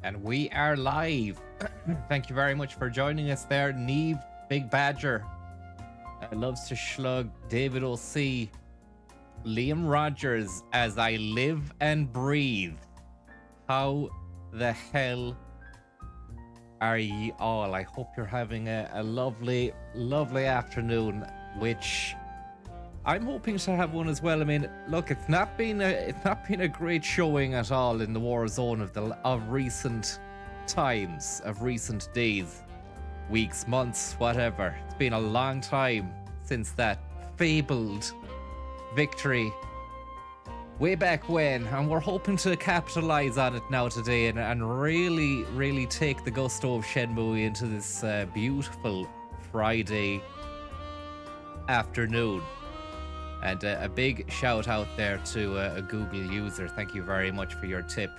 And we are live. Thank you very much for joining us there. Neve, Big Badger, Loves to Slug, David O.C., Liam Rogers, As I Live and Breathe. How the hell are ye all? I hope you're having a lovely, lovely afternoon, which I'm hoping to have one as well. I mean, look, it's not been a great showing at all in the Warzone of recent times, of recent days, weeks, months, whatever. It's been a long time since that fabled victory way back when, and we're hoping to capitalize on it now today and really, really take the gusto of Shenmue into this beautiful Friday afternoon. And a big shout out there to a Google user. Thank you very much for your tip,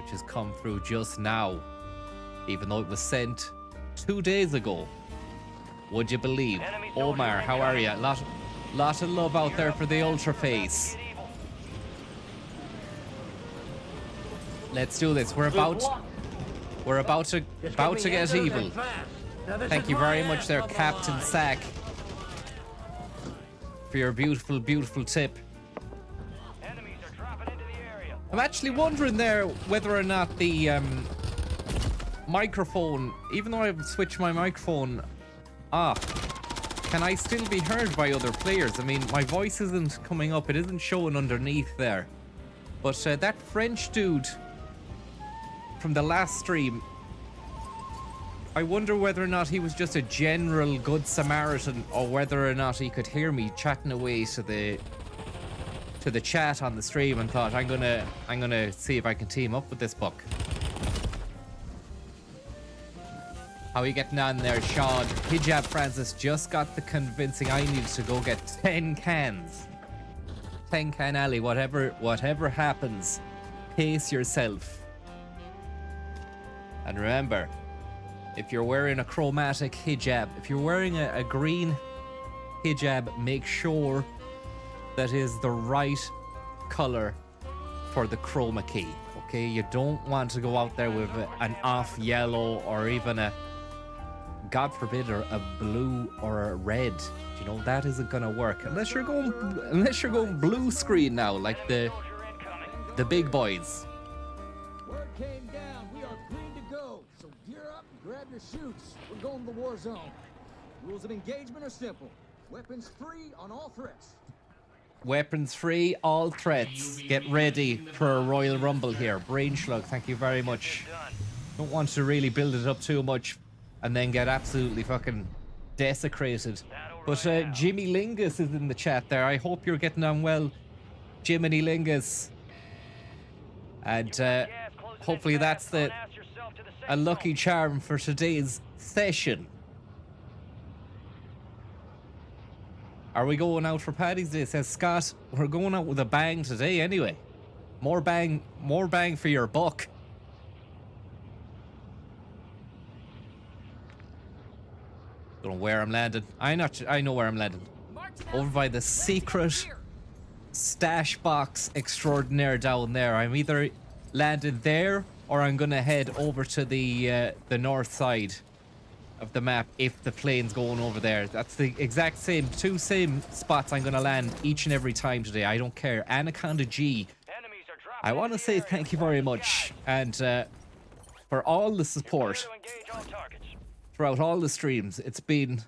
which has come through just now, even though it was sent 2 days ago. Would you believe? Omar, how are you? Lot of love out there for the Ultra Face. Let's do this. We're about to get evil. Thank you very much there, Captain Sack, for your beautiful, beautiful tip. I'm actually wondering there whether or not the microphone, even though I've switched my microphone off, can I still be heard by other players? I mean, my voice isn't coming up, it isn't showing underneath there. But that French dude from the last stream, I wonder whether or not he was just a general good Samaritan, or whether or not he could hear me chatting away to the chat on the stream and thought, I'm gonna see if I can team up with this buck. How are you getting on there, Sean? Hijab Francis just got the convincing I needed to go get 10 cans. 10 can alley, whatever happens, pace yourself. And remember, if you're wearing a chromatic hijab, if you're wearing a green hijab, make sure that is the right color for the chroma key, okay? You don't want to go out there with an off yellow, or even a, God forbid, or a blue or a red. You know, that isn't gonna work unless you're going blue screen now, like the big boys. Word came down. We are green to go. So gear up and grab your shoots. We're going to the war zone. Rules of engagement are simple. Weapons free on all threats. Weapons free, all threats. Get ready for a Royal Rumble here. Brain Slug, thank you very much. Don't want to really build it up too much and then get absolutely fucking desecrated. But Jimmy Lingus is in the chat there. I hope you're getting on well, Jiminy Lingus. And hopefully that's a lucky charm for today's session. Are we going out for Paddy's Day? Says Scott. We're going out with a bang today anyway. More bang for your buck. Don't know where I'm landing. I know where I'm landing. Over by the secret stash box extraordinaire down there. I'm either landed there or I'm gonna head over to the north side of the map if the plane's going over there. That's the exact same same spots I'm gonna land each and every time today. I don't care. Anaconda G, I want to say thank you very much, and for all the support throughout all the streams. It's been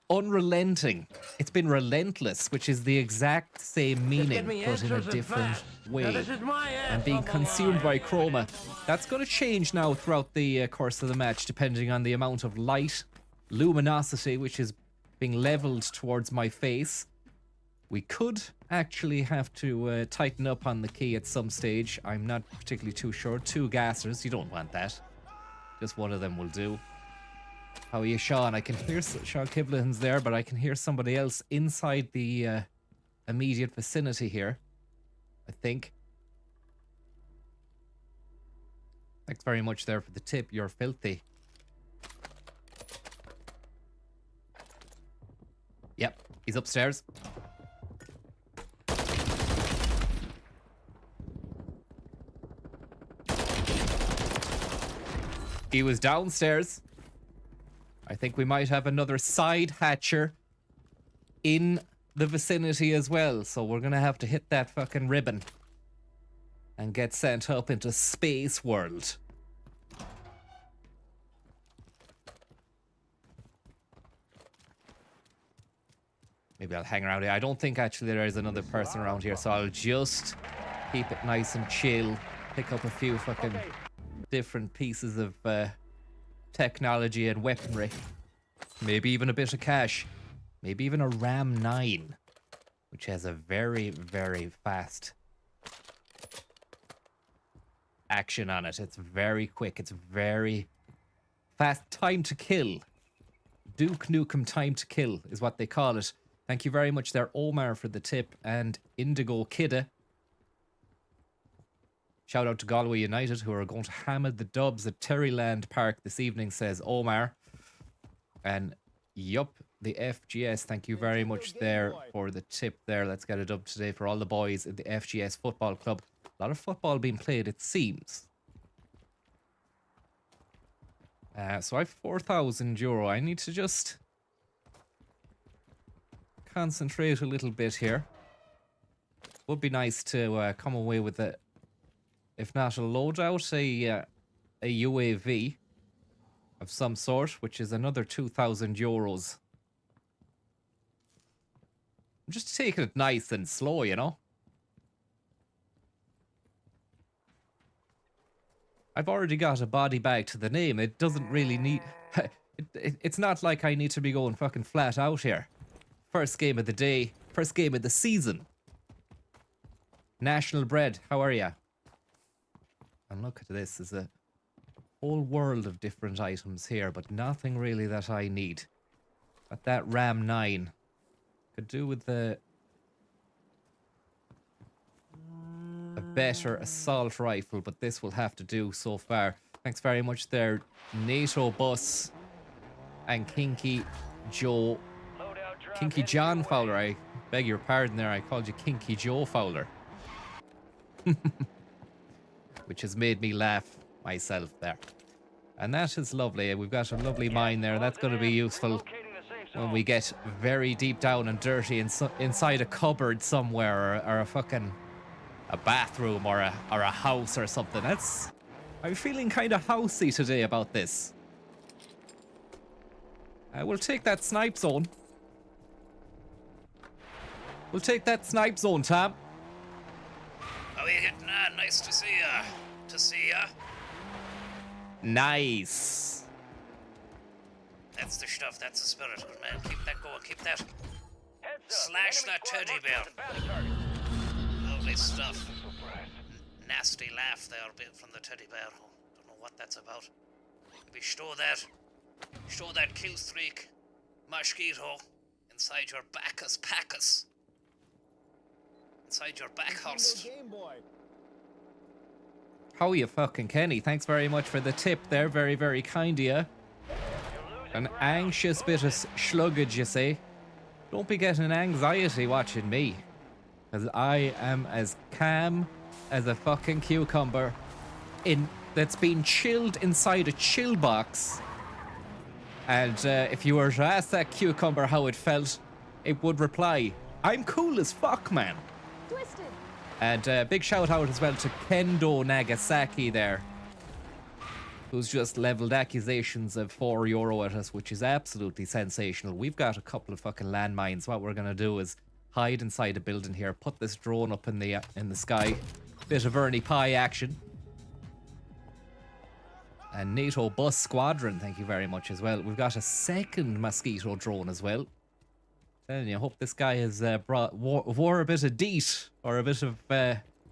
unrelenting. It's been relentless, which is the exact same meaning, but in a different way. And being consumed by chroma. That's going to change now throughout the course of the match, depending on the amount of light, luminosity, which is being leveled towards my face. We could actually have to tighten up on the key at some stage. I'm not particularly too sure. 2 gassers, you don't want that. Just one of them will do. How are you, Sean? I can hear Sean Kivlin's there, but I can hear somebody else inside the immediate vicinity here, I think. Thanks very much there for the tip. You're filthy. Yep, he's upstairs. He was downstairs. I think we might have another side hatcher in the vicinity as well. So we're gonna have to hit that fucking ribbon and get sent up into space world. Maybe I'll hang around here. I don't think actually there is another person around here, so I'll just keep it nice and chill. Pick up a few fucking different pieces of technology and weaponry. Maybe even a bit of cash. Maybe even a Ram 9, which has a very, very fast action on it. It's very quick. It's very fast. Time to kill. Duke Nukem time to kill is what they call it. Thank you very much there, Omar, for the tip, and Indigo Kidda. Shout out to Galway United, who are going to hammer the Dubs at Terryland Park this evening, says Omar. And yup, the FGS, thank you very much there for the tip there. Let's get a dub today for all the boys in the FGS Football Club. A lot of football being played, it seems. So I have 4,000 euro. I need to just concentrate a little bit here. Would be nice to come away with a, if not a loadout, a UAV of some sort, which is another 2,000 euros. I'm just taking it nice and slow, you know. I've already got a body bag to the name. It doesn't really need... It's not like I need to be going fucking flat out here. First game of the day. First game of the season. National Bread, how are ya? And look at this. There's a whole world of different items here, but nothing really that I need. But that Ram 9 could do with a better assault rifle, but this will have to do so far. Thanks very much there, NATO Bus and Kinky Joe. Kinky John Fowler, I beg your pardon there, I called you Kinky Joe Fowler. Which has made me laugh myself there. And that is lovely. We've got a lovely mine there. That's going to be useful when we get very deep down and dirty inside a cupboard somewhere, or a fucking a bathroom, or a house or something. I'm feeling kind of housey today about this. We'll take that snipe zone. We'll take that snipe zone, Tom. How are you getting on? Nice to see ya. Nice. That's the stuff. That's the spirit. Good man. Keep that going. Keep that. Slash that teddy bear. Lovely stuff. Nasty laugh there a bit from the teddy bear. Don't know what that's about. Maybe show that kill streak mosquito inside your Bacchus. Inside your Backhurst. How are you fucking Kenny? Thanks very much for the tip there. Very, very kind of you. An anxious bit of sluggage, you say. Don't be getting anxiety watching me. Because I am as calm as a fucking cucumber that's been chilled inside a chill box. And if you were to ask that cucumber how it felt, it would reply, I'm cool as fuck, man. Twisted. And big shout out as well to Kendo Nagasaki there, who's just leveled accusations of €4 at us, which is absolutely sensational. We've got a couple of fucking landmines. What we're gonna do is hide inside a building here, put this drone up in the sky, bit of Ernie Pie action. And NATO Bus Squadron, thank you very much as well. We've got a second Mosquito drone as well. Telling you, I hope this guy has wore a bit of DEET or a bit of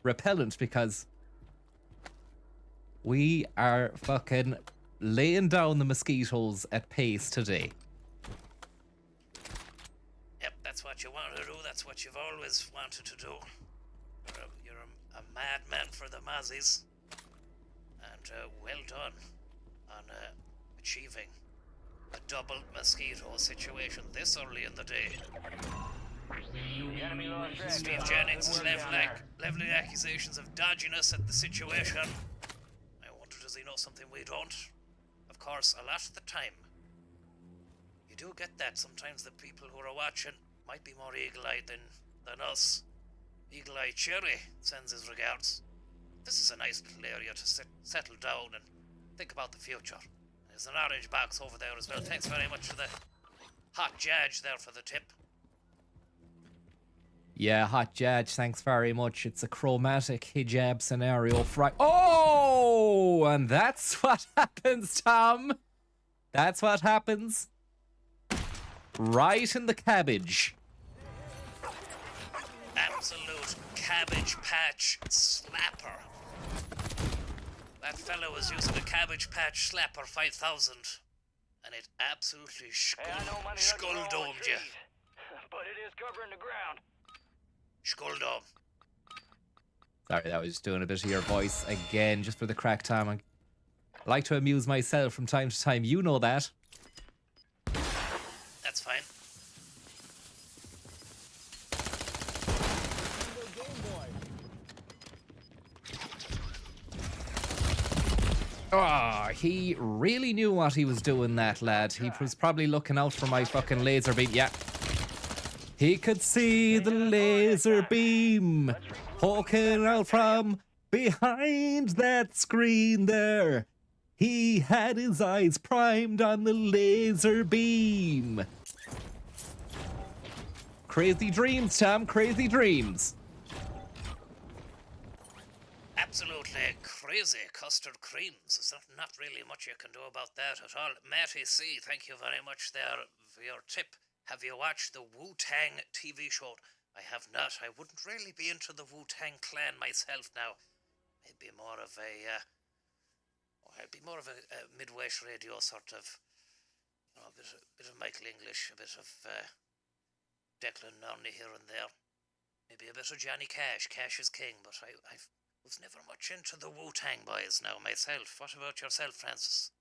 repellent, because we are fucking laying down the mosquitoes at pace today. Yep, that's what you want to do. That's what you've always wanted to do. You're a madman for the Mozzies. And well done on achieving a double mosquito situation this early in the day. Steve Jennings is leveling accusations of dodginess at the situation. I wonder, does he know something we don't? course, a lot of the time, you do get that. Sometimes the people who are watching might be more eagle-eyed than us. Eagle-eyed Cherry sends his regards. This is a nice little area to settle down and think about the future. There's an orange box over there as well. Thanks very much to the hot judge there for the tip. Yeah, Hot Judge, thanks very much. It's a chromatic hijab scenario. Oh, and that's what happens, Tom. That's what happens. Right in the cabbage. Absolute cabbage patch slapper. That fellow was using a cabbage patch slapper 5000, and it absolutely skull-domed you. But it is covering the ground. Skull-dome. Sorry, that was just doing a bit of your voice again, just for the crack, Tom. I like to amuse myself from time to time. You know that. That's fine. Oh, he really knew what he was doing, that lad. He was probably looking out for my fucking laser beam. Yeah. He could see the laser beam poking out from behind that screen there. He had his eyes primed on the laser beam. Crazy dreams, Tom, crazy dreams. Absolutely crazy custard creams. There's not really much you can do about that at all. Matty C, thank you very much there for your tip. Have you watched the Wu-Tang TV show? I have not. I wouldn't really be into the Wu-Tang Clan myself now. I'd be more of a Midwest radio sort of, you know, a bit of Michael English, a bit of Declan Nonney here and there. Maybe a bit of Johnny Cash. Cash is king, but I was never much into the Wu-Tang boys now myself. What about yourself, Francis?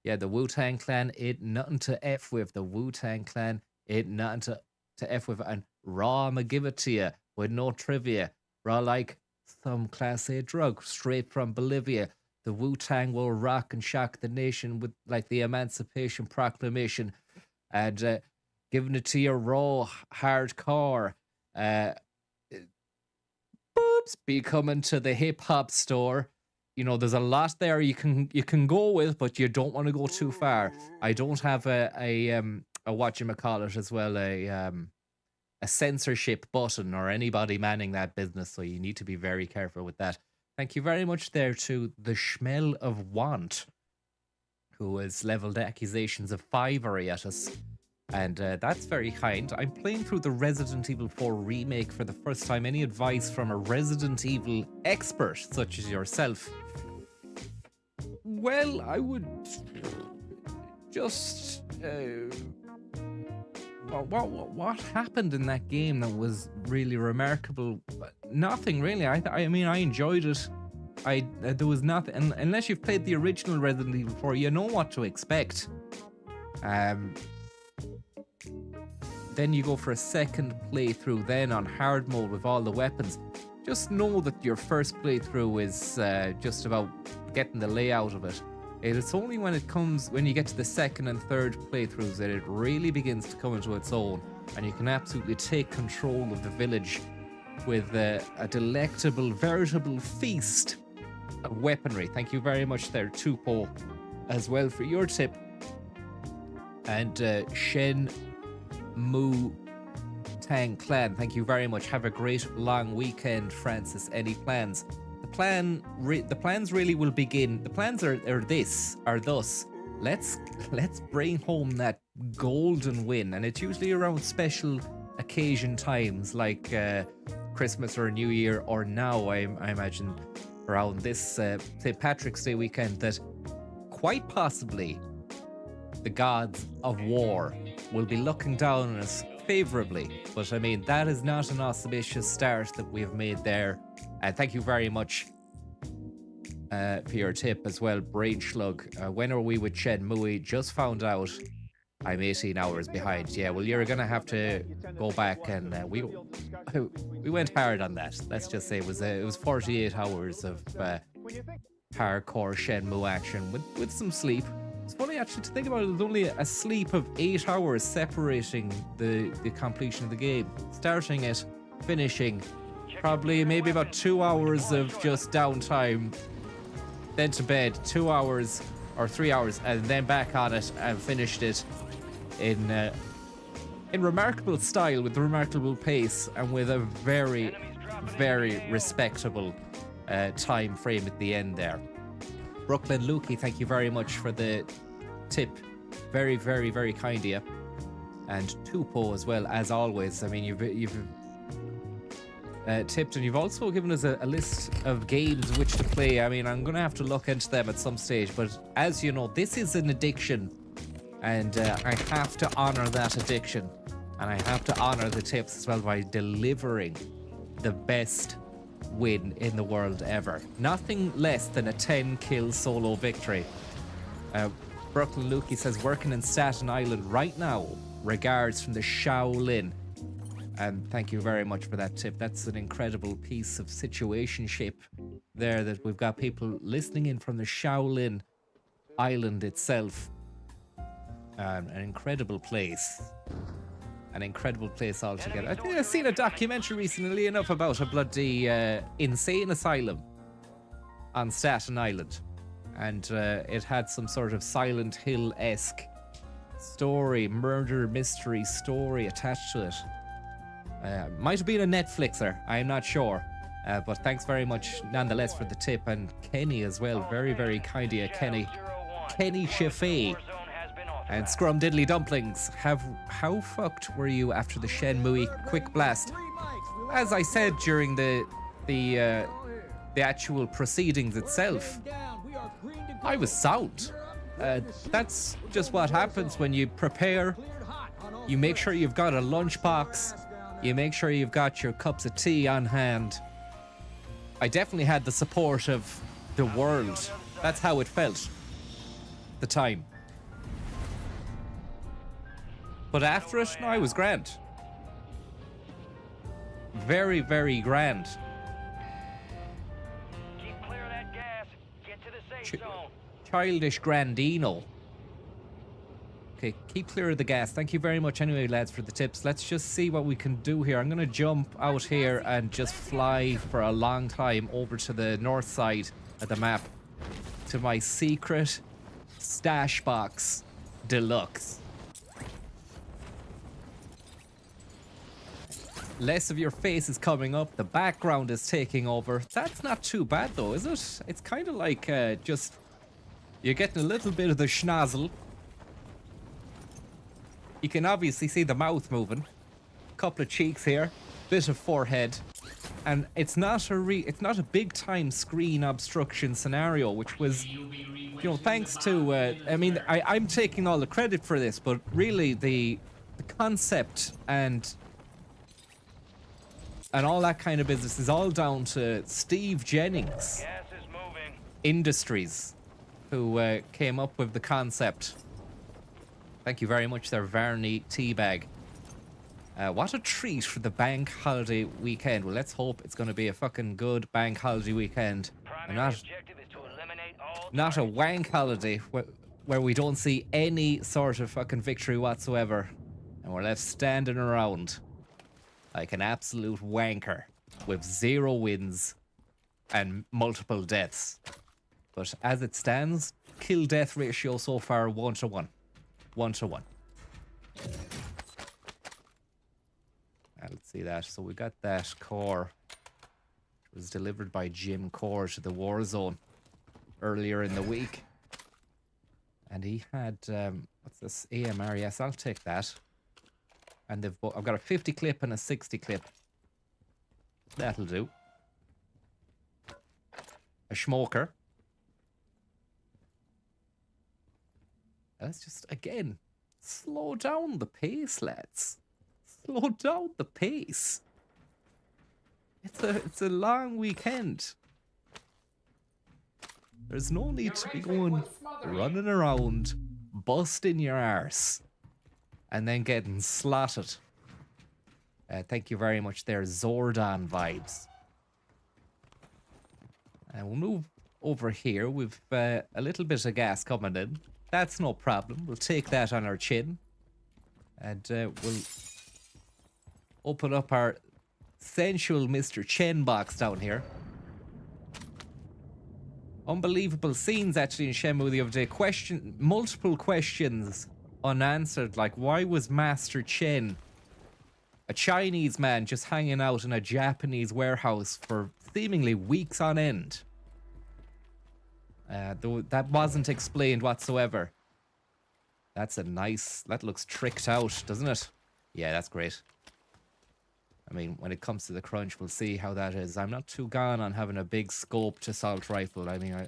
Yeah, the Wu-Tang Clan ain't nothing to F with. The Wu-Tang Clan ain't nothing to F with. And raw, I'ma give it to you with no trivia. Raw like some Class A drug straight from Bolivia. The Wu-Tang will rock and shock the nation with like the Emancipation Proclamation. And giving it to you raw, hardcore. Boops, be coming to the hip-hop store. You know, there's a lot there you can go with, but you don't want to go too far. I don't have a whatchamacallit as well, a censorship button or anybody manning that business, so you need to be very careful with that. Thank you very much there to the Schmell of Want, who has leveled accusations of fivery at us. And that's very kind. I'm playing through the Resident Evil 4 remake for the first time. Any advice from a Resident Evil expert such as yourself? Well, I would just... what happened in that game that was really remarkable? Nothing really. I mean, I enjoyed it. There was nothing... And unless you've played the original Resident Evil 4, you know what to expect. Then you go for a second playthrough then on hard mode with all the weapons. Just know that your first playthrough is just about getting the layout of it. It's only when you get to the second and third playthroughs that it really begins to come into its own, and you can absolutely take control of the village with a delectable, veritable feast of weaponry. Thank you very much there, Tupo, as well for your tip. And Shen Mu Tang Clan, thank you very much. Have a great long weekend, Francis. Any plans? The plans really will begin. The plans are thus. Let's bring home that golden win, and it's usually around special occasion times like Christmas or New Year, or now I imagine around this St. Patrick's Day weekend, that quite possibly the gods of war will be looking down on us favorably. But I mean, that is not an auspicious start that we have made there. And thank you very much for your tip as well, Brain Slug. When are we with Shenmue? Just found out I'm 18 hours behind. Yeah, well, you're gonna have to go back, and we went hard on that. Let's just say it was 48 hours of hardcore Shenmue action with some sleep. It's funny actually to think about it. There's only a sleep of 8 hours separating the completion of the game. Starting it, finishing, probably maybe about 2 hours of just downtime, then to bed, 2 hours or 3 hours, and then back on it and finished it in remarkable style, with remarkable pace, and with a very, very respectable time frame at the end there. Brooklyn Lukey, thank you very much for the tip. Very, very, very kind of you. And Tupo as well, as always. I mean, you've tipped, and you've also given us a list of games which to play. I mean, I'm going to have to look into them at some stage, but as you know, this is an addiction, and I have to honor that addiction, and I have to honor the tips as well by delivering the best win in the world ever. Nothing less than a 10-kill solo victory. Brooklyn Lukey says, working in Staten Island right now. Regards from the Shaolin. And thank you very much for that tip. That's an incredible piece of situationship there, that we've got people listening in from the Shaolin Island itself. An incredible place. An incredible place altogether. I think I've seen a documentary recently enough about a bloody insane asylum on Staten Island. And it had some sort of Silent Hill-esque story, murder mystery story attached to it. Might have been a Netflixer, I'm not sure. But thanks very much nonetheless for the tip. And Kenny as well, very, very kind of you, Kenny. Kenny Chaffee. And Scrum Diddly Dumplings, how fucked were you after the Shenmue Quick Blast? As I said during the actual proceedings itself, I was sound. That's just what happens when you prepare. You make sure you've got a lunchbox. You make sure you've got your cups of tea on hand. I definitely had the support of the world. That's how it felt at the time. But after it, no, I was grand. Very, very grand. Keep clear of that gas. Get to the safe zone. Childish Grandino. Okay, keep clear of the gas. Thank you very much anyway, lads, for the tips. Let's just see what we can do here. I'm going to jump out here and just fly for a long time over to the north side of the map to my secret stash box deluxe. Less of your face is coming up. The background is taking over. That's not too bad though, is it? It's kind of like just... You're getting a little bit of the schnozzle. You can obviously see the mouth moving. Couple of cheeks here. Bit of forehead. And it's not a big time screen obstruction scenario, which was, you know, thanks to... I mean, I'm taking all the credit for this, but really the concept and all that kind of business is all down to Steve Jennings Gas is moving. Industries, who came up with the concept. Thank you very much there, Varney Teabag. What a treat for the bank holiday weekend. Well, let's hope it's going to be a fucking good bank holiday weekend. And Primary objective is to eliminate all not a targets. wank holiday where we don't see any sort of fucking victory whatsoever. And we're left standing around like an absolute wanker with 0 wins and multiple deaths. But as it stands, kill-death ratio so far 1-to-1. 1-to-1. Let's see that. So we got that core. It was delivered by Jim Core to the Warzone earlier in the week. And he had, what's this? AMR. Yes, I'll take that. And I've got a 50 clip and a 60 clip. That'll do. A smoker. Let's just, again, slow down the pace, lads. Slow down the pace. It's a long weekend. There's no need to be going running around, busting your arse, and then getting slotted. Thank you very much there, Zordon vibes. And we'll move over here with a little bit of gas coming in. That's no problem. We'll take that on our chin. And we'll open up our sensual Mr. Chen box down here. Unbelievable scenes actually in Shenmue the other day. Multiple questions unanswered. Like, why was Master Chen, a Chinese man, just hanging out in a Japanese warehouse for seemingly weeks on end? Though that wasn't explained whatsoever. That's a nice... That looks tricked out, doesn't it? Yeah, that's great. I mean, when it comes to the crunch, we'll see how that is. I'm not too gone on having a big scoped assault rifle. I mean, I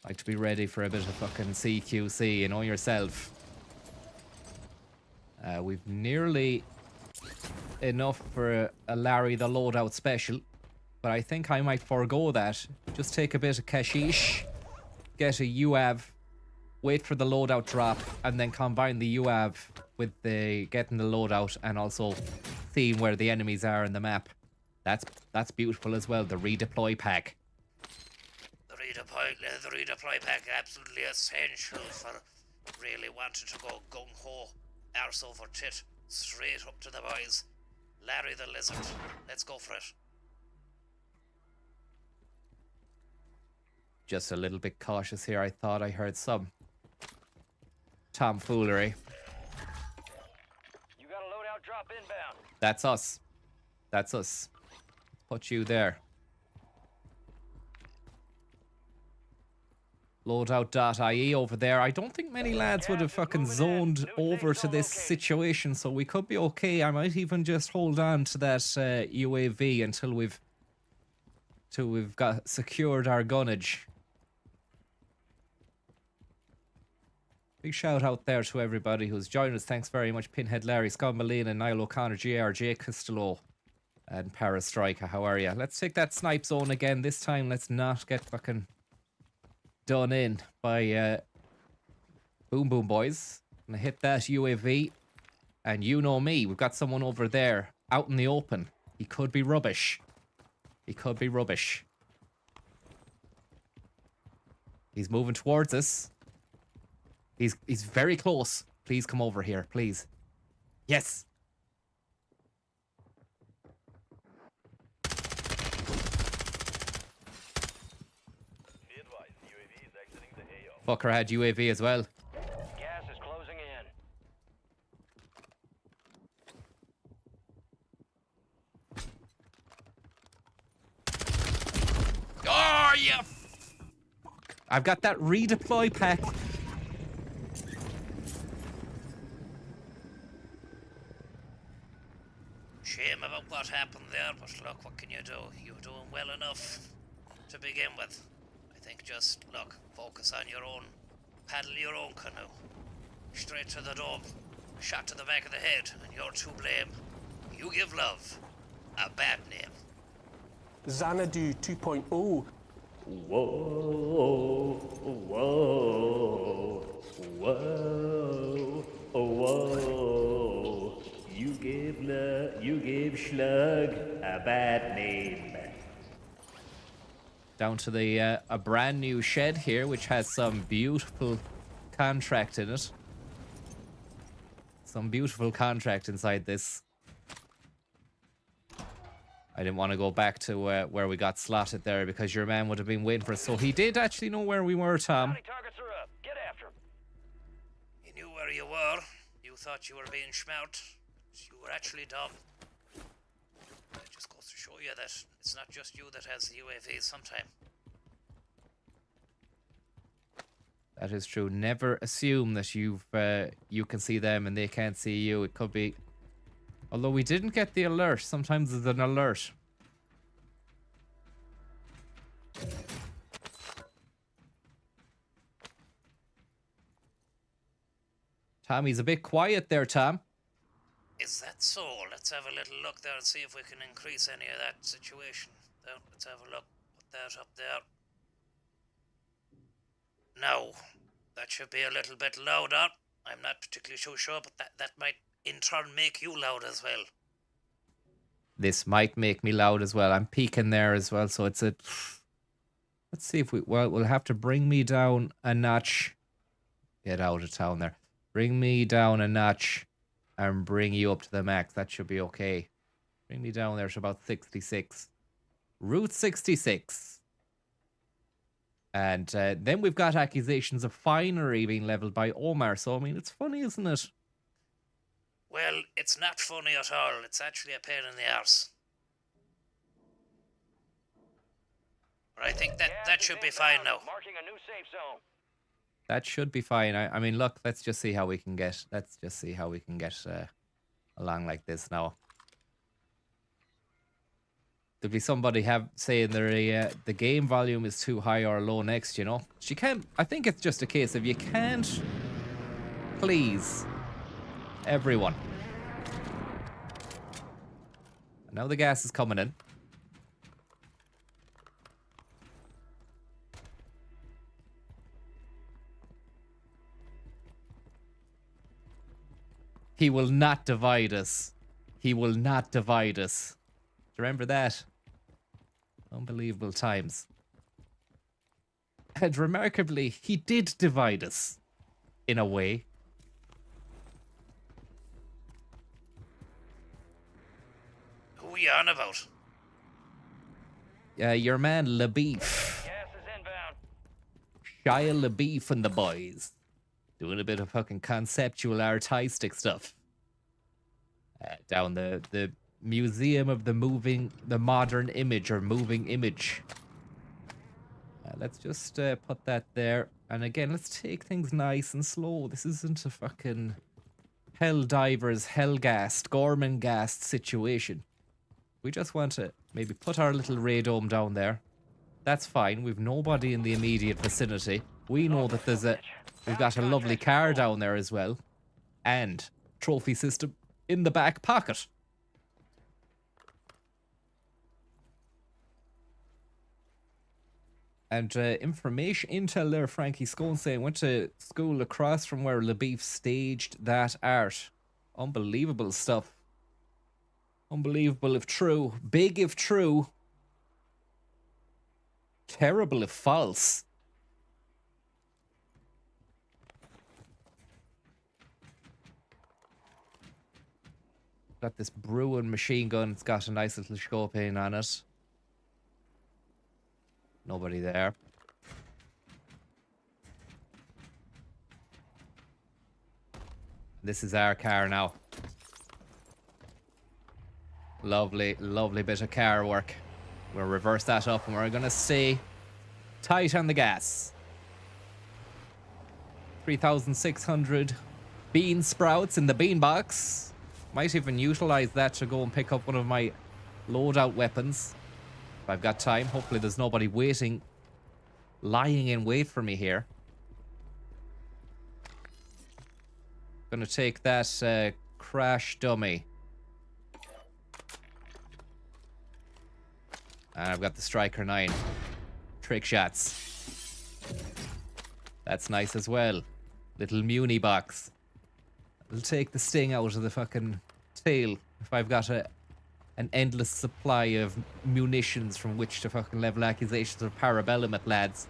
like to be ready for a bit of fucking CQC, you know yourself. We've nearly enough for a Larry the Loadout special. But I think I might forego that. Just take a bit of cashish, get a UAV, wait for the loadout drop, and then combine the UAV with the getting the loadout and also seeing where the enemies are in the map. That's beautiful as well. The redeploy pack. The redeploy pack, absolutely essential for really wanting to go gung-ho, arse over tit, straight up to the boys. Larry the Lizard. Let's go for it. Just a little bit cautious here. I thought I heard some tomfoolery. You got a loadout drop inbound. That's us. That's us. Put you there. Loadout.ie over there. I don't think many lads would have fucking zoned over to this situation, so we could be okay. I might even just hold on to that UAV until we've got secured our gunnage. Big shout out there to everybody who's joined us. Thanks very much, Pinhead Larry, Scott Molina, Niall O'Connor, GRJ Costello, and Parastriker. How are you? Let's take that snipe zone again. This time, let's not get fucking done in by Boom Boom Boys. I'm gonna hit that UAV, and you know me, we've got someone over there out in the open. He could be rubbish. He could be rubbish. He's moving towards us. He's very close. Please come over here, please. Yes. Fucker had UAV as well. Gas is closing in. Oh, yeah. I've got that redeploy pack. Shame about what happened there, but look, what can you do? You were doing well enough to begin with. I think just, look, focus on your own, paddle your own canoe. Straight to the dome, shot to the back of the head, and you're to blame. You give love a bad name. Xanadu 2.0. Whoa, whoa, whoa, whoa. You gave Slug a bad name. Down to the a brand new shed here, which has some beautiful contract in it. Some beautiful contract inside this. I didn't want to go back to where we got slotted there because your man would have been waiting for us. So he did actually know where we were, Tom. Targets are up. Get after 'em. You knew where you were. You thought you were being smart. You were actually dumb. It just goes to show you that it's not just you that has the UAV sometime. That is true. Never assume that you can see them and they can't see you. It could be... Although we didn't get the alert. Sometimes there's an alert. Tommy's a bit quiet there, Tom. Is that so? Let's have a little look there and see if we can increase any of that situation. There, let's have a look. Put that up there. Now, that should be a little bit louder. I'm not particularly too sure, but that might in turn make you loud as well. This might make me loud as well. I'm peeking there as well, so it's a... Let's see if we... Well, we'll have to bring me down a notch Get out of town there. Bring me down a notch and bring you up to the max. That should be okay. Bring me down there to about 66. Route 66. And then we've got accusations of finery being leveled by Omar. So, I mean, it's funny, isn't it? Well, it's not funny at all. It's actually a pain in the arse. But I think that should be fine now. Marking a new safe zone. That should be fine. I mean, look, let's just see how we can get. Let's just see how we can get along like this now. There'll be somebody saying the game volume is too high or low next. You know, she can't. I think it's just a case of you can't please everyone. Now the gas is coming in. He will not divide us. He will not divide us. Do you remember that? Unbelievable times. And remarkably, he did divide us. In a way. Who are you on about? Your man LaBeef. Gas is inbound. Shia LaBeef and the boys. Doing a bit of fucking conceptual artistic stuff. Down the Museum of the Modern Image or Moving Image. Let's just put that there. And again, let's take things nice and slow. This isn't a fucking Helldivers, Hellgast, Gormangast situation. We just want to maybe put our little radome down there. That's fine. We've nobody in the immediate vicinity. We know that we've got a lovely car down there as well. And trophy system in the back pocket. And intel there, Frankie Scone saying, went to school across from where LaBeef staged that art. Unbelievable stuff. Unbelievable if true. Big if true. Terrible if false. Got this Bruin machine gun. It's got a nice little scope in on it. Nobody there. This is our car now. Lovely, lovely bit of car work. We'll reverse that up and we're going to stay tight on the gas. 3,600 bean sprouts in the bean box. Might even utilize that to go and pick up one of my loadout weapons. If I've got time. Hopefully there's nobody waiting, lying in wait for me here. Gonna take that crash dummy. And I've got the Striker 9. Trick shots. That's nice as well. Little muni box. It'll take the sting out of the fucking tail if I've got an endless supply of munitions from which to fucking level accusations of parabellum at lads.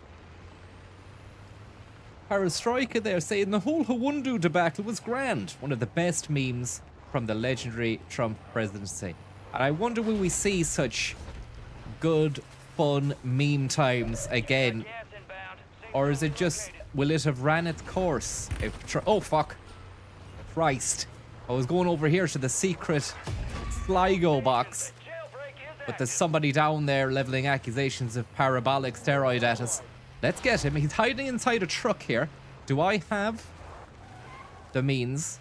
Parastriker there saying the whole Hawundu debacle was grand. One of the best memes from the legendary Trump presidency. And I wonder will we see such good, fun meme times again? Or is it just, will it have ran its course? Oh, fuck. Christ. I was going over here to the secret Sligo box. But there's somebody down there leveling accusations of parabolic steroid at us. Let's get him. He's hiding inside a truck here. Do I have the means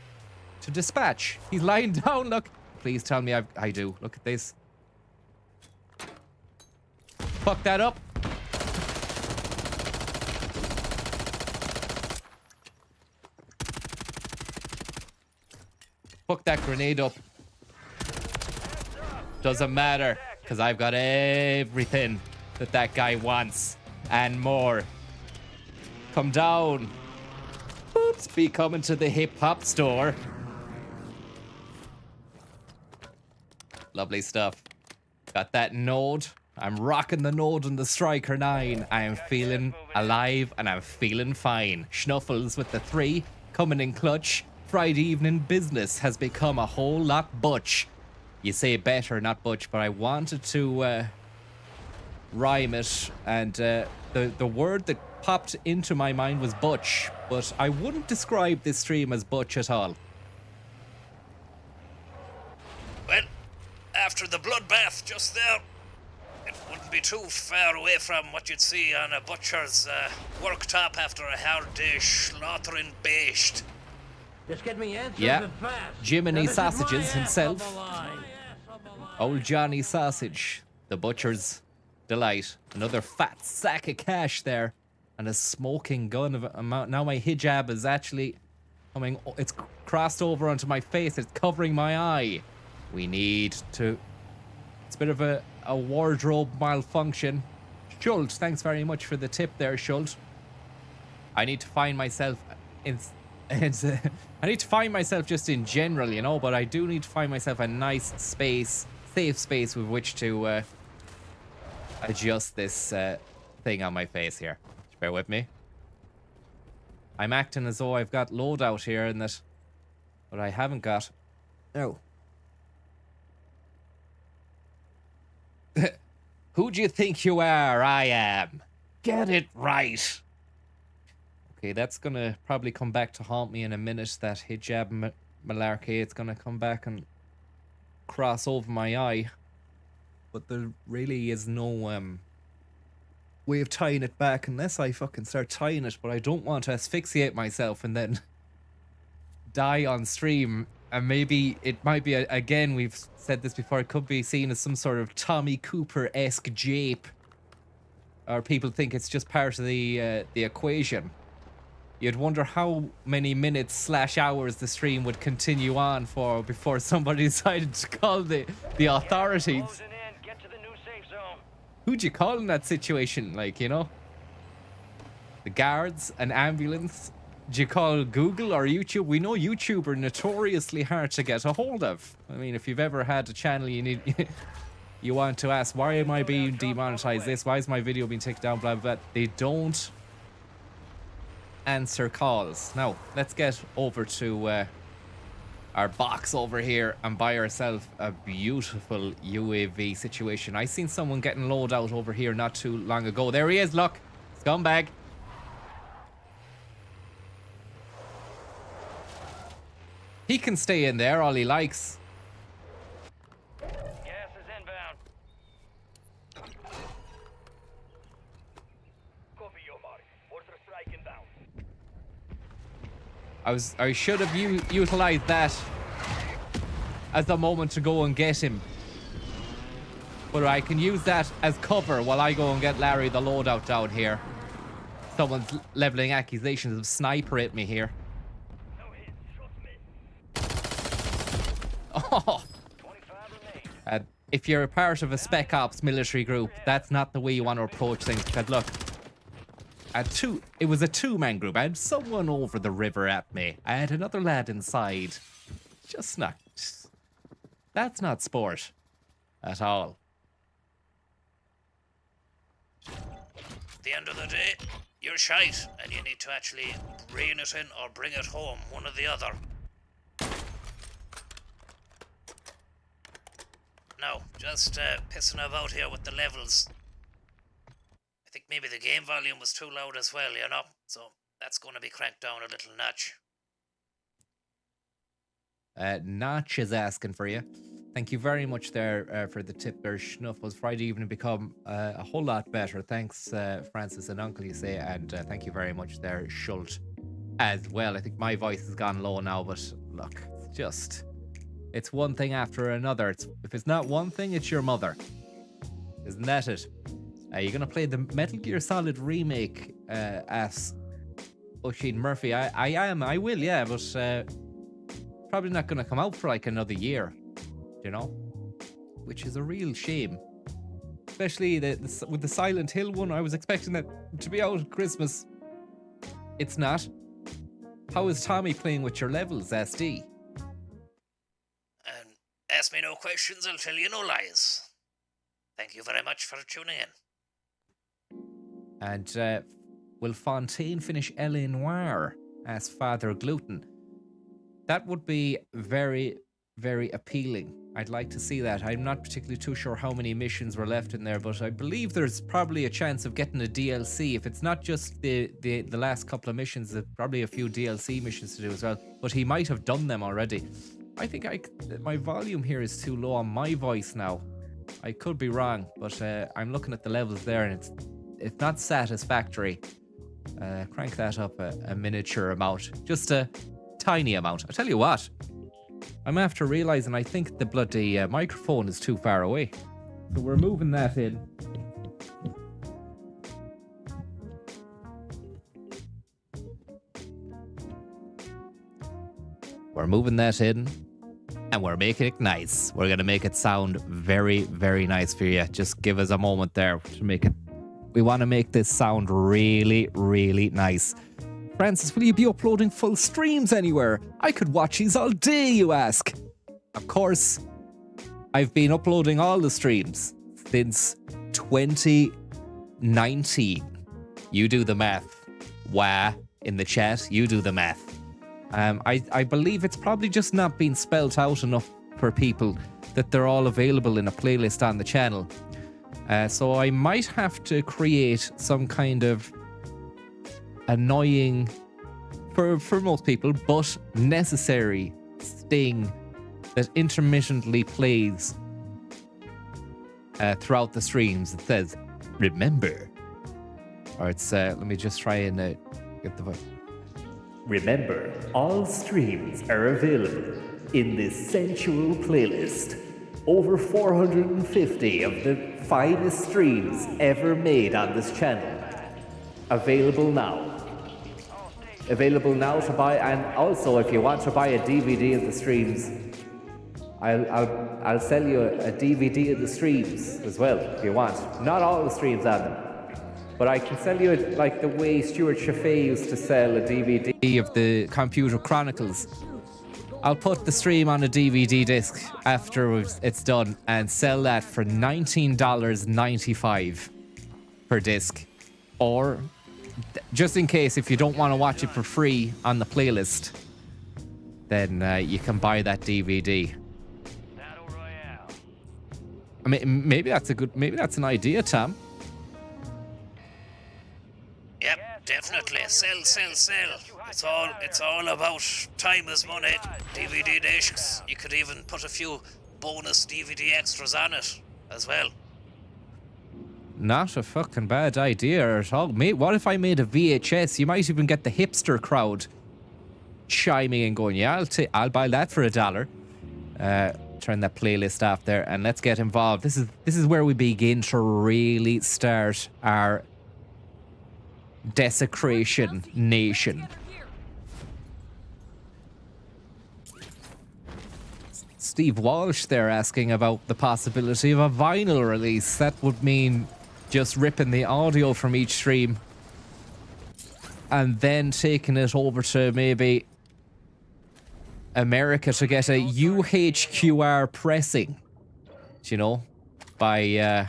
to dispatch? He's lying down, look. Please tell me I do. Look at this. Fuck that up. Fuck that grenade up. Doesn't matter, because I've got everything that guy wants and more. Come down. Oops, be coming to the hip-hop store. Lovely stuff. Got that node I'm rocking the node and the striker 9. I am feeling alive and I'm feeling fine. Schnuffles with the 3 coming in clutch. Friday evening business has become a whole lot butch. You say better, not butch, but I wanted to rhyme it, and the word that popped into my mind was butch, but I wouldn't describe this stream as butch at all. Well, after the bloodbath just there, it wouldn't be too far away from what you'd see on a butcher's worktop after a hard day slaughtering beast. Just get me answers Yeah, and fast. Jiminy Now, this is my Sausages ass himself. on the line. Old Johnny Sausage, the butcher's delight. Another fat sack of cash there, and a smoking gun of amount. Now my hijab is actually coming. It's crossed over onto my face. It's covering my eye. We need to. It's a bit of a wardrobe malfunction. Schult, thanks very much for the tip there, Schult. I need to find myself in. I need to find myself just in general, you know, but I do need to find myself a nice space, safe space with which to adjust this thing on my face here. Just bear with me. I'm acting as though I've got loadout here and that, but I haven't got. No. Who do you think you are? I am. Get it right. Okay, that's gonna probably come back to haunt me in a minute, that hijab malarkey. It's gonna come back and cross over my eye. But there really is no way of tying it back unless I fucking start tying it, but I don't want to asphyxiate myself and then die on stream. And maybe it might be, again, we've said this before, it could be seen as some sort of Tommy Cooper-esque jape. Or people think it's just part of the equation. You'd wonder how many minutes / hours the stream would continue on for before somebody decided to call the authorities. Closing in. Get to the new safe zone. Who'd you call in that situation? Like, you know? The guards, an ambulance? Do you call Google or YouTube? We know YouTube are notoriously hard to get a hold of. I mean, if you've ever had a channel you need... you want to ask, why am I being demonetized this? Why is my video being taken down? Blah, blah, blah. They don't answer calls. Now, let's get over to our box over here and buy ourselves a beautiful UAV situation. I seen someone getting load out over here not too long ago. There he is, look. Scumbag. He can stay in there all he likes. Gas is inbound. Copy your mark. Mortar strike inbound. I should have utilized that as the moment to go and get him. But I can use that as cover while I go and get Larry the loadout down here. Someone's leveling accusations of sniper at me here. No hit. Shoot me. Oh. 25 remain. If you're a part of a Spec Ops military group, that's not the way you want to approach things. Because look, it was a 2-man group. I had someone over the river at me. I had another lad inside. Just not. That's not sport at all. At the end of the day, you're shite, and you need to actually rein it in or bring it home, one or the other. No, just pissing about here with the levels. I think maybe the game volume was too loud as well, you know? So that's going to be cranked down a little notch. Notch is asking for you. Thank you very much there for the tip there. Schnuffles Friday evening become a whole lot better. Thanks, Francis and Uncle, you say. And thank you very much there, Schult, as well. I think my voice has gone low now, but look, it's just... It's one thing after another. If it's not one thing, it's your mother. Isn't that it? You're going to play the Metal Gear Solid remake as Oisin Murphy. I will, yeah, but probably not going to come out for like another year, you know? Which is a real shame. Especially with the Silent Hill one, I was expecting that to be out at Christmas. It's not. How is Tommy playing with your levels, SD? And ask me no questions, I'll tell you no lies. Thank you very much for tuning in. And will Fontaine finish L.A. Noire? Asked Father Gluten. That would be very, very appealing. I'd like to see that. I'm not particularly too sure how many missions were left in there, but I believe there's probably a chance of getting a DLC. If it's not just the last couple of missions, there's probably a few DLC missions to do as well. But he might have done them already. I think my volume here is too low on my voice now. I could be wrong, but I'm looking at the levels there and it's not satisfactory. Crank that up a miniature amount. Just a tiny amount. I tell you what, I'm after realizing I think the bloody microphone is too far away. So we're moving that in. We're moving that in. And we're making it nice. We're going to make it sound very, very nice for you. Just give us a moment there to make it. We want to make this sound really, really nice. Francis, will you be uploading full streams anywhere? I could watch these all day, you ask. Of course, I've been uploading all the streams since 2019. You do the math. Wah, in the chat, you do the math. I believe it's probably just not been spelled out enough for people that they're all available in a playlist on the channel. So I might have to create some kind of annoying, for most people, but necessary sting that intermittently plays throughout the streams. It says, remember. Or it's, let me just try and get the voice. Remember, all streams are available in this sensual playlist. Over 450 of the finest streams ever made on this channel. Available now. Available now to buy, and also if you want to buy a DVD of the streams, I'll sell you a DVD of the streams as well if you want. Not all the streams on them. But I can sell you it like the way Stuart Chaffee used to sell a DVD of the Computer Chronicles. I'll put the stream on a DVD disc after it's done and sell that for $19.95 per disc. Or, just in case, if you don't want to watch it for free on the playlist, then you can buy that DVD. I mean, maybe that's an idea, Tom. Yep, definitely. Sell. It's all about time is money. DVD discs. You could even put a few bonus DVD extras on it as well. Not a fucking bad idea at all. Mate, what if I made a VHS? You might even get the hipster crowd chiming and going, yeah, I'll buy that for $1. Turn that playlist off there and let's get involved. This is where we begin to really start our desecration nation. Steve Walsh there asking about the possibility of a vinyl release. That would mean just ripping the audio from each stream and then taking it over to maybe America to get a UHQR pressing, you know, by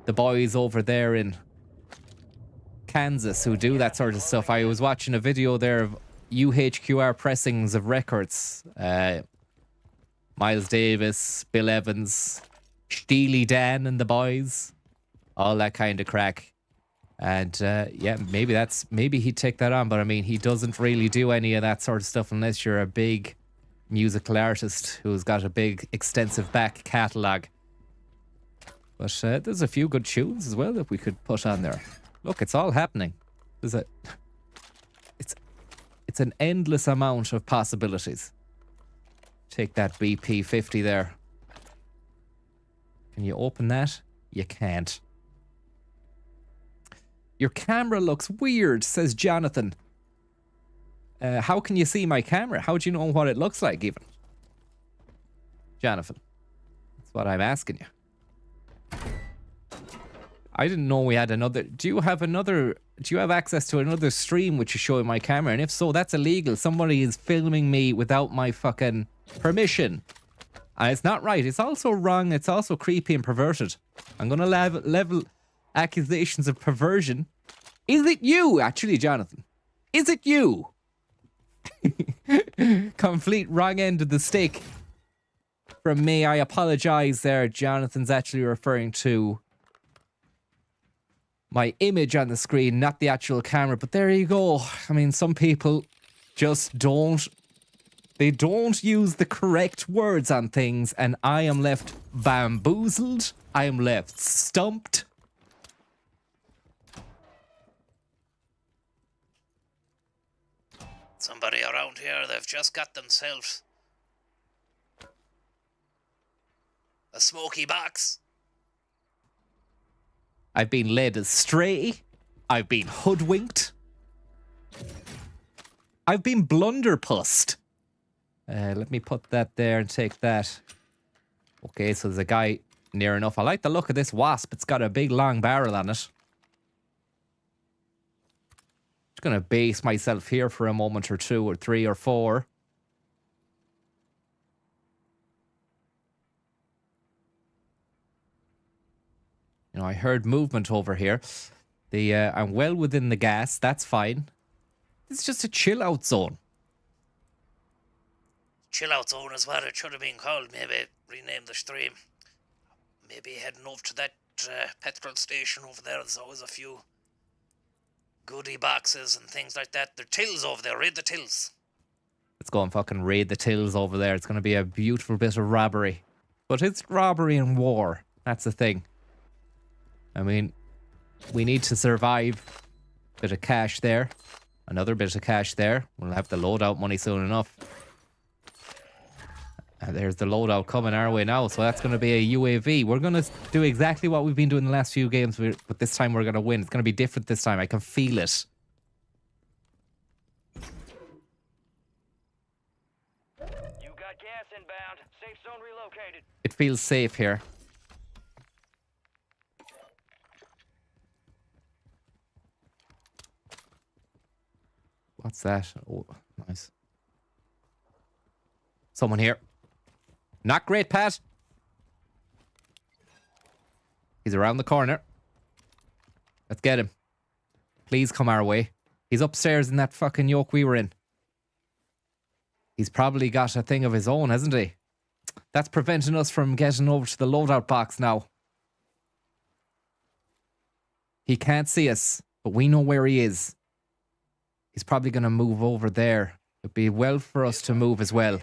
the boys over there in Kansas who do that sort of stuff. I was watching a video there of UHQR pressings of records. Miles Davis, Bill Evans, Steely Dan and the boys, all that kind of crack. And yeah, maybe he'd take that on, but I mean, he doesn't really do any of that sort of stuff unless you're a big musical artist who's got a big extensive back catalogue. But there's a few good tunes as well that we could put on there. Look, it's all happening. It's an endless amount of possibilities. Take that BP50 there. Can you open that? You can't. Your camera looks weird, says Jonathan. How can you see my camera? How do you know what it looks like even? Jonathan, that's what I'm asking you. I didn't know we had another. Do you have access to another stream which is showing my camera? And if so, that's illegal. Somebody is filming me without my fucking permission. And it's not right. It's also wrong. It's also creepy and perverted. I'm gonna level accusations of perversion. Is it you, actually, Jonathan? Is it you? Complete wrong end of the stick from me. I apologize there. Jonathan's actually referring to my image on the screen, not the actual camera. But there you go. I mean, some people just don't. They don't use the correct words on things, and I am left bamboozled. I am left stumped. Somebody around here, they've just got themselves a smoky box. I've been led astray. I've been hoodwinked. I've been blunderpussed. Let me put that there and take that. Okay, so there's a guy near enough. I like the look of this wasp. It's got a big long barrel on it. Just gonna base myself here for a moment or two or three or four. You know, I heard movement over here. I'm well within the gas. That's fine. It's just a chill out zone. Chill out zone is what it should have been called. Maybe rename the stream. Maybe heading over to that petrol station over there. There's always a few goodie boxes and things like that. There are tills over there. Raid the tills. Let's go and fucking raid the tills over there. It's going to be a beautiful bit of robbery. But it's robbery and war. That's the thing. I mean, we need to survive. Bit of cash there. Another bit of cash there. We'll have the loadout money soon enough. And there's the loadout coming our way now. So that's going to be a UAV. We're going to do exactly what we've been doing the last few games. But this time we're going to win. It's going to be different this time. I can feel it. You got gas inbound. Safe zone relocated. It feels safe here. What's that? Oh, nice. Someone here. Not great, Pat. He's around the corner. Let's get him. Please come our way. He's upstairs in that fucking yoke we were in. He's probably got a thing of his own, hasn't he? That's preventing us from getting over to the loadout box now. He can't see us, but we know where he is. He's probably going to move over there. It'd be well for us to move as well.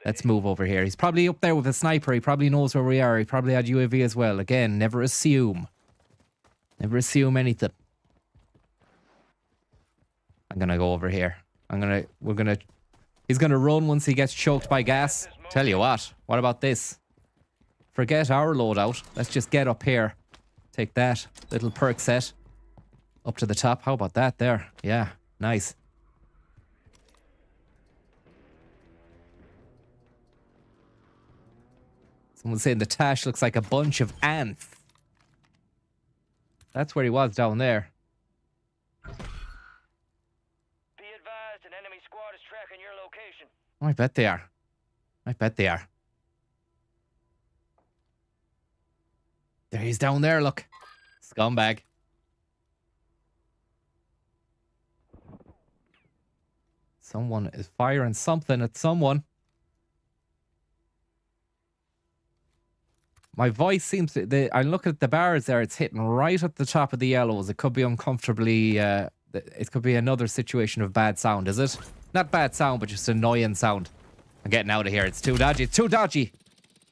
Let's move over here. He's probably up there with a sniper. He probably knows where we are. He probably had UAV as well. Again, never assume. Never assume anything. I'm going to go over here. He's going to run once he gets choked by gas. Tell you what about this? Forget our loadout. Let's just get up here. Take that little perk set. Up to the top. How about that there? Yeah, nice. Someone's saying the Tash looks like a bunch of ants. That's where he was down there. Be advised, an enemy squad is tracking your location. Oh, I bet they are. I bet they are. There he's down there, look. Scumbag. Someone is firing something at someone. My voice seems to... I look at the bars there, it's hitting right at the top of the yellows. It could be uncomfortably... it could be another situation of bad sound, is it? Not bad sound, but just annoying sound. I'm getting out of here. It's too dodgy. It's too dodgy.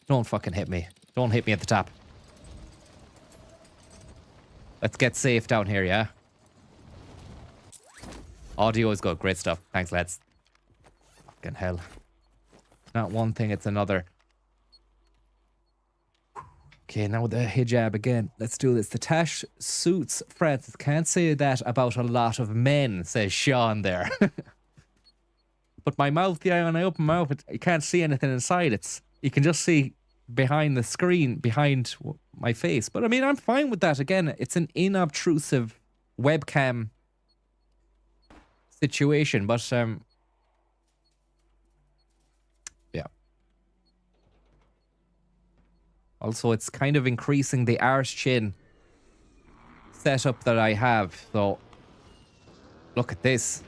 Don't fucking hit me. Don't hit me at the top. Let's get safe down here, yeah? Audio is good. Great stuff. Thanks, lads. Fucking hell. Not one thing, it's another. Okay, now the hijab again. Let's do this. The Tash suits Francis. Can't say that about a lot of men, says Sean there. But my mouth, yeah, when I open my mouth, you can't see anything inside. You can just see behind the screen, behind my face. But I mean, I'm fine with that. Again, it's an inobtrusive webcam situation. But yeah. Also, it's kind of increasing the arse chin setup that I have. So, look at this.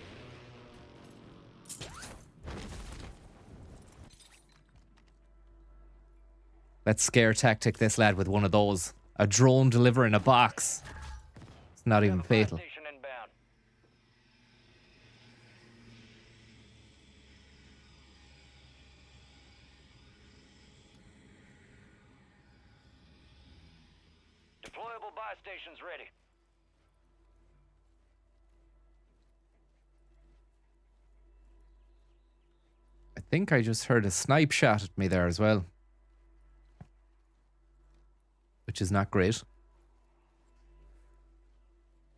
Let's scare tactic this lad with one of those. A drone delivering a box. It's not even fatal. Station inbound. Deployable buy stations ready. I think I just heard a snipe shot at me there as well. Which is not great.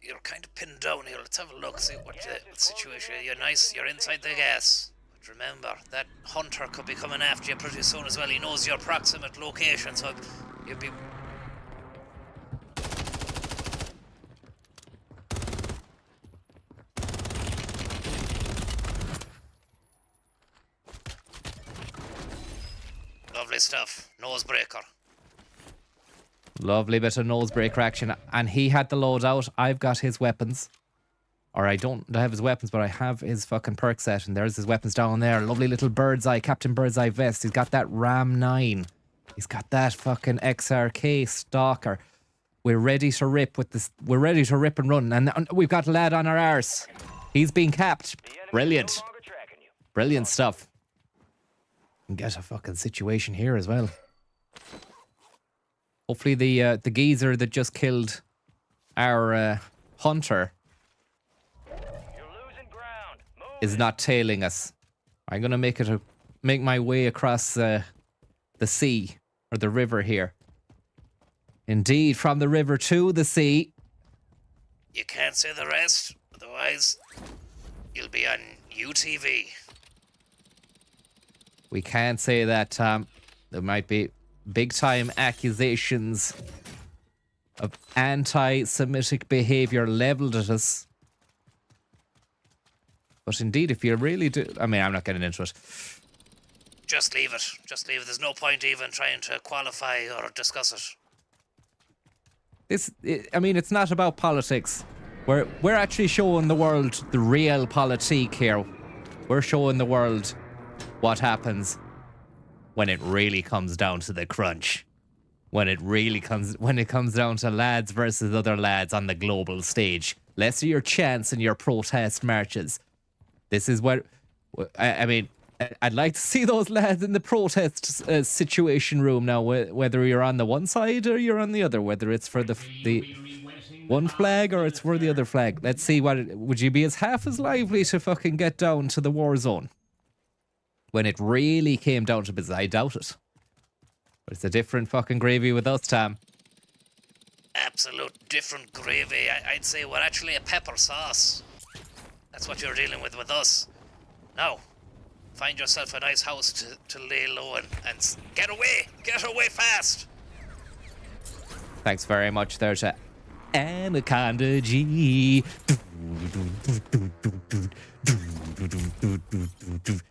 You're kind of pinned down here. Let's have a look, see what situation. You're nice, you're inside the gas. But remember, that hunter could be coming after you pretty soon as well. He knows your proximate location, so you'll be... Lovely stuff. Nosebreaker. Lovely bit of nosebreaker action. And he had the loadout. I've got his weapons. Or I don't have his weapons, but I have his fucking perk set. And there's his weapons down there. Lovely little bird's eye, Captain Bird's Eye vest. He's got that Ram 9. He's got that fucking XRK stalker. We're ready to rip with this. We're ready to rip and run. And we've got a lad on our arse. He's being capped. Brilliant. Brilliant stuff. And get a fucking situation here as well. Hopefully the geezer that just killed our hunter is not tailing us. I'm gonna make my way across the sea or the river here. Indeed, from the river to the sea. You can't say the rest, otherwise you'll be on UTV. We can't say that, Tom. There might be big-time accusations of anti-Semitic behavior leveled at us. But indeed, if you really do... I mean, I'm not getting into it. Just leave it. Just leave it. There's no point even trying to qualify or discuss it. I mean, it's not about politics. We're actually showing the world the real politique here. We're showing the world what happens when it really comes down to the crunch. When it comes down to lads versus other lads on the global stage. Less of your chants and your protest marches. This is what I mean. I'd like to see those lads in the protest situation room now. Whether you're on the one side or you're on the other, whether it's for the one flag or it's for the other flag. Let's see would you be half as lively to fucking get down to the war zone when it really came down to business? I doubt it. But it's a different fucking gravy with us, Tom. Absolute different gravy. I'd say we're actually a pepper sauce. That's what you're dealing with us. Now, find yourself a nice house to lay low and get away! Get away fast! Thanks very much there to Anaconda G.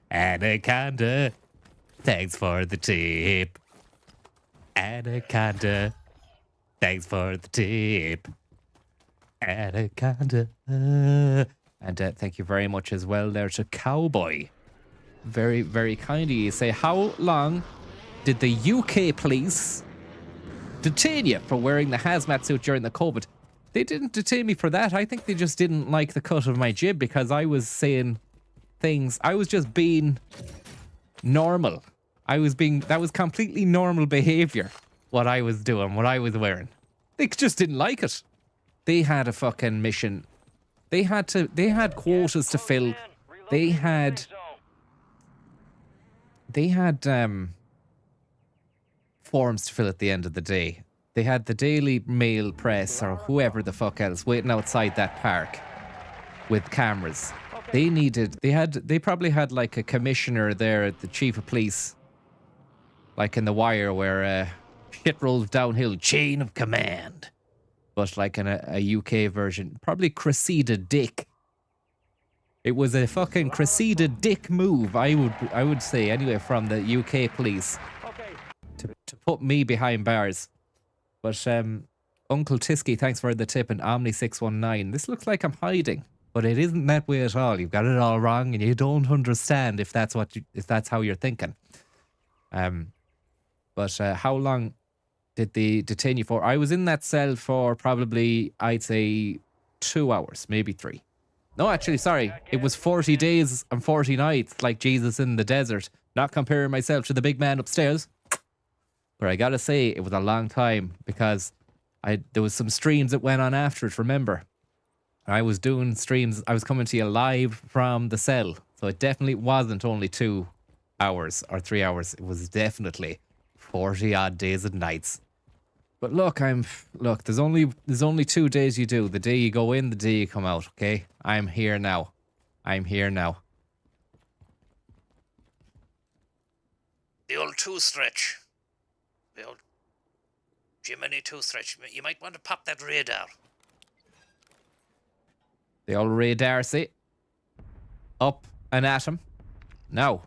Anaconda, thanks for the tip. Anaconda, thanks for the tip. Anaconda. And thank you very much as well there to Cowboy. Very, very kindly. You say, how long did the UK police detain you for wearing the hazmat suit during the COVID? They didn't detain me for that. I think they just didn't like the cut of my jib because I was saying things. I was just being normal. That was completely normal behavior. What I was doing, what I was wearing. They just didn't like it. They had a fucking mission. They had quotas to fill. They had forms to fill at the end of the day. They had the Daily Mail press or whoever the fuck else waiting outside that park with cameras. They probably had like a commissioner there, the chief of police, like in The Wire where shit rolls downhill, chain of command. But like in a UK version, probably Cressida Dick. It was a fucking Cressida Dick move, I would say, anyway, from the UK police to to put me behind bars. But Uncle Tisky, thanks for the tip, and Omni619. This looks like I'm hiding, but it isn't that way at all. You've got it all wrong, and you don't understand if that's how you're thinking. But how long did they detain you for? I was in that cell for probably, I'd say, 2 hours, maybe 3. No, actually, sorry. It was 40 days and 40 nights, like Jesus in the desert. Not comparing myself to the big man upstairs. But I gotta say, it was a long time because there was some streams that went on after it, remember? I was doing streams. I was coming to you live from the cell. So it definitely wasn't only 2 hours or 3 hours. It was definitely 40 odd days and nights. But look, there's only 2 days you do. The day you go in, the day you come out, okay? I'm here now. The old two stretch. The old Jiminy two stretch. You might want to pop that radar. The old Ray Darcy. Up and at him. Now.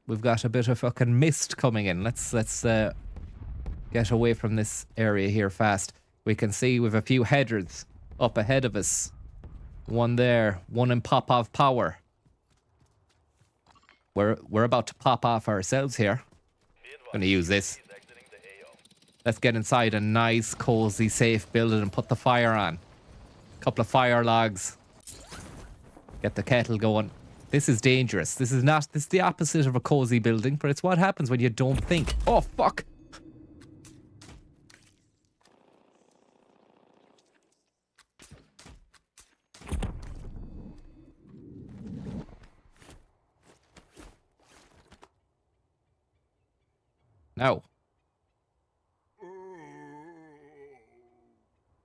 We've got a bit of fucking mist coming in. Let's get away from this area here fast. We can see we've a few headers up ahead of us. One there, one in Popov Power. We're about to pop off ourselves here. Gonna use this. Let's get inside a nice, cozy, safe building and put the fire on. Couple of fire logs. Get the kettle going. This is dangerous. This is the opposite of a cozy building, but it's what happens when you don't think. Oh, fuck! Now.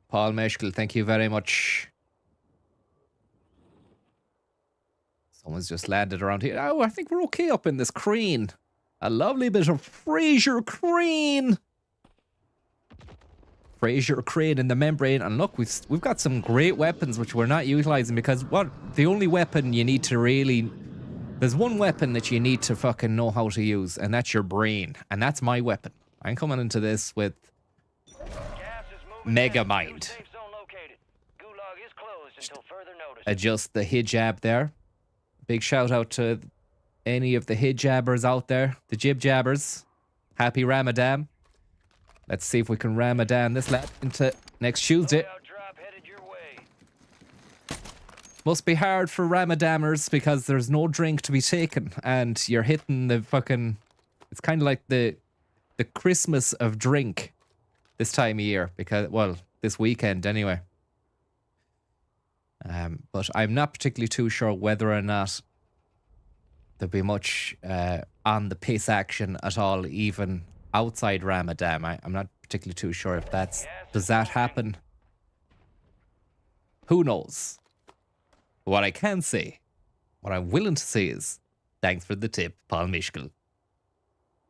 Paul Meshkel, thank you very much. Someone's just landed around here. Oh, I think we're okay up in this crane. A lovely bit of Fraser crane. Fraser crane in the membrane. And look, we've got some great weapons which we're not utilizing because the only weapon you need to really... There's one weapon that you need to fucking know how to use, and that's your brain. And that's my weapon. I'm coming into this with Mega Mind. Adjust the hijab there. Big shout out to any of the hijabbers out there. The jib jabbers. Happy Ramadan. Let's see if we can Ramadan this lad into next Tuesday. Must be hard for Ramadaners because there's no drink to be taken and you're hitting the fucking... It's kind of like the Christmas of drink this time of year because, well, this weekend anyway. But I'm not particularly too sure whether or not there'll be much on the piss action at all, even outside Ramadan. I'm not particularly too sure if does that happen? Who knows? What I can say, what I'm willing to say is, thanks for the tip, Paul Mishkel.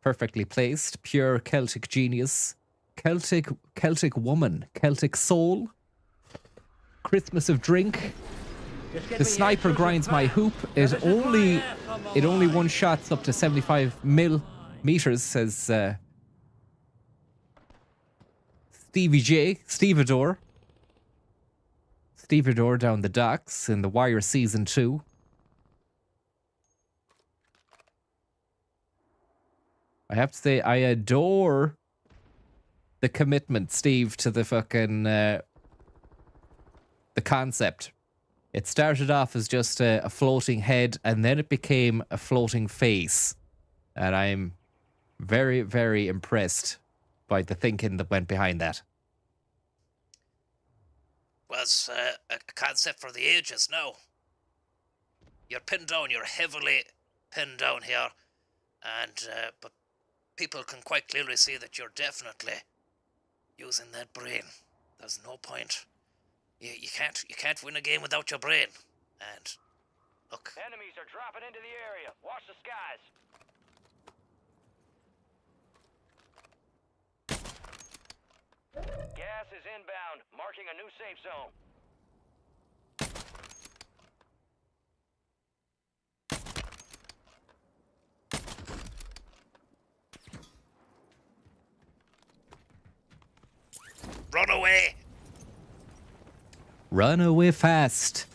Perfectly placed, pure Celtic genius, Celtic woman, Celtic soul, Christmas of drink. The sniper grinds my hoop. It only one shots up to 75 millimeters, says Stevie J, Stevedore. Stevedore down the docks in The Wire Season 2. I have to say, I adore the commitment, Steve, to the fucking... the concept. It started off as just a floating head, and then it became a floating face. And I'm very, very impressed by the thinking that went behind that. Was a concept for the ages now. You're pinned down, you're heavily pinned down here, and but people can quite clearly see that you're definitely using that brain. There's no point. You can't win a game without your brain. And look. Enemies are dropping into the area. Watch the skies. Gas is inbound, marking a new safe zone. Run away. Run away fast.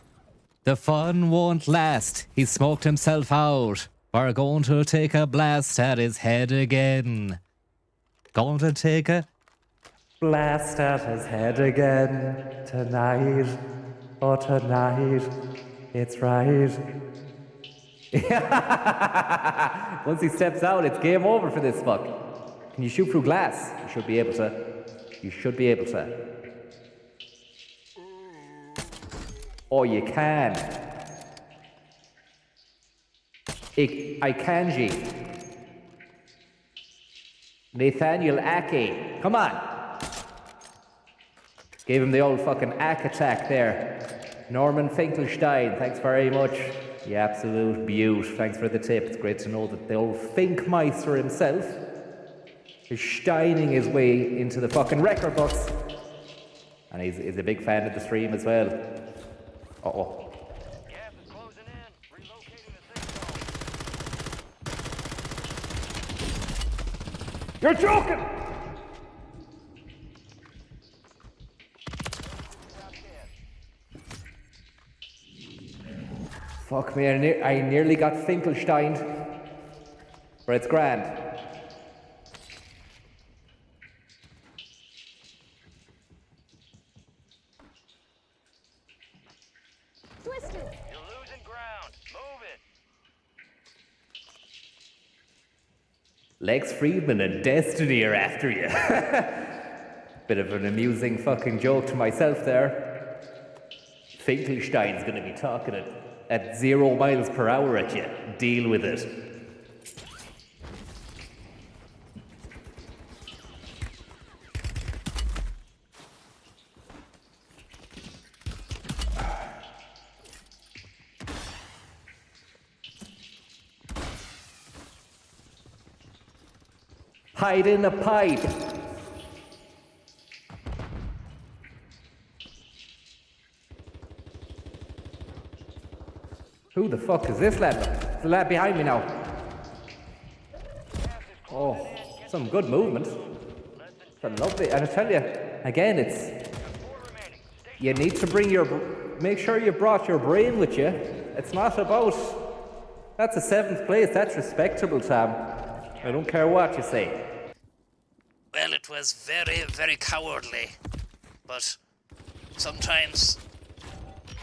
The fun won't last. He smoked himself out. We're going to take a blast at his head again. Going to take a blast at his head again. Tonight. Oh, tonight. It's right. Once he steps out, it's game over for this fuck. Can you shoot through glass? You should be able to. You should be able to. Oh, you can. I kanji. Nathaniel Ake. Come on. Gave him the old fucking Ake attack there. Norman Finkelstein, thanks very much. You absolute beaut. Thanks for the tip. It's great to know that the old Finkmeister himself is steining his way into the fucking record books. And he's a big fan of the stream as well. Uh-oh. Gas is closing in. Relocating the safe zone. You're joking! Fuck me, I nearly got Finkelstein. But it's grand. Twisted. You're losing ground. Move it. Lex Friedman and Destiny are after you. Bit of an amusing fucking joke to myself there. Finkelstein's gonna be talking at 0 miles per hour at you. Deal with it. Hide in a pipe. Who the fuck is this lad? It's the lad behind me now. Oh, some good movement. Some lovely. And I tell you, again, it's you need to bring your. Make sure you brought your brain with you. It's not about. That's a 7th place. That's respectable, Sam. I don't care what you say. Well, it was very, very cowardly. But sometimes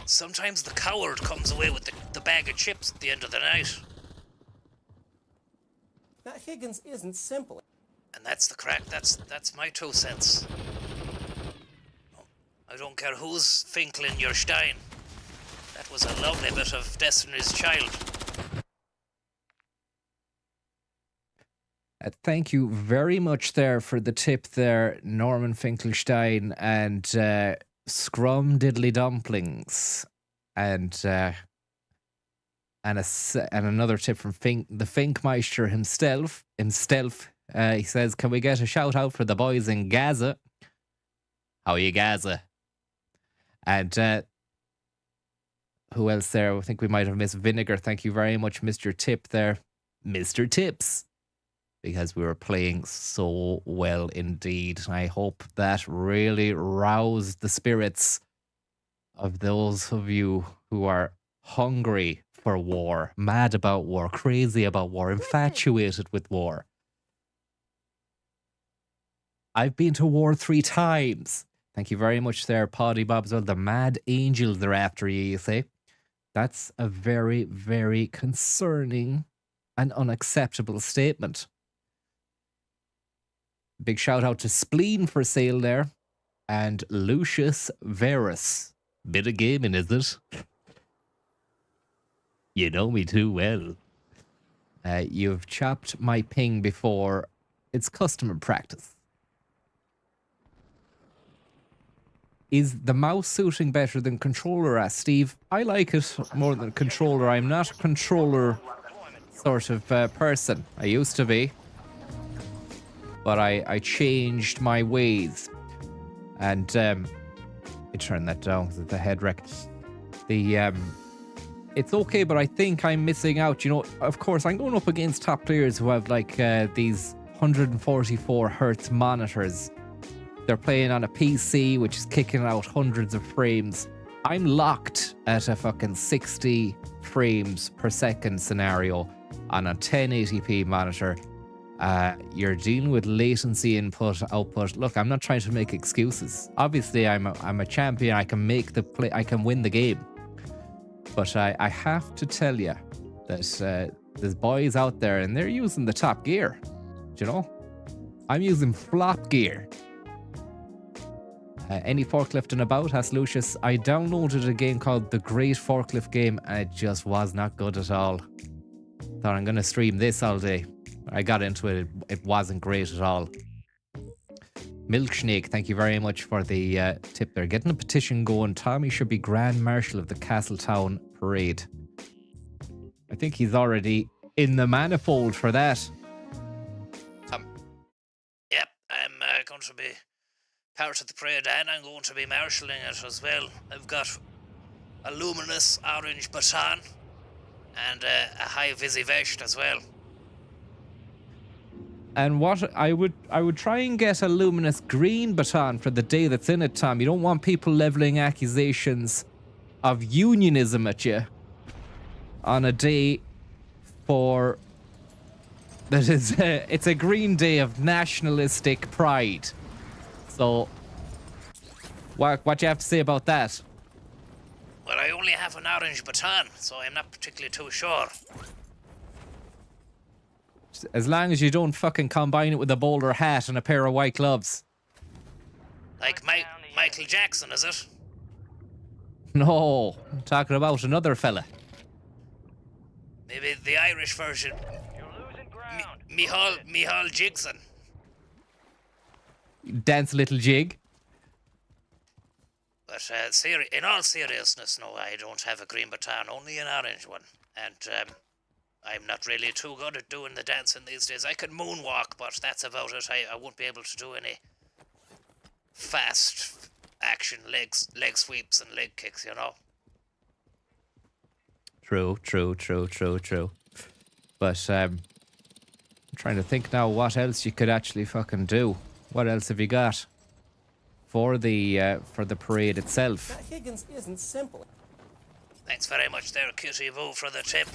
the coward comes away with the bag of chips at the end of the night. That Higgins isn't simple. And that's the crack. That's my 2 cents. I don't care who's Finkelin your Stein. That was a lovely bit of Destiny's Child. Thank you very much there for the tip there, Norman Finkelstein and Scrum Diddly Dumplings. And another tip from the Finkmeister himself. He says, can we get a shout out for the boys in Gaza? How are you, Gaza? And who else there? I think we might have missed Vinegar. Thank you very much, Mr. Tip there. Mr. Tips. Because we were playing so well indeed. I hope that really roused the spirits of those of you who are hungry for war, mad about war, crazy about war, infatuated with war. I've been to war 3 times. Thank you very much there, Poddy Bobs. Well, the mad angels are after you, you say. That's a very, very concerning and unacceptable statement. Big shout out to Spleen for sale there. And Lucius Verus. Bit of gaming, is it? You know me too well. You've chopped my ping before. It's custom practice. Is the mouse suiting better than controller? Asked Steve. I like it more than controller. I'm not a controller sort of person. I used to be. But I changed my ways. And I turned that down because it's a head wreck. It's okay, but I think I'm missing out. You know, of course, I'm going up against top players who have like these 144 hertz monitors They're playing on a PC, which is kicking out hundreds of frames. I'm locked at a fucking 60 frames per second scenario on a 1080p monitor. You're dealing with latency input, output. Look, I'm not trying to make excuses. Obviously, I'm a champion. I can make the play. I can win the game. But I have to tell you that there's boys out there and they're using the top gear. Do you know? I'm using flop gear. Any forklifting about? Asked Lucius. I downloaded a game called The Great Forklift Game and it just was not good at all. Thought I'm going to stream this all day. I got into it. It wasn't great at all. Milkshake, thank you very much for the tip there. Getting a petition going. Tommy should be Grand Marshal of the Castletown Parade. I think he's already in the manifold for that. Yep, I'm going to be part of the parade and I'm going to be marshalling it as well. I've got a luminous orange baton and a high visi vest as well. And what I would try and get a luminous green baton for the day that's in it, Tom. You don't want people leveling accusations of unionism at you on a day for that is it's a green day of nationalistic pride. So what do you have to say about that? Well, I only have an orange baton, so I'm not particularly too sure. As long as you don't fucking combine it with a bowler hat and a pair of white gloves. Like Michael Jackson, is it? No, I'm talking about another fella. Maybe the Irish version. You're losing ground. Micheál Jigson. Dance a little jig. But in all seriousness, no, I don't have a green baton, only an orange one. And I'm not really too good at doing the dancing these days. I can moonwalk, but that's about it. I won't be able to do any fast action leg sweeps and leg kicks, you know. True. But I'm trying to think now what else you could actually fucking do. What else have you got for the parade itself? That Higgins isn't simple. Thanks very much there, Cutie Boo, for the tip.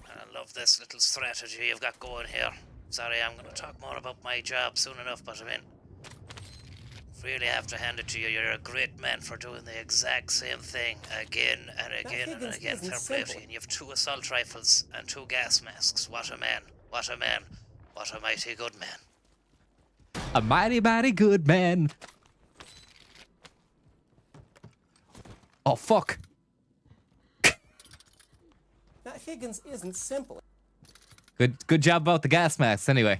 I love this little strategy you've got going here. Sorry, I'm going to talk more about my job soon enough, but I mean, really have to hand it to you. You're a great man for doing the exact same thing again and again and again. Fair play to you. And you have 2 assault rifles and 2 gas masks. What a man. What a man. What a mighty good man. A mighty, mighty good man. Oh, fuck. That Higgins isn't simple. Good job about the gas masks, anyway.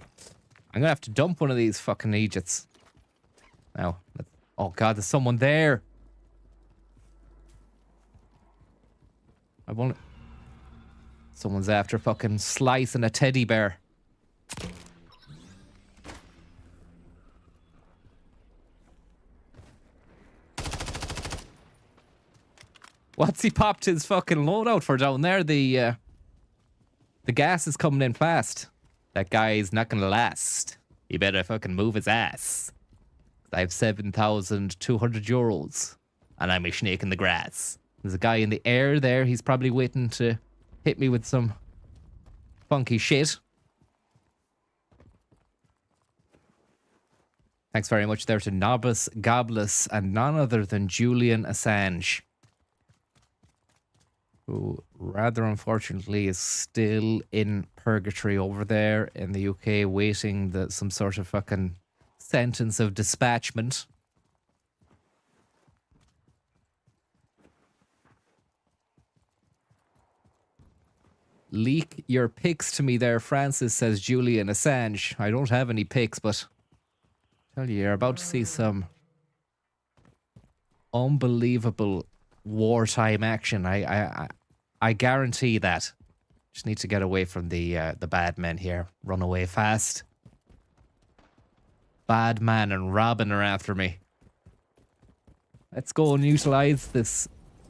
I'm gonna have to dump one of these fucking Egypts. Now, oh god, there's someone there. I want. Someone's after fucking slicing a teddy bear. What's he popped his fucking loadout for down there? The gas is coming in fast. That guy's not gonna last. He better fucking move his ass. I have 7,200 euros. And I'm a snake in the grass. There's a guy in the air there. He's probably waiting to hit me with some funky shit. Thanks very much there to Nobus Goblus and none other than Julian Assange, who rather unfortunately is still in purgatory over there in the UK waiting some sort of fucking sentence of dispatchment. Leak your pics to me there, Francis, says Julian Assange. I don't have any pics, but tell you, you're about to see some unbelievable wartime action. I guarantee that. Just need to get away from the bad men here. Run away fast. Bad man and Robin are after me. Let's go and utilize this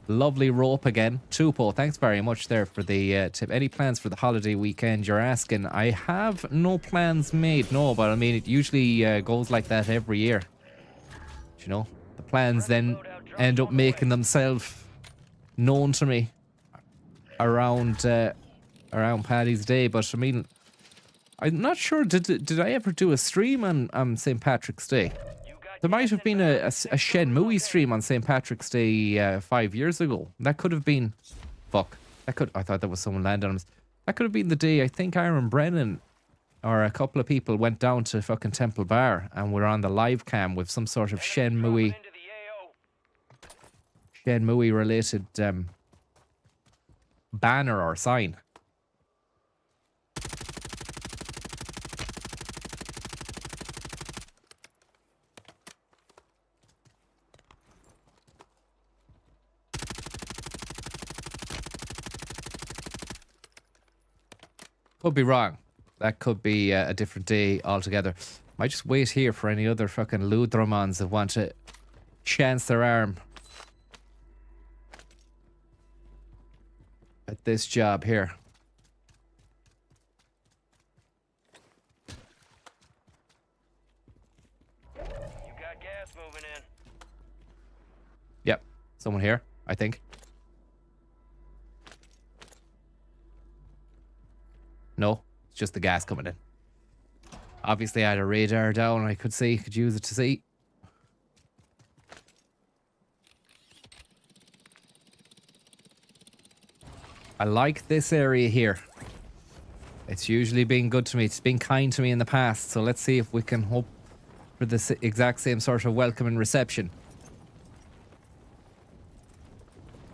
lovely rope again. Tupo, thanks very much there for the tip. Any plans for the holiday weekend, you're asking? I have no plans made, no, but I mean, it usually goes like that every year. You know, the plans then end up making themselves known to me around around Paddy's Day. But I mean, I'm not sure. Did I ever do a stream on St. Patrick's Day? There might have been a Shenmue stream on St. Patrick's Day 5 years ago. That could have been, fuck. I thought that was someone landing on us. That could have been the day I think Aaron Brennan or a couple of people went down to fucking Temple Bar and were on the live cam with some sort of Shenmue related banner or sign. Could be wrong. That could be a different day altogether. Might just wait here for any other fucking Ludramans that want to chance their arm at this job here. You got gas moving in. Yep, someone here, I think. No, it's just the gas coming in. Obviously, I had a radar down. I could use it to see. I like this area here. It's usually been good to me. It's been kind to me in the past. So let's see if we can hope for the exact same sort of welcome and reception.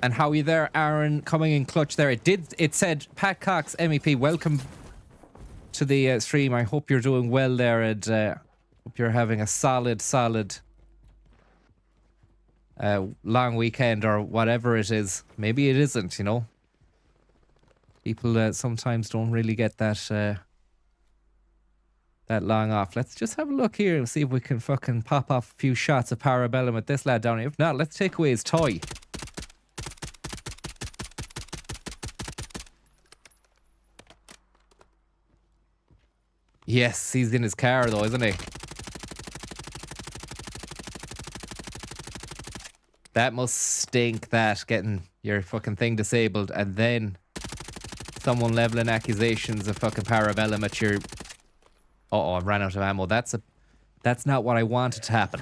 And how are you there, Aaron? Coming in clutch there. It said, Pat Cox, MEP, welcome to the stream. I hope you're doing well there, and hope you're having a solid long weekend or whatever it is. Maybe it isn't, you know. People sometimes don't really get that that long off. Let's just have a look here and see if we can fucking pop off a few shots of Parabellum at this lad down here. If not, let's take away his toy. Yes, he's in his car though, isn't he? That must stink, that, getting your fucking thing disabled and then someone leveling accusations of fucking Parabellum at your... Uh-oh, I ran out of ammo. That's not what I wanted to happen.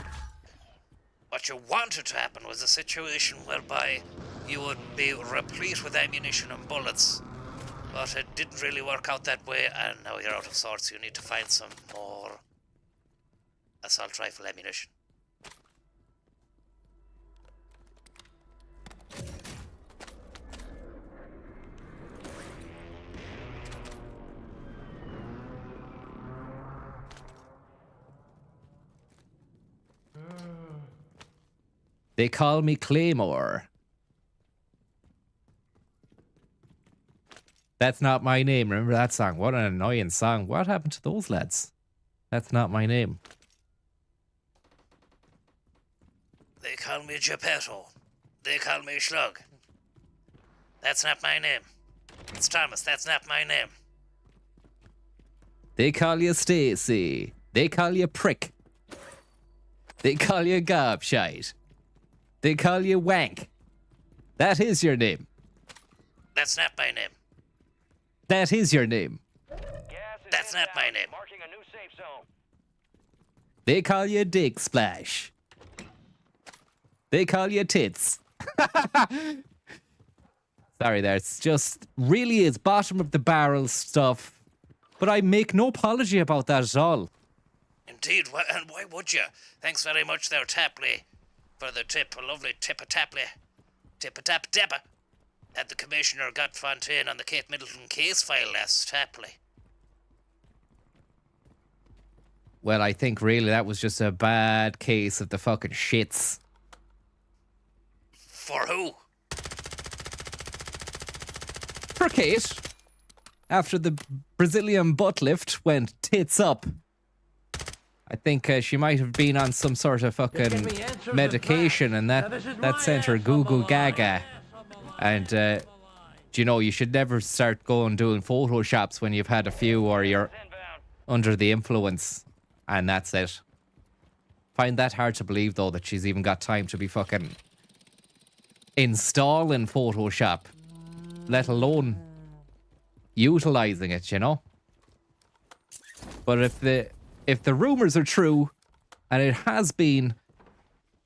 What you wanted to happen was a situation whereby you would be replete with ammunition and bullets. But it didn't really work out that way, and now you're out of sorts. You need to find some more assault rifle ammunition. They call me Claymore. That's not my name. Remember that song? What an annoying song. What happened to those lads? That's not my name. They call me Geppetto. They call me Slug. That's not my name. It's Thomas. That's not my name. They call you Stacy. They call you Prick. They call you Gobshite. They call you Wank. That is your name. That's not my name. That is your name. That's not my name. Marking a new safe zone. They call you Dick Splash. They call you Tits. Sorry there, it's just really is bottom of the barrel stuff. But I make no apology about that at all. Indeed, and why would you? Thanks very much there, Tapley, for the tip. A lovely tip-a-tapley. Tip-a-tap-tapper. Had the Commissioner got Fontaine on the Kate Middleton case file last, Tapley. Well, I think really that was just a bad case of the fucking shits. For who? For Kate. After the Brazilian butt lift went tits up. I think she might have been on some sort of fucking medication and that sent her goo gaga. And, you know, you should never start doing photoshops when you've had a few or you're under the influence. And that's it. Find that hard to believe, though, that she's even got time to be fucking installing Photoshop, let alone utilizing it, you know? But if the rumors are true, and it has been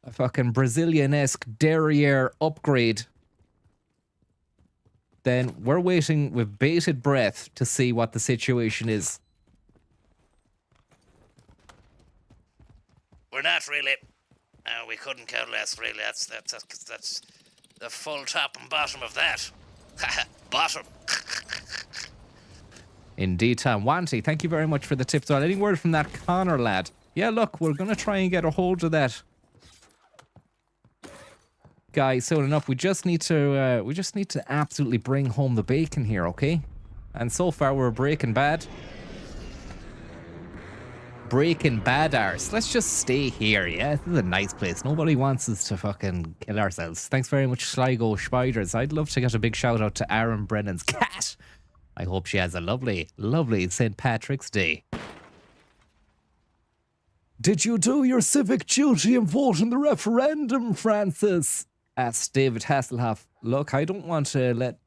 a fucking Brazilian-esque derriere upgrade, then we're waiting with bated breath to see what the situation is. We're not really. We couldn't care less, really. That's the full top and bottom of that. Bottom. Indeed, Tom. Wanty, thank you very much for the tip. So, any word from that Connor lad? Yeah, look, we're going to try and get a hold of that guy soon enough. We just need to absolutely bring home the bacon here, okay? And so far, we're Breaking Bad. Breaking Bad arse. Let's just stay here, yeah? This is a nice place. Nobody wants us to fucking kill ourselves. Thanks very much, Sligo Spiders. I'd love to get a big shout out to Aaron Brennan's cat. I hope she has a lovely, lovely St. Patrick's Day. Did you do your civic duty and vote in the referendum, Francis? Asked David Hasselhoff. Look, I don't want to let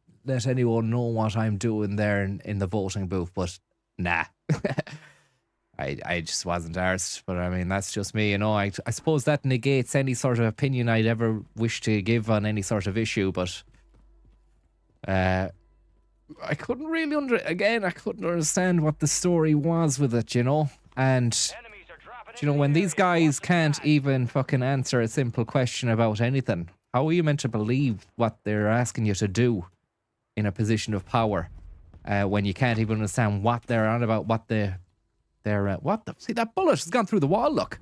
anyone know what I'm doing there in the voting booth, but nah. I just wasn't arsed, but I mean, that's just me, you know. I suppose that negates any sort of opinion I'd ever wish to give on any sort of issue, but I couldn't really I couldn't understand what the story was with it, you know. And you know, when these guys can't even fucking answer a simple question about anything, how are you meant to believe what they're asking you to do in a position of power when you can't even understand what they're on about, what they're see, that bullet has gone through the wall, look.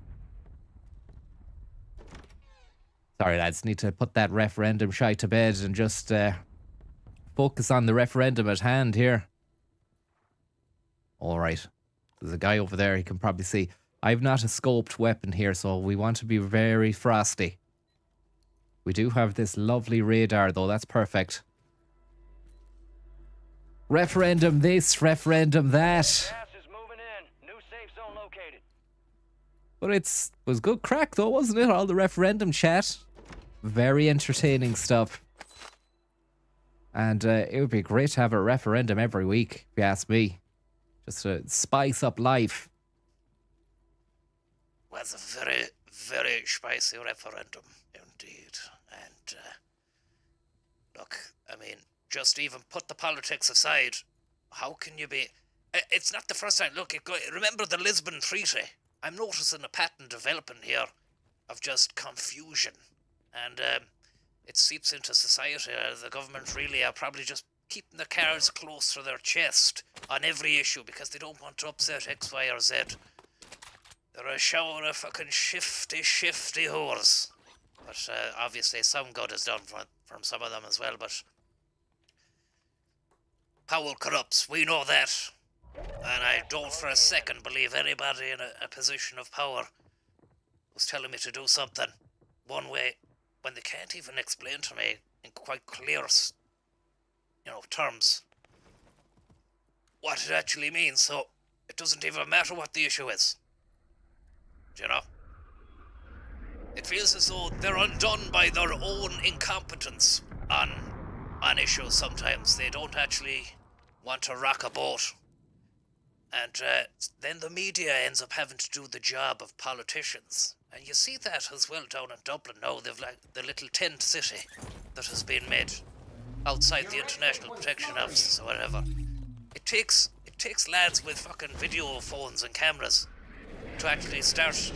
Sorry, lads, need to put that referendum shy to bed and just focus on the referendum at hand here. All right. There's a guy over there, he can probably see. I've not a scoped weapon here, so we want to be very frosty. We do have this lovely radar, though. That's perfect. Referendum this, referendum that. Gas is moving in. New safe zone located. But it was good crack, though, wasn't it? All the referendum chat. Very entertaining stuff. And it would be great to have a referendum every week, if you ask me. Just to spice up life. Was a very, very spicy referendum, indeed. And, look, I mean, just even put the politics aside, how can you be... It's not the first time. Look, remember the Lisbon Treaty? I'm noticing a pattern developing here of just confusion. And it seeps into society. The government really are probably just keeping the cards close to their chest on every issue because they don't want to upset X, Y, or Z. They're a shower of fucking shifty whores. But obviously some good is done from some of them as well, but... power corrupts, we know that. And I don't for a second believe anybody in a position of power was telling me to do something one way when they can't even explain to me in quite clear, terms what it actually means, so it doesn't even matter what the issue is. You know? It feels as though they're undone by their own incompetence on issues sometimes. They don't actually want to rock a boat. And then the media ends up having to do the job of politicians. And you see that as well down in Dublin now. They've like the little tent city that has been made outside the International Protection Office or whatever. It takes lads with fucking video phones and cameras to actually start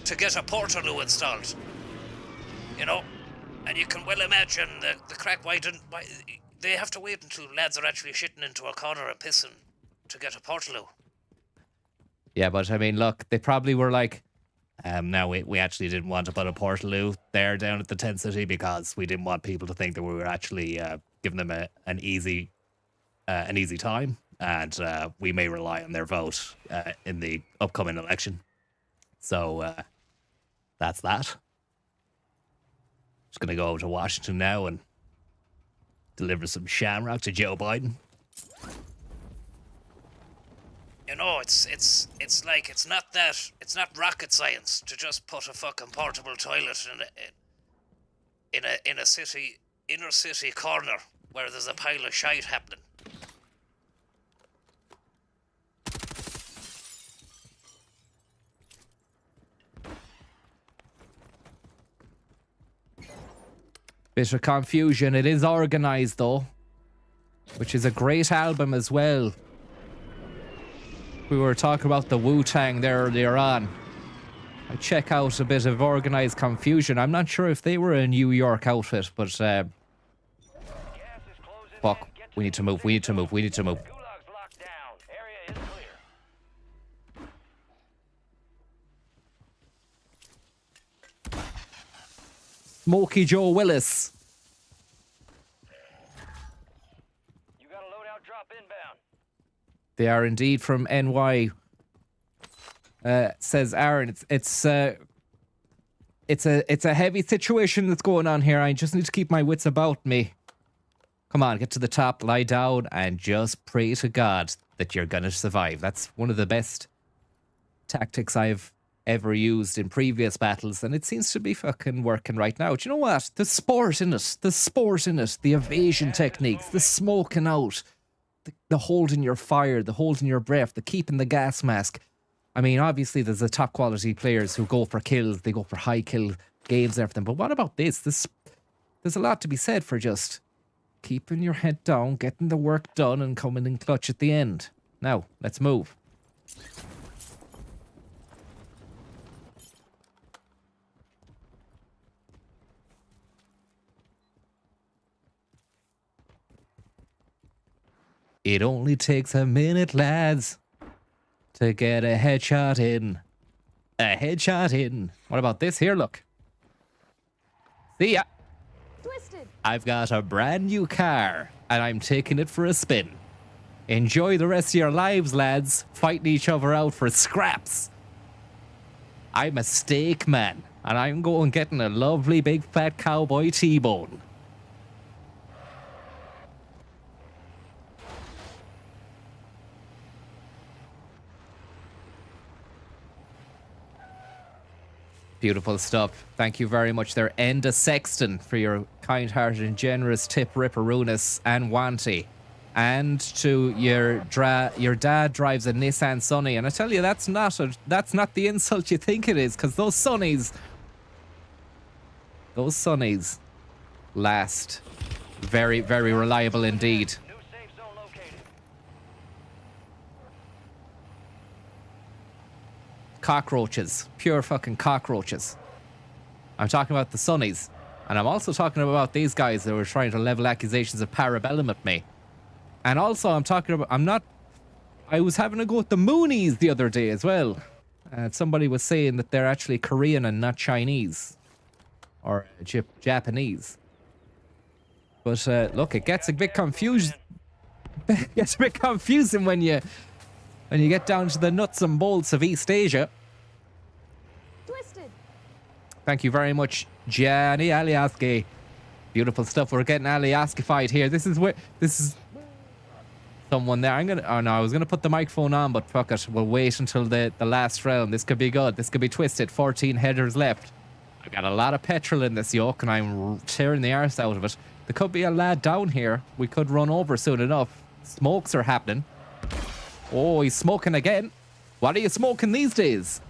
to get a Portaloo installed. You know? And you can well imagine the crack. Why they have to wait until lads are actually shitting into a corner and pissing to get a Portaloo. Yeah, but I mean, look, they probably were like, now we actually didn't want to put a Portaloo there down at the tent city because we didn't want people to think that we were actually giving them an easy time, and we may rely on their vote in the upcoming election. So that's that. Just gonna go over to Washington now and deliver some shamrock to Joe Biden. You know, it's like it's not rocket science to just put a fucking portable toilet in a city inner city corner where there's a pile of shite happening. Bit of confusion. It is organized though, which is a great album as well. We were talking about the Wu-Tang there earlier on. I check out a bit of Organized Confusion. I'm not sure if they were a New York outfit, but fuck, we need to move. We need to move. We need to move. Gulag's locked down. Area is clear. Smokey Joe Willis. You got a loadout drop inbound. They are indeed from NY. Says Aaron. It's a heavy situation that's going on here. I just need to keep my wits about me. Come on, get to the top, lie down, and just pray to God that you're gonna survive. That's one of the best tactics I've ever used in previous battles, and it seems to be fucking working right now. Do you know what? The sport in it. The sport in it. The evasion techniques. The smoking out. The holding your fire. The holding your breath. The keeping the gas mask. I mean, obviously there's the top quality players who go for kills. They go for high kill games and everything. But what about this? There's a lot to be said for just keeping your head down, getting the work done, and coming in clutch at the end. Now, let's move. It only takes a minute, lads, to get a headshot in. A headshot in. What about this here? Look. See ya. Twisted. I've got a brand new car, and I'm taking it for a spin. Enjoy the rest of your lives, lads, fighting each other out for scraps. I'm a steak man, and I'm going getting a lovely big fat cowboy T-bone. Beautiful stuff. Thank you very much there, Enda Sexton, for your kind-hearted and generous tip, Ripperoonus and Wanty. And to your dad drives a Nissan Sunny, and I tell you, that's not the insult you think it is, because those Sunnies last. Very, very reliable indeed. New safe zone located. Cockroaches. Pure fucking cockroaches. I'm talking about the Sunnies. And I'm also talking about these guys that were trying to level accusations of Parabellum at me. And also I'm talking about... I was having a go at the Moonies the other day as well. Somebody was saying that they're actually Korean and not Chinese. Or Japanese. But look, it gets a bit confused. It gets a bit confusing when you get down to the nuts and bolts of East Asia. Twisted. Thank you very much, Gianni Aliaski. Beautiful stuff. We're getting Aliaskified here. This is someone there. I was gonna put the microphone on, but fuck it. We'll wait until the last round. This could be good. This could be twisted. 14 headers left. I got a lot of petrol in this yoke, and I'm tearing the arse out of it. There could be a lad down here. We could run over soon enough. Smokes are happening. Oh, he's smoking again. What are you smoking these days?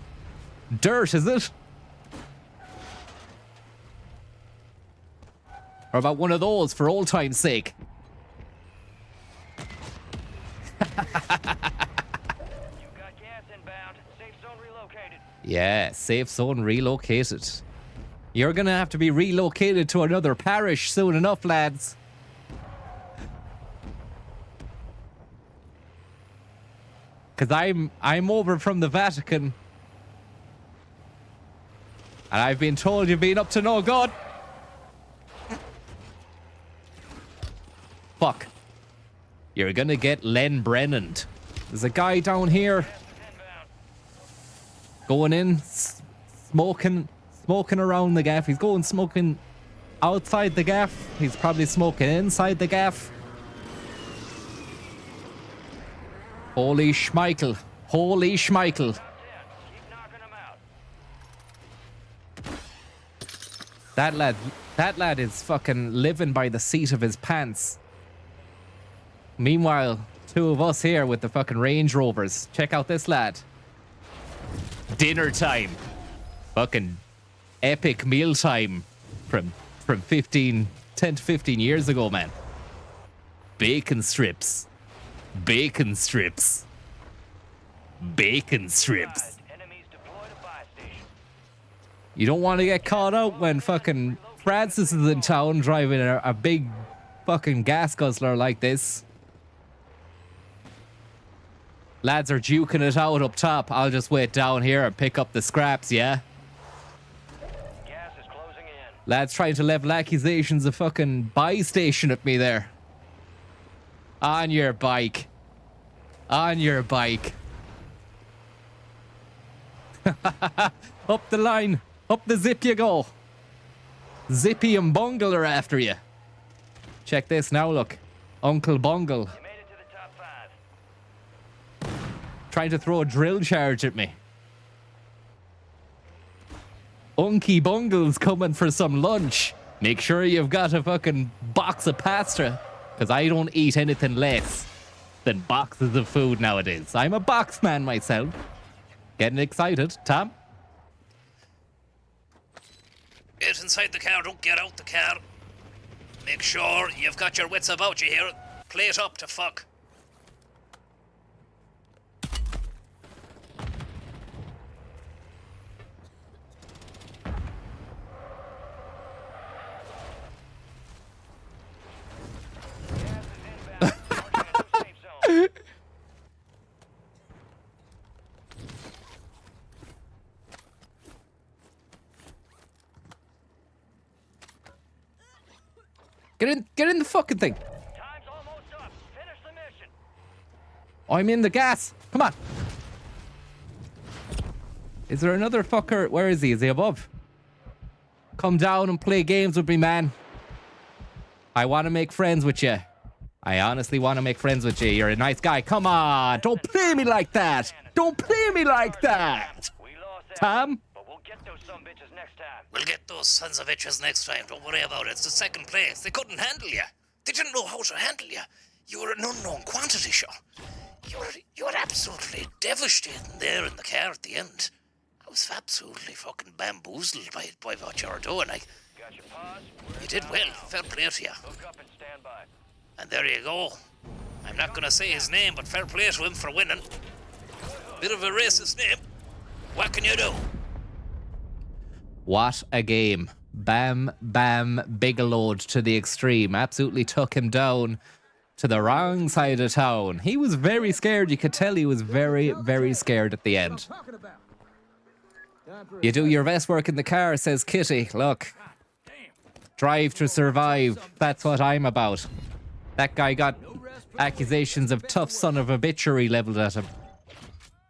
Dirt, is it? Or about one of those for old time's sake? You got gas inbound. Safe zone relocated. Yeah, safe zone relocated. You're gonna have to be relocated to another parish soon enough, lads. Cause I'm over from the Vatican. And I've been told you've been up to no good. Fuck. You're gonna get Len Brennan. There's a guy down here. Going in, smoking around the gaff. He's going smoking outside the gaff. He's probably smoking inside the gaff. Holy schmeichel. Holy Schmeichel. Top 10. Keep knocking them out. That lad is fucking living by the seat of his pants. Meanwhile, two of us here with the fucking Range Rovers. Check out this lad. Dinner time. Fucking epic meal time from 10 to 15 years ago, man. Bacon strips. Bacon strips. Bacon strips. Enemies deployed a buy station. You don't want to get caught out when fucking Francis is in town driving a big fucking gas guzzler like this. Lads are duking it out up top. I'll just wait down here and pick up the scraps, yeah? Gas is closing in. Lads trying to level accusations of fucking buy station at me there. On your bike. On your bike. Up the line. Up the zip you go. Zippy and Bungle are after you. Check this now, look. Uncle Bungle. You made it to the top 5. Trying to throw a drill charge at me. Unky Bungle's coming for some lunch. Make sure you've got a fucking box of pasta, because I don't eat anything less than boxes of food nowadays. I'm a box man myself. Getting excited, Tom? Get inside the car, don't get out the car. Make sure you've got your wits about you here. Play it up to fuck. Gas is inbound. Marching into the safe zone. Get in the fucking thing. Time's almost up. Finish the mission. I'm in the gas. Come on. Is there another fucker? Where is he? Is he above? Come down and play games with me, man. I want to make friends with you. I honestly want to make friends with you. You're a nice guy. Come on. Don't play me like that. Don't play me like that. We lost that, Tom? but we'll get those sumbitches next time. We'll get those sons of bitches next time. Don't worry about it. It's the second place. They couldn't handle you. They didn't know how to handle you. You were an unknown quantity, sure. You were absolutely devastating there in the car at the end. I was absolutely fucking bamboozled by what you were doing. Got your pause. You did well. Fair play to you. Hook up and stand by. And there you go. I'm not gonna say his name, but fair play to him for winning. Bit of a racist name. What can you do? What a game. Bam, bam, Bigelow to the extreme. Absolutely took him down to the wrong side of town. He was very scared. You could tell he was very, very scared at the end. Talking about. Time for a You do your best work in the car, says Kitty. Look. Drive to survive. That's what I'm about. That guy got accusations of tough son of a bitchery leveled at him.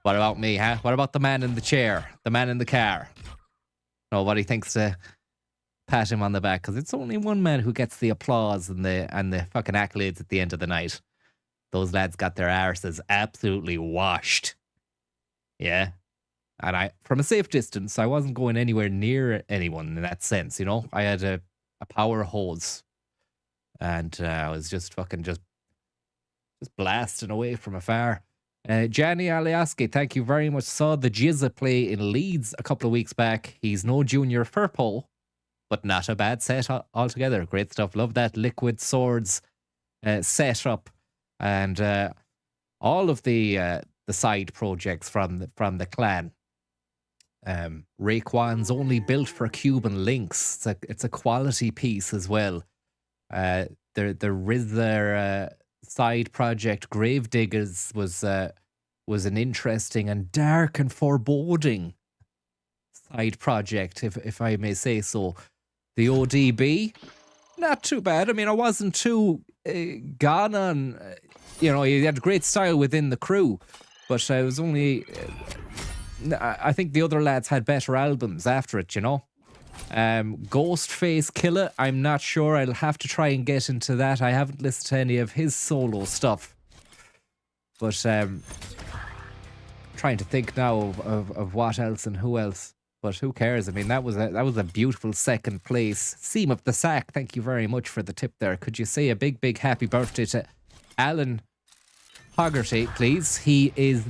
What about me, huh? What about the man in the chair? The man in the car? Nobody thinks to pat him on the back, because it's only one man who gets the applause and the fucking accolades at the end of the night. Those lads got their arses absolutely washed. Yeah. And I, from a safe distance, I wasn't going anywhere near anyone in that sense, you know? I had a power hose. And I was just fucking just blasting away from afar. Gianni Alioski, thank you very much. Saw the Jizza play in Leeds a couple of weeks back. He's no junior Firpo, but not a bad set altogether. Great stuff. Love that Liquid Swords setup, and all of the side projects from the clan. Raekwon's only built for Cuban links. It's a quality piece as well. The Rizzer side project Gravediggers was an interesting and dark and foreboding side project, if I may say so. The ODB, not too bad. I mean, I wasn't too gone on. He had great style within the crew, but I was only. I think the other lads had better albums after it, you know. Ghostface Killer, I'm not sure. I'll have to try and get into that. I haven't listened to any of his solo stuff. But trying to think now of what else and who else. But who cares? I mean, that was a beautiful second place. Seam of the Sack, thank you very much for the tip there. Could you say a big, big happy birthday to Alan Hoggerty, please? He is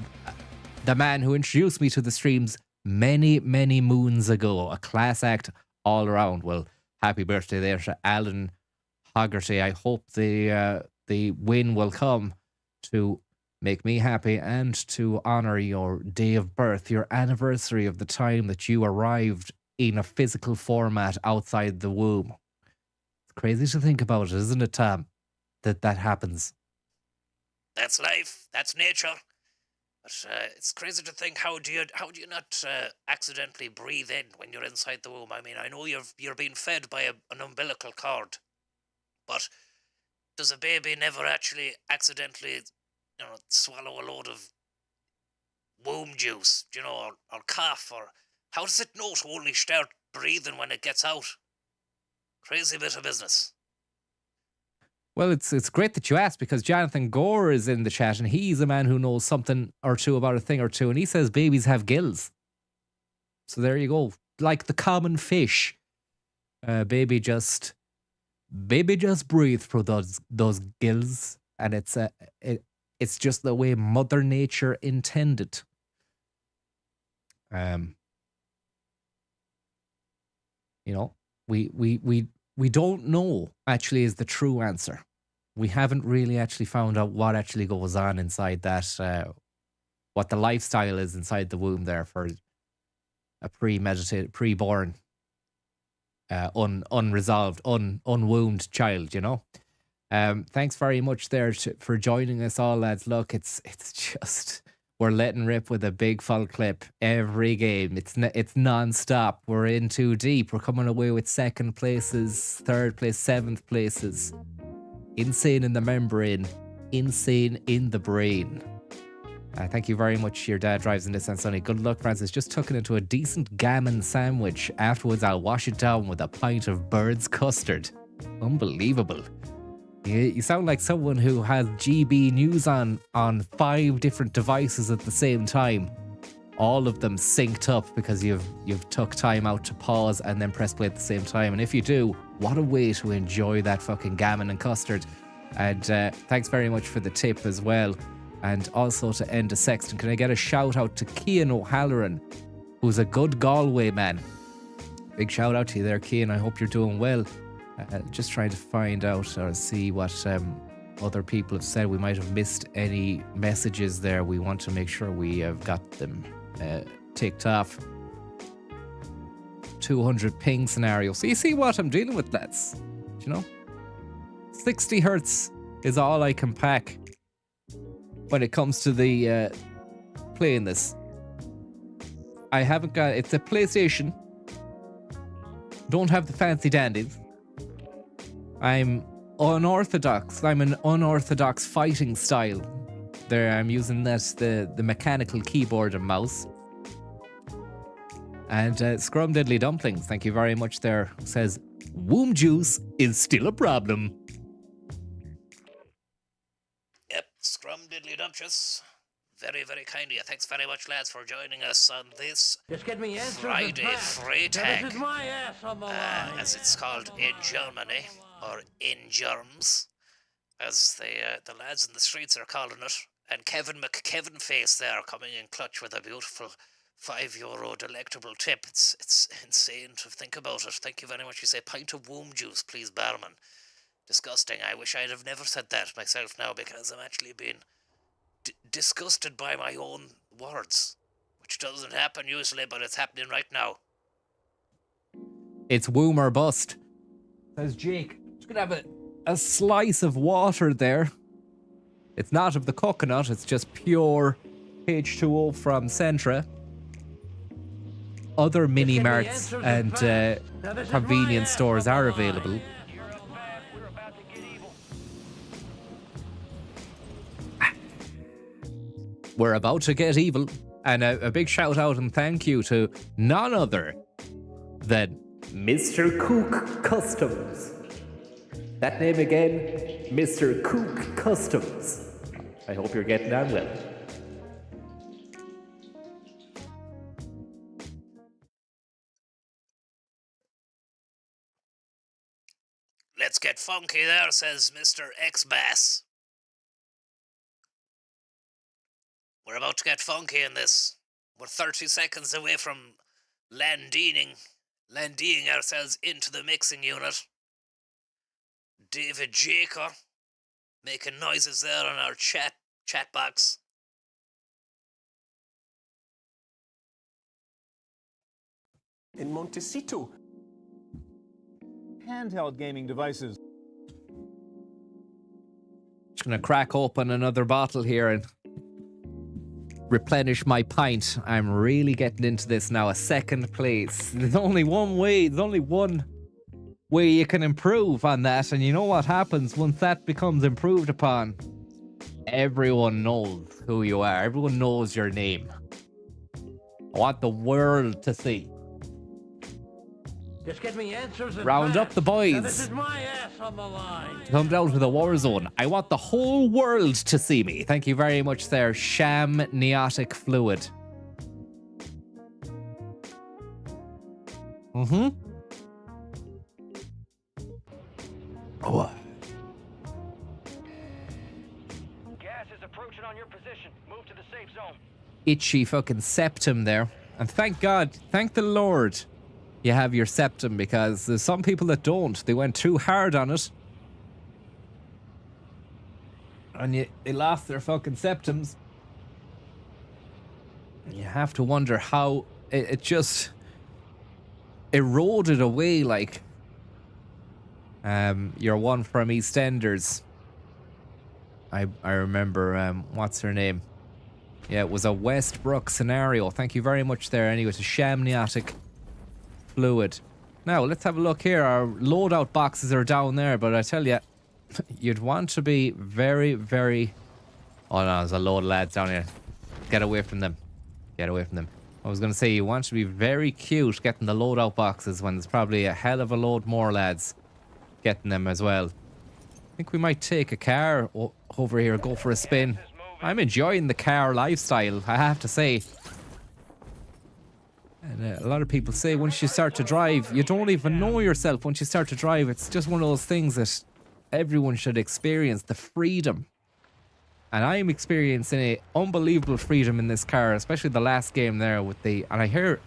the man who introduced me to the streams many, many moons ago. A class act all around. Well, happy birthday there to Alan Hoggerty. I hope the win will come to make me happy and to honor your day of birth, your anniversary of the time that you arrived in a physical format outside the womb. It's crazy to think about it, isn't it, Tom? That happens. That's life. That's nature. But it's crazy to think how do you not accidentally breathe in when you're inside the womb? I mean, I know you're being fed by an umbilical cord, but does a baby never actually accidentally, swallow a load of womb juice, or cough, or how does it know to only start breathing when it gets out? Crazy bit of business. Well, it's great that you asked, because Jonathan Gore is in the chat and he's a man who knows something or two about a thing or two, and he says babies have gills. So there you go. Like the common fish. Baby just breathe through those gills, and it's just the way Mother Nature intended. We don't know actually is the true answer. We haven't really actually found out what actually goes on inside that, what the lifestyle is inside the womb there for a premeditated, preborn, unresolved, unwombed child, Thanks very much there for joining us all, lads. Look, it's just, we're letting rip with a big full clip every game. It's non-stop. We're in too deep. We're coming away with second places, third place, seventh places. Insane in the membrane, insane in the brain. Thank you very much. Your dad drives in this and Sonny. Good luck, Francis. Just tucking into a decent gammon sandwich. Afterwards, I'll wash it down with a pint of bird's custard. Unbelievable. You sound like someone who has GB News on 5 different devices at the same time. All of them synced up because you've took time out to pause and then press play at the same time. And if you do, what a way to enjoy that fucking gammon and custard. And thanks very much for the tip as well. And also to Enda Sexton, can I get a shout out to Cian O'Halloran, who's a good Galway man. Big shout out to you there, Cian. I hope you're doing well. Just trying to find out or see what other people have said. We might have missed any messages there. We want to make sure we have got them ticked off. 200 ping scenario. So you see what I'm dealing with, lads. 60 hertz is all I can pack when it comes to the playing this. I haven't got, it's a PlayStation. Don't have the fancy dandies. I'm unorthodox. I'm an unorthodox fighting style. There, I'm using the mechanical keyboard and mouse. And Scrum Deadly Dumplings, thank you very much there, says, womb juice is still a problem. Yep, Scrum Diddly Dumptious. Very, very kind of you. Thanks very much, lads, for joining us on this Friday Free Tag, as it's called in Germany, or in germs, as the lads in the streets are calling it. And Kevin McKevin Face there coming in clutch with a beautiful €5 delectable tip. It's insane to think about it. Thank you very much. You say pint of womb juice, please, barman. Disgusting. I wish I'd have never said that myself now, because I'm actually being disgusted by my own words, which doesn't happen usually, but it's happening right now. It's womb or bust, says Jake. Just gonna have a slice of water there. It's not of the coconut, it's just pure H2O from Centra. Other mini marts and convenience stores are available. We're about to get evil. And a big shout out and thank you to none other than Mr. Cook Customs. That name again, Mr. Cook Customs. I hope you're getting on well. Let's get funky there, says Mr. X-Bass. We're about to get funky in this. We're 30 seconds away from landing ourselves into the mixing unit. David Jaker making noises there on our chat box. in Montecito. Handheld gaming devices. Just gonna crack open another bottle here and replenish my pint. I'm really getting into this now. A second place. There's only one way. There's only one way you can improve on that. And you know what happens once that becomes improved upon? Everyone knows who you are. Everyone knows your name. I want the world to see. Just get me answers and Round up the boys. Now this is my ass on the line. Come down to the Warzone. I want the whole world to see me. Thank you very much there, Sham Neotic Fluid. Mm-hmm. Oh. Gas is approaching on your position. Move to the safe zone. Itchy fucking septum there. And thank God, thank the Lord you have your septum, because there's some people that don't. They went too hard on it. And they lost their fucking septums. You have to wonder how it just eroded away like your one from EastEnders. I remember, what's her name? Yeah, it was a Westbrook scenario. Thank you very much there anyway to Shamniotic Fluid. Now, let's have a look here. Our loadout boxes are down there, but I tell you, you'd want to be very, very... Oh no, there's a load of lads down here. Get away from them. Get away from them. I was going to say, you want to be very cute getting the loadout boxes when there's probably a hell of a load more lads getting them as well. I think we might take a car over here, go for a spin. I'm enjoying the car lifestyle, I have to say. And a lot of people say once you start to drive, you don't even know yourself once you start to drive. It's just one of those things that everyone should experience, the freedom. And I am experiencing a unbelievable freedom in this car, especially the last game there with the... And I hear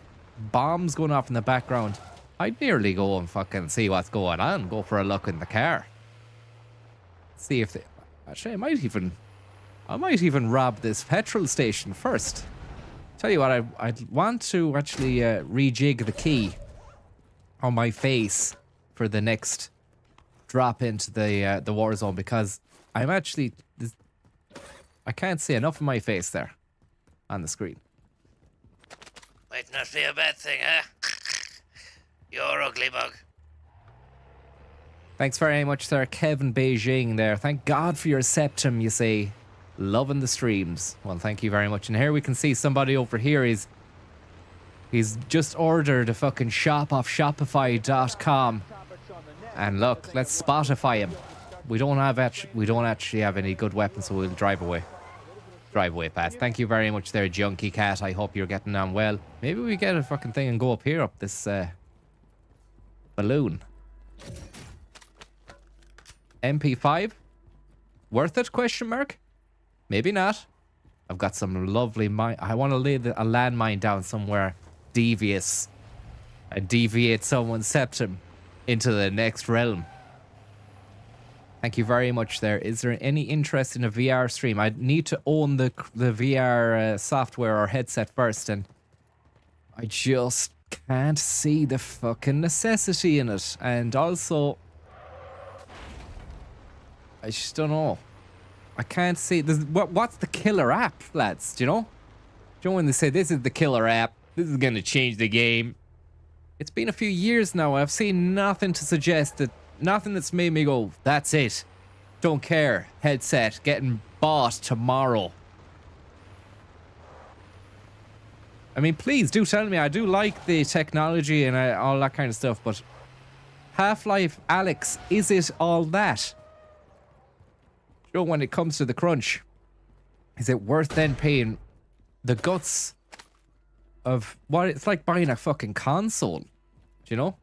bombs going off in the background. I'd nearly go and fucking see what's going on, go for a look in the car. See if they... Actually, I might even rob this petrol station first. Tell you what, I'd want to actually rejig the key on my face for the next drop into the Warzone, because I'm actually... I can't see enough of my face there on the screen. Might not be a bad thing, huh? You're ugly bug. Thanks very much there, Kevin Beijing there. Thank God for your septum, you say. Loving the streams. Well, thank you very much. And here we can see somebody over here. He's just ordered a fucking shop off Shopify.com. And look, let's Spotify him. We don't actually have any good weapons, so we'll drive away. Drive away, Pat. Thank you very much there, Junkie Cat. I hope you're getting on well. Maybe we get a fucking thing and go up here, up this balloon. MP5? Worth it? Question mark? Maybe not. I've got some lovely mine. I want to lay a landmine down somewhere devious and deviate someone's septum into the next realm. Thank you very much there. Is there any interest in a VR stream? I need to own the VR software or headset first, and I just can't see the fucking necessity in it. And also, I just don't know. I can't see. What's the killer app, lads? Do you know? Do you know when they say this is the killer app? This is going to change the game. It's been a few years now. I've seen nothing to suggest that. Nothing that's made me go, that's it. Don't care. Headset getting bought tomorrow. I mean, please do tell me. I do like the technology and all that kind of stuff, but Half-Life Alyx, is it all that? You know, when it comes to the crunch, is it worth then paying the guts of what it's like buying a fucking console? Do you know?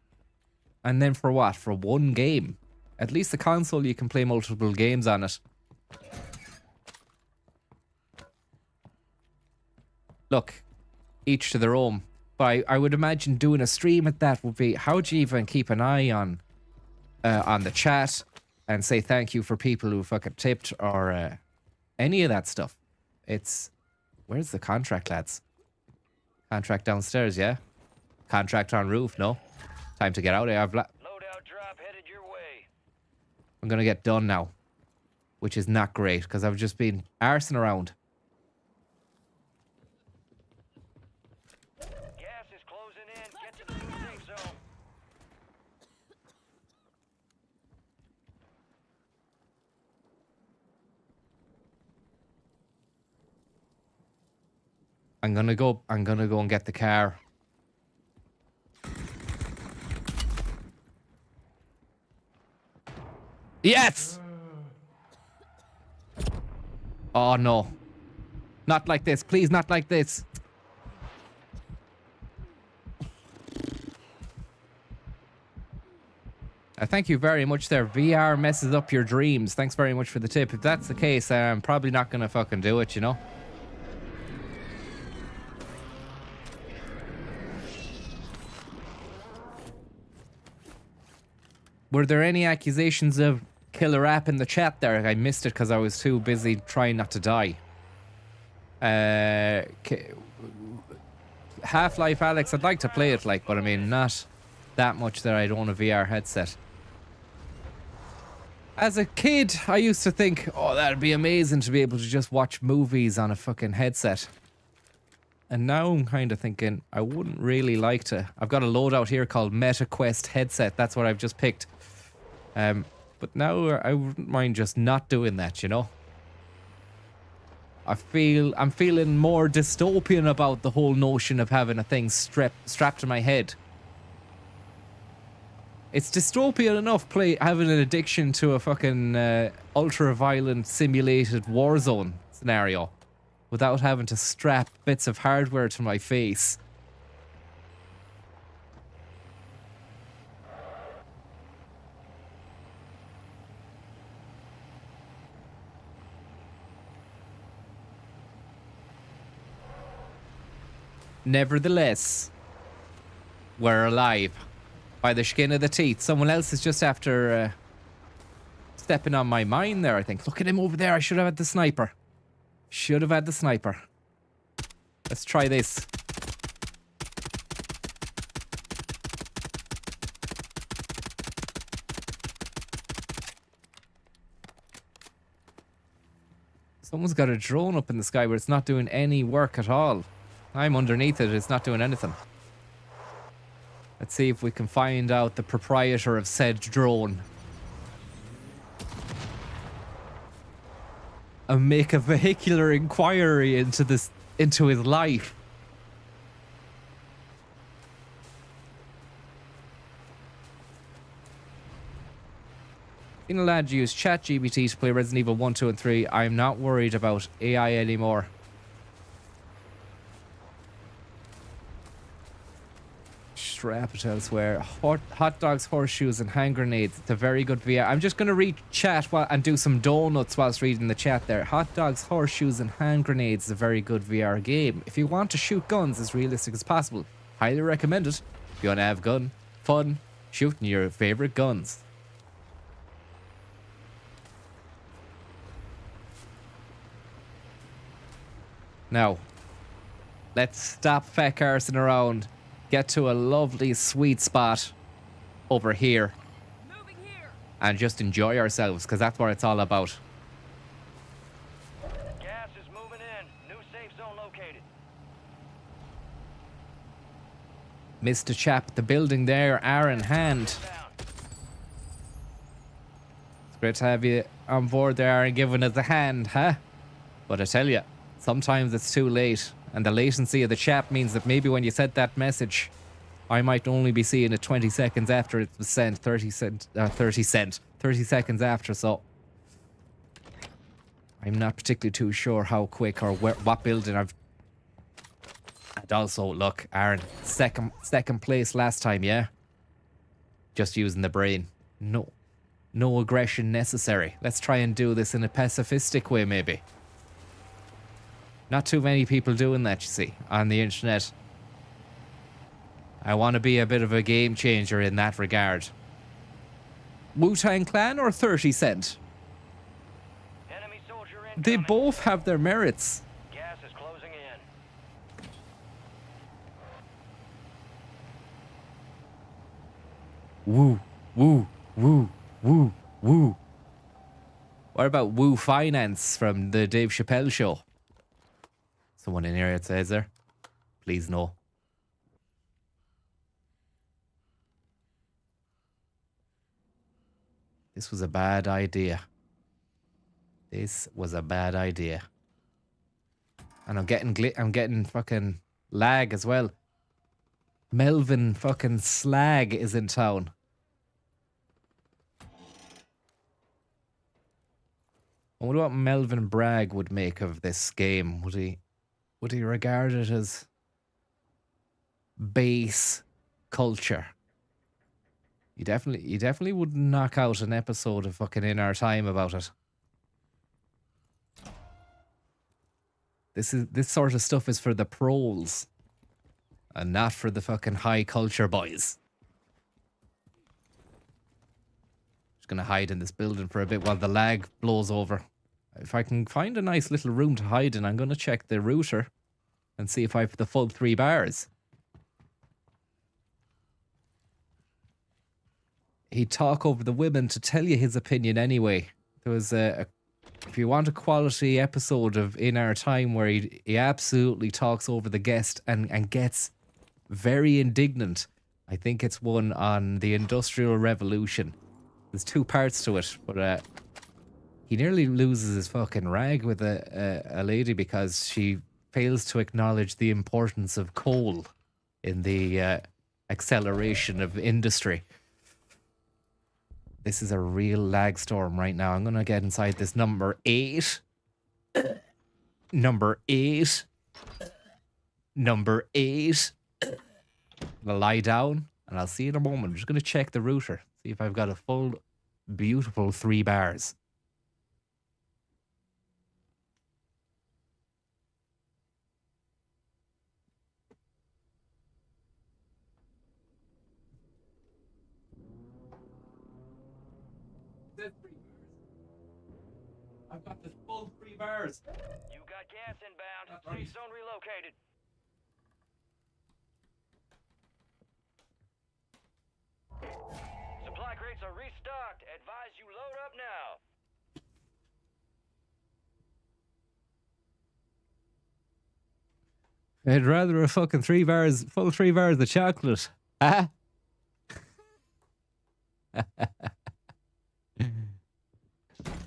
And then for what? For one game? At least the console, you can play multiple games on it. Look, each to their own. But I would imagine doing a stream at that would be, how do you even keep an eye on the chat and say thank you for people who fucking tipped or any of that stuff? It's, where's the contract, lads? Contract downstairs, yeah? Contract on roof, no? Time to get out. Loadout drop headed your way. I'm gonna get done now, which is not great because I've just been arsing around. Gas is closing in. Get to the new safe zone. I'm gonna go and get the car. Yes! Oh no. Not like this, please, not like this. Thank you very much there. VR messes up your dreams. Thanks very much for the tip. If that's the case, I'm probably not gonna fucking do it, you know? Were there any accusations of killer app in the chat there? I missed it because I was too busy trying not to die. Half-Life Alex, I'd like to play it, like, but I mean, not that much that I'd own a VR headset. As a kid, I used to think, oh, that'd be amazing to be able to just watch movies on a fucking headset. And now I'm kind of thinking, I wouldn't really like to. I've got a loadout here called MetaQuest headset. That's what I've just picked. But now I wouldn't mind just not doing that, you know? I'm feeling more dystopian about the whole notion of having a thing strapped to my head. It's dystopian enough having an addiction to a fucking ultra-violent simulated Warzone scenario without having to strap bits of hardware to my face. Nevertheless, we're alive. By the skin of the teeth. Someone else is just after stepping on my mine there, I think. Look at him over there. I should have had the sniper. Should have had the sniper. Let's try this. Someone's got a drone up in the sky, but it's not doing any work at all. I'm underneath it. It's not doing anything. Let's see if we can find out the proprietor of said drone. And make a vehicular inquiry into his life. Seen a lad use ChatGPT to play Resident Evil 1, 2, and 3. I'm not worried about AI anymore. Strap it elsewhere. Hot dogs, horseshoes, and hand grenades. It's a very good VR. I'm just going to read chat and do some donuts whilst reading the chat there. Hot dogs, horseshoes, and hand grenades is a very good VR game. If you want to shoot guns as realistic as possible, highly recommend it. If you want to have fun, shooting your favorite guns. Now, let's stop feck arsing around. Get to a lovely sweet spot over here. Moving here. And just enjoy ourselves, because that's what it's all about. Gas is moving in. New safe zone located. Mr. Chap at the building there, Aaron Hand. It's great to have you on board there and giving us a hand, huh? But I tell you, sometimes it's too late. And the latency of the chat means that maybe when you sent that message, I might only be seeing it 20 seconds after it was sent. 30 seconds after, so I'm not particularly too sure how quick or what building I've... And also, look, Aaron, second place last time, yeah? Just using the brain. No. No aggression necessary. Let's try and do this in a pacifistic way, maybe. Not too many people doing that, you see, on the internet. I want to be a bit of a game changer in that regard. Wu-Tang Clan or 30 Cent? Enemy soldier They incoming. both have their merits. Gas is closing in. Woo, woo, woo, woo, woo. What about Woo Finance from the Dave Chappelle show? Someone in here, it says there. Please no. This was a bad idea. This was a bad idea. And I'm getting fucking lag as well. Melvin fucking Slag is in town. I wonder what Melvin Bragg would make of this game. Would he regard it as base culture? You definitely would knock out an episode of fucking In Our Time about it. This sort of stuff is for the pros and not for the fucking high culture boys. Just gonna hide in this building for a bit while the lag blows over. If I can find a nice little room to hide in, I'm gonna check the router and see if I have the full 3 bars. He'd talk over the women to tell you his opinion anyway. There was if you want a quality episode of In Our Time where he absolutely talks over the guest and gets very indignant, I think it's one on the Industrial Revolution. There's 2 parts to it, but he nearly loses his fucking rag with a lady because she fails to acknowledge the importance of coal in the acceleration of industry. This is a real lag storm right now. I'm going to get inside this number 8. Number 8. Number 8. I'll lie down and I'll see you in a moment. I'm just going to check the router. See if I've got a full, beautiful 3 bars. I've got the full 3 bars. You got gas inbound. Safe zone relocated. Supply crates are restocked. Advise you load up now. I'd rather a fucking 3 bars, full 3 bars of chocolate. Huh?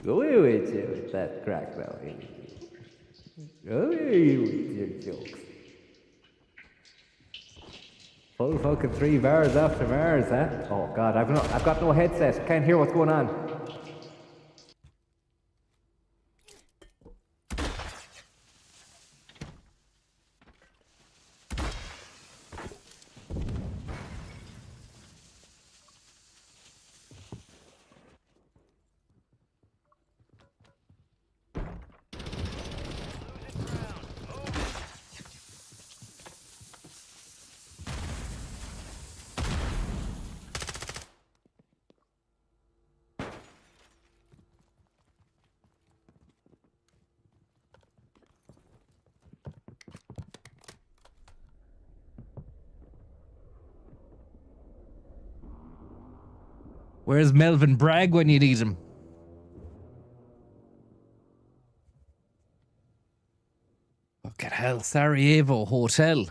Go away with you with that crack now. Go away with your jokes. Full fucking 3 bars after Mars, huh? Oh god, I've got no headset. Can't hear what's going on. Where's Melvin Bragg when you need him? Fucking hell, Sarajevo Hotel.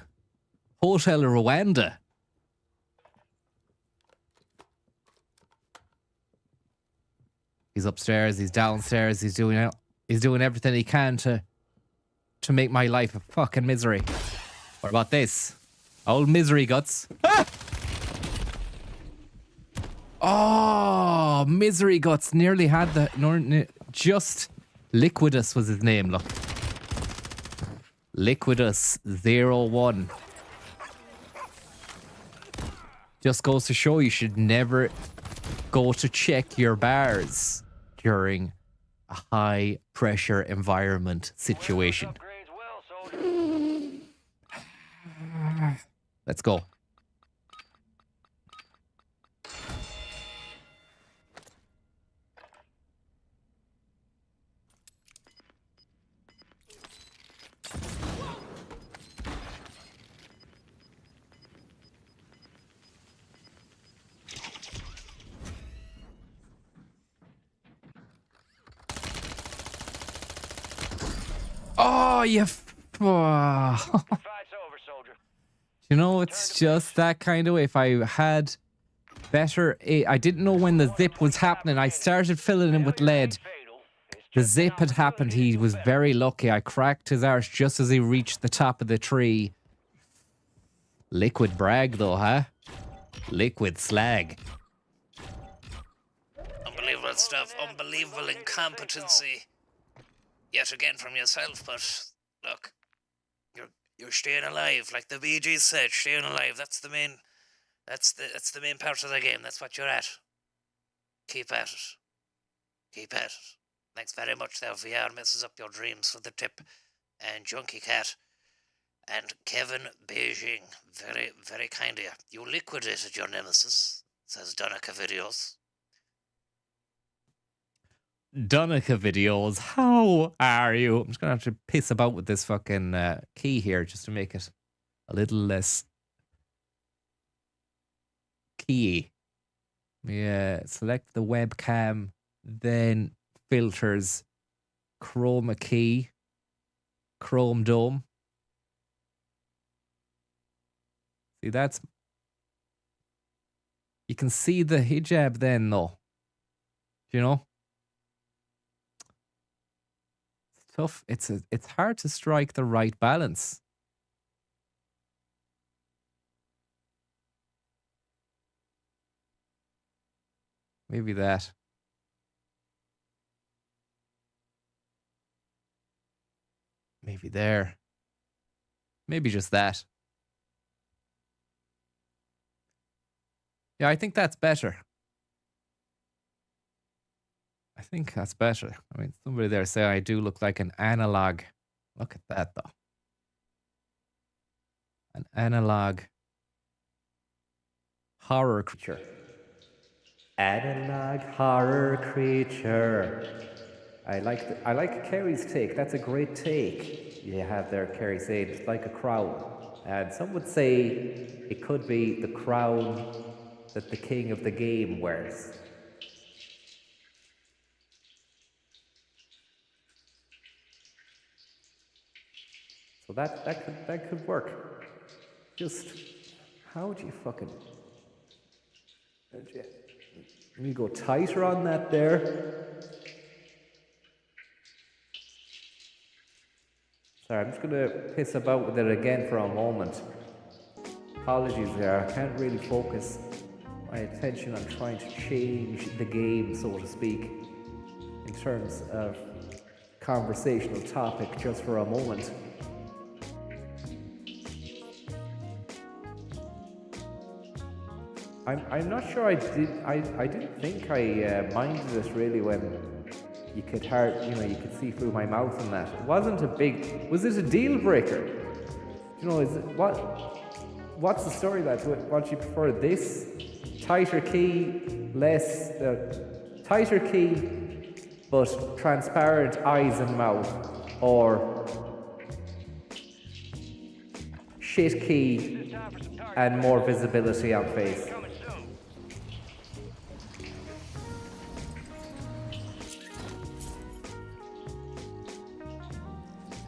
Hotel Rwanda. He's upstairs, he's downstairs, he's doing everything he can to make my life a fucking misery. What about this? Old misery guts. Ah! Oh, Misery Guts nearly had just Liquidus was his name, look. Liquidus01. Just goes to show you should never go to check your bars during a high pressure environment situation. Upgrades well, soldier. Let's go. Oh, you. Oh. Fight's over, soldier. You know, it's just that kind of way. If I had better, I didn't know when the zip was happening. I started filling him with lead. Fatal. It's The just zip had sounds good, happened. He was very lucky. I cracked his arse just as he reached the top of the tree. Liquid brag, though, huh? Liquid slag. Unbelievable stuff. Unbelievable incompetency. Yet again from yourself, but look, you're staying alive, like the Bee Gees said. Staying alive. That's the main main part of the game. That's what you're at. Keep at it. Keep at it. Thanks very much there, VR messes up your dreams for the tip. And Junkie Cat. And Kevin Beijing. Very, very kind of you. You liquidated your nemesis, says Donica Videos. Donica videos, how are you? I'm just gonna have to piss about with this fucking key here just to make it a little less key. Yeah, select the webcam, then filters, chroma key, chrome dome. See, that's, you can see the hijab then though. You know? Tough. It's hard to strike the right balance. Maybe that. Maybe there. Maybe just that. Yeah, I think that's better. I think that's better. I mean, somebody there say I do look like an analog. Look at that, though. An analog horror creature. Analog horror creature. I like Kerry's take. That's a great take you have there, Kerry, saying it's like a crown. And some would say it could be the crown that the king of the game wears. So that could work. Just how do you fucking? Let me go tighter on that there. Sorry, I'm just gonna piss about with it again for a moment. Apologies there. I can't really focus my attention on trying to change the game, so to speak, in terms of conversational topic just for a moment. I'm not sure I didn't think I minded it really when you could you could see through my mouth and that. It wasn't a big, was it a deal breaker? You know, is it, what's the story lads? What do you prefer, this tighter key, less tighter key but transparent eyes and mouth, or shit key and more visibility on face?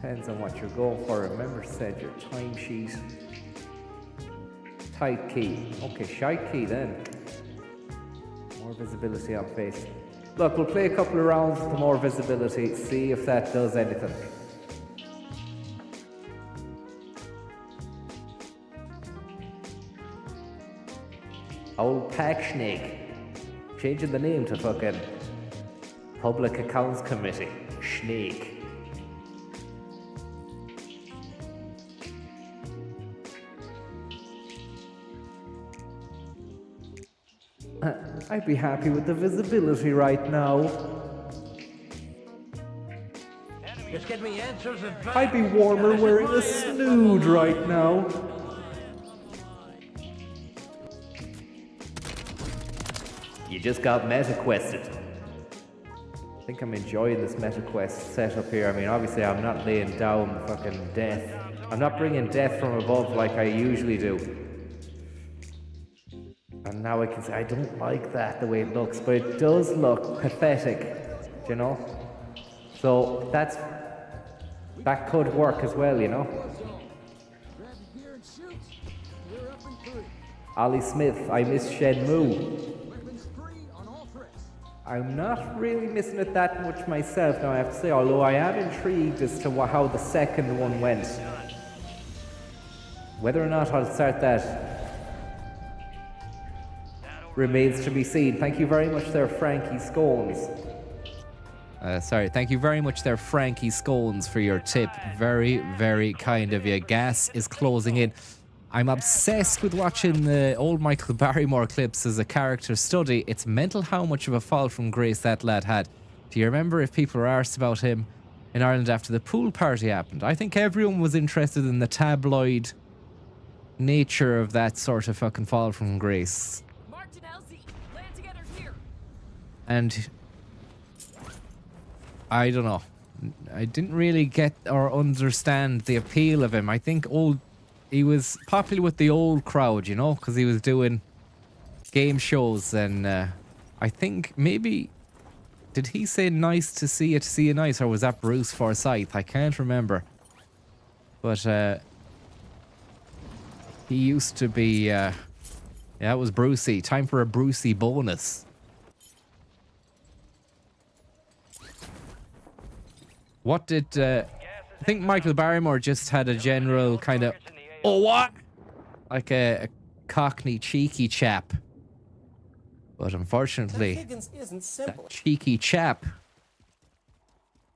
Depends on what you're going for. Remember to set your timesheet. Tight key. Okay, shite key then. More visibility on face. Look, we'll play a couple of rounds with more visibility, see if that does anything. Old Pack Snake. Changing the name to fucking Public Accounts Committee. Snake. I'd be happy with the visibility right now. Just get me answers in advance. I'd be warmer This is wearing my a ass on the snood line. right now. You just got meta quested. I think I'm enjoying this meta quest setup here. I mean, obviously I'm not laying down fucking death. I'm not bringing death from above like I usually do. And now I can say I don't like that the way it looks, but it does look pathetic, you know? So that could work as well, you know? Grab your gear and shoot. We're up in 3. Ollie Smith, I miss Shenmue. Weapons free on all threats. I'm not really missing it that much myself now, I have to say, although I am intrigued as to how the second one went. Whether or not I'll start that remains to be seen. Thank you very much there, Frankie Scones. Sorry, thank you very much there, Frankie Scones, for your tip. Very, very kind of you. Gas is closing in. I'm obsessed with watching the old Michael Barrymore clips as a character study. It's mental how much of a fall from grace that lad had. Do you remember if people were arsed about him in Ireland after the pool party happened? I think everyone was interested in the tabloid nature of that sort of fucking fall from grace. Marked an LZ. Land together here. And I don't know. I didn't really get or understand the appeal of him. I think he was popular with the old crowd, you know, because he was doing game shows, and I think maybe did he say nice to see you nice, or was that Bruce Forsyth? I can't remember. But he used to be yeah, it was Brucey. Time for a Brucey bonus. What did I think Michael Barrymore just had a general kind of what? Like a cockney cheeky chap. But unfortunately, Higgins isn't simple. that cheeky chap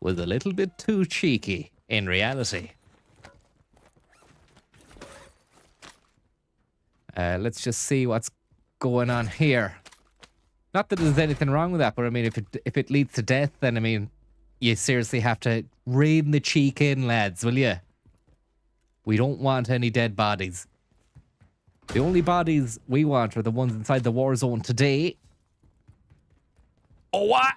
was a little bit too cheeky in reality. Let's just see what's going on here. Not that there's anything wrong with that, but I mean, if it leads to death, then I mean, you seriously have to rein the cheek in, lads, will you? We don't want any dead bodies. The only bodies we want are the ones inside the war zone today. Oh, what?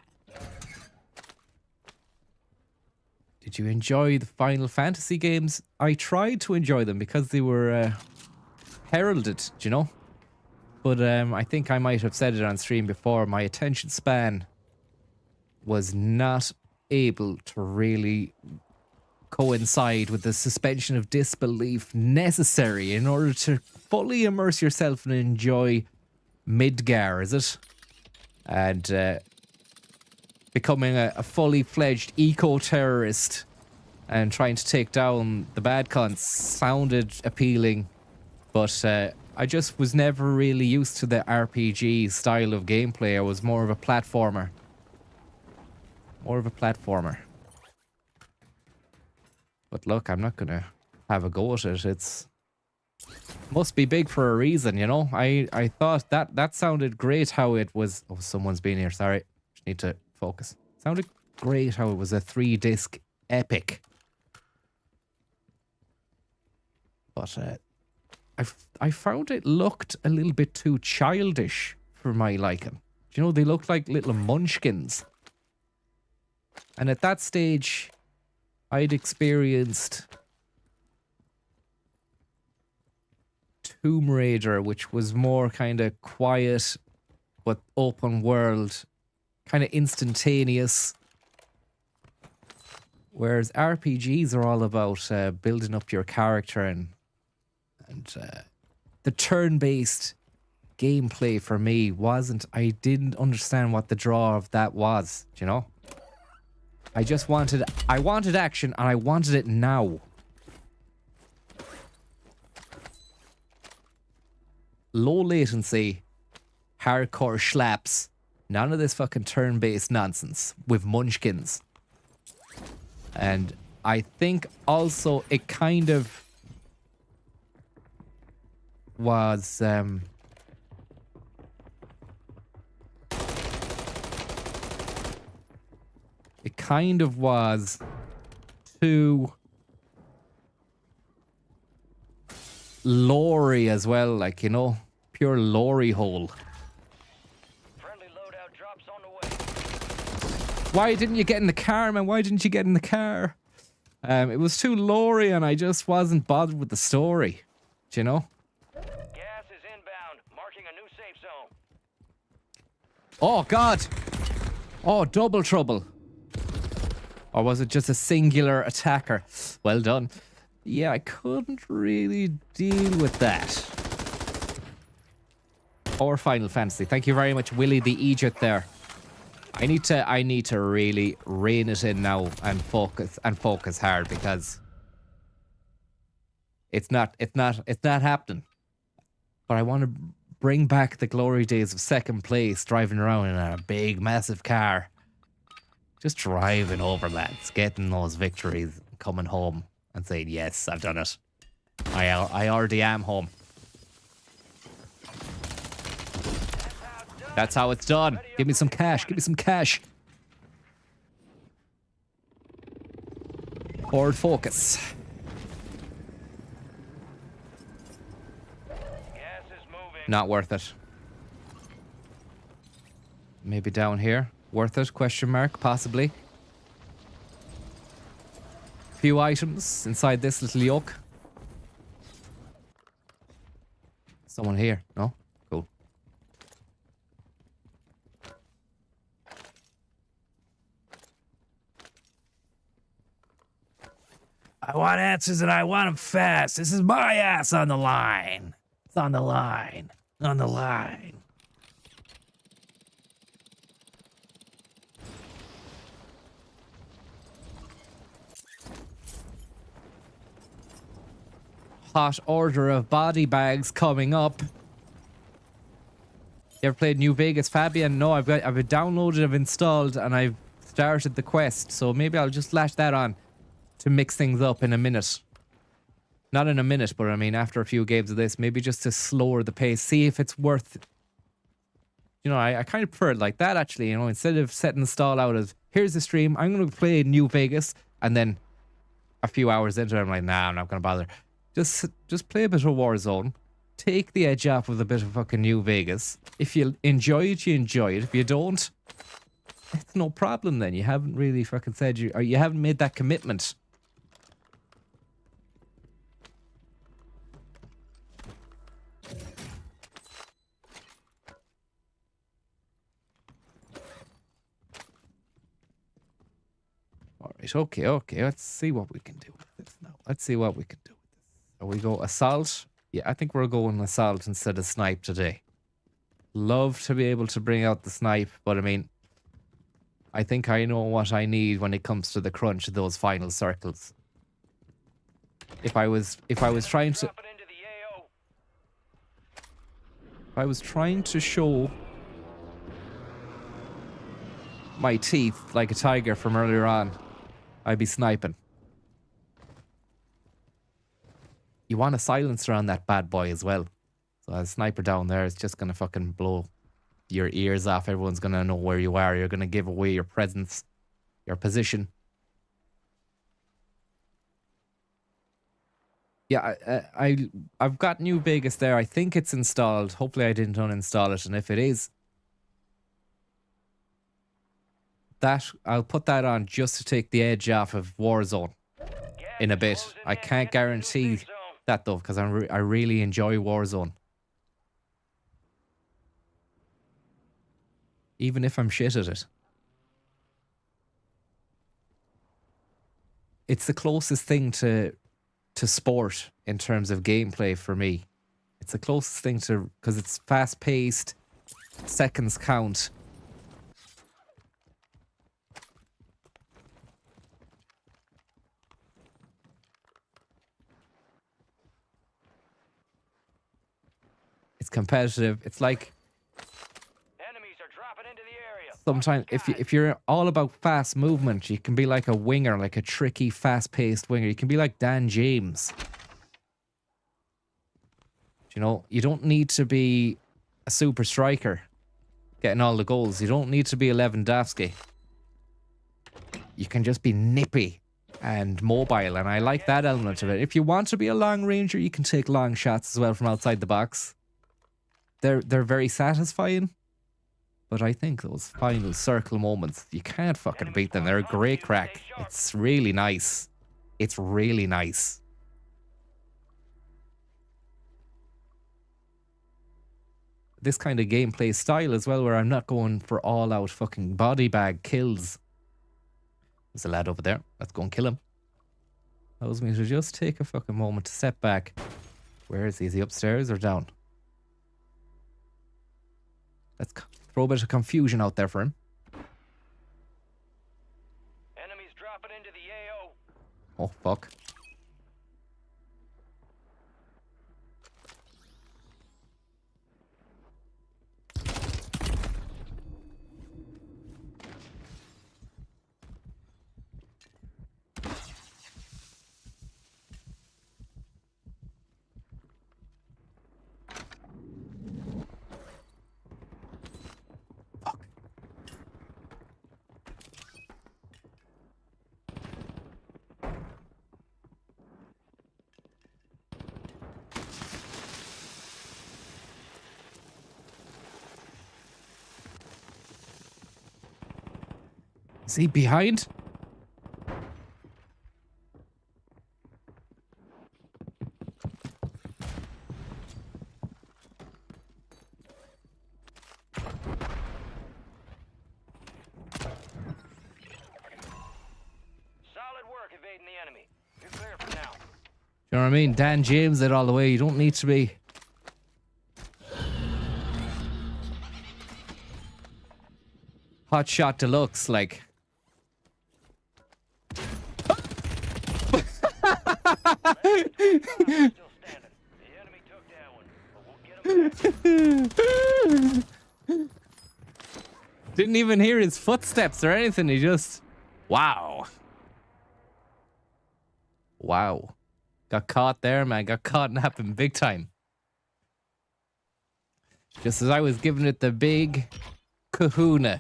Did you enjoy the Final Fantasy games? I tried to enjoy them because they were heralded, do you know? But I think I might have said it on stream before. My attention span was not able to really coincide with the suspension of disbelief necessary in order to fully immerse yourself and enjoy Midgar, is it? And becoming a fully fledged eco-terrorist and trying to take down the bad cunts sounded appealing, but I just was never really used to the RPG style of gameplay. I was more of a platformer. But look, I'm not gonna have a go at it. It's must be big for a reason, you know. I thought that sounded great how it was. Oh, someone's been here. Sorry, just need to focus. Sounded great how it was a 3-disc epic. But I found it looked a little bit too childish for my liking. Do you know, they looked like little munchkins. And at that stage, I'd experienced Tomb Raider, which was more kind of quiet, but open world, kind of instantaneous. Whereas RPGs are all about building up your character and the turn-based gameplay for me wasn't. I didn't understand what the draw of that was. Do you know? I wanted action, and I wanted it now. Low latency, hardcore slaps. None of this fucking turn-based nonsense with munchkins. And I think also it kind of was kind of was too lorry as well, like, you know, pure lorry hole. Friendly loadout drops on the way. Why didn't you get in the car, man? Why didn't you get in the car? It was too lorry and I just wasn't bothered with the story. Do you know? Gas is inbound, marking a new safe zone. Oh, God. Oh, double trouble. Or was it just a singular attacker? Well done. Yeah, I couldn't really deal with that. Or Final Fantasy. Thank you very much, Willie the Egypt there. I need to really rein it in now and focus hard, because it's not happening. But I want to bring back the glory days of second place, driving around in a big, massive car. Just driving over, lads, getting those victories, coming home and saying, yes, I've done it. I already am home. That's how it's done. Give me some cash. Give me some cash. Forward focus. Gas is moving. Not worth it. Maybe down here. Worth it? Question mark. Possibly. Few items inside this little yoke. Someone here. No? Cool. I want answers and I want them fast. This is my ass on the line. It's on the line. On the line. Hot order of body bags coming up. You ever played New Vegas, Fabian? No, I've downloaded, I've installed, and I've started the quest. So maybe I'll just lash that on to mix things up in a minute. Not in a minute, but I mean after a few games of this, maybe just to slower the pace, see if it's worth. You know, I kind of prefer it like that, actually. You know, instead of setting the stall out as here's the stream, I'm going to play New Vegas, and then a few hours into it, I'm like, nah, I'm not going to bother. Just play a bit of Warzone. Take the edge off with a bit of fucking New Vegas. If you enjoy it, you enjoy it. If you don't, it's no problem then. You haven't really fucking said or you haven't made that commitment. Alright, okay. Let's see what we can do with this now. Let's see what we can do. We go assault. Yeah, I think we're going assault instead of snipe today. Love to be able to bring out the snipe, but I mean, I think I know what I need when it comes to the crunch of those final circles. If I was trying to show my teeth like a tiger from earlier on, I'd be sniping. You want a silencer on that bad boy as well. So a sniper down there is just going to fucking blow your ears off. Everyone's going to know where you are. You're going to give away your presence, your position. Yeah, I've got New Vegas there. I think it's installed. Hopefully I didn't uninstall it. And if it is, I'll put that on just to take the edge off of Warzone in a bit. I can't guarantee that though, because I really enjoy Warzone. Even if I'm shit at it. It's the closest thing to sport in terms of gameplay for me. It's the closest thing to, because it's fast paced, seconds count. It's competitive. It's like Enemies are dropping into the area. sometimes if you're all about fast movement, you can be like a winger, like a tricky, fast-paced winger. You can be like Dan James. You know, you don't need to be a super striker getting all the goals. You don't need to be a Lewandowski. you can just be nippy and mobile, and I like that element of it. If you want to be a long ranger, you can take long shots as well from outside the box. They're very satisfying, but I think those final circle moments, you can't fucking beat them. They're a great crack. It's really nice. It's really nice. This kind of gameplay style as well, where I'm not going for all out fucking body bag kills. There's a lad over there. Let's go and kill him. Allows me to just take a fucking moment to step back. Where is he? Is he upstairs or down? Let's throw a bit of confusion out there for him. Enemies dropping into the AO. Oh, fuck. Is he behind? Solid work evading the enemy. You're clear for now. You know what I mean? Dan James it all the way. You don't need to be. Hot shot deluxe, like. Still standing. The enemy took that one, but we'll get him back. Didn't even hear his footsteps or anything. He just. Wow. Wow. Got caught there, man. Got caught napping big time. Just as I was giving it the big kahuna.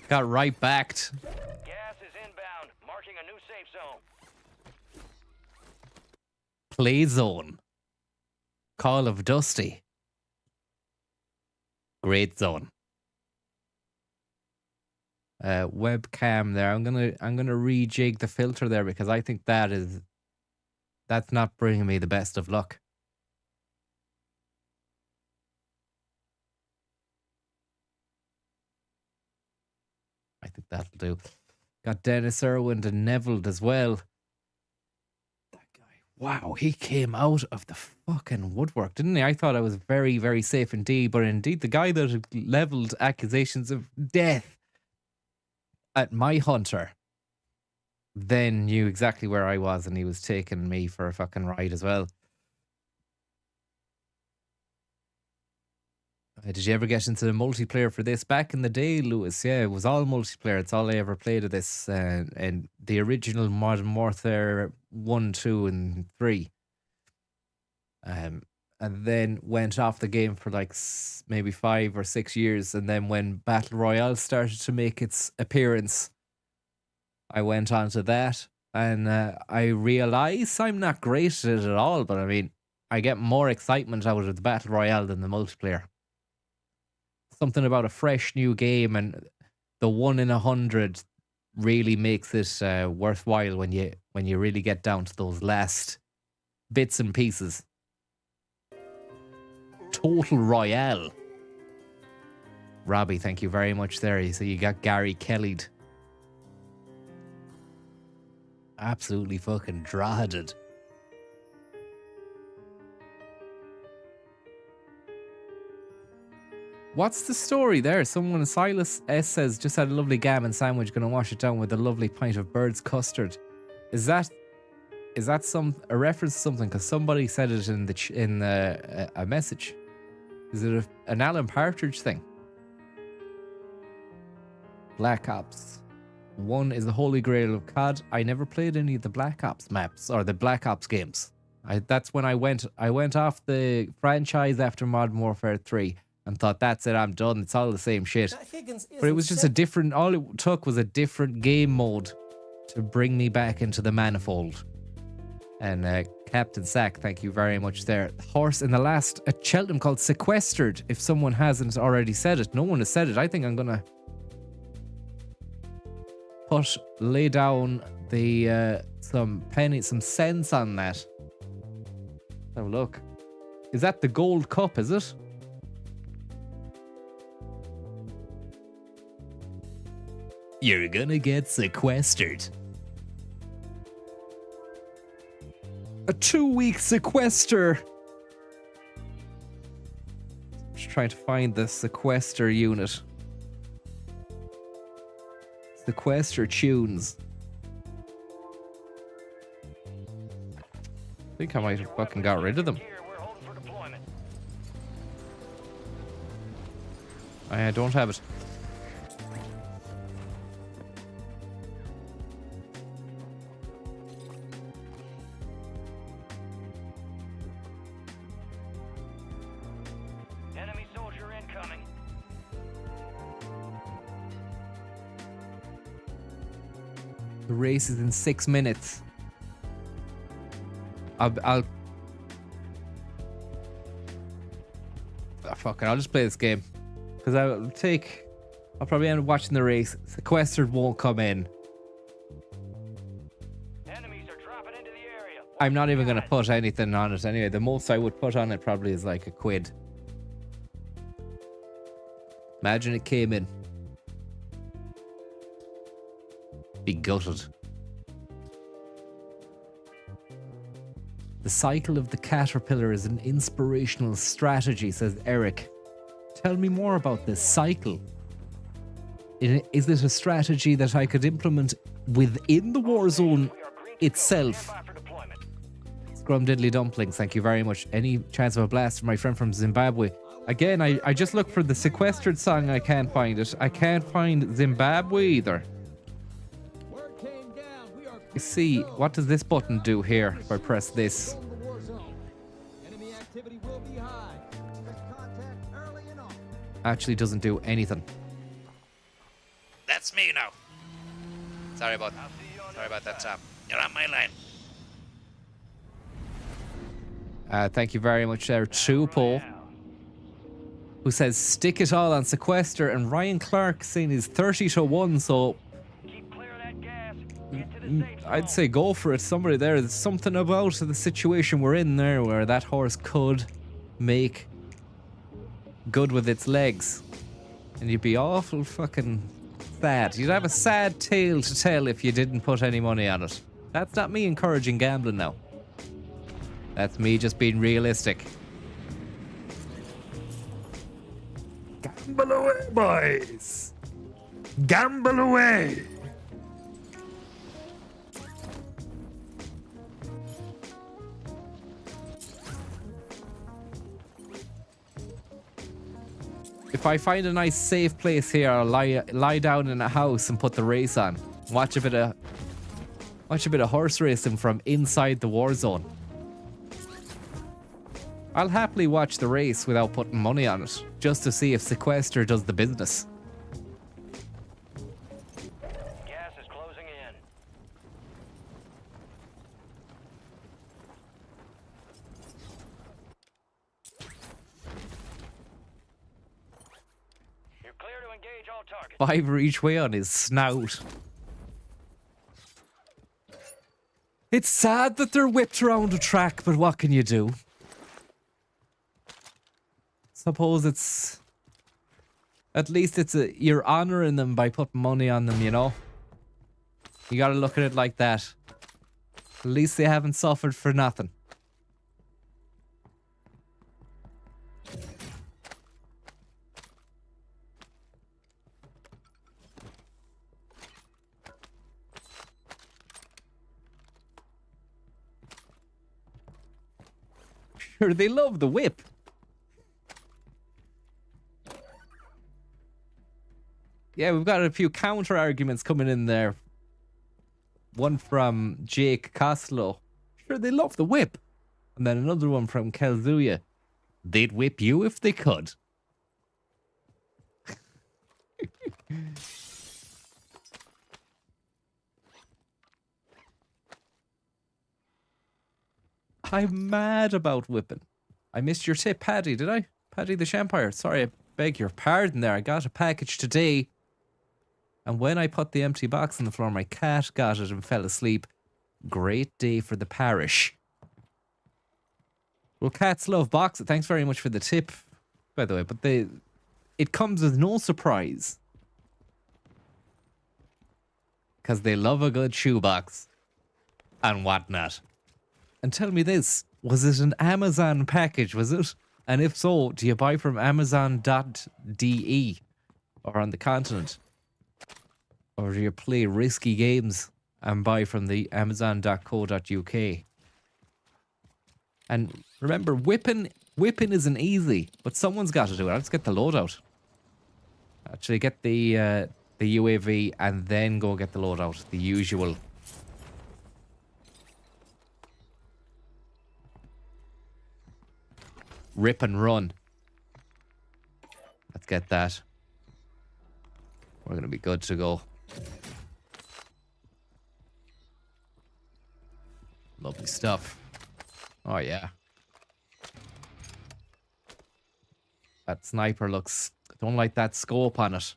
Got right backed. Gas is inbound, marking a new safe zone. Play zone. Call of Dusty. Great zone. Webcam there. I'm gonna rejig the filter there because I think that's not bringing me the best of luck. I think that'll do. Got Dennis Irwin and Neville as well. That guy. Wow, he came out of the fucking woodwork, didn't he? I thought I was very, very safe indeed, but indeed the guy that had leveled accusations of death at my hunter then knew exactly where I was, and he was taking me for a fucking ride as well. Did you ever get into the multiplayer for this? Back in the day, Lewis, yeah, it was all multiplayer. It's all I ever played of this. And the original Modern Warfare 1, 2, and 3. And then went off the game for like maybe 5 or 6 years. And then when Battle Royale started to make its appearance, I went on to that. And I realised I'm not great at it at all. But I mean, I get more excitement out of the Battle Royale than the multiplayer. Something about a fresh new game and the 1 in 100 really makes it worthwhile when you really get down to those last bits and pieces. Total Royale. Robbie, thank you very much there. So you got Gary Kelly'd. Absolutely fucking dreaded. What's the story there? Someone, Silas S says, just had a lovely gammon sandwich, gonna wash it down with a lovely pint of bird's custard. Is that a reference to something? Because somebody said it in a message. Is it an Alan Partridge thing? Black Ops 1 is the holy grail of COD. I never played any of the Black Ops maps or the Black Ops games. That's when I went off the franchise after Modern Warfare 3. and thought, that's it, I'm done. It's all the same shit. That Higgins isn't But it was just a simple. different, all it took was a different game mode to bring me back into the manifold. And Captain Sack, thank you very much there. The horse in the last at Cheltenham called Sequestered, if someone hasn't already said it. No one has said it. I think I'm going to lay down the some sense on that. Have a look. Is that the gold cup, is it? You're gonna get sequestered. A 2-week sequester. Just trying to find the sequester unit. Sequester tunes. I think I might have fucking got rid of them. Here, we're holding for deployment. I don't have it. Enemy soldier incoming. The race is in 6 minutes. I'll fuck it, I'll just play this game. Because I'll probably end up watching the race. Sequestered won't come in. Enemies are dropping into the area. I'm not even going to put anything on it anyway. The most I would put on it probably is like £1. Imagine it came in. Be gutted. The cycle of the caterpillar is an inspirational strategy, says Eric. Tell me more about this cycle. Is it a strategy that I could implement within the Warzone itself? Stand by for deployment. Scrum Diddly Dumplings, thank you very much. Any chance of a blast from my friend from Zimbabwe? Again, I just look for the sequestered song. I can't find it. I can't find Zimbabwe either. Word came down. We are You see, what does this button do here if I press this? going to the war zone. Enemy activity will be high. Expect contact early and often. Actually doesn't do anything. That's me now. Sorry about I'll see you on Sorry the about other that, side. Tom. You're on my line. Thank you very much there, Chupo, Now. who says stick it all on sequester, and Ryan Clark saying he's 30-1, so Keep clear of that gas. Get to the safe I'd zone. say go for it. Somebody there, there's something about the situation we're in there where that horse could make good with its legs, and you'd be awful fucking sad. You'd have a sad tale to tell if you didn't put any money on it. That's not me encouraging gambling now. That's me just being realistic. Gamble away, boys. Gamble away. If I find a nice safe place here, I'll lie down in a house and put the race on. Watch a bit of horse racing from inside the war zone. I'll happily watch the race without putting money on it, just to see if Sequester does the business. Gas is closing in. You're clear to engage all targets. 5 each way on his snout. It's sad that they're whipped around a track, but what can you do? Suppose it's... At least you're honouring them by putting money on them, you know? You gotta look at it like that. At least they haven't suffered for nothing. Sure, they love the whip. Yeah, we've got a few counter arguments coming in there. One from Jake Costello. Sure, they love the whip. And then another one from Kelzuya. They'd whip you if they could. I'm mad about whipping. I missed your tip, Paddy, did I? Paddy the Shampire. Sorry, I beg your pardon there. I got a package today. And when I put the empty box on the floor, my cat got it and fell asleep. Great day for the parish. Well, cats love boxes. Thanks very much for the tip, by the way. But it comes as no surprise. Because they love a good shoebox. And whatnot. And tell me this, was it an Amazon package, was it? And if so, do you buy from Amazon.de or on the continent? Or do you play risky games and buy from the Amazon.co.uk? And remember, whipping isn't easy, but someone's got to do it. Let's get the loadout. Actually, get the UAV and then go get the loadout, the usual. Rip and run. Let's get that. We're going to be good to go. Lovely stuff. Oh, yeah. That sniper looks... Don't like that scope on it.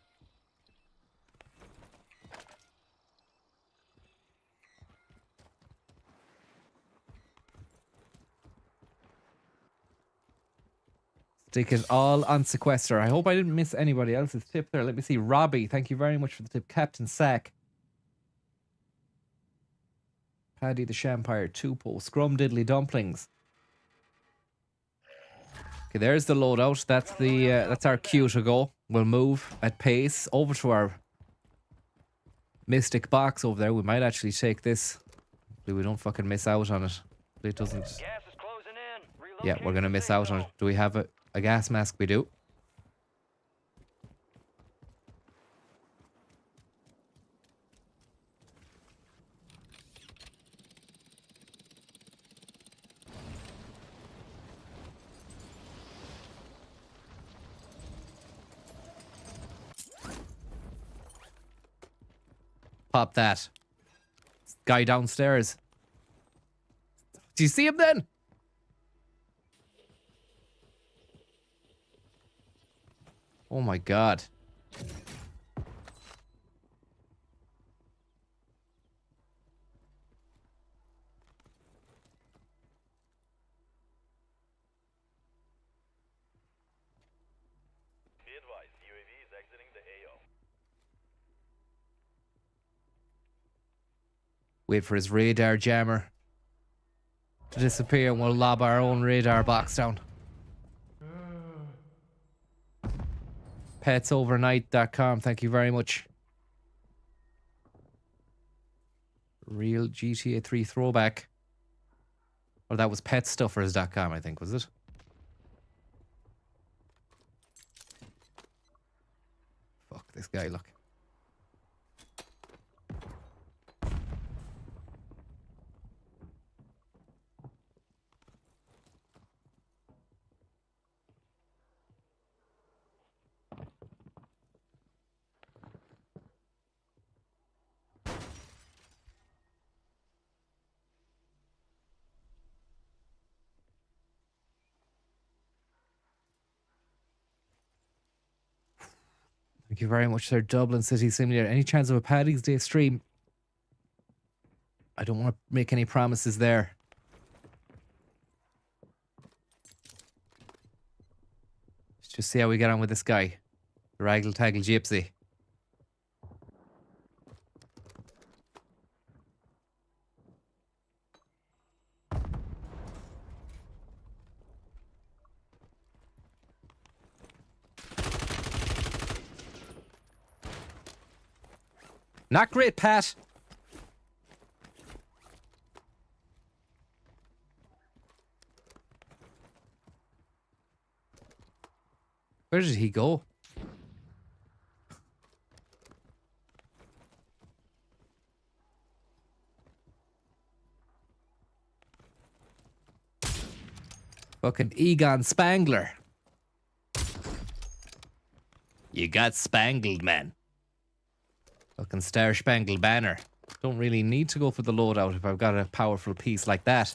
Stick it all on sequester. I hope I didn't miss anybody else's tip there. Let me see. Robbie, thank you very much for the tip. Captain Sack. Paddy the Shampire, Tupo, Scrum Diddly Dumplings. Okay, there's the loadout. That's our cue to go. We'll move at pace over to our Mystic box over there. We might actually take this. Hopefully we don't fucking miss out on it. It doesn't... Gas is closing in. Yeah, we're gonna miss out on it. Do we have a gas mask? We do. Pop that. Guy downstairs. Do you see him then? Oh my god. Be advised, UAV is exiting the AO. Wait for his radar jammer to disappear and we'll lob our own radar box down. Petsovernight.com, thank you very much. Real GTA 3 throwback. Or that was petstuffers.com, I think, was it? Fuck this guy, look. Thank you very much, sir. Dublin City Simulator. Any chance of a Paddy's Day stream? I don't want to make any promises there. Let's just see how we get on with this guy. The Raggle Taggle Gypsy. Not great, Pat. Where did he go? Fucking Egon Spangler. You got spangled, man. Fucking Star Spangled Banner. Don't really need to go for the loadout if I've got a powerful piece like that.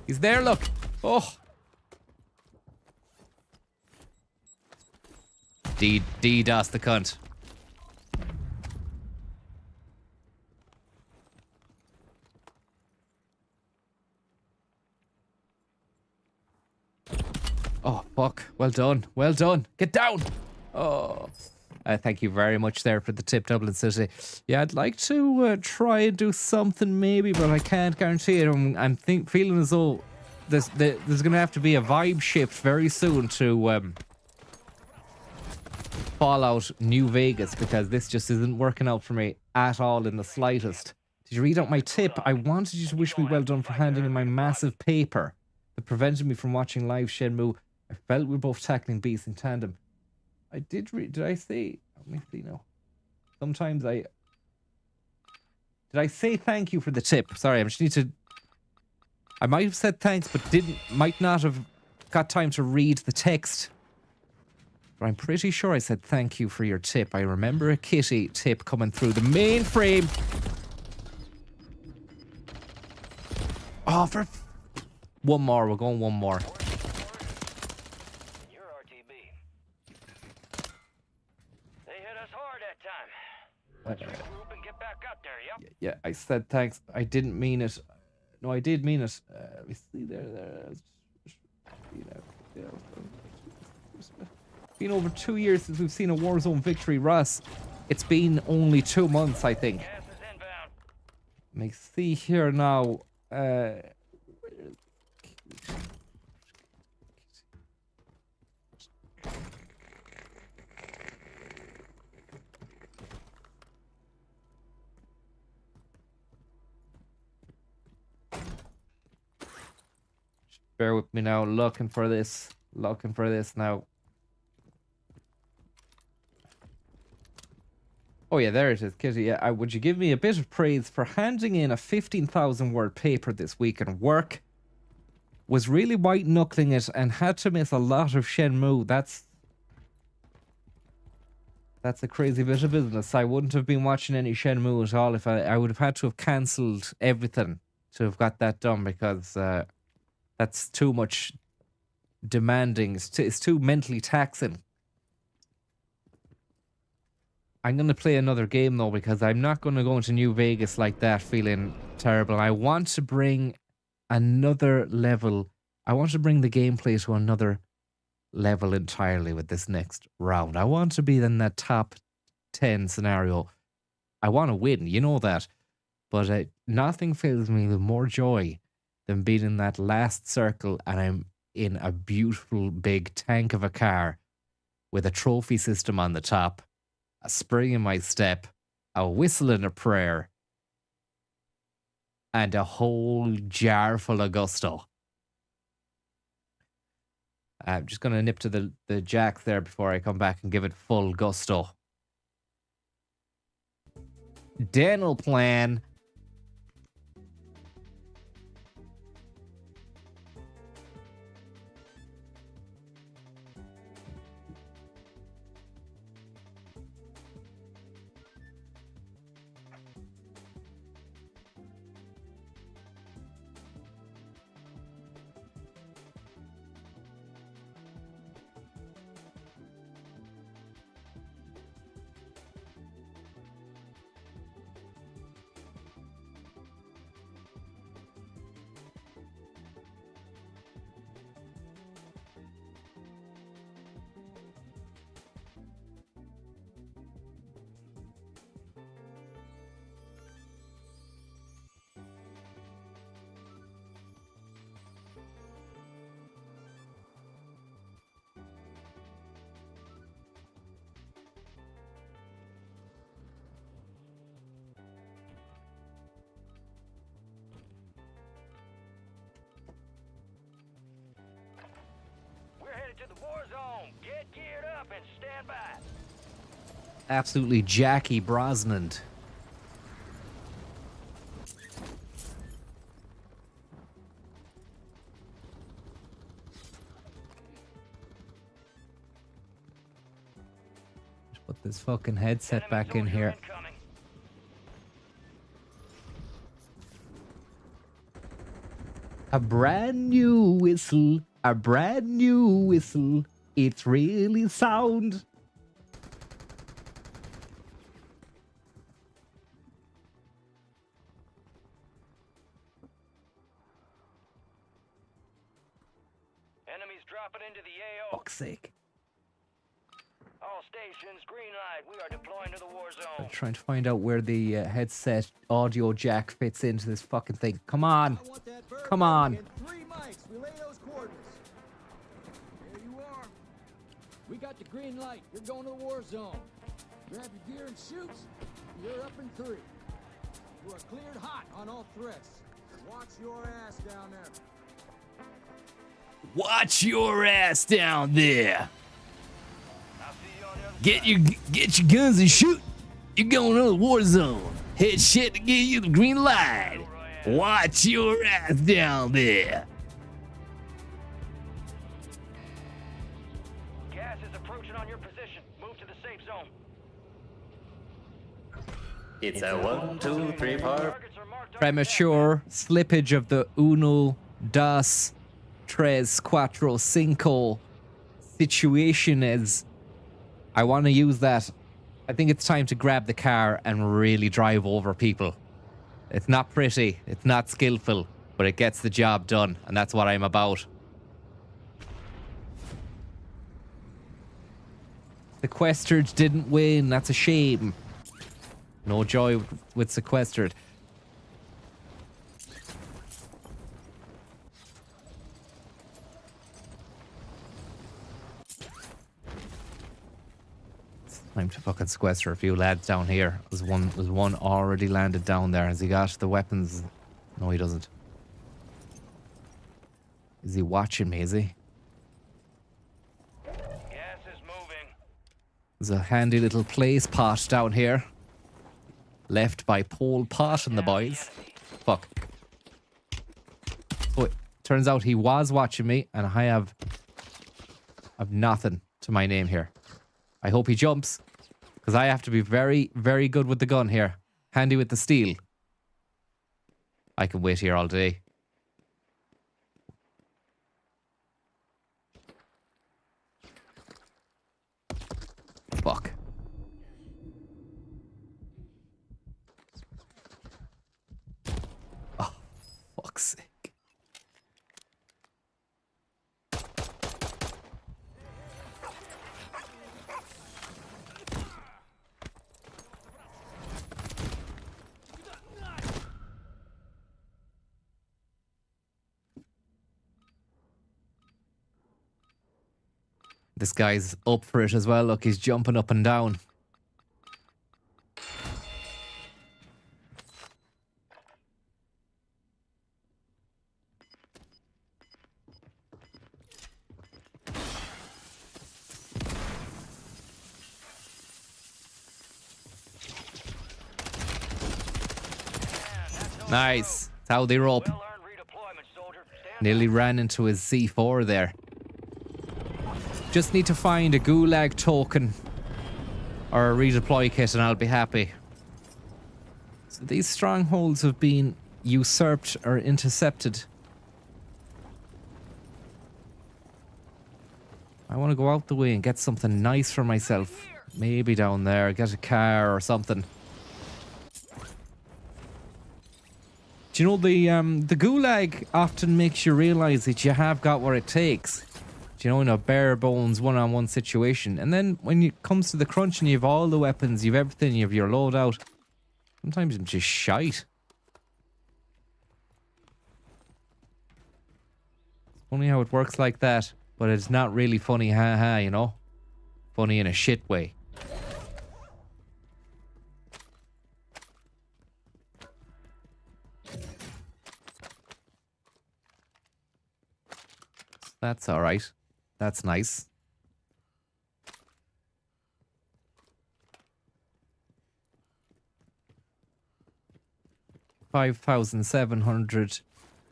He's there, look. Oh. DDoS the cunt. Oh, fuck. Well done. Well done. Get down. Oh. Thank you very much there for the tip, Dublin City. Yeah, I'd like to try and do something maybe, but I can't guarantee it. I'm feeling as though there's going to have to be a vibe shift very soon to Fallout New Vegas, because this just isn't working out for me at all in the slightest. Did you read out my tip? I wanted you to wish me well done for handing in my massive paper that prevented me from watching live Shenmue. I felt we were both tackling beasts in tandem. I did read. Did I say? Let me see now. Sometimes I. Did I say thank you for the tip? Sorry, I just need to. I might have said thanks, but might not have got time to read the text. But I'm pretty sure I said thank you for your tip. I remember a kitty tip coming through the mainframe. Oh, for. One more. We're going one more. You're RTB. They hit us hard that time. Let's regroup and get back up there, yep. Yeah, I said thanks. I didn't mean it. No, I did mean it. Let me see there. It's been over 2 years since we've seen a Warzone victory, Ross. It's been only 2 months, I think. Gas is inbound. Let me see here now. Bear with me now. Looking for this now. Oh yeah, there it is, Kitty. Yeah, would you give me a bit of praise for handing in a 15,000 word paper this week and work? Was really white knuckling it and had to miss a lot of Shenmue. That's a crazy bit of business. I wouldn't have been watching any Shenmue at all if I would have had to have cancelled everything to have got that done, because that's too much demanding. It's too mentally taxing. I'm going to play another game, though, because I'm not going to go into New Vegas like that feeling terrible. I want to bring another level. I want to bring the gameplay to another level entirely with this next round. I want to be in that top 10 scenario. I want to win, you know that. But nothing fills me with more joy than being in that last circle and I'm in a beautiful big tank of a car with a trophy system on the top, a spring in my step, a whistle and a prayer, and a whole jar full of gusto. I'm just going to nip to the jack there before I come back and give it full gusto. Dental plan. We're headed to the Warzone. Get geared up and stand by. Absolutely Jackie Brosnan. Put this fucking headset Enemy back in soldier here. incoming. A brand new whistle. A brand new whistle. It's really sound. Enemies dropping into the AO. Fuck's sake. All stations, green light. We are deploying to the war I'm zone. trying to find out where the headset audio jack fits into this fucking thing. Come on. I want that bird Come on. and 3 mics. Relay those coordinates. There you are. We got the green light. You're going to the war zone. Grab your gear and shoot. You're up in 3. You are cleared hot on all threats. Watch your ass down there. Watch your ass down there. I'll see you on the other Get your guns and shoot. You're going to the war zone. Hit shit to give you the green light. Watch your ass down there. Gas is approaching on your position. Move to the safe zone. It's a 1, 2, 3, 4. Targets are marked on Premature slippage of the uno, dos, tres, cuatro, cinco situation is. I want to use that. I think it's time to grab the car and really drive over people. It's not pretty, it's not skillful, but it gets the job done, and that's what I'm about. Sequestered didn't win, that's a shame. No joy with Sequestered. Time to fucking sequester a few lads down here. There's one already landed down there. Has he got the weapons? No, he doesn't. Is he watching me, is he? Gas is moving. There's a handy little place pot down here. Left by Pol Pot and the boys. Fuck. Oh, it turns out he was watching me, and I have nothing to my name here. I hope he jumps, because I have to be very, very good with the gun here. Handy with the steel. I can wait here all day. Fuck. Oh, fuck's sake. This guy's up for it as well. Look, he's jumping up and down. Nice. That's how they rope. Well-earned redeployment, soldier. Stand Nearly ran into his C4 there. Just need to find a gulag token or a redeploy kit and I'll be happy. So these strongholds have been usurped or intercepted. I want to go out the way and get something nice for myself. Maybe down there, get a car or something. Do you know the gulag often makes you realize that you have got what it takes. Do you know, in a bare bones one-on-one situation. And then when it comes to the crunch and you have all the weapons, you have everything, you have your loadout. Sometimes it's just shite. It's funny how it works like that, but it's not really funny, haha, you know? Funny in a shit way. That's alright. That's nice. $5,700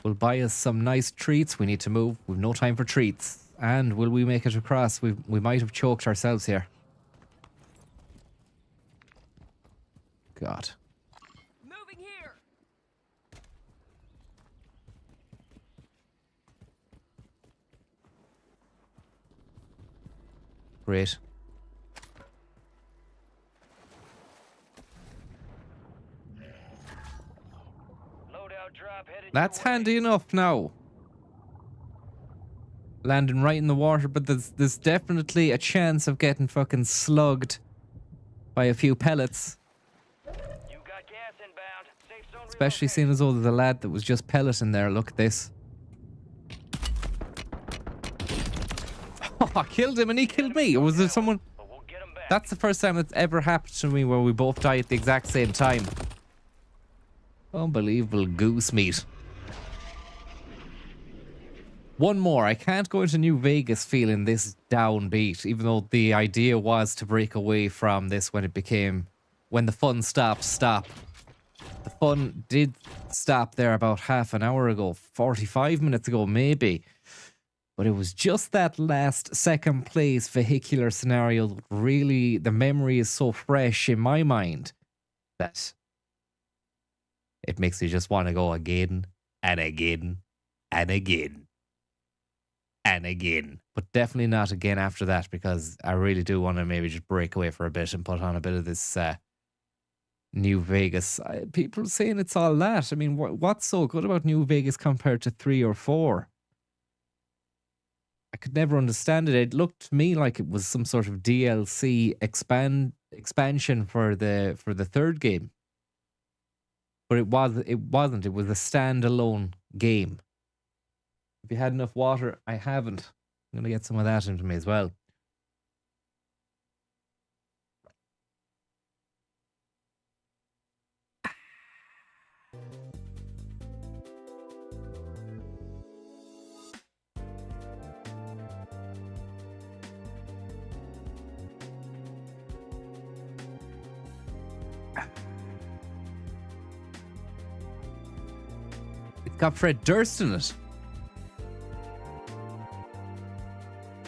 will buy us some nice treats. We need to move. We've no time for treats. And will we make it across? We might have choked ourselves here. God. Moving here. Great. Loadout drop headed That's your way. handy enough now. Landing right in the water, but there's definitely a chance of getting fucking slugged by a few pellets. You got gas inbound. Safe zone Especially relocated. seeing as though there's a lad that was just pelleting there. Look at this. Oh, I killed him and he killed me. Or was there someone? But we'll get 'em back. That's the first time that's ever happened to me where we both die at the exact same time. Unbelievable goose meat. One more. I can't go into New Vegas feeling this downbeat, even though the idea was to break away from this when the fun stop. The fun did stop there about half an hour ago, 45 minutes ago maybe. But it was just that last second place vehicular scenario that really, the memory is so fresh in my mind that it makes me just want to go again and again and again and again. But definitely not again after that, because I really do want to maybe just break away for a bit and put on a bit of this New Vegas. People saying it's all that. I mean, what's so good about New Vegas compared to 3 or 4? I could never understand it. It looked to me like it was some sort of DLC expansion for the third game. But it wasn't. It was a standalone game. If you had enough water, I haven't. I'm gonna get some of that into me as well. It's got Fred Durst in it.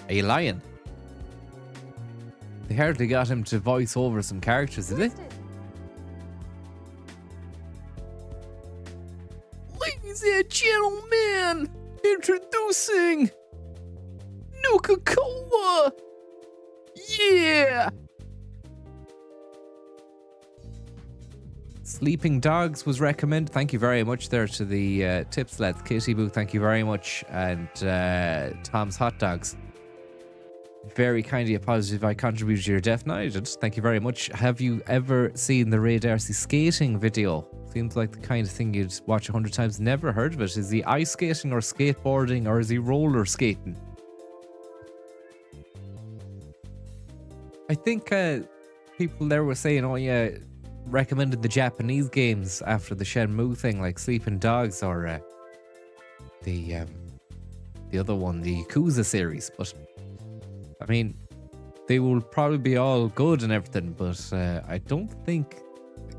Are you lying? They hardly got him to voice over some characters, did they? Ladies and gentlemen, introducing Nuka-Cola. Yeah. Sleeping Dogs was recommended. Thank you very much there to the tips lads. Kitty Boo, thank you very much. And Tom's Hot Dogs. Very kindly apologies if I contributed to your death. No, I didn't. Thank you very much. Have you ever seen the Ray Darcy skating video? Seems like the kind of thing you'd watch 100 times. Never heard of it. Is he ice skating or skateboarding, or is he roller skating? I think people there were saying, oh yeah, recommended the Japanese games after the Shenmue thing, like Sleeping Dogs or the other one, the Yakuza series. But I mean, they will probably be all good and everything, but I don't think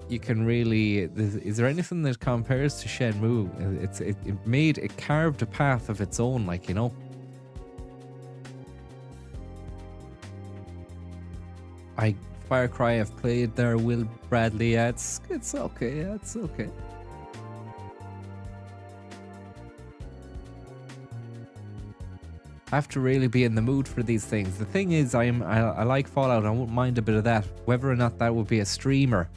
you can really. Is there anything that compares to Shenmue? It carved a path of its own, like, you know. Far Cry I've played there, Will Bradley. Yeah, it's okay. Yeah, it's okay. I have to really be in the mood for these things. The thing is, I like Fallout. I won't mind a bit of that. Whether or not that would be a streamer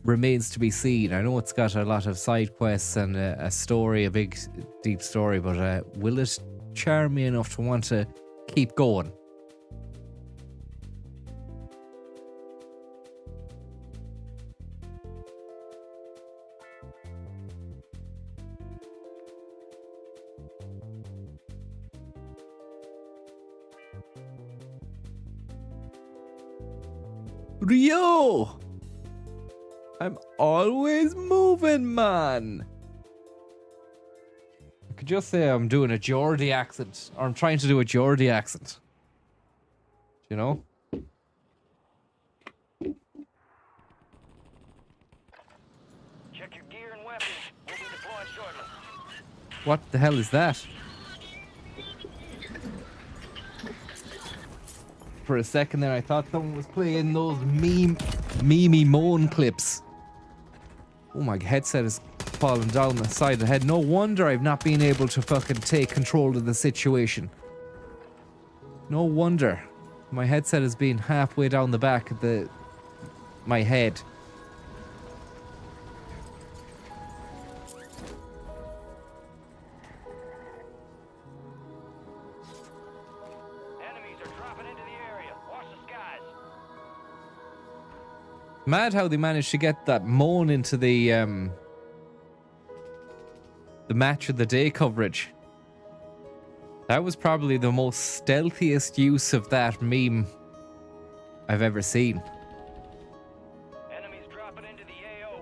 remains to be seen. I know it's got a lot of side quests and a story, a big, deep story, but will it charm me enough to want to keep going? Rio! I'm always moving, man. I could just say I'm doing a Geordie accent, or I'm trying to do a Geordie accent. You know? Check your gear and weapons. We'll be deploying shortly. What the hell is that? For a second there, I thought someone was playing those meme moan clips Oh, my headset is falling down the side of the head. No wonder I've not been able to fucking take control of the situation. No wonder. My headset has been halfway down the back of my head. Enemies are dropping into the area. Watch the skies. Mad how they managed to get that moan into the match of the day coverage. That was probably the most stealthiest use of that meme I've ever seen. Enemies dropping into the AO.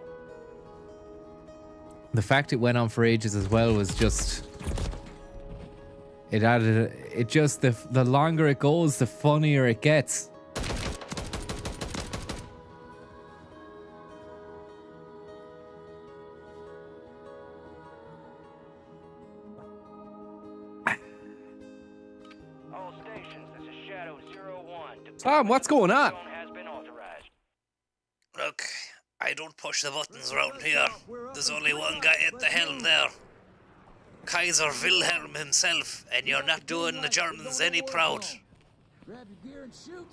The fact it went on for ages as well was just... the longer it goes, the funnier it gets. All stations, this is Shadow 01. Tom, what's going on? Zone has been authorized. Look, I don't push the buttons around here. There's only one guy at the helm there. Kaiser Wilhelm himself, and you're not doing the Germans any proud. Grab your gear and shoot.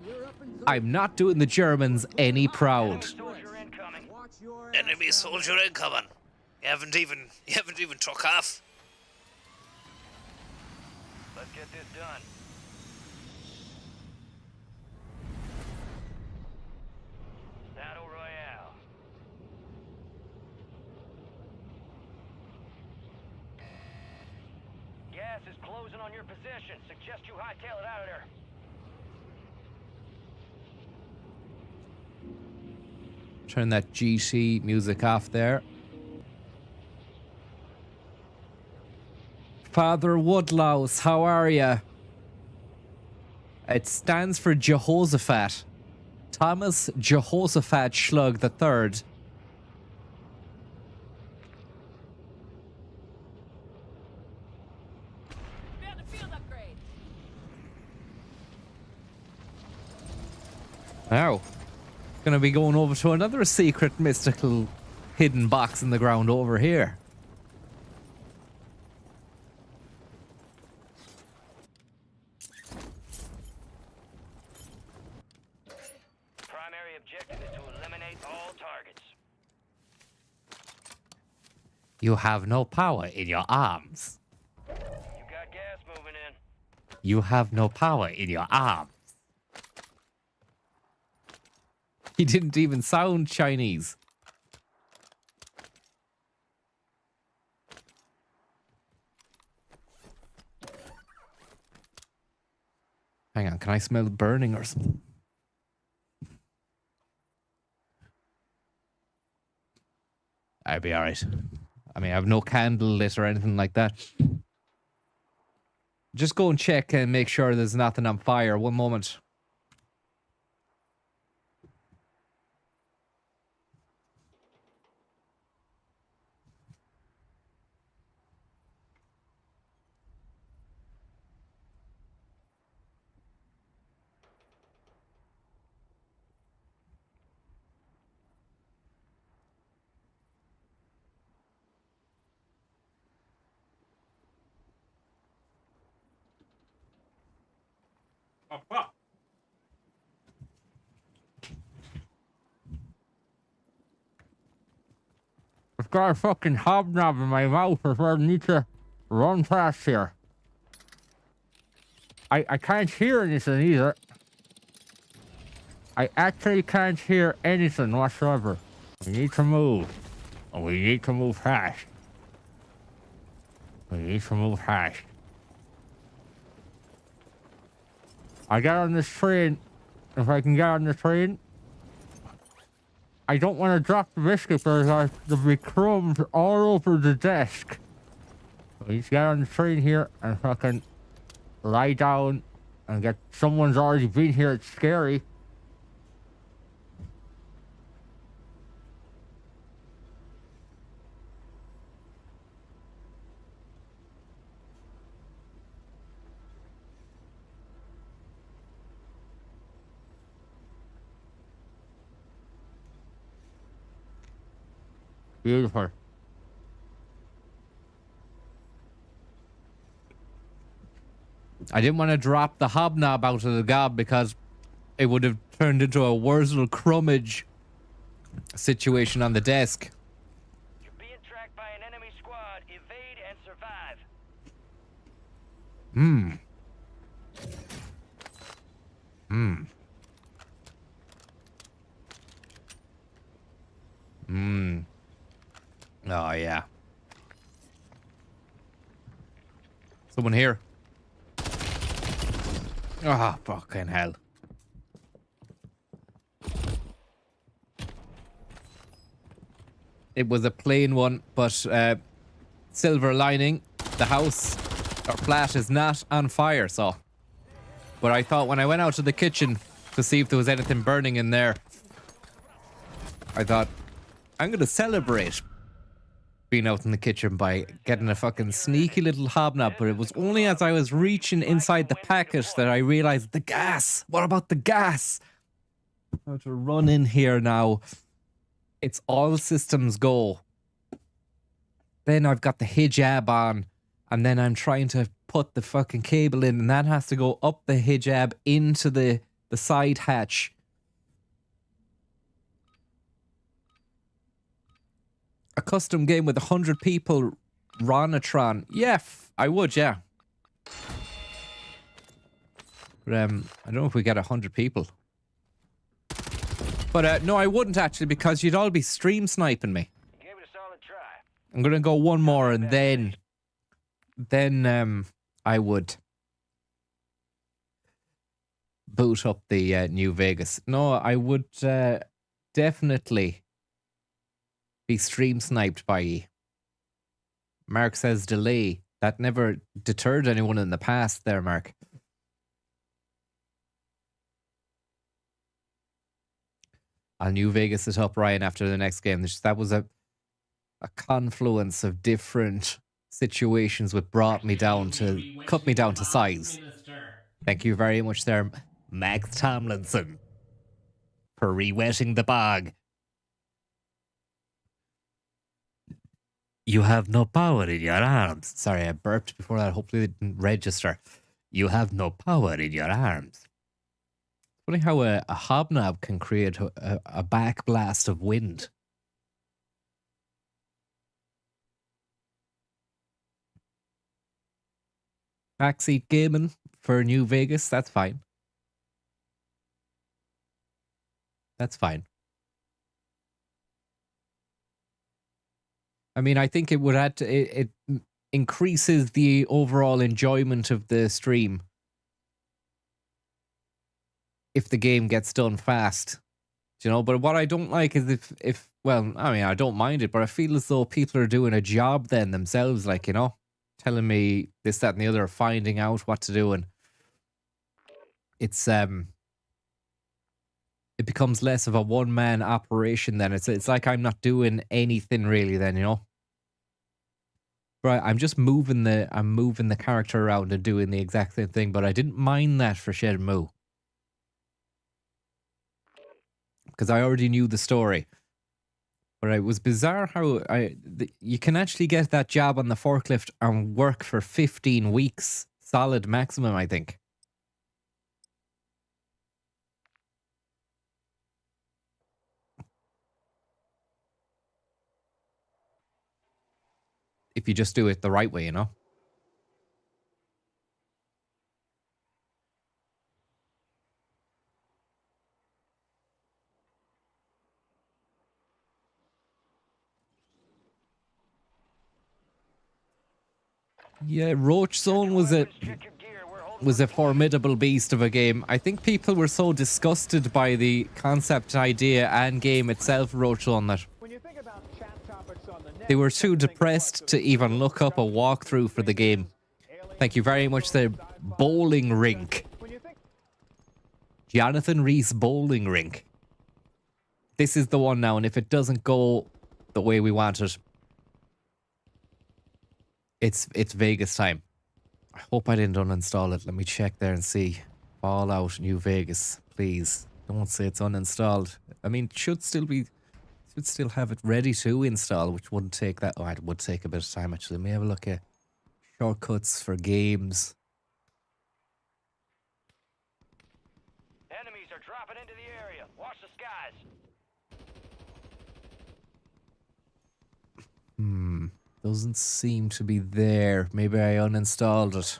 You're up in 3. I'm not doing the Germans any proud. Soldier incoming. Watch your Enemy soldier incoming. You haven't even took off. Let's get this done. Battle Royale. Gas is closing on your position. Suggest you hightail it out of there. Turn that GT music off there. Father Woodlouse, how are ya? It stands for Jehoshaphat. Thomas Jehoshaphat Schlug the Third. Found a field upgrade. Now, gonna be going over to another secret, mystical, hidden box in the ground over here. Primary objective is to eliminate all targets. You have no power in your arms. You got gas moving in. You have no power in your arms. He didn't even sound Chinese. Hang on, can I smell burning or something? I'd be alright. I mean, I have no candle lit or anything like that. Just go and check and make sure there's nothing on fire. One moment. I've got a fucking hobnob in my mouth if I need to run past here. I can't hear anything either. I actually can't hear anything whatsoever. We need to move. And we need to move fast. We need to move fast. I got on this train. If I can get on the train. I don't want to drop the biscuit because there'll be crumbs all over the desk. We need to get on the train here and fucking lie down and get... Someone's already been here. It's scary. Beautiful. I didn't want to drop the hobnob out of the gob because it would have turned into a Wurzel Crummage situation on the desk. You're being tracked by an enemy squad. Evade and survive. Oh, yeah. Someone here. Ah, fucking hell. It was a plain one, but silver lining, the house or flat is not on fire, so. But I thought when I went out to the kitchen to see if there was anything burning in there, I thought, I'm going to celebrate being out in the kitchen by getting a fucking sneaky little hobnob, but it was only as I was reaching inside the packet that I realized the gas. What about the gas? I have to run in here now. It's all systems go. Then I've got the hijab on, and then I'm trying to put the fucking cable in, and that has to go up the hijab into the side hatch. A custom game with 100 people, Ronatron. Yeah, I would, yeah. But I don't know if we get 100 people. But no, I wouldn't actually, because you'd all be stream sniping me. Give it a solid try. I'm gonna go one more, and then I would boot up the New Vegas. No, I would definitely be stream sniped by ye. Mark says delay. That never deterred anyone in the past there, Mark. I'll New Vegas it up, Ryan, after the next game. That was a confluence of different situations which brought me down to, cut me down to size. Thank you very much there, Max Tomlinson, for re-wetting the bog. You have no power in your arms. Sorry, I burped before that. Hopefully it didn't register. You have no power in your arms. Funny how a hobnob can create a backblast of wind. Backseat gaming for New Vegas, that's fine. That's fine. I mean, I think it would add to, it increases the overall enjoyment of the stream if the game gets done fast, you know. But what I don't like is if well, I mean, I don't mind it, but I feel as though people are doing a job then themselves, like, you know, telling me this, that, and the other, finding out what to do, and it's it becomes less of a one-man operation then. It's like I'm not doing anything really then, you know. Right, I'm just moving the character around and doing the exact same thing, but I didn't mind that for Shenmue, because I already knew the story. But it was bizarre how you can actually get that job on the forklift and work for 15 weeks solid maximum, I think. If you just do it the right way, you know? Yeah, Roach Zone was a formidable beast of a game. I think people were so disgusted by the concept, idea, and game itself, Roach Zone, that they were too depressed to even look up a walkthrough for the game. Thank you very much, the bowling rink. Jonathan Reese bowling rink. This is the one now, and if it doesn't go the way we want it, it's Vegas time. I hope I didn't uninstall it. Let me check there and see. Fallout New Vegas, please. Don't say it's uninstalled. I mean, it should still be Should still have it ready to install, which wouldn't take that. Oh, it would take a bit of time actually. Let me have a look at shortcuts for games. Enemies are dropping into the area. Watch the skies. Doesn't seem to be there. Maybe I uninstalled it.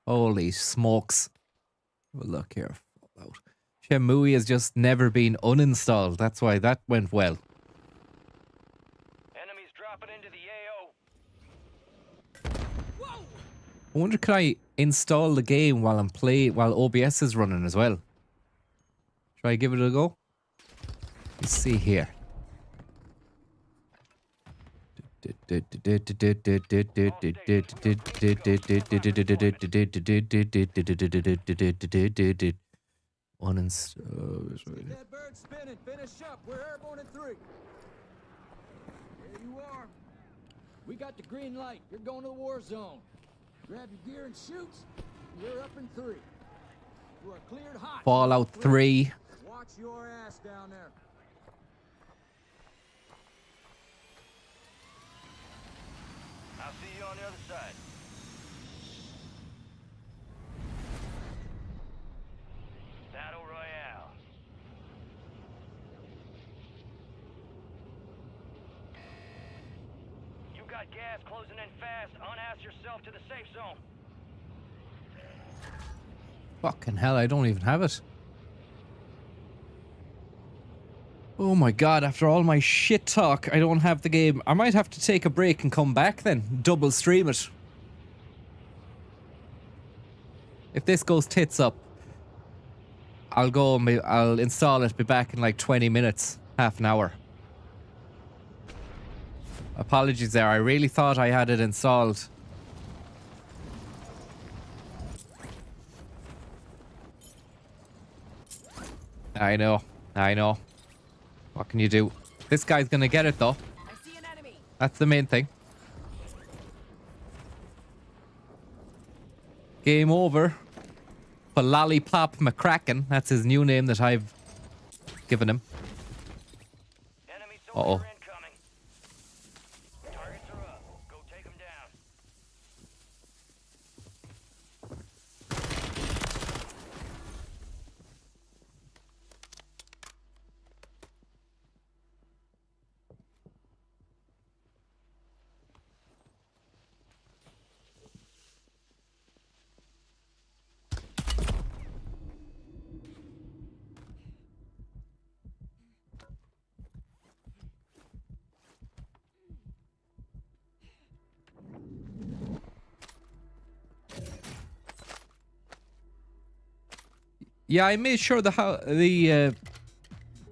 Holy smokes. Have a look here. Fallout. Shenmue has just never been uninstalled. That's why that went well. Enemies dropping into the AO. I wonder, can I install the game while I'm while OBS is running as well? Try give it a go. Let's see here. Uninstall. Keep that bird spinning. Finish up. We're airborne in 3. There you are. We got the green light. You're going to the war zone. Grab your gear and shoot. You're up in 3. You are cleared hot. Fallout 3. Watch your ass down there. I'll see you on the other side. Battle Royale. You got gas closing in fast. Unass yourself to the safe zone. Fucking hell, I don't even have it. Oh my god, after all my shit talk, I don't have the game. I might have to take a break and come back then. Double stream it. If this goes tits up, I'll go and I'll install it, be back in like 20 minutes, half an hour. Apologies there, I really thought I had it installed. I know. What can you do? This guy's gonna get it though. I see an enemy. That's the main thing. Game over for Lollipop McCracken. That's his new name that I've given him. Enemy Uh-oh. soldier incoming. Targets are up. Go take them down. Yeah, I made sure there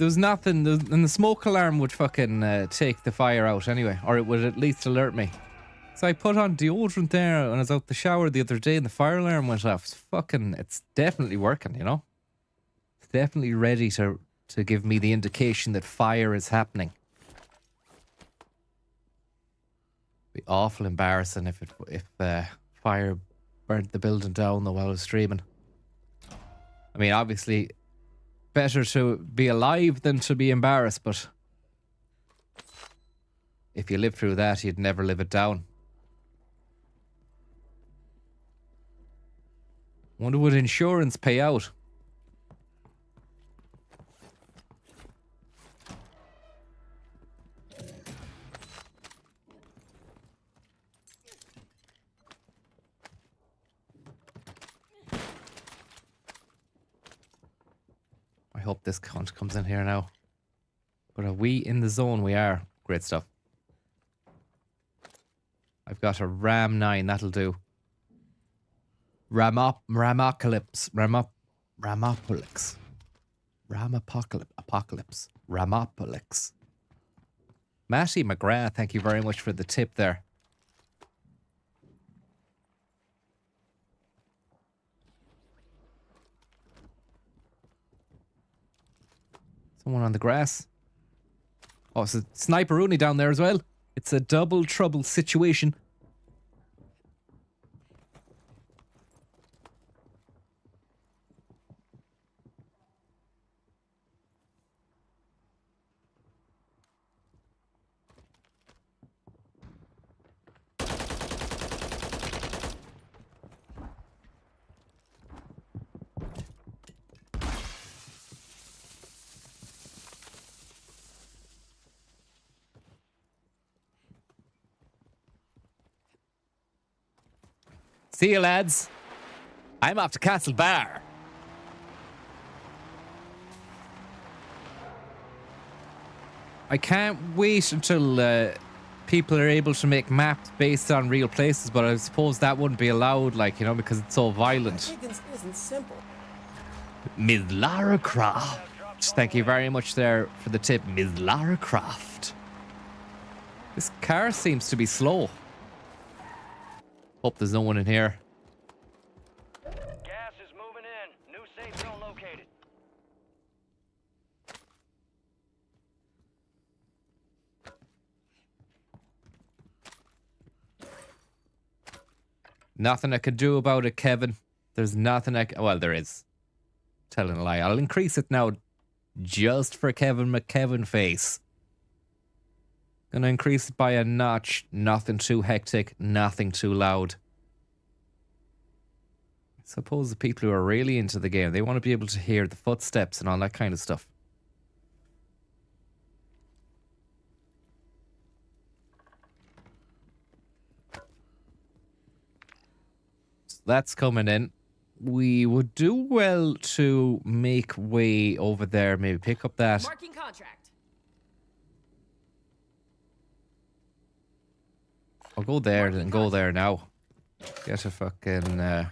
was nothing, and the smoke alarm would fucking take the fire out anyway, or it would at least alert me. So I put on deodorant there when I was out the shower the other day, and the fire alarm went off. It's definitely working, you know. It's definitely ready to give me the indication that fire is happening. Be awful embarrassing if fire burnt the building down though while I was streaming. I mean, obviously, better to be alive than to be embarrassed, but if you live through that, you'd never live it down. Wonder would insurance pay out? I hope this cunt comes in here now. But are we in the zone? We are. Great stuff. I've got a Ram 9. That'll do. Ramopolis. Ramopolis. Matty McGrath, thank you very much for the tip there. Someone on the grass. Oh, it's a sniperoonie down there as well. It's a double trouble situation. See you, lads. I'm off to Castle Bar. I can't wait until people are able to make maps based on real places, but I suppose that wouldn't be allowed, like, you know, because it's so violent. Higgins isn't simple. Ms. Lara Croft. Thank you very much there for the tip, Ms. Lara Croft. This car seems to be slow. Hope there's no one in here. Gas is moving in. New safe zone located. Nothing I can do about it, Kevin. There's nothing I can... Well, there is. Telling a lie. I'll increase it now just for Kevin McKevin face. Gonna increase it by a notch. Nothing too hectic. Nothing too loud. I suppose the people who are really into the game, they want to be able to hear the footsteps and all that kind of stuff. So that's coming in. We would do well to make way over there. Maybe pick up that. Marking contract. I'll go there and go there now. Get a fucking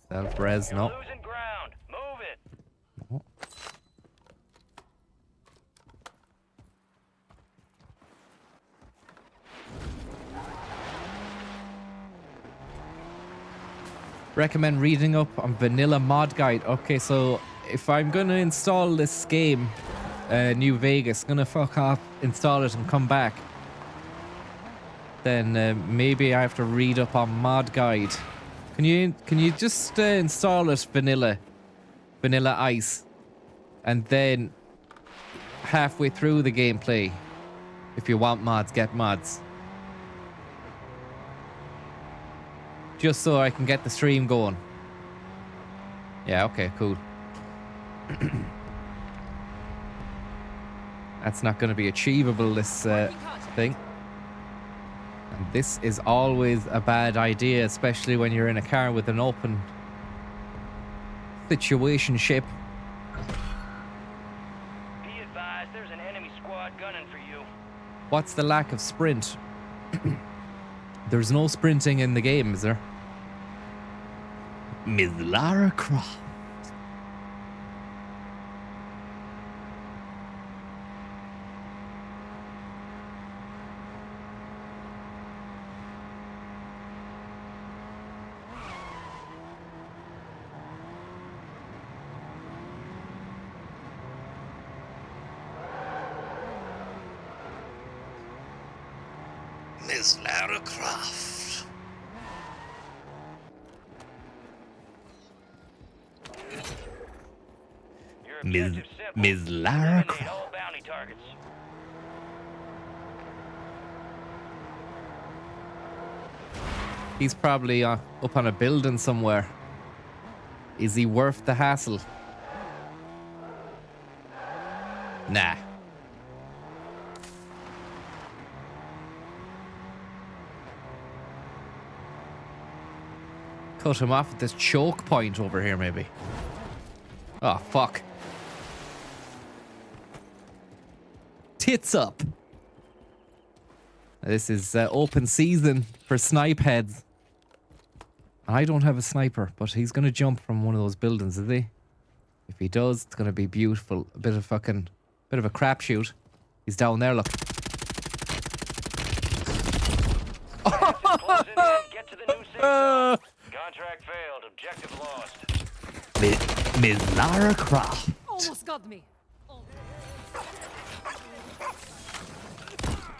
self-res. You're No. losing ground. Move it. Recommend reading up on Vanilla Mod Guide. Okay, so if I'm gonna install this game, New Vegas, gonna fuck off, install it and come back, then maybe I have to read up on Mod Guide. Can you just install it Vanilla Ice, and then halfway through the gameplay, if you want mods, get mods. Just so I can get the stream going. Yeah, okay, cool. That's not going to be achievable, this thing. And this is always a bad idea, especially when you're in a car with an open situationship. Be advised, there's an enemy squad gunning for you. What's the lack of sprint? There's no sprinting in the game, is there? Ms. Lara Croft. Miss Lara Croft. Your Ms. objective's simple. Ms. Lara Eliminate Croft. all bounty targets. He's probably up on a building somewhere. Is he worth the hassle? Nah. Cut him off at this choke point over here, maybe. Oh, fuck. Tits up. This is open season for snipe heads. I don't have a sniper, but he's going to jump from one of those buildings, is he? If he does, it's going to be beautiful. A bit of a crapshoot. He's down there, look. Gas is closing in. Get to the new safe zone. Contract failed. Objective lost. Ms. Lara Croft. Almost got me.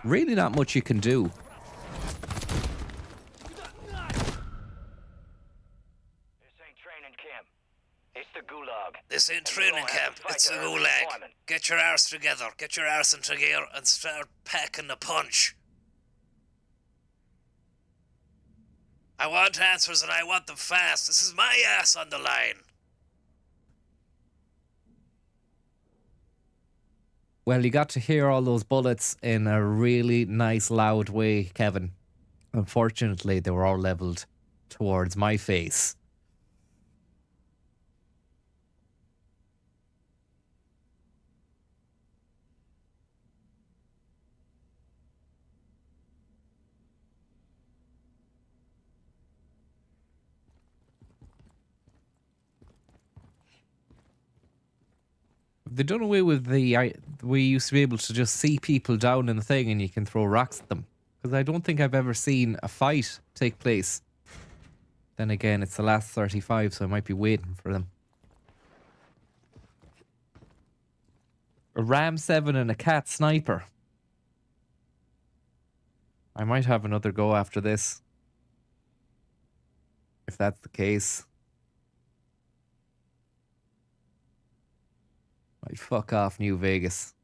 Really not much you can do. This ain't training camp. It's the gulag. This ain't You training don't have camp, to fight it's a to earn gulag. employment. Get your arse together, get your arse into gear, and start packing the punch. I want answers and I want them fast. This is my ass on the line. Well, you got to hear all those bullets in a really nice, loud way, Kevin. Unfortunately, they were all leveled towards my face. They done away with we used to be able to just see people down in the thing and you can throw rocks at them. Because I don't think I've ever seen a fight take place. Then again, it's the last 35, so I might be waiting for them. A Ram 7 and a Cat Sniper. I might have another go after this. If that's the case. Right, fuck off, New Vegas.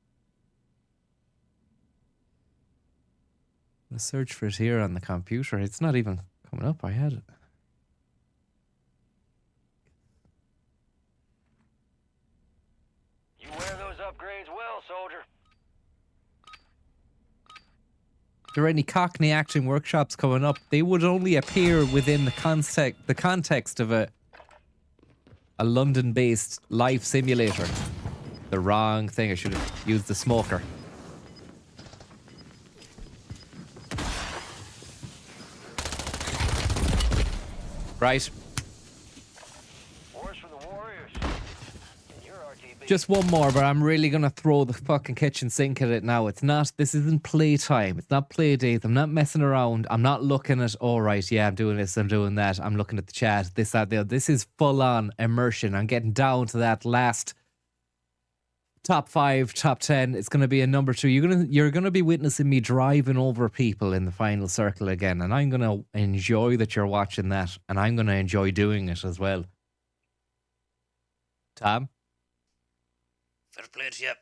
I'm gonna search for it here on the computer. It's not even coming up. I had it. You wear those upgrades well, soldier. If there are any Cockney acting workshops coming up, they would only appear within the context of a London-based life simulator. The wrong thing. I should have used the smoker. Right. Wars for the Warriors. You're RTB. Just one more, but I'm really gonna throw the fucking kitchen sink at it now. This isn't playtime. It's not play dates. I'm not messing around. I'm not looking at, all right, yeah, I'm doing this, I'm doing that. I'm looking at the chat, this, that, the other. This is full on immersion. I'm getting down to that last top 5, top 10. It's going to be a number 2. You're gonna be witnessing me driving over people in the final circle again, and I'm gonna enjoy that you're watching that, and I'm gonna enjoy doing it as well. Tom, Fair play to you.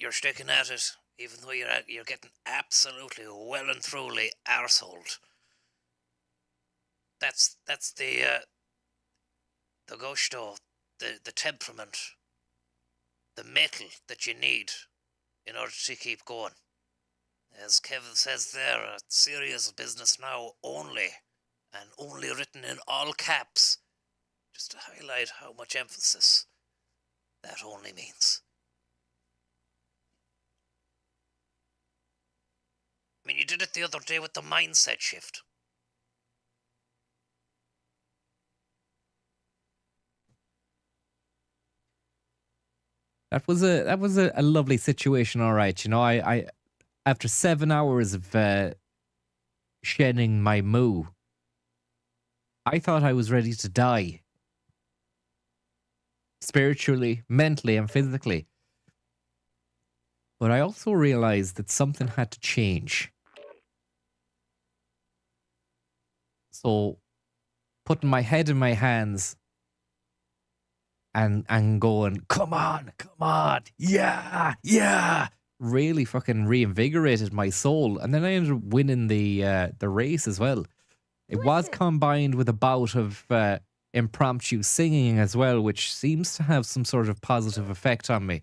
You're sticking at it, even though you're getting absolutely well and truly arseholed. That's the gusto, the temperament, the metal that you need in order to keep going. As Kevin says there, a serious business now only, and only written in all caps, just to highlight how much emphasis that only means. I mean, you did it the other day with the mindset shift. that was a lovely situation. All right, you know, I after 7 hours of shedding my moo, I thought I was ready to die. Spiritually, mentally, and physically. But I also realized that something had to change. So, putting my head in my hands and going, come on, yeah, really fucking reinvigorated my soul. And then I ended up winning the race as well. It was combined with a bout of impromptu singing as well, which seems to have some sort of positive effect on me.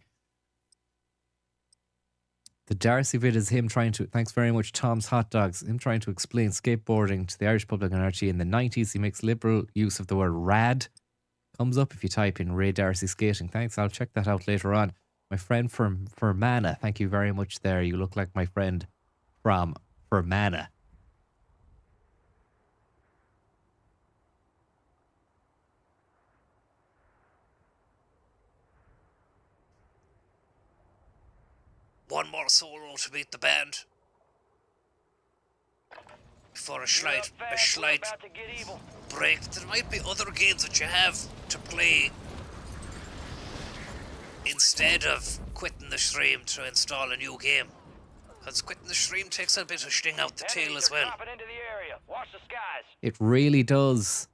The Darcy vid is him trying to, thanks very much, Tom's Hot Dogs, him trying to explain skateboarding to the Irish public and RT in the 90s. He makes liberal use of the word rad. Comes up if you type in Ray Darcy skating. Thanks, I'll check that out later on. My friend from Fermanagh, thank you very much there. You look like my friend from Fermanagh. One more solo to beat the band. Before a slight About to get evil. break. There might be other games that you have to play instead of quitting the stream to install a new game. Because quitting the stream takes a bit of sting out the tail as well. Dropping into the area. Watch the skies. It really does.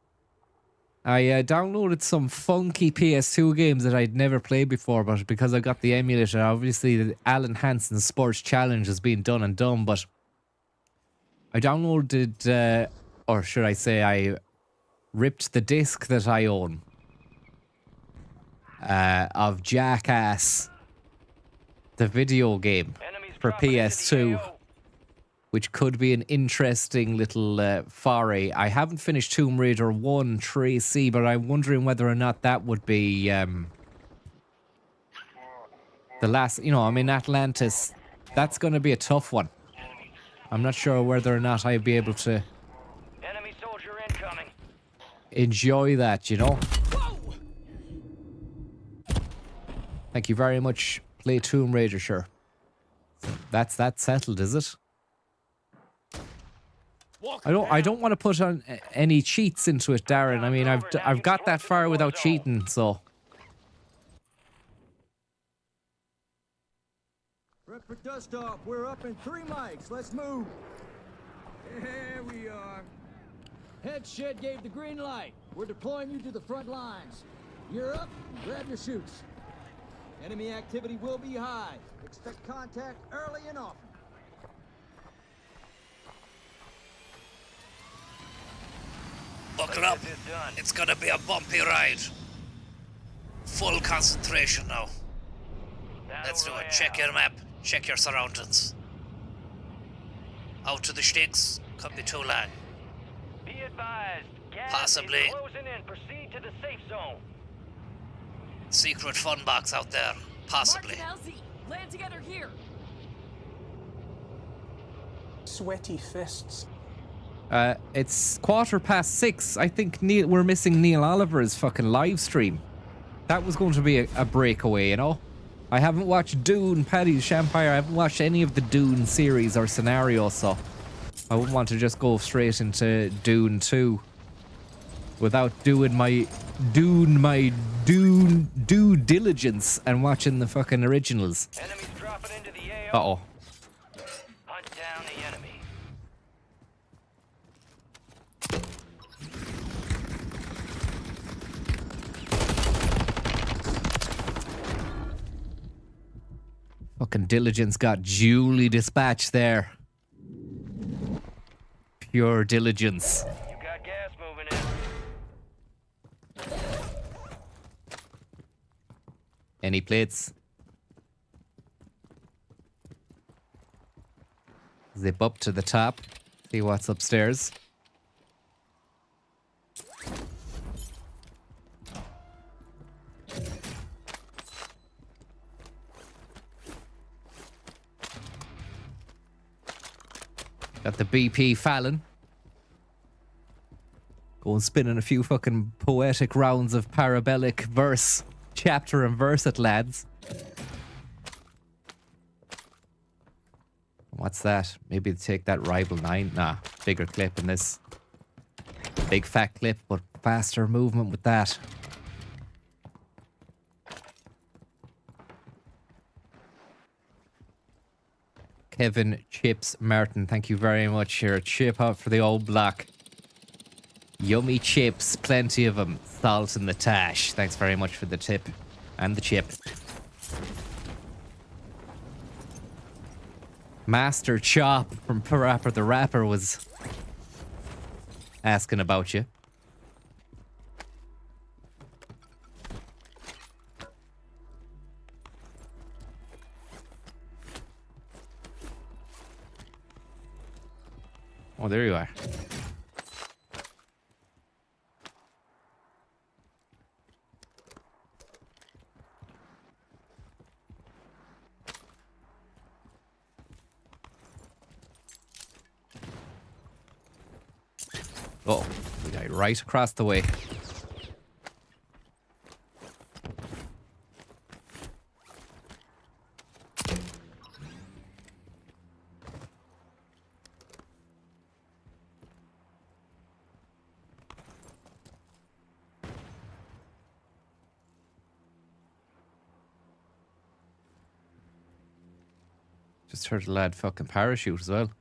I downloaded some funky PS2 games that I'd never played before, but because I got the emulator, obviously the Alan Hansen Sports Challenge has been done and done, but I downloaded, or should I say I ripped the disc that I own of Jackass, the video game Enemies for dropping into the PS2, AO. which could be an interesting little foray. I haven't finished Tomb Raider 1 Tracy, but I'm wondering whether or not that would be the last, you know, I mean, Atlantis, that's going to be a tough one. I'm not sure whether or not I'd be able to Enemy soldier incoming. enjoy that, you know? Thank you very much. Play Tomb Raider, sure. That's that settled, is it? I don't want to put on any cheats into it, Darren. I mean, I've got that far without cheating, so. Prep for dust off. We're up in 3 mics. Let's move. Here we are. Head shed gave the green light. We're deploying you to the front lines. You're up. Grab your chutes. Enemy activity will be high. Expect contact early and often. Buckle up. It's gonna be a bumpy ride. Full concentration now. Let's do it. Check your map. Check your surroundings. Out to the sticks. Could be too long. Be advised. Gas Possibly. is closing in. Proceed to the safe zone. Secret fun box out there. Possibly. Mark and LZ, land together here. Sweaty fists. It's 6:15. I think we're missing Neil Oliver's fucking live stream. That was going to be a breakaway, you know? I haven't watched Dune, Paddy's Shampire. I haven't watched any of the Dune series or scenarios, so I wouldn't want to just go straight into Dune 2 without doing my due diligence and watching the fucking originals. Enemies dropping into the AO. Uh-oh. Hunt down the enemy. Fucking diligence got duly dispatched there. Pure diligence. You got gas moving in. Any plates? Zip up to the top. See what's upstairs. Got the BP Fallon. Going spinning a few fucking poetic rounds of parabolic verse. Chapter and verse it, lads. What's that? Maybe take that rival 9. Nah, bigger clip in this. Big fat clip, but faster movement with that. Kevin Chips Martin, thank you very much here. Chip out for the old block. Yummy chips, plenty of them. Salt in the tash. Thanks very much for the tip and the chip. Master Chop from Parappa the Rapper was asking about you. Oh, there you are. Oh, the guy right across the way. Just heard a lad fucking parachute as well.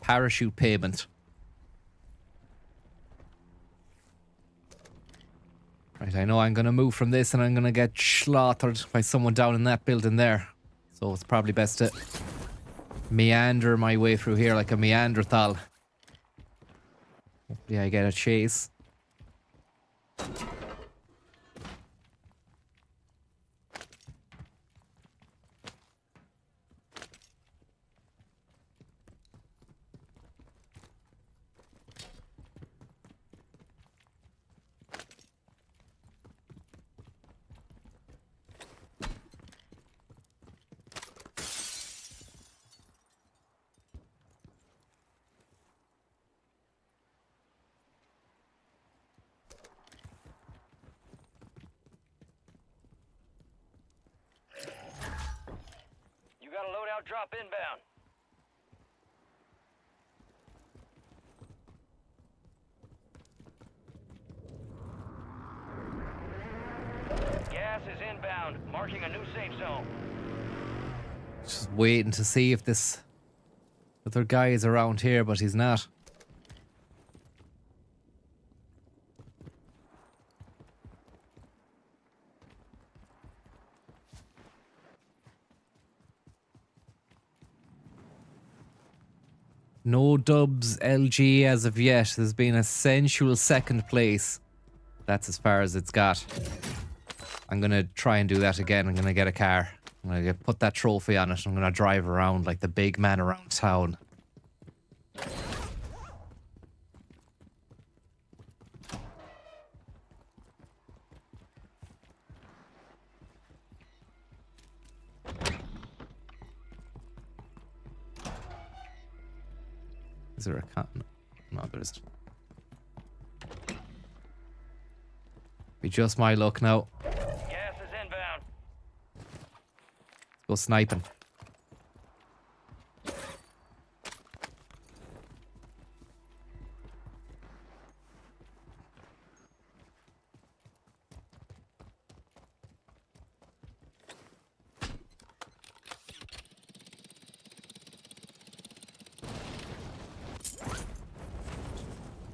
Parachute payment. Right, I know I'm going to move from this and I'm going to get slaughtered by someone down in that building there. So it's probably best to meander my way through here like a Neanderthal. Hopefully I get a chase. Loadout drop inbound. Gas is inbound, marking a new safe zone. Just waiting to see if this other guy is around here, but he's not. No dubs LG as of yet. There's been a sensual second place. That's as far as it's got. I'm gonna try and do that again. I'm gonna get a car. I'm gonna put that trophy on it. I'm gonna drive around like the big man around town. Is there a con? No, there isn't. Be just my luck now. Gas is inbound. Go sniping.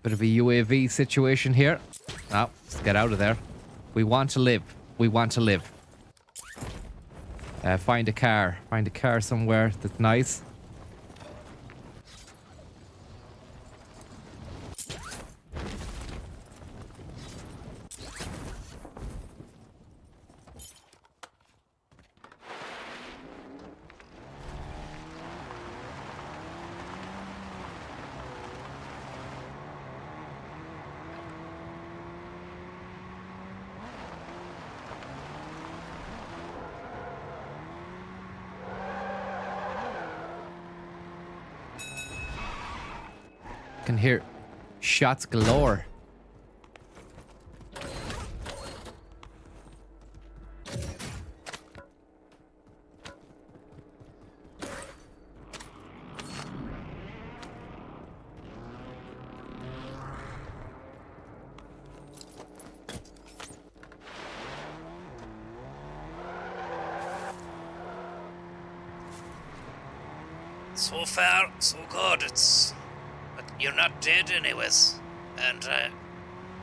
Bit of a UAV situation here. Now, let's get out of there. We want to live. We want to live. Find a car. Find a car somewhere that's nice. Can hear shots galore. So far, so good. But you're not dead anyways. And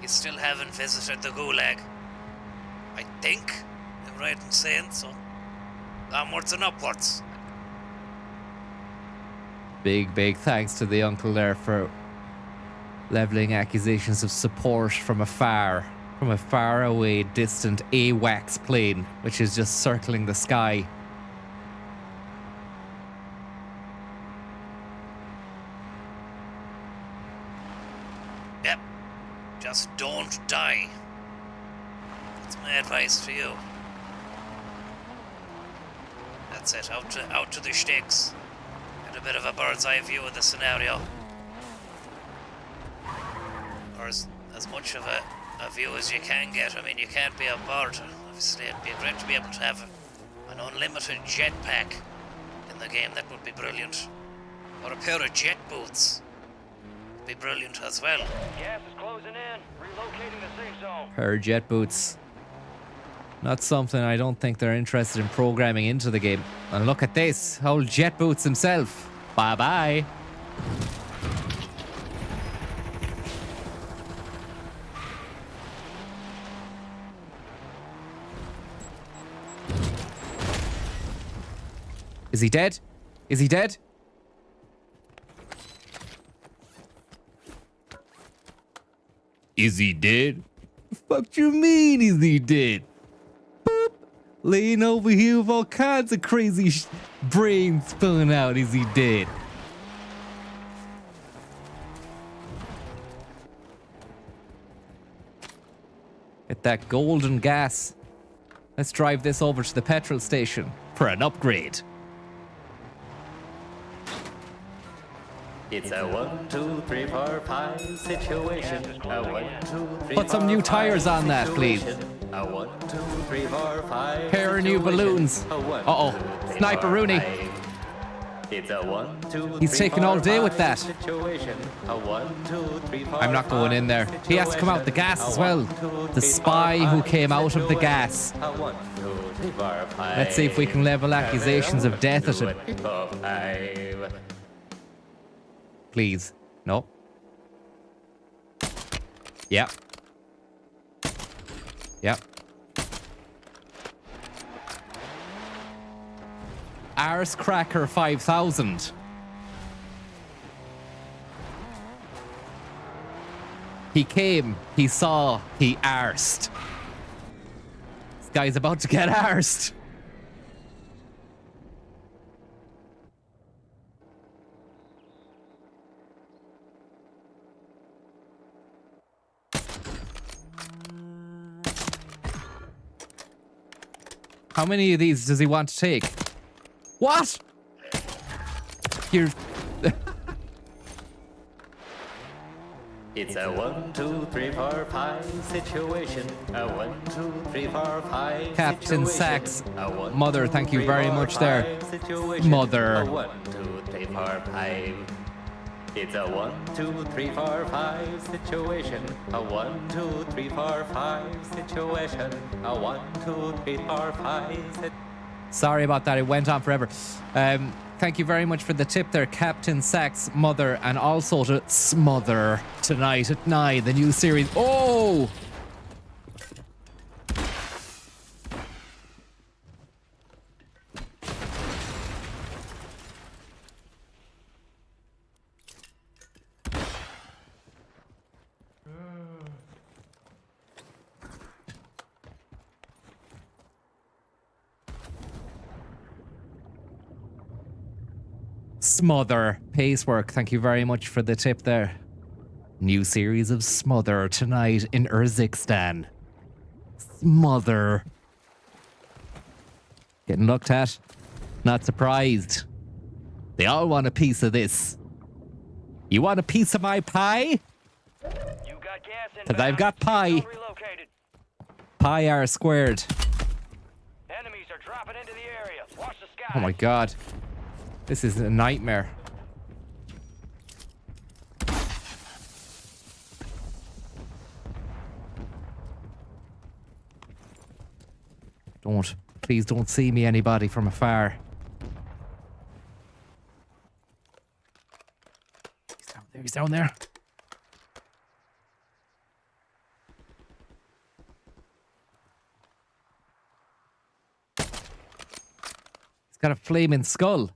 you still haven't visited the Gulag. I think I'm right in saying so. Onwards and upwards. Big thanks to the uncle there for leveling accusations of support from a far away distant AWACS plane, which is just circling the sky. Yep. Just don't die. That's my advice to you. That's it. Out to the sticks. Get a bit of a bird's eye view of the scenario. Or as much of a view as you can get. I mean, you can't be aboard. Obviously, it'd be great to be able to have an unlimited jetpack in the game. That would be brilliant. Or a pair of jet boots. Would be brilliant as well. Gas is closing in. Relocating the safe zone. Her jet boots. Not something I don't think they're interested in programming into the game. And look at this, old jet boots himself. Bye bye. Is he dead? Is he dead? Is he dead? Fuck you mean, is he dead? Boop. Laying over here with all kinds of crazy brains spilling out. Is he dead? Get that golden gas. Let's drive this over to the petrol station for an upgrade. It's a 1, 2, 3, 4, 5 situation. A 1, 2, 3, Put some 4, new 5 tires on that, please. situation. A 1, 2, 3, 4, 5 Pair of new situation. balloons. A 1, Uh-oh. 2, 3, Sniper 4, Rooney. 5. It's a 1, 2, He's 3, taking all 4, day with 5 that. Situation. A 1, 2, 3, 4, I'm not going in there. He has to come out the gas as well. The spy who came out of the gas. A 1, 2, 3, 4, 5. Let's see if we can level accusations of death at him. 1, 2, 3, 4, 5. Please. No. Yeah. Yeah. Ars Cracker 5000. He came, he saw, he arsed. This guy's about to get arsed. How many of these does he want to take? What? You're... It's a 1, 2, 3, 4, 5 situation. A 1, 2, 3, 4, 5 Captain situation. Sachs. A 1, Mother, 2, thank you 3, very 4, much there. 5 situation. Mother. A 1, 2, 3, 4, 5. It's a 1, 2, 3, 4, 5 situation. A 1, 2, 3, 4, 5 situation. A 1, 2, 3, 4, 5 Sorry about that. It went on forever. Thank you very much for the tip there, Captain Sachs, Mother, and also to Smother tonight at 9, the new series. Oh! Smother. Pacework, thank you very much for the tip there. New series of Smother tonight in Urzikstan. Smother. Getting looked at. Not surprised. They all want a piece of this. You want a piece of my pie? You got gas inbound. Because I've got pie. Relocated. Pi r squared. Enemies are dropping into the area. Watch the sky. Oh my god. This is a nightmare. Don't. Please don't see me, anybody, from afar. He's down there. He's down there. He's got a flaming skull.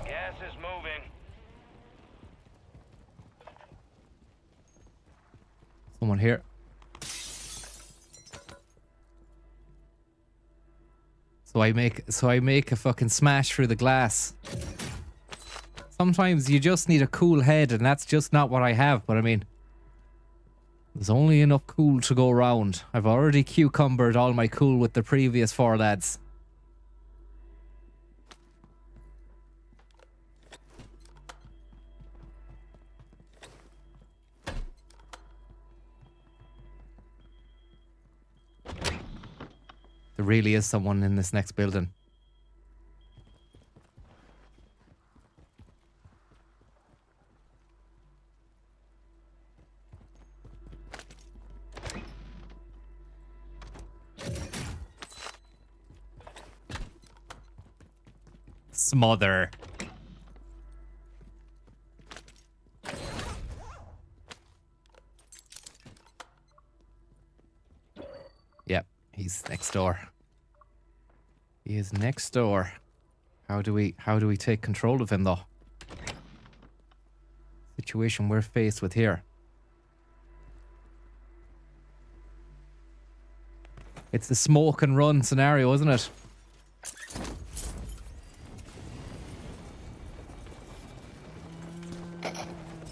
Gas is moving. Someone here. So I make a fucking smash through the glass. Sometimes you just need a cool head, and that's just not what I have. But I mean, there's only enough cool to go around. I've already cucumbered all my cool with the previous 4 lads. There really is someone in this next building. Smother. Yep, he's next door. He is next door. How do we take control of him though? Situation we're faced with here. It's the smoke and run scenario, isn't it?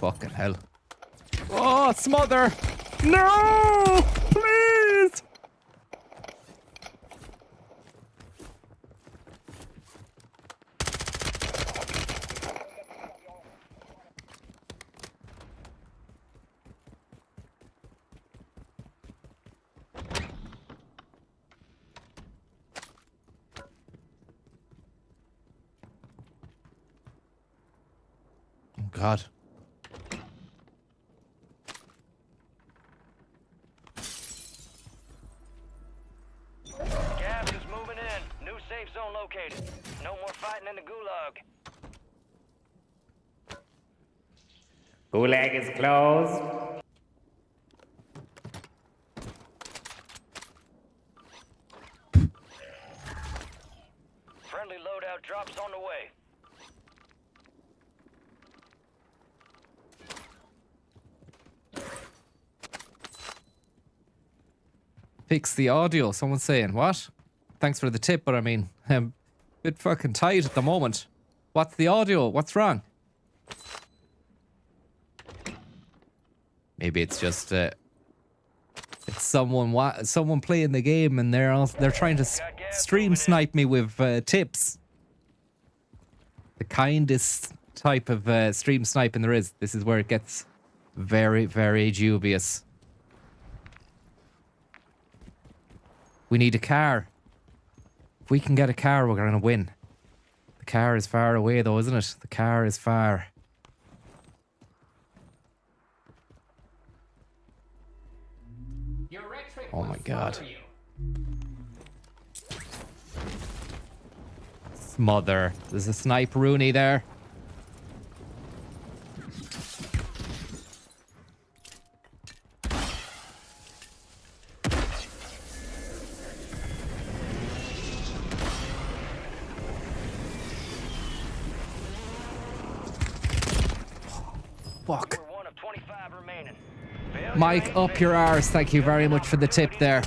Fucking hell. Oh, Smother! No! Please! God. Gas is moving in. New safe zone located. No more fighting in the gulag. Gulag is closed. Friendly loadout drops on the way. Fix the audio. Someone's saying, what? Thanks for the tip, but I mean, bit fucking tight at the moment. What's the audio? What's wrong? Maybe it's just it's someone playing the game and they're trying to stream snipe me with tips. The kindest type of stream sniping there is. This is where it gets very, very dubious. We need a car. If we can get a car, we're gonna win. The car is far away though, isn't it? The car is far. Oh my God. Smother. There's a snipe Rooney there. Fuck. We're one of 25 remaining. Mike, up your arse. Thank you very much for the tip there.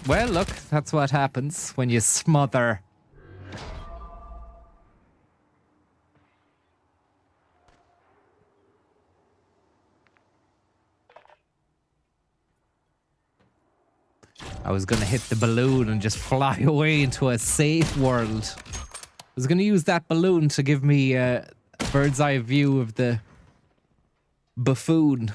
Well, look, that's what happens when you smother. I was gonna hit the balloon and just fly away into a safe world. I was gonna use that balloon to give me a bird's eye view of the buffoon.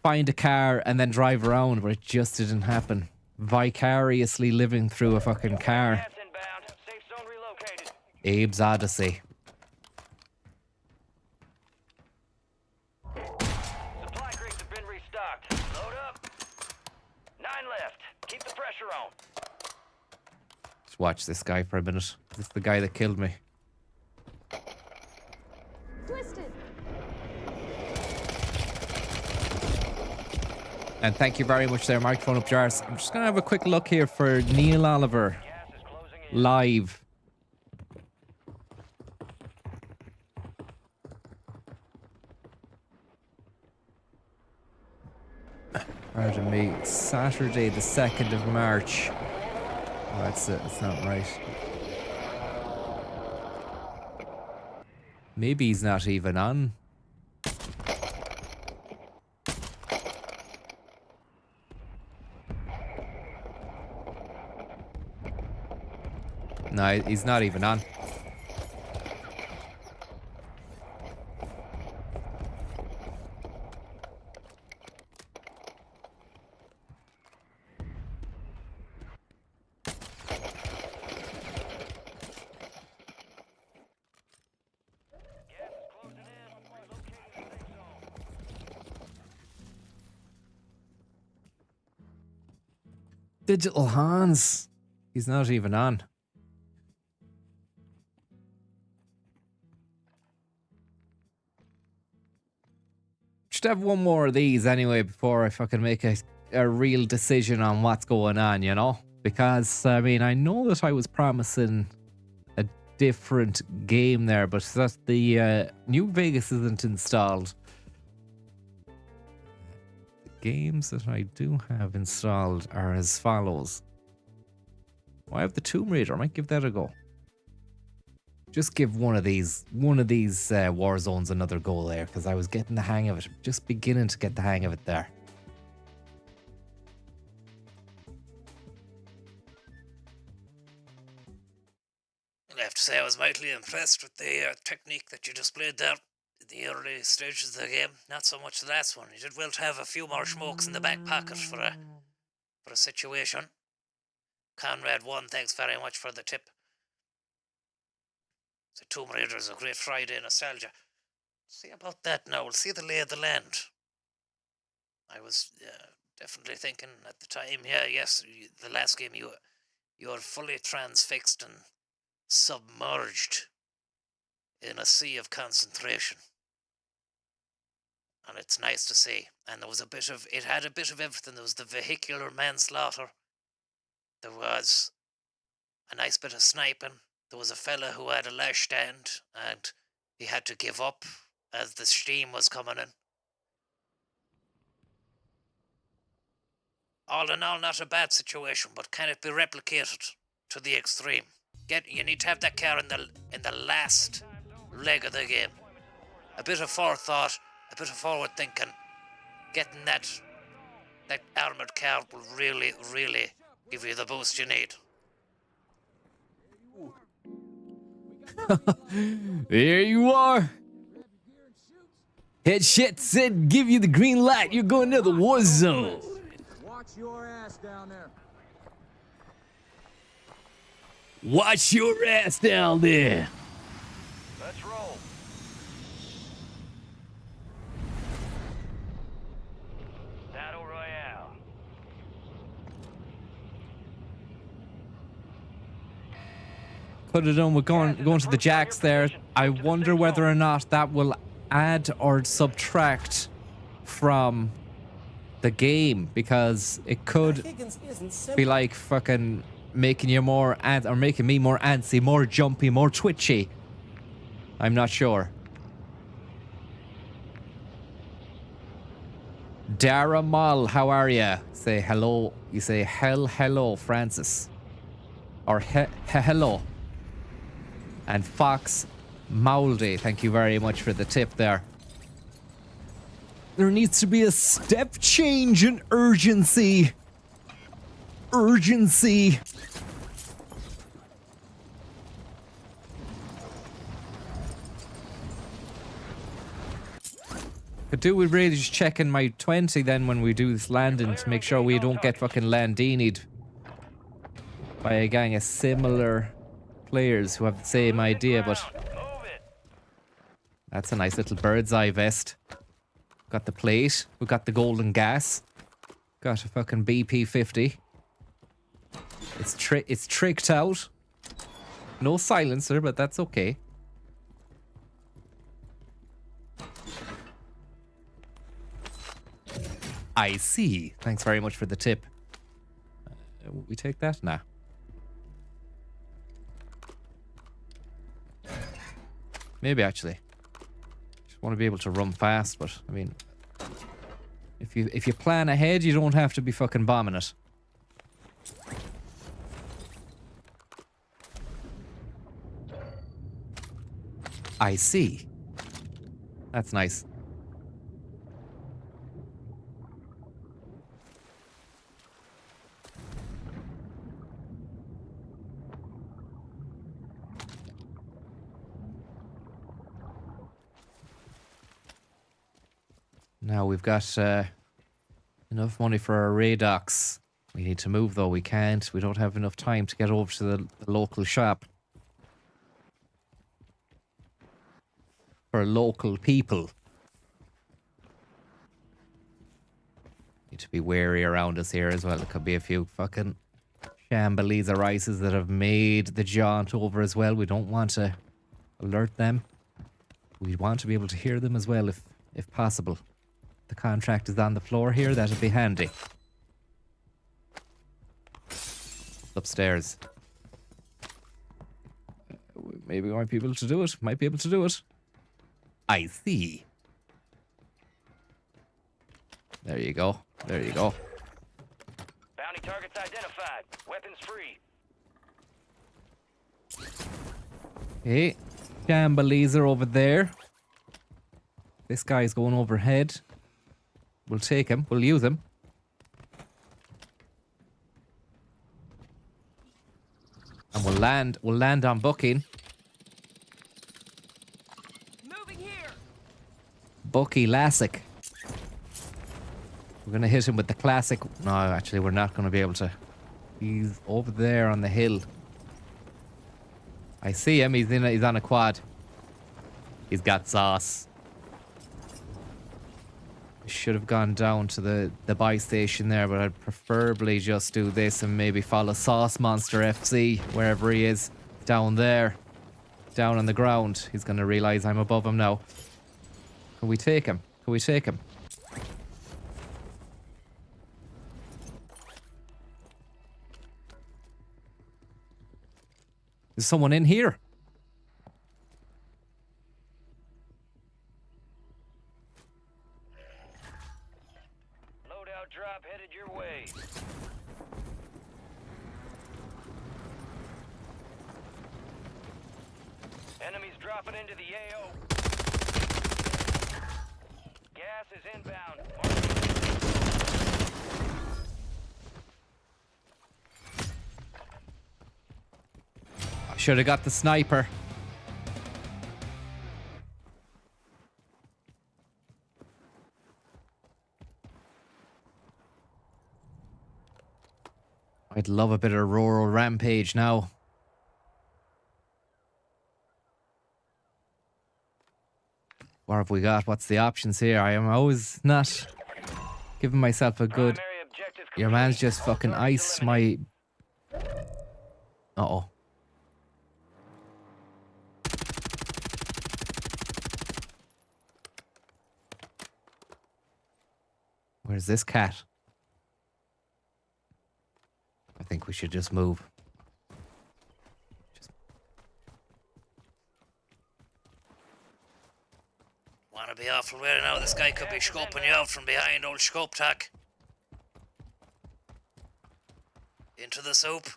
Find a car and then drive around, but it just didn't happen. Vicariously living through a fucking car. Gas inbound. Safe zone relocated. Abe's Odyssey. Supply crates have been restocked. Load up. 9 left. Keep the pressure on. Just watch this guy for a minute. This is the guy that killed me. Twisted. And thank you very much there, microphone up yours. I'm just going to have a quick look here for Neil Oliver Gas is closing in. live. Pardon me. Saturday the 2nd of March. Oh, that's it. That's not right. Maybe he's not even on. No, he's not even on. Digital Hans. He's not even on. Should have one more of these anyway before I fucking make a real decision on what's going on, you know? Because, I mean, I know that I was promising a different game there, but that the New Vegas isn't installed. The games that I do have installed are as follows. Oh, I have the Tomb Raider. I might give that a go. Just give one of these Warzones another go there, because I was getting the hang of it. Just beginning to get the hang of it there. I have to say I was mightily impressed with the technique that you displayed there in the early stages of the game. Not so much the last one. You did well to have a few more smokes in the back pocket for a situation. Conrad1, thanks very much for the tip. The Tomb Raider is a great Friday nostalgia. See about that now. We'll see the lay of the land. I was definitely thinking at the time, yes, the last game you were fully transfixed and submerged in a sea of concentration. And it's nice to see. And there was it had a bit of everything. There was the vehicular manslaughter. There was a nice bit of sniping. There was a fella who had a lash stand and he had to give up as the steam was coming in. All in all, not a bad situation, but can it be replicated to the extreme? You need to have that car in the last leg of the game. A bit of forethought, a bit of forward thinking. Getting that armored car will really, really give you the boost you need. There you are. Headshot said give you the green light. You're going to the war zone. Watch your ass down there. Watch your ass down there. Let's roll. Battle Royale. Put it on. We're going to the jacks there. I wonder whether or not that will add or subtract from the game, because it could Higgins isn't simple. be like fucking making you more or making me more antsy, more jumpy, more twitchy. I'm not sure. Dara Moll, how are ya? Say hello. You say hello, Francis. Or hello. And Fox Mouldy, thank you very much for the tip there. There needs to be a step change in urgency. Urgency. Could do with really just checking my 20 then when we do this landing to make sure we don't get fucking landinied by a gang of similar players who have the same idea, but that's a nice little bird's eye vest. Got the plate, we got the golden gas, got a fucking BP-50. It's tricked out. No silencer, but that's okay. I see. Thanks very much for the tip. Will we take that? Nah. Maybe actually. Just want to be able to run fast, but I mean, if you plan ahead, you don't have to be fucking bombing it. I see. That's nice. Now we've got enough money for our Radox. We need to move though, we can't. We don't have enough time to get over to the local shop. For local people. Need to be wary around us here as well. There could be a few fucking Shambhalese Rices that have made the jaunt over as well. We don't want to alert them. We want to be able to hear them as well if possible. The contract is on the floor here, that'd be handy. Upstairs. Maybe we might be able to do it. Might be able to do it. I see. There you go. There you go. Bounty targets identified. Weapons free. Hey, Shambhalese are over there. This guy's going overhead. We'll take him. We'll use him. And we'll land on booking. Moving here. Bucky Lassick. We're gonna hit him with the classic. No, actually, we're not gonna be able to. He's over there on the hill. I see him. He's on a quad. He's got sauce. I should have gone down to the buy station there, but I'd preferably just do this and maybe follow Sauce Monster FC, wherever he is. Down there. Down on the ground. He's going to realise I'm above him now. Can we take him? Can we take him? Is someone in here? Loadout drop headed your way. Enemies dropping into the AO. Gas is inbound. I should have got the sniper. I'd love a bit of rural rampage now. What have we got? What's the options here? I am always not giving myself a good... Primary objective Your complete. man's just fucking Targets iced my... Uh-oh. Where's this cat? I think we should just move. Wanna be awful wary now. This guy could be scoping you out from behind old scope tack. Into the soup.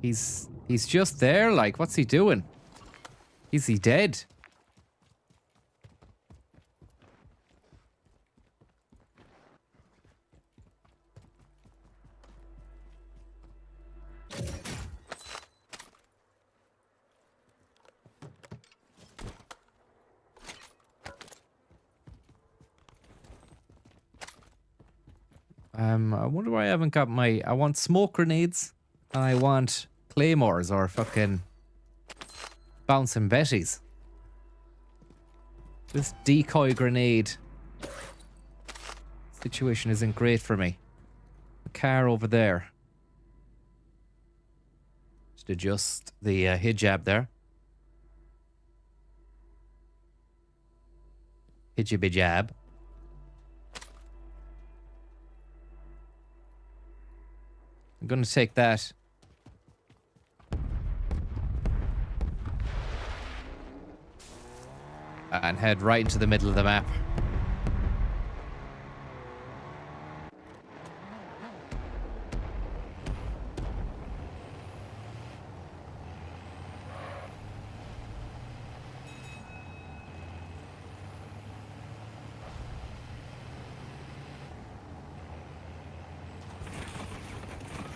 He's just there, like, what's he doing? Is he dead? I wonder why I haven't got my... I want smoke grenades and I want claymores or fucking bouncing betties. This decoy grenade situation isn't great for me. The car over there. Just adjust the hijab there. Hijab. I'm gonna take that. And head right into the middle of the map.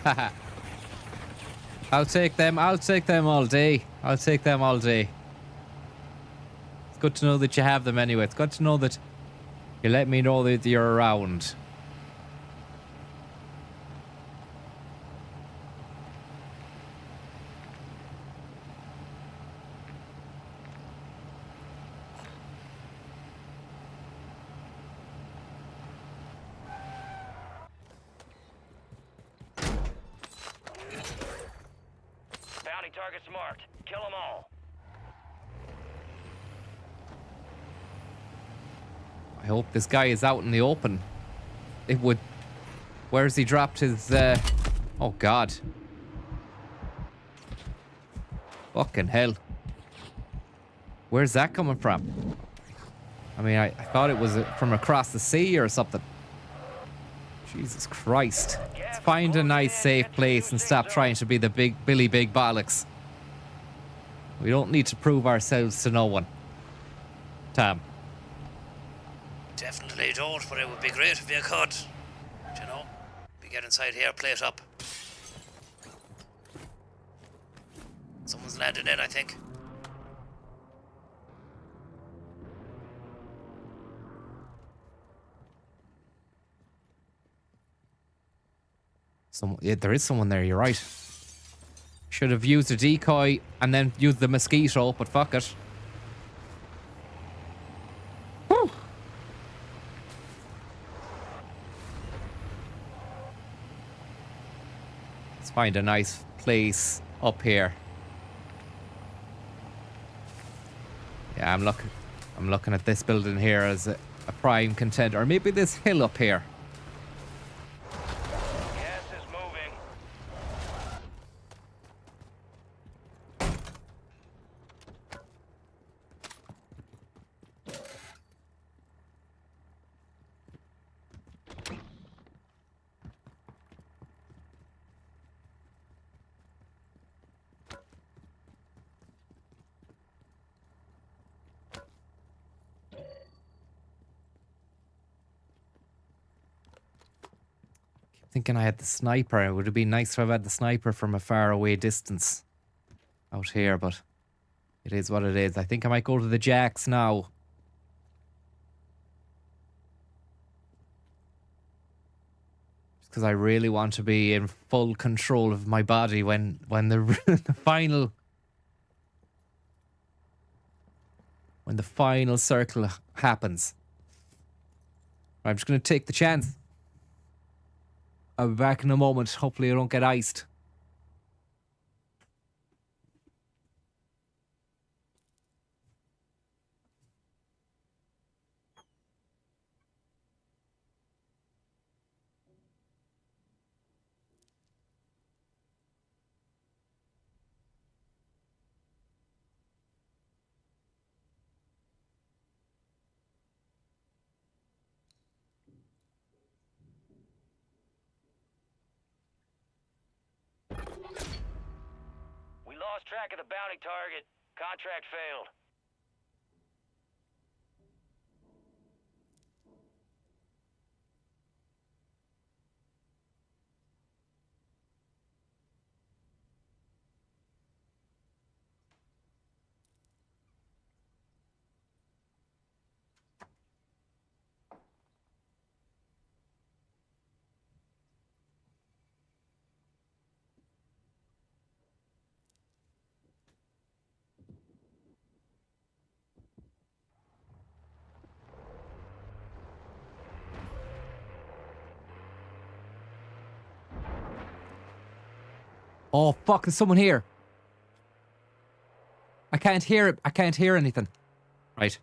Haha. I'll take them all day. I'll take them all day. It's good to know that you have them anyway. It's good to know that you let me know that you're around. Bounty targets marked. Kill them all. I hope this guy is out in the open. It would... Where's he dropped his... Oh, God. Fucking hell. Where's that coming from? I mean, I thought it was from across the sea or something. Jesus Christ. Let's find a nice safe place and stop trying to be the Billy Big Bollocks. We don't need to prove ourselves to no one. Tom. Definitely don't, but it would be great if you could. You know, we get inside here, play it up. Someone's landed in, I think. Yeah, there is someone there, you're right. Should have used a decoy and then used the mosquito, but fuck it. Whew. Let's find a nice place up here. Yeah, I'm looking at this building here as a prime contender. Or maybe this hill up here. Gas is moving. Thinking I had the sniper. It would have been nice to have had the sniper from a far away distance out here, but it is what it is. I think I might go to the Jacks now. Just because I really want to be in full control of my body when the the final circle happens. I'm just going to take the chance. I'll be back in a moment. Hopefully I don't get iced. We lost track of the bounty target. Contract failed. Oh, fuck, there's someone here. I can't hear it. I can't hear anything. Right.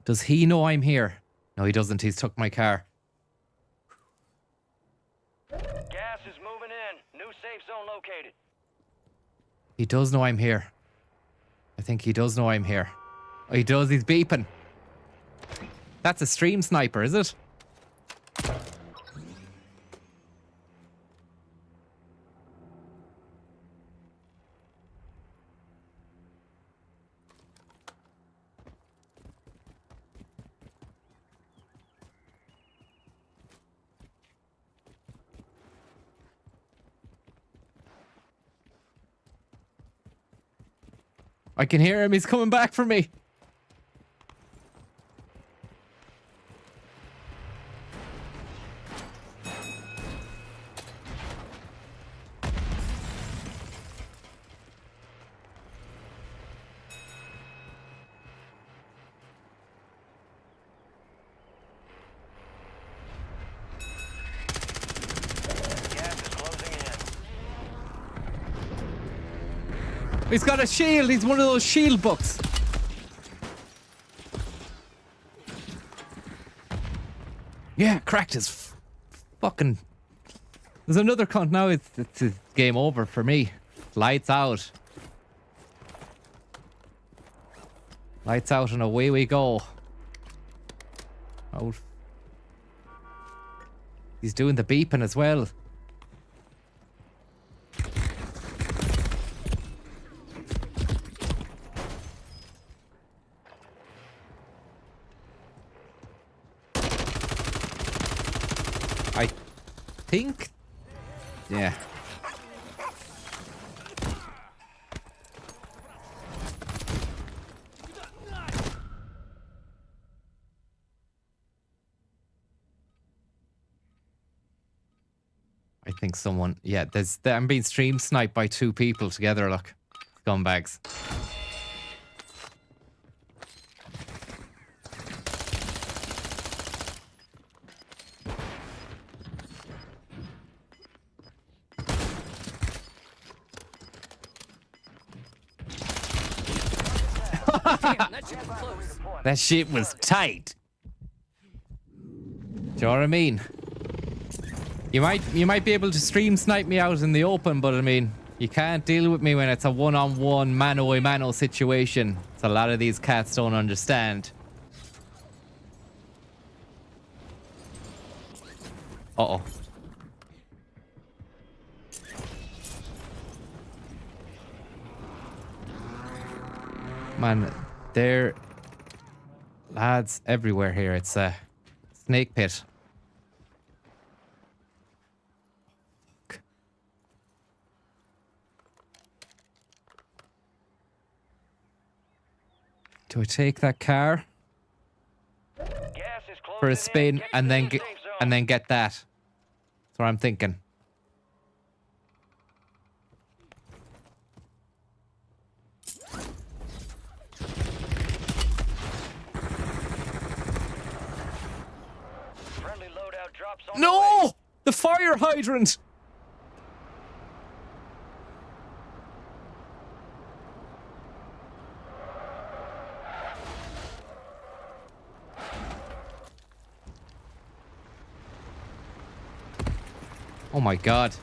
Does he know I'm here? No, he doesn't. He's took my car. Gas is moving in. New safe zone located. He does know I'm here. I think he does know I'm here. Oh, he does. He's beeping. That's a stream sniper, is it? I can hear him. He's coming back for me. Gas is closing in. He's got a shield. He's one of those shield books. Yeah, cracked his fucking... There's another cunt now. It's game over for me. Lights out. Lights out and away we go. Out. He's doing the beeping as well. I think... Yeah. I think someone... Yeah, I'm being stream sniped by 2 people together, look. Scumbags. Damn, that shit was close. That shit was tight. Do you know what I mean? You might be able to stream snipe me out in the open, but I mean, you can't deal with me when it's a one-on-one, mano-a-mano situation. It's a lot of these cats don't understand. Uh-oh. Man, there... Lads everywhere here. It's a snake pit. Fuck. Do I take that car Gas is closing for a in. spin Get and to then the get safe zone. that? That's what I'm thinking. Friendly loadout drops on the way. No! The fire hydrant! Oh my god.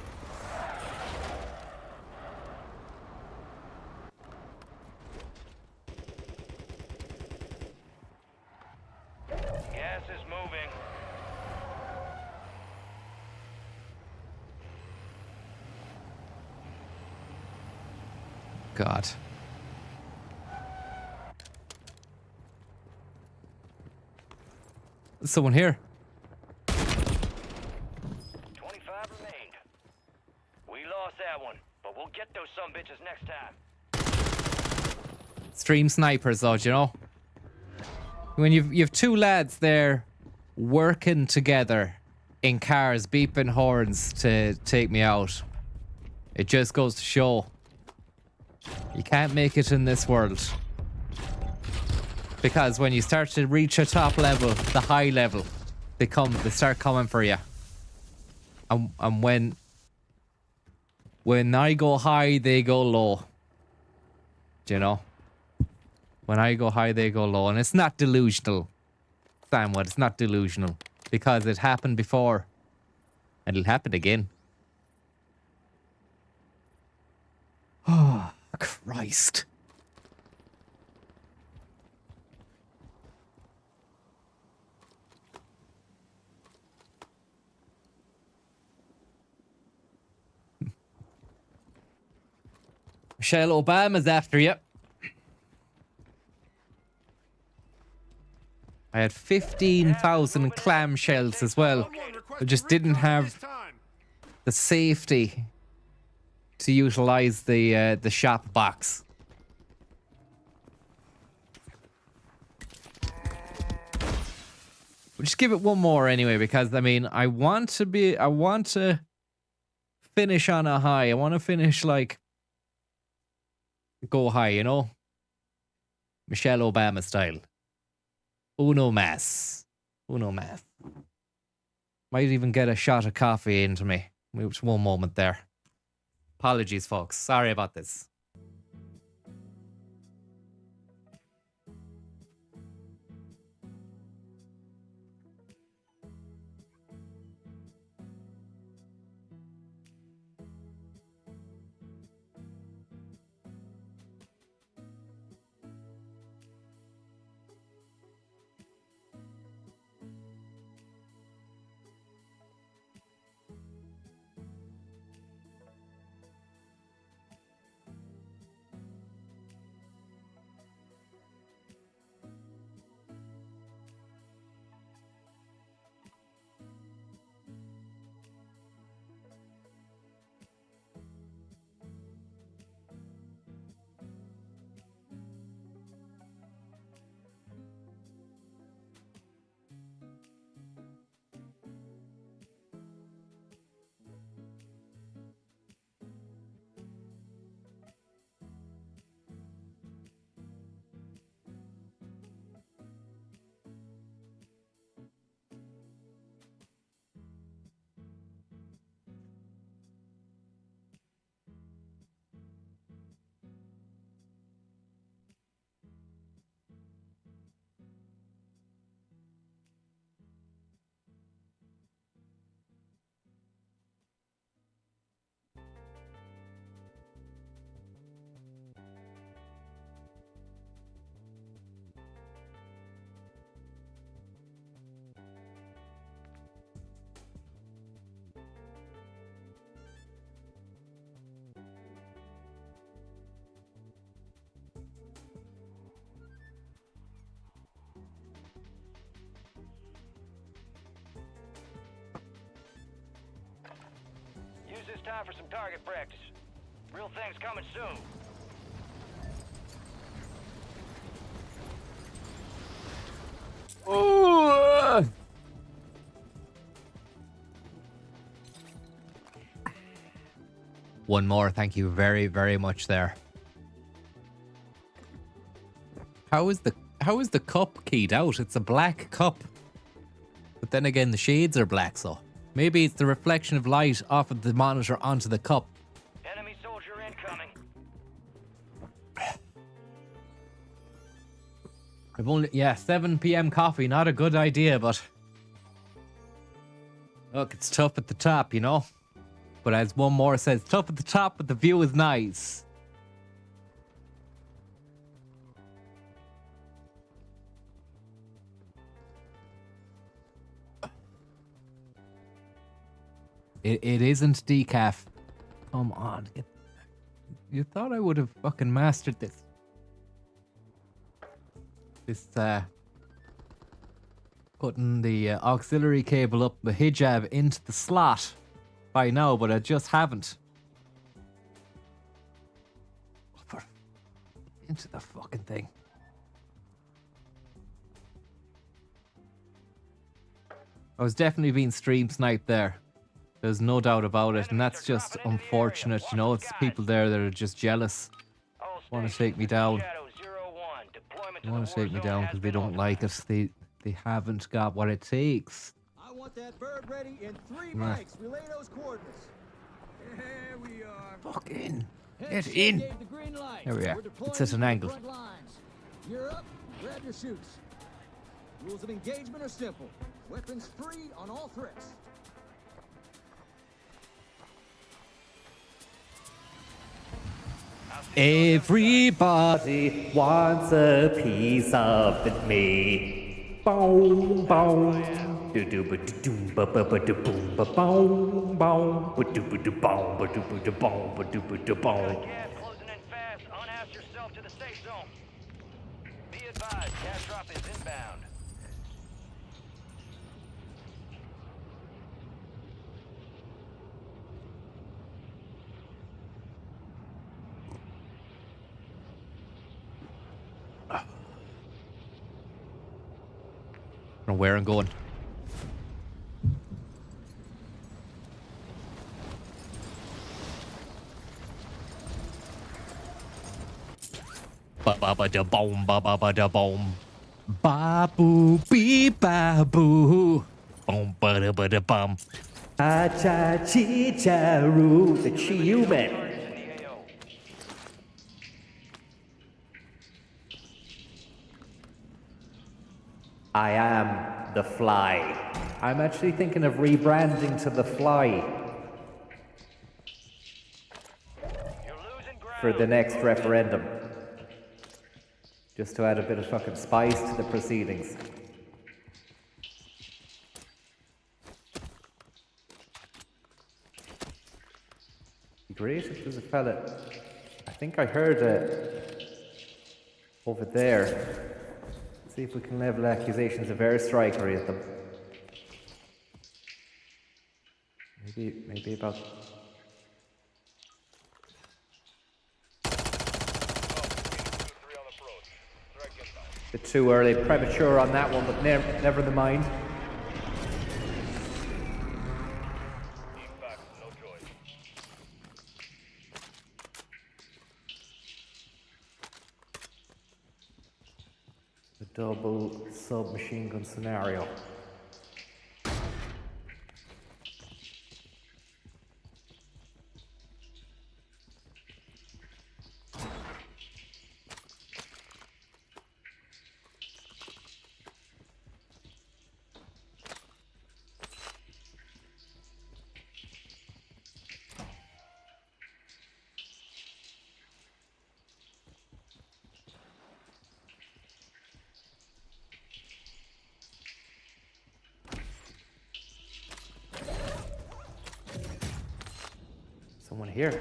Gas is moving. God. There's someone here. 25 remained. We lost that one, but we'll get those sumbitches next time. Stream snipers, though, do you know? When you've 2 lads there working together in cars, beeping horns to take me out, it just goes to show you can't make it in this world. Because when you start to reach a top level, the high level, they start coming for you. And when I go high, they go low. Do you know? When I go high, they go low. And it's not delusional, Samwood. It's not delusional. Because it happened before. And it'll happen again. Oh, Christ. Michelle Obama's after you. I had 15,000 clamshells as well. I just didn't have the safety to utilize the shop box. We'll just give it one more anyway, because I mean, I want to finish on a high. I want to finish like go high, you know? Michelle Obama style. Uno mas. Uno mas. Might even get a shot of coffee into me. Just one moment there. Apologies, folks. Sorry about this. time for some target practice. Real thing's coming soon. Oh! One more, thank you very, very much there. How is the cup keyed out? It's a black cup. But then again, the shades are black, so maybe it's the reflection of light off of the monitor onto the cup. Enemy soldier incoming. I've only 7 p.m. coffee, not a good idea, but look, it's tough at the top, you know. But as one more says, tough at the top, but the view is nice. It isn't decaf. Come on. You thought I would have fucking mastered this. Putting the auxiliary cable up the hijab into the slot by now, but I just haven't. Into the fucking thing. I was definitely being stream sniped there. There's no doubt about it, and that's just unfortunate, you know. It's people there that are just jealous. Want to take me down. They want to take me down because they don't like it. They haven't got what it takes. I want that bird ready in 3 mics. Relay those coordinates. There we are. Fucking Head get ship in. gave the green light. There we are. We're deploying It's at an to the angle. front lines. You're up. Grab your shoots. Rules of engagement are simple. Weapons free on all threats. Everybody wants a piece of me. Boom, boom. Do do ba do ba ba ba do boom ba boom boom ba do ba do boom ba do ba do boom ba do ba do boom. Gas closing in fast. Unass yourself to the safe zone. Be advised, gas drop is inbound. I don't know where I'm going. Ba ba ba da boom, ba ba ba da boom. Ba boo bee ba boo. Boom ba da ba da bum. Ah cha chi cha roo, the human. I am the Fly. I'm actually thinking of rebranding to the Fly for the next referendum. Just to add a bit of fucking spice to the proceedings. Be great if there's a fella. I think I heard over there. See if we can level accusations of airstrikery at them. Maybe about. Bit too early, premature on that one, but never the mind. The double submachine gun scenario. Someone here.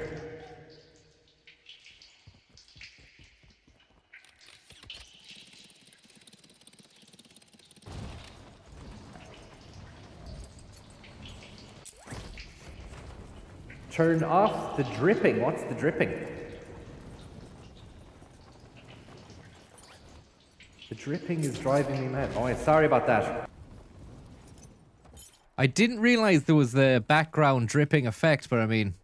Turn off the dripping. What's the dripping? The dripping is driving me mad. Oh, sorry about that. I didn't realize there was the background dripping effect, but I mean,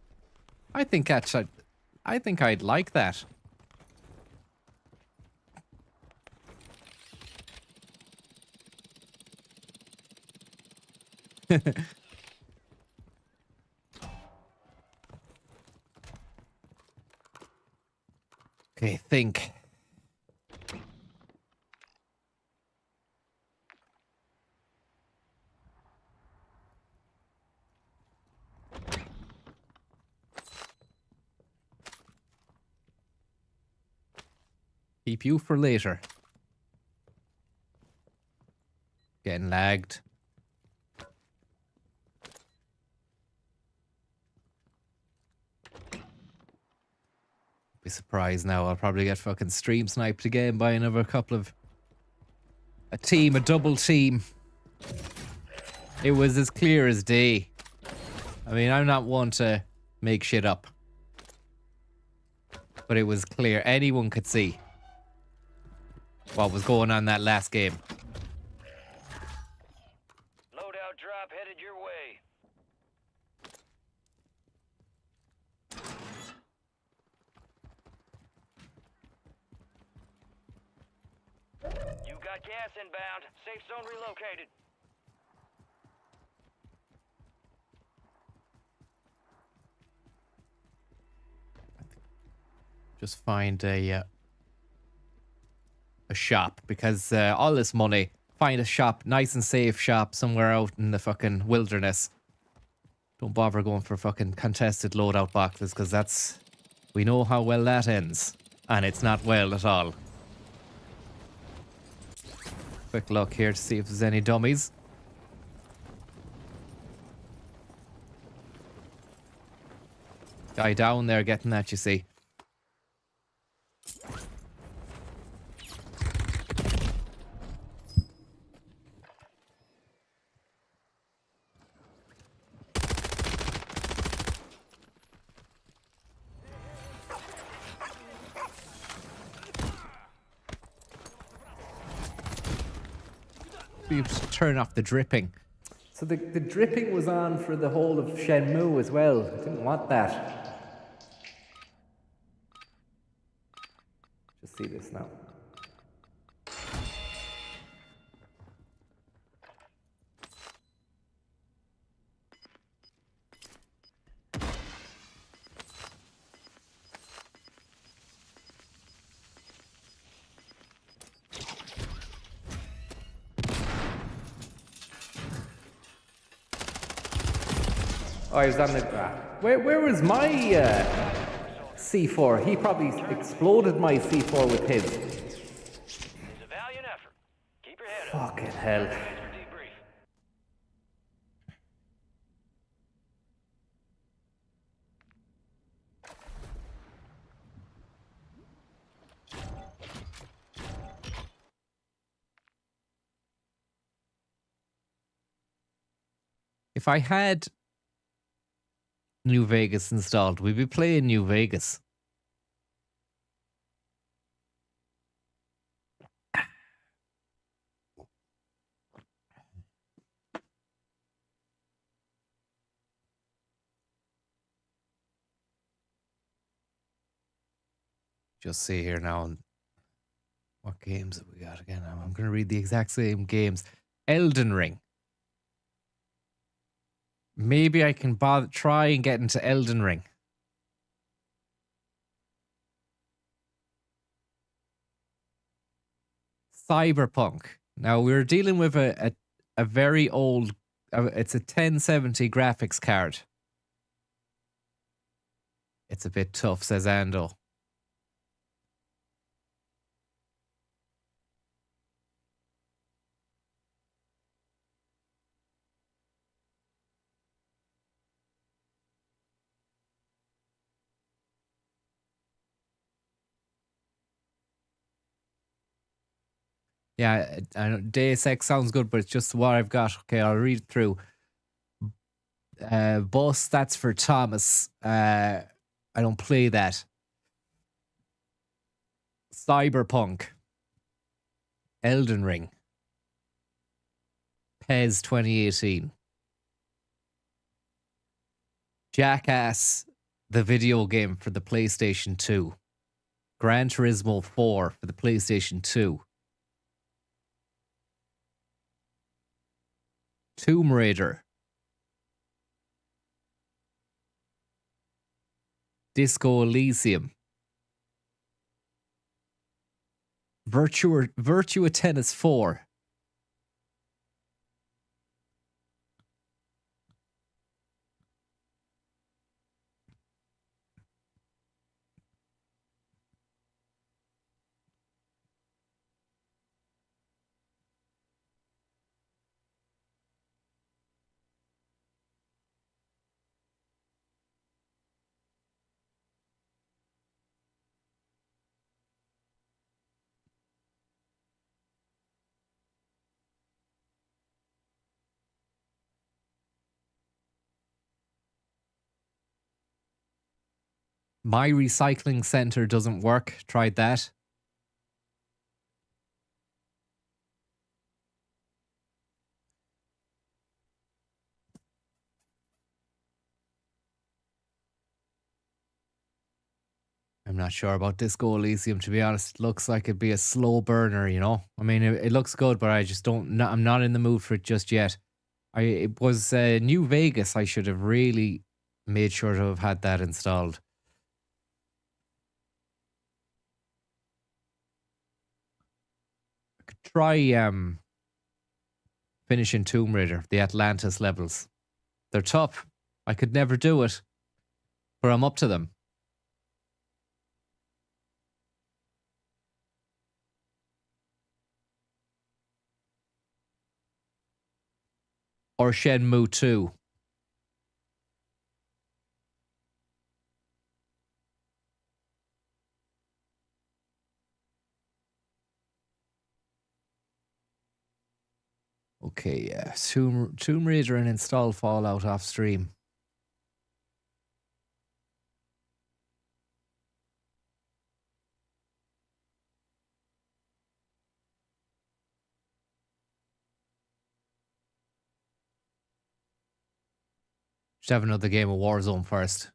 I think I'd like that. Okay, think. Keep you for later. Getting lagged. Be surprised now. I'll probably get fucking stream sniped again by another couple of... a double team. It was as clear as day. I mean, I'm not one to make shit up. But it was clear. Anyone could see what was going on that last game. Loadout drop headed your way. You got gas inbound. Safe zone relocated. Just find a shop, because all this money, find a shop, nice and safe shop somewhere out in the fucking wilderness. Don't bother going for fucking contested loadout boxes, because that's... we know how well that ends. And it's not well at all. Quick look here to see if there's any dummies. Guy down there getting that, you see. You just turn off the dripping. So the dripping was on for the whole of Shenmue as well. I didn't want that. Just see this now. Oh, I was on the... where was my C4? He probably exploded my C4 with his. It's a valiant effort. Keep your head up. Fucking hell. Debrief. If I had New Vegas installed, we'd be playing New Vegas. Just see here now. What games have we got again? I'm going to read the exact same games. Elden Ring. Maybe I can try and get into Elden Ring. Cyberpunk. Now, we're dealing with a very old... it's a 1070 graphics card. It's a bit tough, says Ando. Yeah, I know Deus Ex sounds good, but it's just what I've got. Okay, I'll read it through. Boss, that's for Thomas. I don't play that. Cyberpunk. Elden Ring. PES 2018. Jackass, the video game for the PlayStation 2. Gran Turismo 4 for the PlayStation 2. Tomb Raider. Disco Elysium. Virtua Tennis 4. My recycling center doesn't work. Tried that. I'm not sure about Disco Elysium, to be honest. It looks like it'd be a slow burner, you know? I mean, it looks good, but I just don't... I'm not in the mood for it just yet. It was New Vegas. I should have really made sure to have had that installed. I could try finishing Tomb Raider, the Atlantis levels. They're tough. I could never do it, but I'm up to them. Or Shenmue 2. Okay, yeah. Tomb Raider and install Fallout off stream. Should have another game of Warzone first.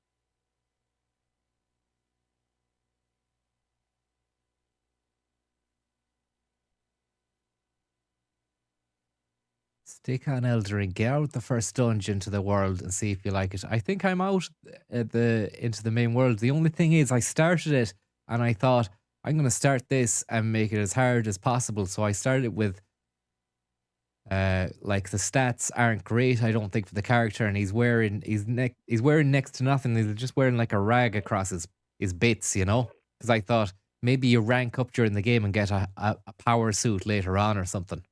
Stick on Elden Ring. Get out the first dungeon to the world and see if you like it. I think I'm out into the main world. The only thing is I started it and I thought I'm going to start this and make it as hard as possible. So I started with like the stats aren't great, I don't think, for the character, and he's wearing next to nothing. He's just wearing like a rag across his bits, you know? Because I thought maybe you rank up during the game and get a power suit later on or something.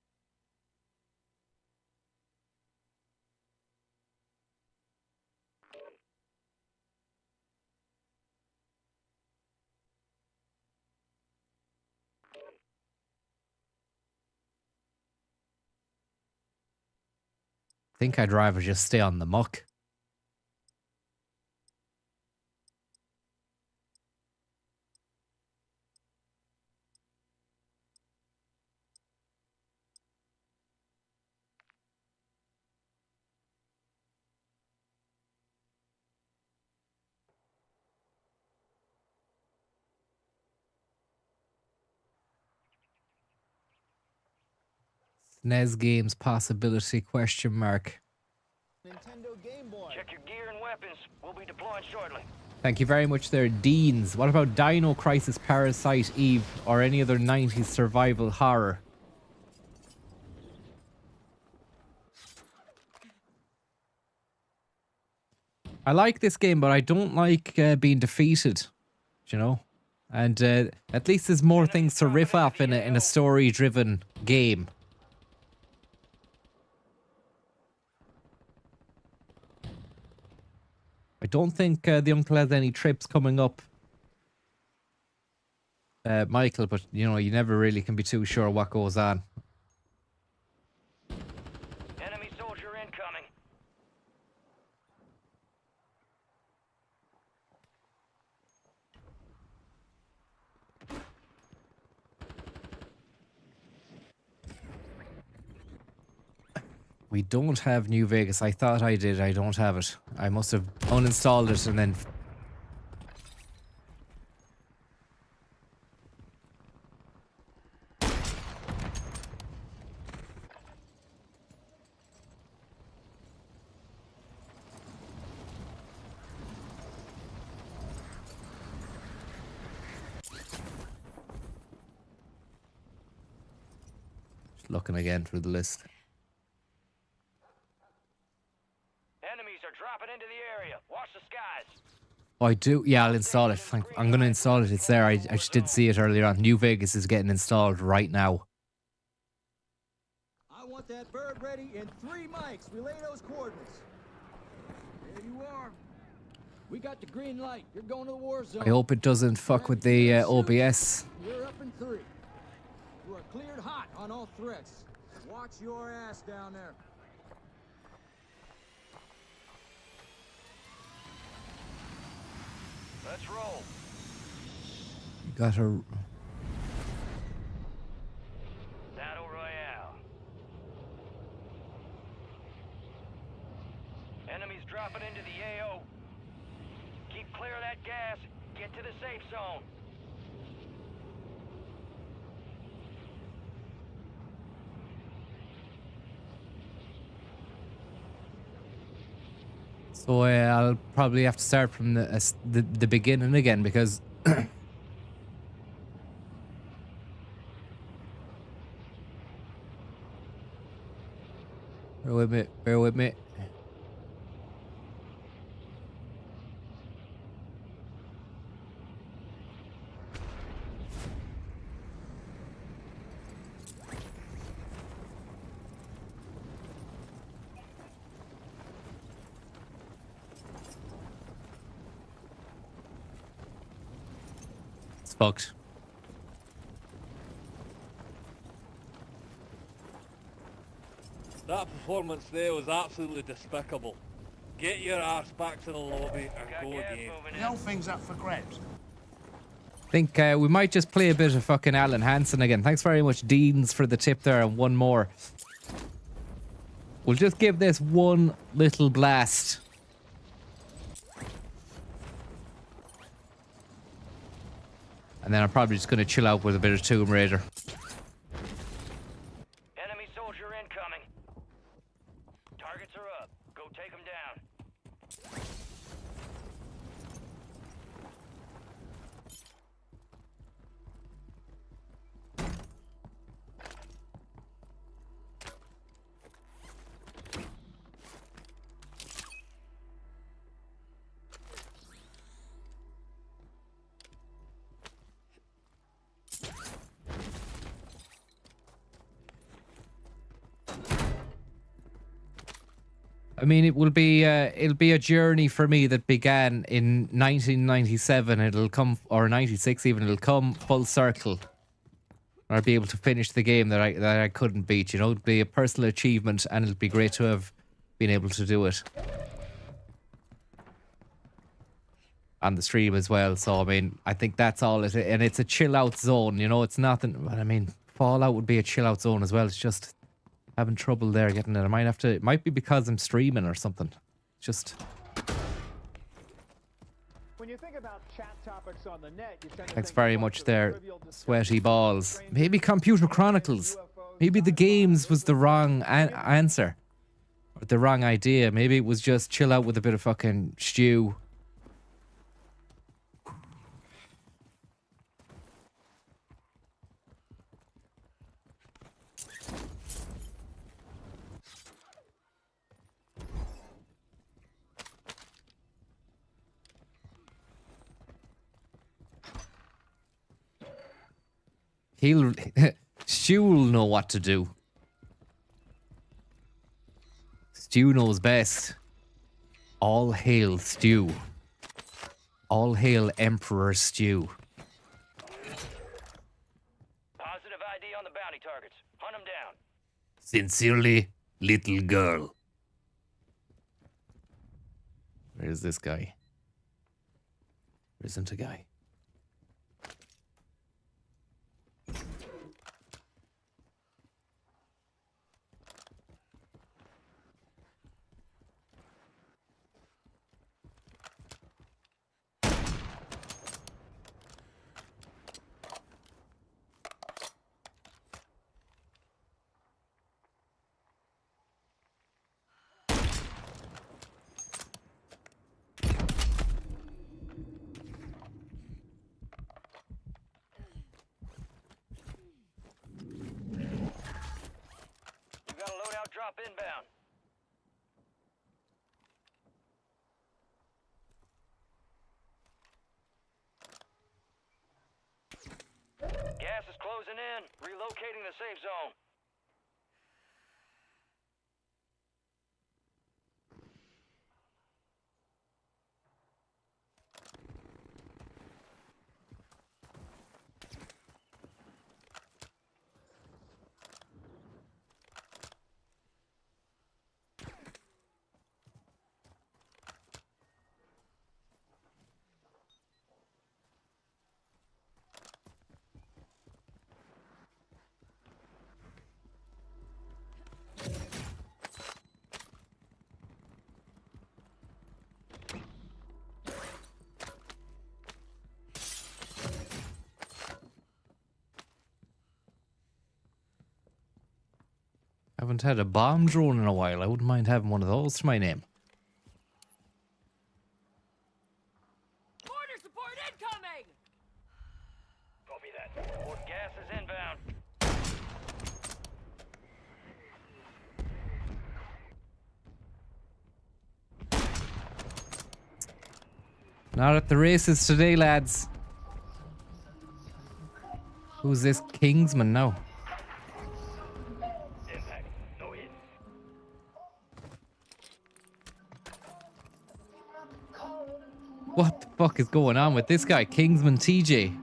I think I'd rather just stay on the muck. SNES games possibility question mark. Nintendo Game Boy. Check your gear and weapons. We'll be deploying shortly. Thank you very much there, Deans. What about Dino Crisis, Parasite Eve, or any other 90s survival horror? I like this game, but I don't like being defeated, you know? And at least there's more things to riff off in a story-driven game. I don't think the uncle has any trips coming up, Michael, but, you know, you never really can be too sure what goes on. Enemy soldier incoming. We don't have New Vegas. I thought I did. I don't have it. I must have uninstalled it and then... Just looking again through the list. Enemies are dropping into the area. Watch the skies. Oh, I do. Yeah, I'll install it. I'm going to install it. It's there. I just did see it earlier on. New Vegas is getting installed right now. I want that bird ready in 3 mics. Relay those coordinates. There you are. We got the green light. You're going to the war zone. I hope it doesn't fuck with the OBS. You're up in 3. You are cleared hot on all threats. Watch your ass down there. Let's roll. You got her. Battle Royale. Enemies dropping into the AO. Keep clear of that gas. Get to the safe zone. So I'll probably have to start from the beginning again because bear with me, bear with me. It's fucked. That performance there was absolutely despicable. Get your ass back to the lobby and Got go gas again. moving The in. whole thing's up for grabs. Think we might just play a bit of fucking Alan Hansen again. Thanks very much, Deans, for the tip there, and one more. We'll just give this one little blast. And then I'm probably just going to chill out with a bit of Tomb Raider. Enemy soldier incoming. Targets are up. Go take them down. I mean, it'll be a journey for me that began in 1997. It'll come, or 96 even. It'll come full circle. I'll be able to finish the game that I couldn't beat. You know, it'll be a personal achievement, and it'll be great to have been able to do it on the stream as well. So I mean, I think that's all it is. And it's a chill out zone. You know, it's nothing. But I mean, Fallout would be a chill out zone as well. It's just having trouble there getting it. I might have to. It might be because I'm streaming or something. Just. When you think about chat topics on the net, you tend to Thanks think very of much the there, trivial discussion sweaty about balls. strangers, Maybe Computer Chronicles. Maybe the games was the wrong answer. Or the wrong idea. Maybe it was just chill out with a bit of fucking stew. Stu will know what to do. Stu knows best. All hail Stu. All hail Emperor Stu. Positive ID on the bounty targets. Hunt them down. Sincerely, little girl. Where's this guy? There isn't a guy. drop inbound. Gas is closing in. Relocating the safe zone. Haven't had a bomb drone in a while. I wouldn't mind having one of those to my name. Mortar support incoming! Copy that. More gas is inbound. Not at the races today, lads. Who's this Kingsman now? Impact. No hit. What the fuck is going on with this guy, Kingsman TJ?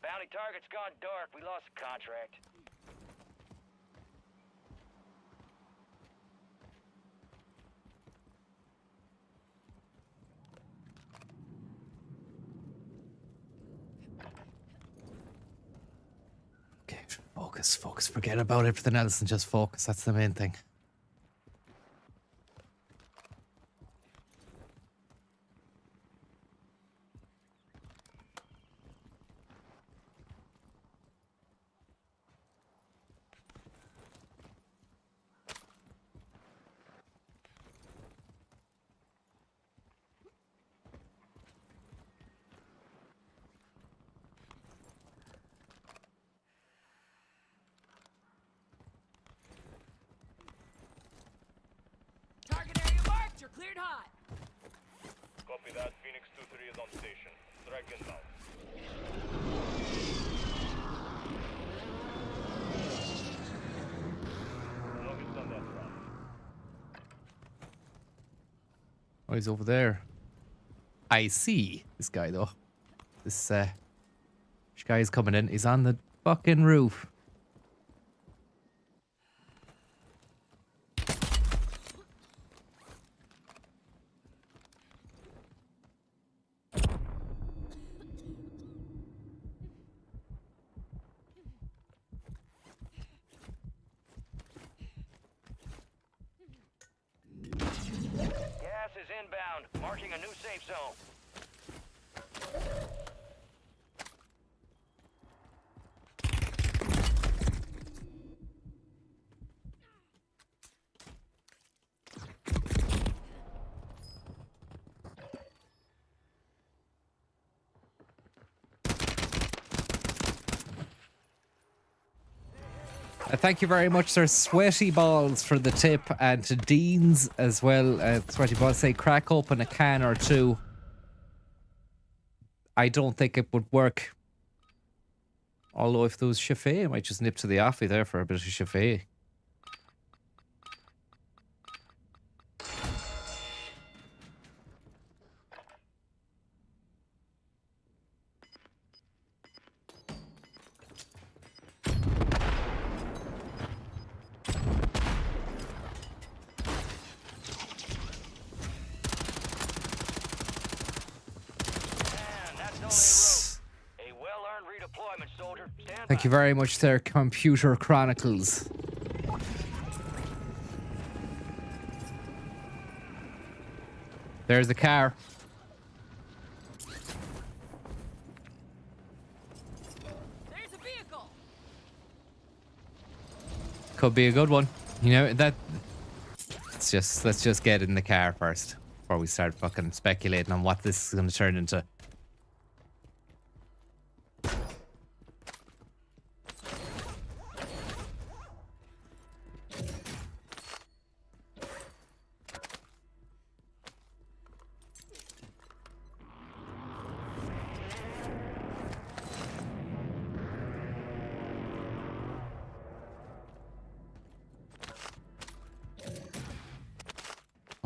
Bounty target's gone dark. We lost the contract. Okay, focus, focus. Forget about everything else and just focus. That's the main thing. Target area marked. You're cleared hot. Copy that. Phoenix 2-3 is on station. Strike inbound. Oh, he's over there. I see this guy though. This guy's coming in. He's on the fucking roof. Gas is inbound. Marking a new safe zone. Thank you very much, sir. Sweaty Balls for the tip, and to Deans as well. Sweaty Balls say crack open a can or two. I don't think it would work. Although if there was Chaffee, I might just nip to the offie there for a bit of Chaffee. A well-earned redeployment, soldier. Stand Thank you very much there, Computer Chronicles. There's the car. There's a vehicle. Could be a good one. You know, that... Let's just get in the car first before we start fucking speculating on what this is going to turn into.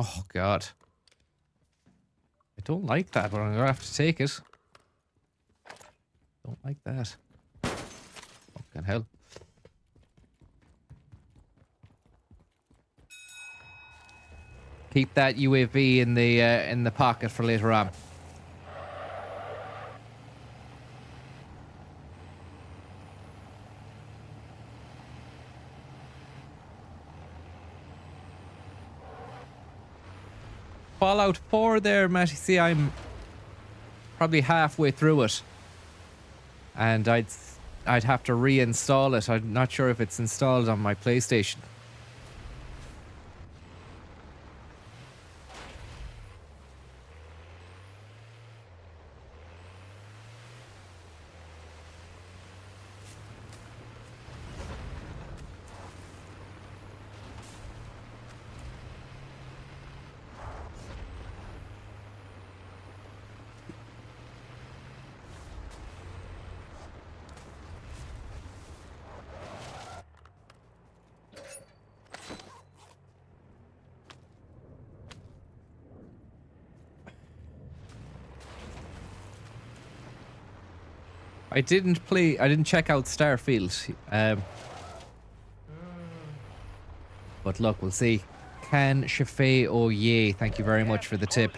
Oh, God. I don't like that, but I'm going to have to take it. Don't like that. Fucking hell. Keep that UAV in the pocket for later on. Fallout 4 there, Matty. See, I'm probably halfway through it. And I'd have to reinstall it. I'm not sure if it's installed on my PlayStation. I didn't check out Starfield. But look, we'll see. Can Shafay Oye, thank you very much for the tip.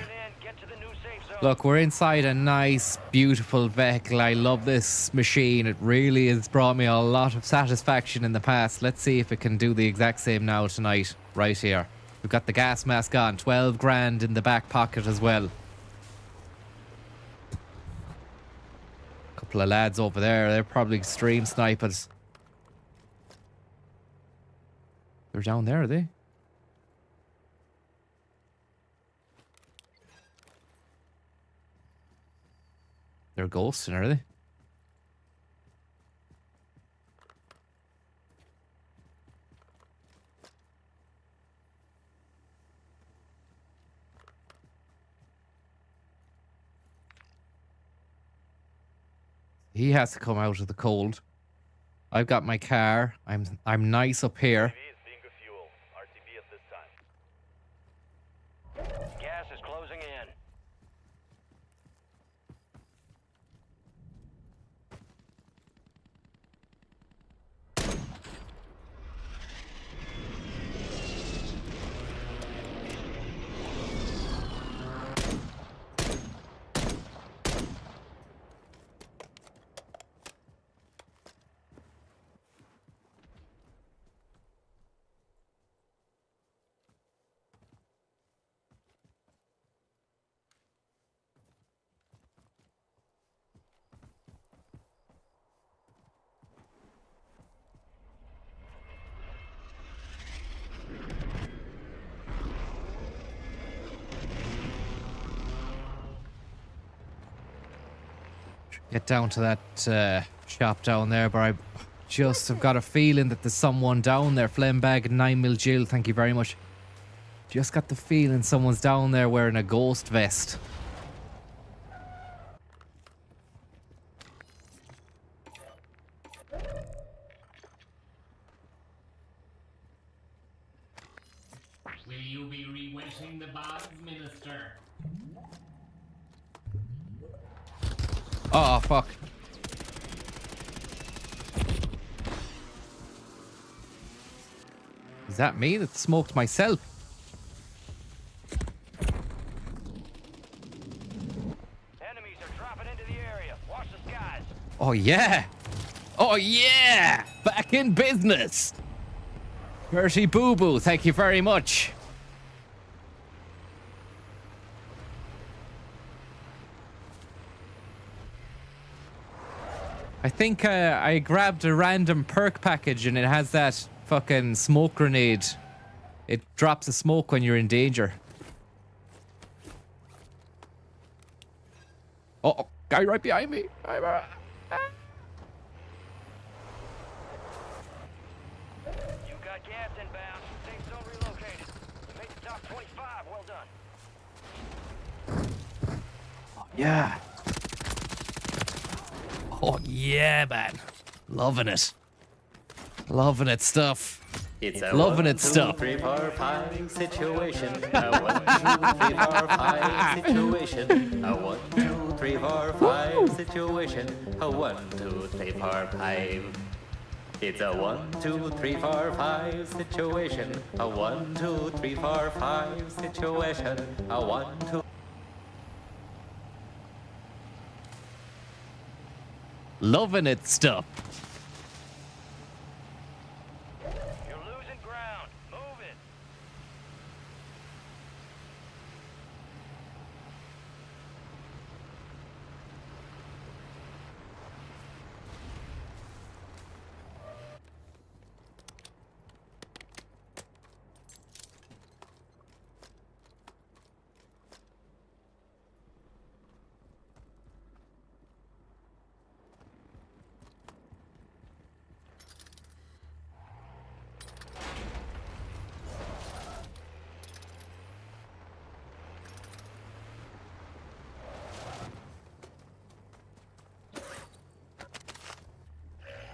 Look, we're inside a nice, beautiful vehicle. I love this machine. It really has brought me a lot of satisfaction in the past. Let's see if it can do the exact same now tonight, right here. We've got the gas mask on, 12 grand in the back pocket as well. Couple of lads over there, they're probably stream snipers. They're down there, are they? They're ghosting, are they? He has to come out of the cold. I've got my car. I'm nice up here. Gas is closing in. Get down to that shop down there, but I just have got a feeling that there's someone down there. Flembag and 9mm Jill, thank you very much. Just got the feeling someone's down there wearing a ghost vest. Will you be re-wetting the bogs, Minister? Oh, fuck. Is that me that smoked myself? Enemies are dropping into the area. Watch the skies. Oh, yeah. Oh yeah, back in business. Bertie Boo Boo, thank you very much. I think I grabbed a random perk package and it has that fucking smoke grenade. It drops a smoke when you're in danger. Oh, guy right behind me. You got gas inbound. Safe zone relocated. You made the top 25. Well done. Yeah. Oh yeah, man. Loving it. Loving it stuff. It's a Loving 1, it 2, stuff. 3, 4, 5 situation. A 1, 2, 3, 4, 5 situation. A 1, 2, 3, 4, 5 situation. A 1, 2, 3, 4, 5. It's a 1, 2, 3, 4, 5 situation. A 1, 2, 3, 4, 5 situation. A 1, 2. Loving it stuff. You're losing ground. Move it.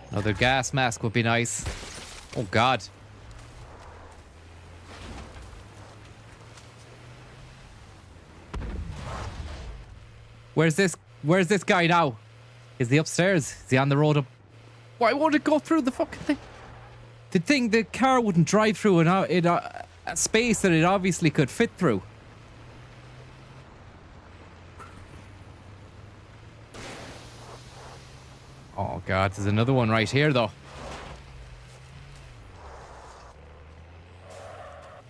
Another gas mask would be nice. Oh God. Where's this guy now? Is he upstairs? Is he on the road up? Why won't it go through the fucking thing? The car wouldn't drive through a space that it obviously could fit through. Oh God, there's another one right here though.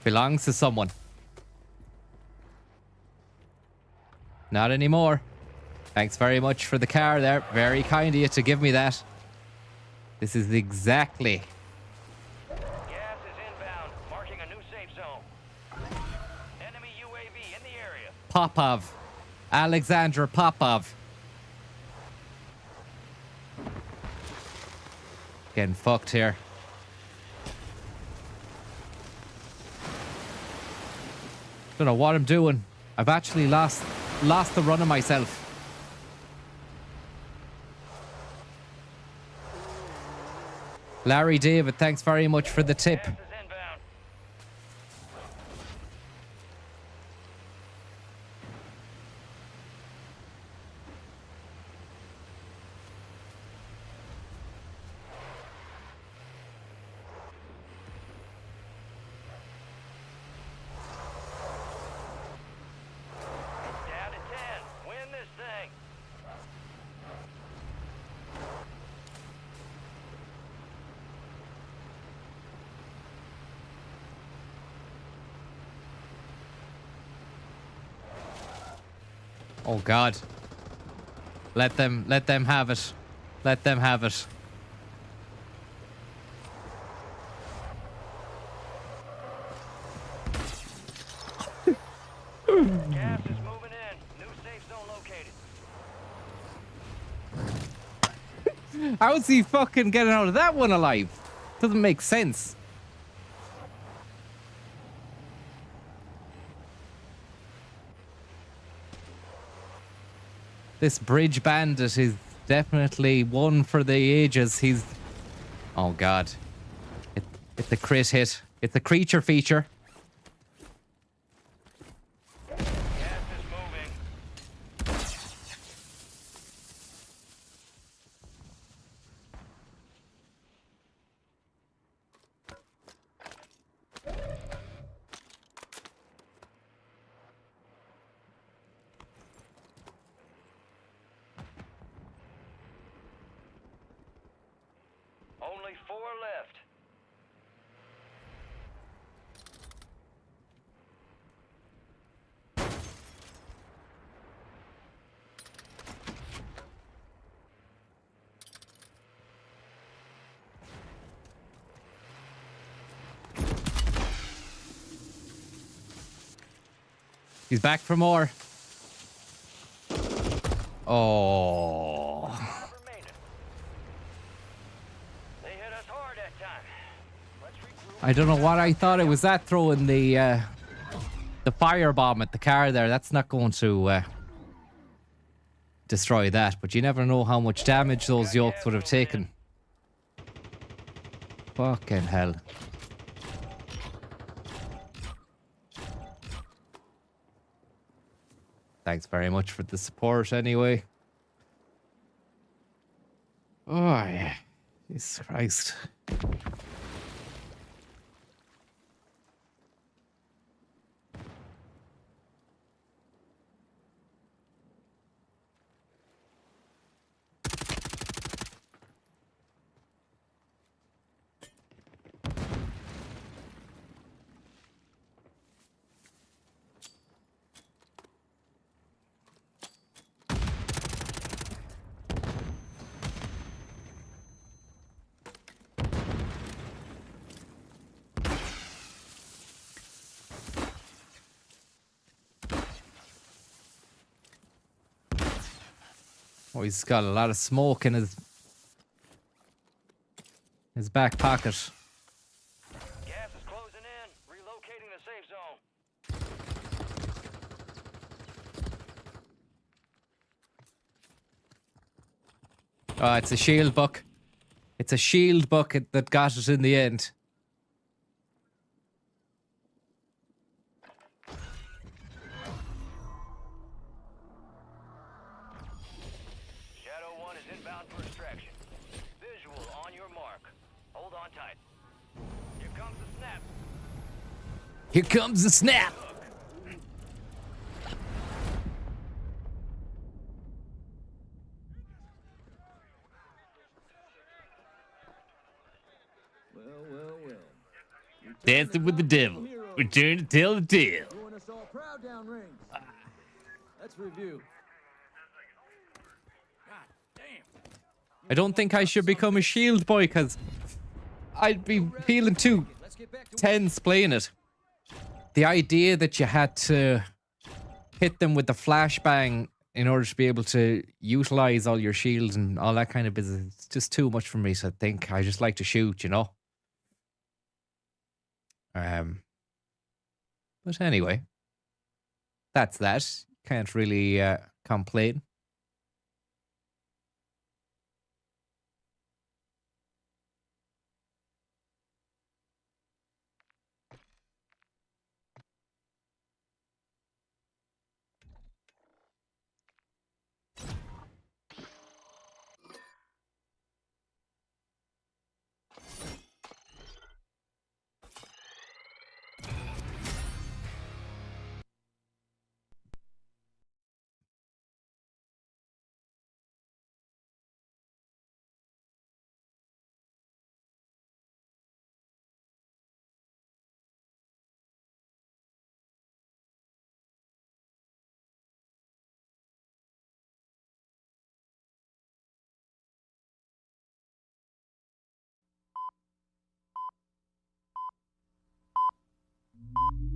Belongs to someone. Not anymore. Thanks very much for the car there. Very kind of you to give me that. This is exactly. Gas is inbound. Marking a new safe zone. Enemy UAV in the area. Popov. Alexander Popov. Getting fucked here. Don't know what I'm doing. I've actually lost the run of myself. Larry David, thanks very much for the tip. Gas is inbound. Down to 10. Win this thing. Oh God. Let them have it. Let them have it. Gas is moving in. New safe zone located. How's he fucking getting out of that one alive? Doesn't make sense. This bridge bandit is definitely one for the ages. He's... Oh God. It's a crit hit. It's a creature feature. Gas is moving. Only 4 left. He's back for more. Oh. Remaining. They hit us hard that time. Let's regroup. I don't know what I thought it was that throwing the firebomb at the car there. That's not going to destroy that, but you never know how much damage those yokes would have taken. Fucking hell. Thanks very much for the support anyway. Oh yeah. Jesus Christ. Oh, he's got a lot of smoke in his back pocket. Gas is closing in. Relocating the safe zone. Oh, it's a shield buck. It's a shield bucket that got it in the end. Shadow 1 is inbound for extraction. Visual on your mark. Hold on tight. Here comes the snap. Here comes the snap. Dancing with the devil. Return to tell the tale. Doing us all proud downrange. Let's review. God damn. I don't think I should become a shield boy because I'd be feeling too Let's get back to tense playing it. The idea that you had to hit them with the flashbang in order to be able to utilize all your shields and all that kind of business, it's just too much for me. So I think I just like to shoot, you know. But anyway, that's that. Can't really complain.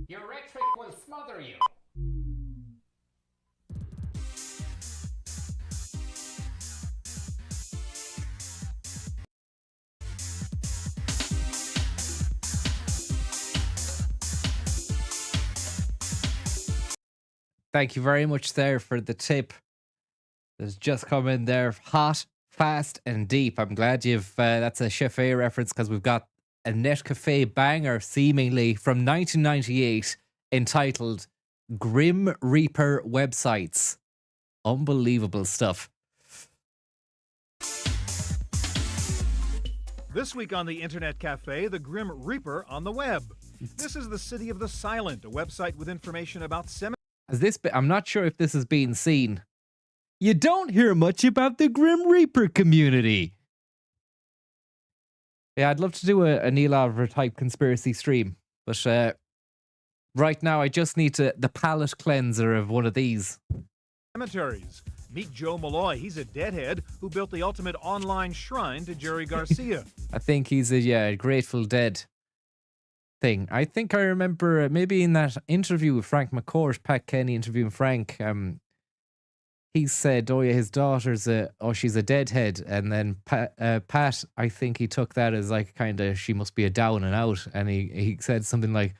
Your rhetoric will smother you. Thank you very much there for the tip. There's just come in there hot, fast, and deep. I'm glad you've that's a Chef A reference because we've got a Netcafe banger seemingly from 1998 entitled Grim Reaper Websites. Unbelievable stuff. This week on the Internet Cafe, the Grim Reaper on the web. This is the City of the Silent, a website with information about As this I'm not sure if this is being seen. You don't hear much about the Grim Reaper community. Yeah, I'd love to do a Neil Oliver type conspiracy stream, but right now I just need the palate cleanser of one of these. Cemeteries. Meet Joe Malloy. He's a deadhead who built the ultimate online shrine to Jerry Garcia. I think he's a Grateful Dead thing. I think I remember maybe in that interview with Frank McCourt, Pat Kenny interviewing Frank, he said, oh yeah, his daughter's she's a deadhead. And then Pat, I think he took that as like kind of, she must be a down and out. And he said something like,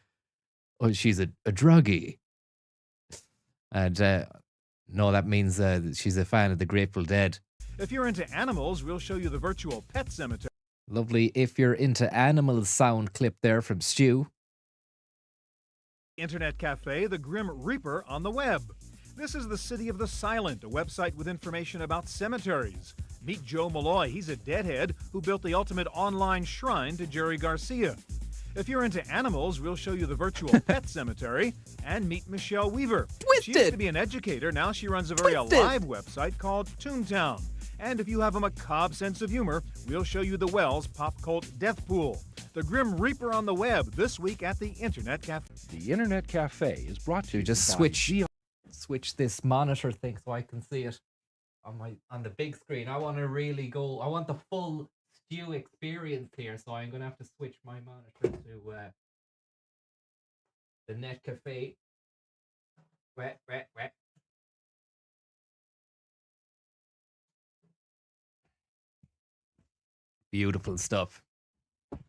oh, she's a druggie. And no, that means that she's a fan of the Grateful Dead. If you're into animals, we'll show you the virtual pet cemetery. Lovely. If you're into animals sound clip there from Stu. Internet cafe, the Grim Reaper on the web. This is the City of the Silent, a website with information about cemeteries. Meet Joe Malloy. He's a deadhead who built the ultimate online shrine to Jerry Garcia. If you're into animals, we'll show you the virtual pet cemetery and meet Michelle Weaver. She used to be an educator. Now she runs a very alive website called Toontown. And if you have a macabre sense of humor, we'll show you the Wells Pop Cult Death Pool. The Grim Reaper on the web this week at the Internet Cafe. The Internet Cafe is brought to you just by switch this monitor thing so I can see it on the big screen. I want to really go. I want the full Stu experience here, so I'm gonna have to switch my monitor to the Net Cafe. Wet. Beautiful stuff. Have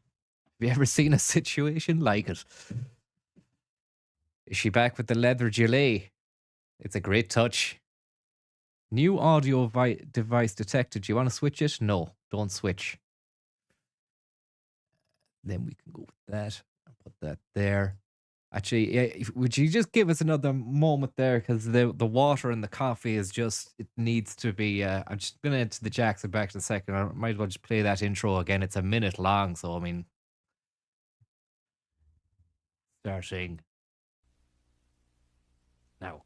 you ever seen a situation like it? Is she back with the leather gilet? It's a great touch. New audio device detected. Do you want to switch it? No, don't switch. Then we can go with that. I'll put that there. Actually, yeah, would you just give us another moment there? Because the water and the coffee is just, it needs to be. I'm just going to enter the Jackson back in a second. I might as well just play that intro again. It's a minute long, so I mean, starting now.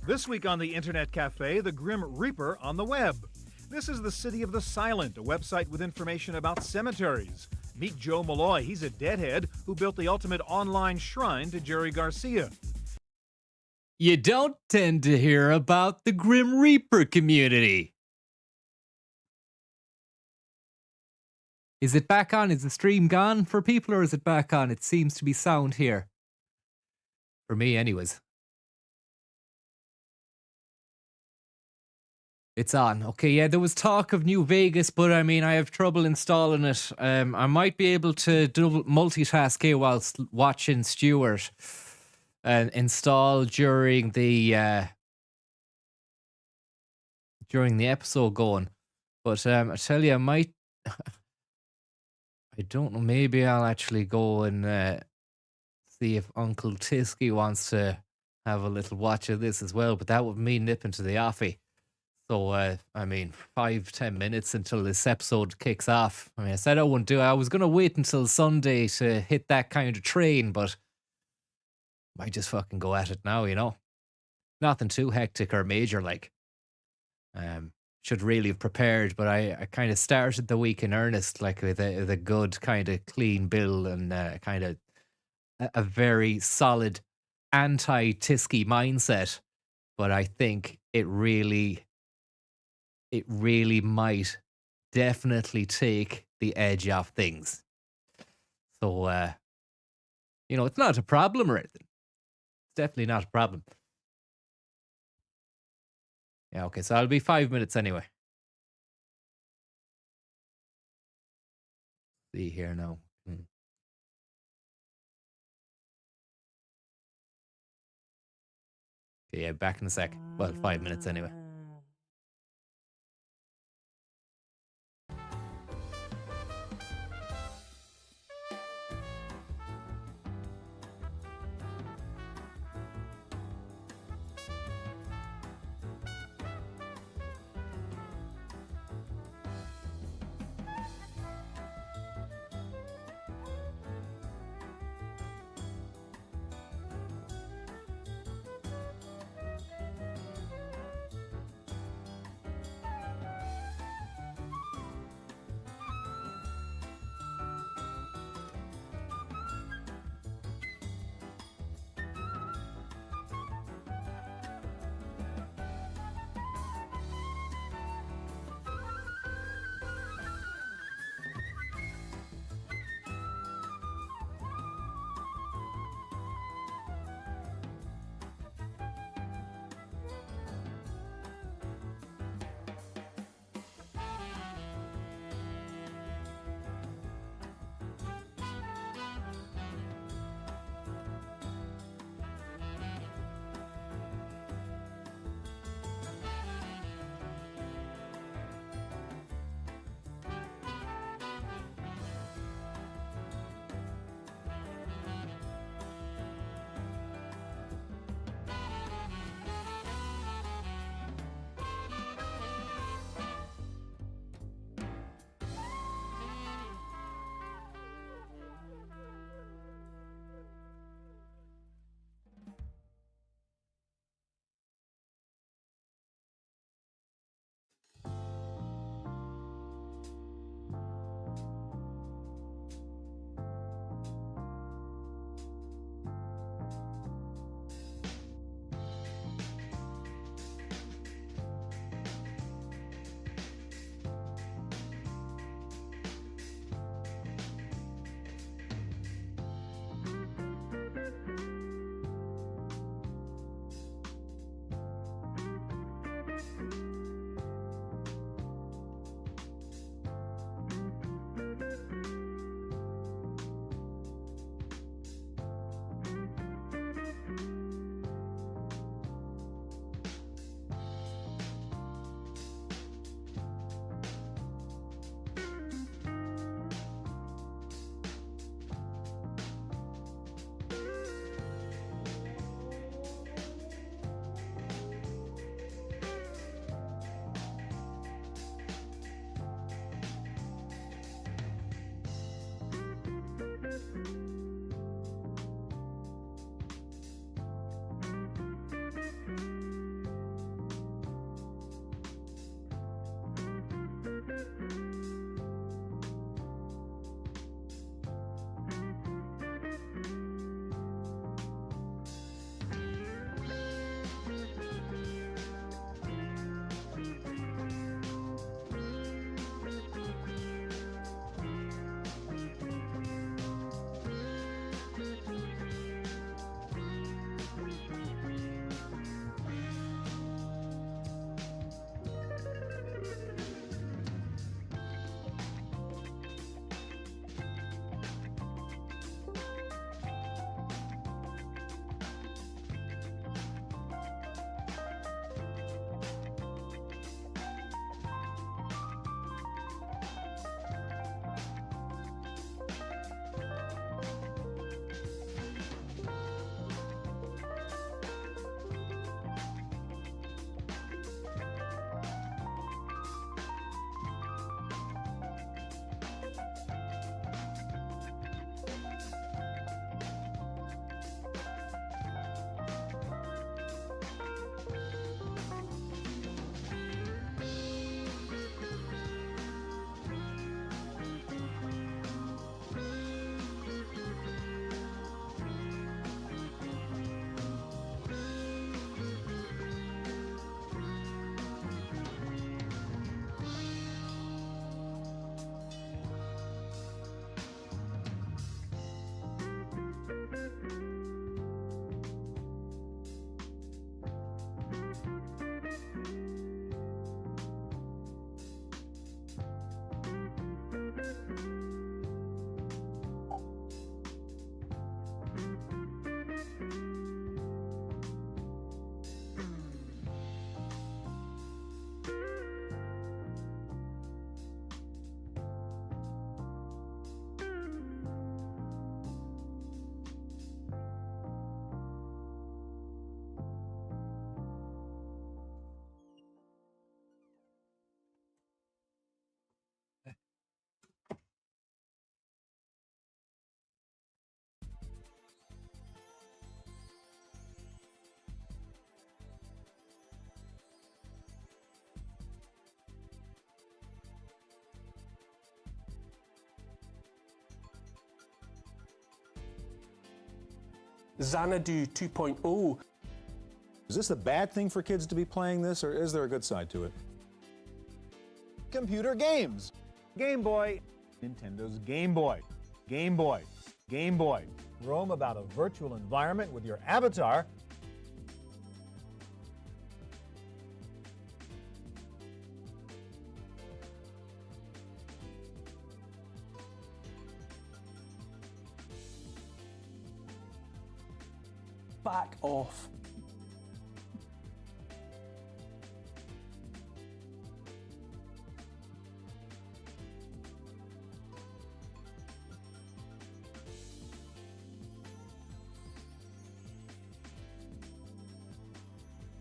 This week on the Internet Cafe, the Grim Reaper on the web. This is the City of the Silent, a website with information about cemeteries. Meet Joe Malloy. He's a deadhead who built the ultimate online shrine to Jerry Garcia. You don't tend to hear about the Grim Reaper community. Is it back on? Is the stream gone for people, or is it back on? It seems to be sound here. For me, anyways. It's on. Okay, yeah, there was talk of New Vegas, but I mean, I have trouble installing it. I might be able to multitask here whilst watching Stuart and install during the episode going. But I tell you, I might. I don't know. Maybe I'll actually go and see if Uncle Tisky wants to have a little watch of this as well. But that would mean nipping to the offie. So, I mean, 5-10 minutes until this episode kicks off. I mean, I said I wouldn't do it. I was going to wait until Sunday to hit that kind of train, but might just fucking go at it now, you know? Nothing too hectic or major, like. Should really have prepared, but I kind of started the week in earnest, like with a good kind of clean bill and kind of a very solid anti-Tisky mindset. But I think it really might definitely take the edge off things. So, it's not a problem or anything. It's definitely not a problem. Yeah, okay, so I'll be 5 minutes anyway. See here now. Okay, yeah, back in a sec. Well, 5 minutes anyway. Xanadu 2.0. Is this a bad thing for kids to be playing this, or is there a good side to it? Computer games. Game Boy. Nintendo's Game Boy. Game Boy. Game Boy. Roam about a virtual environment with your avatar. Back off.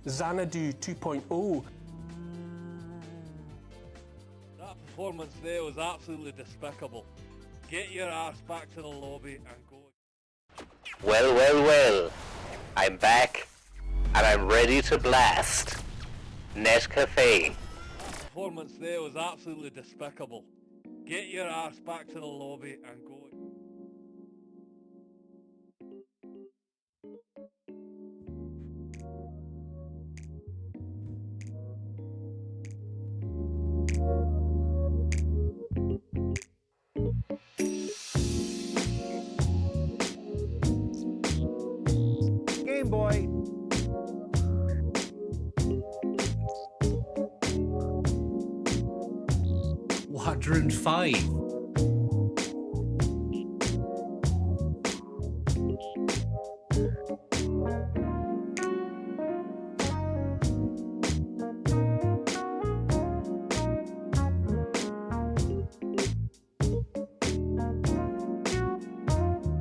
Xanadu 2.0. That performance there was absolutely despicable. Get your ass back to the lobby and go. Well, well, well. I'm back, and I'm ready to blast. Net Cafe. That performance there was absolutely despicable. Get your ass back to the lobby and go. Game Boy. Quadrant 5.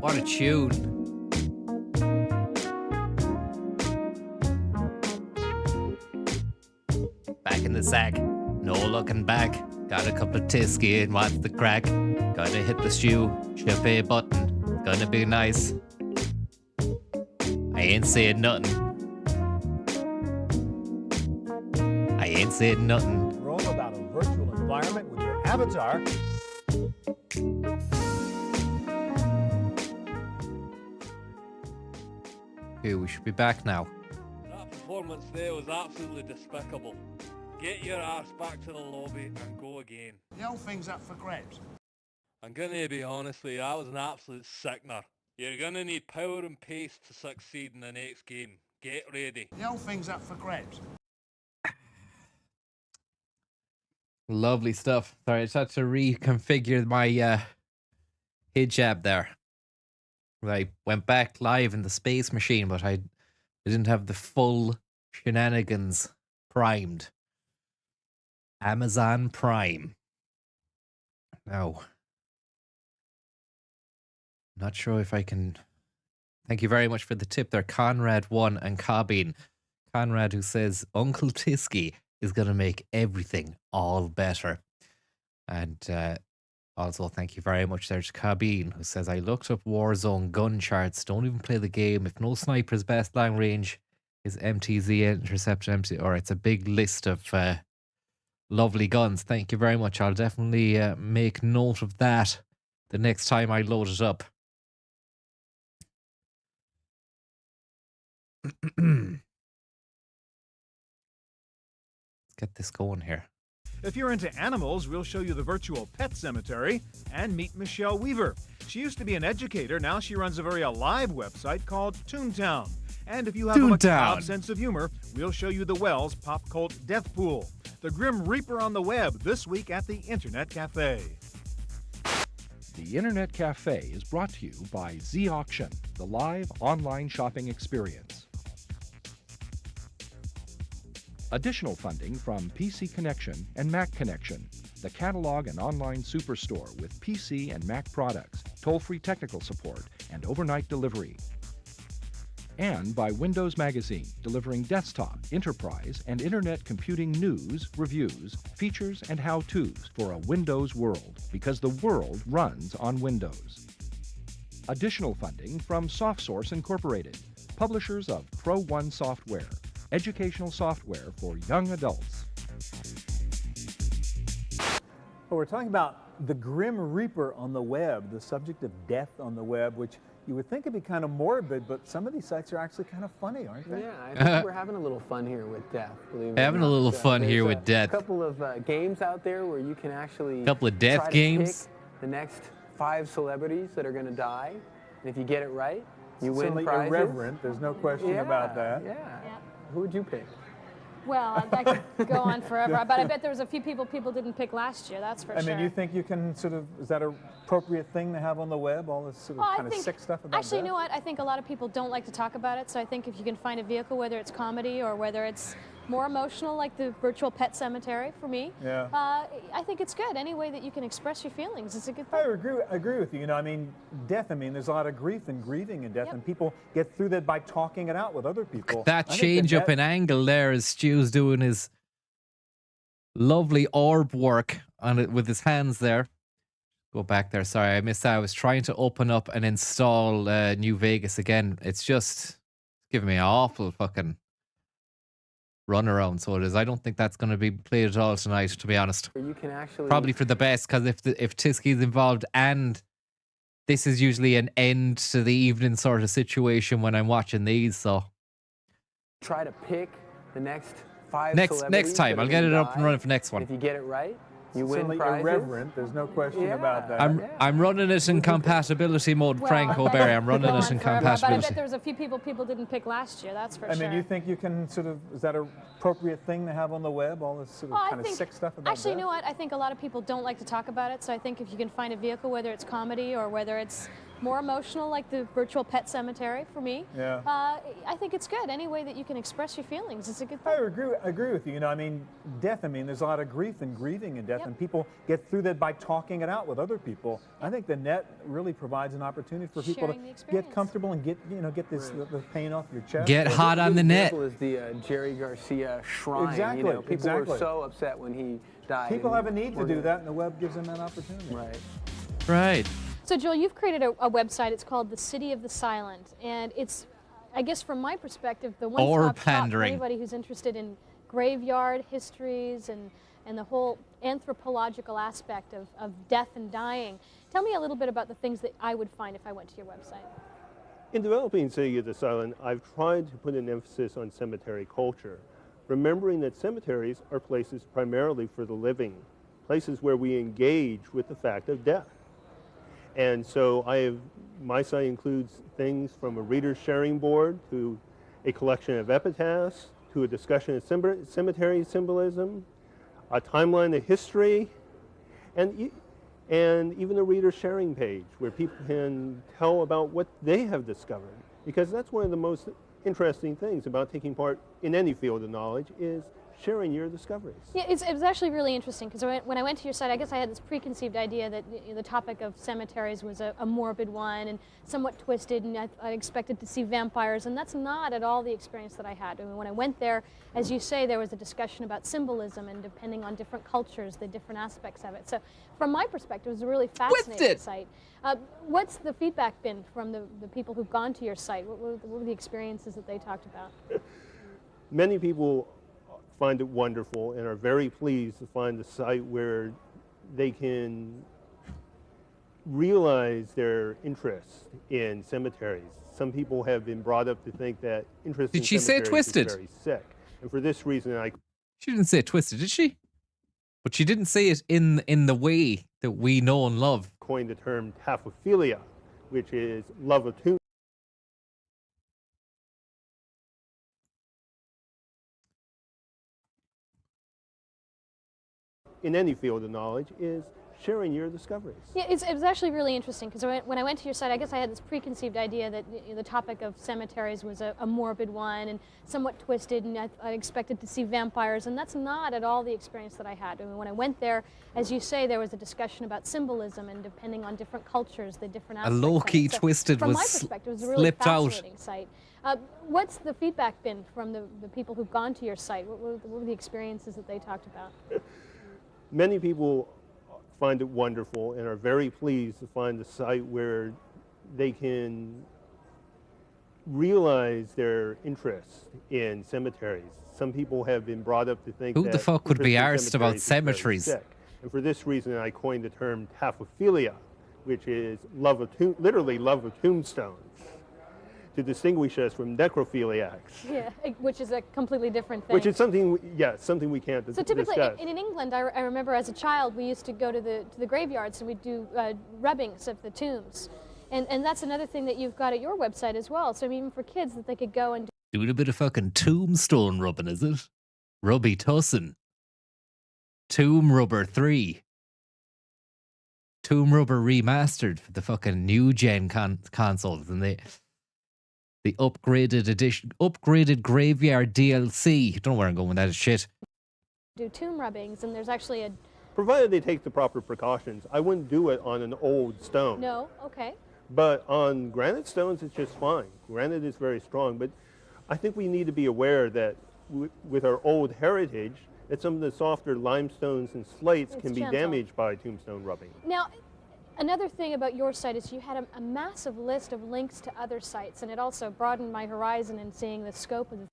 What a tune. Back in the sack, no looking back. Got a couple of Tisky and what's the crack? Gonna hit the shoe, chip A button. Gonna be nice. I ain't saying nothing. I ain't saying nothing. Roam about a virtual environment with your avatar. Okay, we should be back now. That performance there was absolutely despicable. Get your ass back to the lobby and go again. The whole thing's up for grabs. I'm gonna be honest with you, that was an absolute sickener. You're gonna need power and pace to succeed in the next game. Get ready. The whole thing's up for grabs. Lovely stuff. Sorry, I just had to reconfigure my hijab there. I went back live in the space machine, but I didn't have the full shenanigans primed. Amazon Prime. Now, not sure if I can. Thank you very much for the tip there, Conrad1 and Cobbin. Conrad, who says Uncle Tisky is going to make everything all better. And also, thank you very much there to Cobbin, who says, I looked up Warzone gun charts. Don't even play the game. If no sniper's best long range is MTZ, intercept MT, or it's a big list of lovely guns. Thank you very much. I'll definitely make note of that the next time I load it up. Let's get this going here. If you're into animals, we'll show you the virtual pet cemetery and meet Michelle Weaver. She used to be an educator. Now she runs a very alive website called Toontown. And if you have a macabre sense of humor, we'll show you the Wells Pop Cult Death Pool. The Grim Reaper on the web this week at the Internet Cafe. The Internet Cafe is brought to you by Z Auction, the live online shopping experience. Additional funding from PC Connection and Mac Connection, the catalog and online superstore with PC and Mac products, toll-free technical support, and overnight delivery. And by Windows Magazine, delivering desktop, enterprise, and internet computing news, reviews, features, and how-tos for a Windows world, because the world runs on Windows. Additional funding from SoftSource Incorporated, publishers of Pro One software, educational software for young adults. Well, we're talking about the Grim Reaper on the web, the subject of death on the web, which you would think would be kind of morbid, but some of these sites are actually kind of funny, aren't they? Yeah, I think we're having a little fun here with death. Believe it or Having a not. little fun There's here with death. A couple of games out there where you can actually Couple of death try to games. pick the next 5 celebrities that are going to die, and if you get it right, you win Certainly prizes. irreverent. There's no question about that. Yeah. Who would you pick? Well, I could go on forever, but I bet there was a few people didn't pick last year, that's for sure. I mean, you think you can sort of, is that an appropriate thing to have on the web, all this sort of kind of sick stuff about actually, you death? know what? I think a lot of people don't like to talk about it, so I think if you can find a vehicle, whether it's comedy or whether it's more emotional, like the virtual pet cemetery for me, Yeah. I think it's good. Any way that you can express your feelings is a good thing. I agree with you. You know, I mean, death, I mean, there's a lot of grief and grieving in death, and people get through that by talking it out with other people. That I think change up in angle there as Stu's doing his lovely orb work on it with his hands there. Go back there. Sorry, I missed that. I was trying to open up and install New Vegas again. It's just giving me an awful fucking run around. So it is. I don't think that's going to be played at all tonight, to be honest. You can actually Probably for the best, because if Tiski's involved, and this is usually an end to the evening sort of situation when I'm watching these. So try to pick the next 5 next celebrities time that I'll are get gonna it up and die. running for next one. If you get it right, you win Certainly prizes. irreverent. There's no question about that. I'm running it in compatibility mode, Frank O'Berry. I'm running it in But I compatibility. bet there was a few people didn't pick last year, that's for I sure. mean, you think you can sort of, is that an appropriate thing to have on the web, all this sort of Well, I kind of think- sick stuff about Actually, you death? know what? I think a lot of people don't like to talk about it, so I think if you can find a vehicle, whether it's comedy or whether it's more emotional, like the virtual pet cemetery for me, Yeah. I think it's good. Any way that you can express your feelings is a good thing. I agree with you. You know, I mean, death, I mean, there's a lot of grief and grieving in death, and people get through that by talking it out with other people. I think the net really provides an opportunity for people Sharing the to experience. get comfortable and get, you know, get this the pain off your chest. Get hot on the net. Example is the Jerry Garcia shrine. Exactly, You know, people exactly. were so upset when he died. People and have a need to we're do gonna- that, and the web gives them that opportunity. Right. Right. So, Joel, you've created a website. It's called The City of the Silent, and it's, I guess, from my perspective, the one-stop shop for pandering. anybody who's interested in graveyard histories and the whole anthropological aspect of death and dying. Tell me a little bit about the things that I would find if I went to your website. In developing City of the Silent, I've tried to put an emphasis on cemetery culture, remembering that cemeteries are places primarily for the living, places where we engage with the fact of death. And so my site includes things from a reader's sharing board to a collection of epitaphs to a discussion of cemetery symbolism, a timeline of history, and even a reader sharing page where people can tell about what they have discovered. Because that's one of the most interesting things about taking part in any field of knowledge is sharing your discoveries. Yeah, it was actually really interesting because when I went to your site, I guess I had this preconceived idea that the topic of cemeteries was a morbid one and somewhat twisted, and I expected to see vampires, and that's not at all the experience that I had. I mean, when I went there, as you say, there was a discussion about symbolism and depending on different cultures, the different aspects of it. So from my perspective, it was a really fascinating site. What's the feedback been from the people who've gone to your site? What were the experiences that they talked about? Many people find it wonderful and are very pleased to find a site where they can realize their interest in cemeteries. Some people have been brought up to think that interest in Did she say cemeteries twisted? is very sick. And for this reason, She didn't say twisted, did she? But she didn't say it in the way that we know and love. coined the term taphophilia, which is love of tomb. In any field of knowledge is sharing your discoveries. Yeah, it was actually really interesting because when I went to your site, I guess I had this preconceived idea that the topic of cemeteries was a morbid one and somewhat twisted, and I expected to see vampires, and that's not at all the experience that I had. I mean, when I went there, as you say, there was a discussion about symbolism and depending on different cultures, the different aspects. of low-key it. So twisted from was my perspective, it was a really slipped out. fascinating site. What's the feedback been from the people who've gone to your site? What were the experiences that they talked about? Many people find it wonderful and are very pleased to find a site where they can realize their interest in cemeteries. Some people have been brought up to think Who that the fuck would be interest in arsed about is very cemeteries? sick. And for this reason, I coined the term taphophilia, which is literally love of tombstones, to distinguish us from necrophiliacs. Yeah, which is a completely different thing. Which is something, something we can't So typically, discuss. in England, I remember as a child, we used to go to the graveyards and we'd do rubbings of the tombs. And that's another thing that you've got at your website as well. So even for kids, that they could go and Doing a bit of fucking tombstone rubbing, is it? Rubby Tussin. Tomb Rubber 3. Tomb Rubber remastered for the fucking new gen consoles, and the upgraded edition, upgraded graveyard DLC. Don't know where I'm going with that shit. do tomb rubbings, and there's actually a... Provided they take the proper precautions. I wouldn't do it on an old stone. No? Okay. But on granite stones, it's just fine. Granite is very strong, but I think we need to be aware that with our old heritage, that some of the softer limestones and slates can be damaged by tombstone rubbing. Now, another thing about your site is you had a massive list of links to other sites, and it also broadened my horizon in seeing the scope of the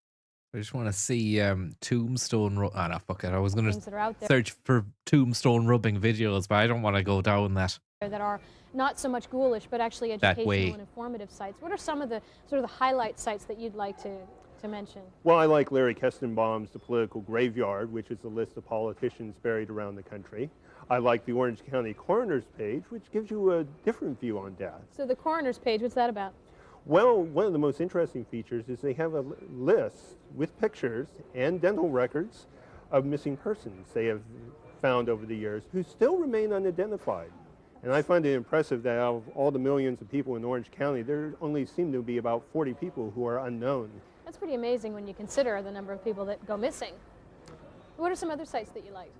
I just want to see tombstone. No, fuck it. I was going things that are out to there. search for tombstone rubbing videos, but I don't want to go down that. That are not so much ghoulish, but actually educational and informative sites. What are some of the sort of the highlight sites that you'd like to mention? Well, I like Larry Kestenbaum's The Political Graveyard, which is a list of politicians buried around the country. I like the Orange County Coroner's page, which gives you a different view on death. So the coroner's page, what's that about? Well, one of the most interesting features is they have a list with pictures and dental records of missing persons they have found over the years who still remain unidentified. And I find it impressive that out of all the millions of people in Orange County, there only seem to be about 40 people who are unknown. That's pretty amazing when you consider the number of people that go missing. What are some other sites that you like?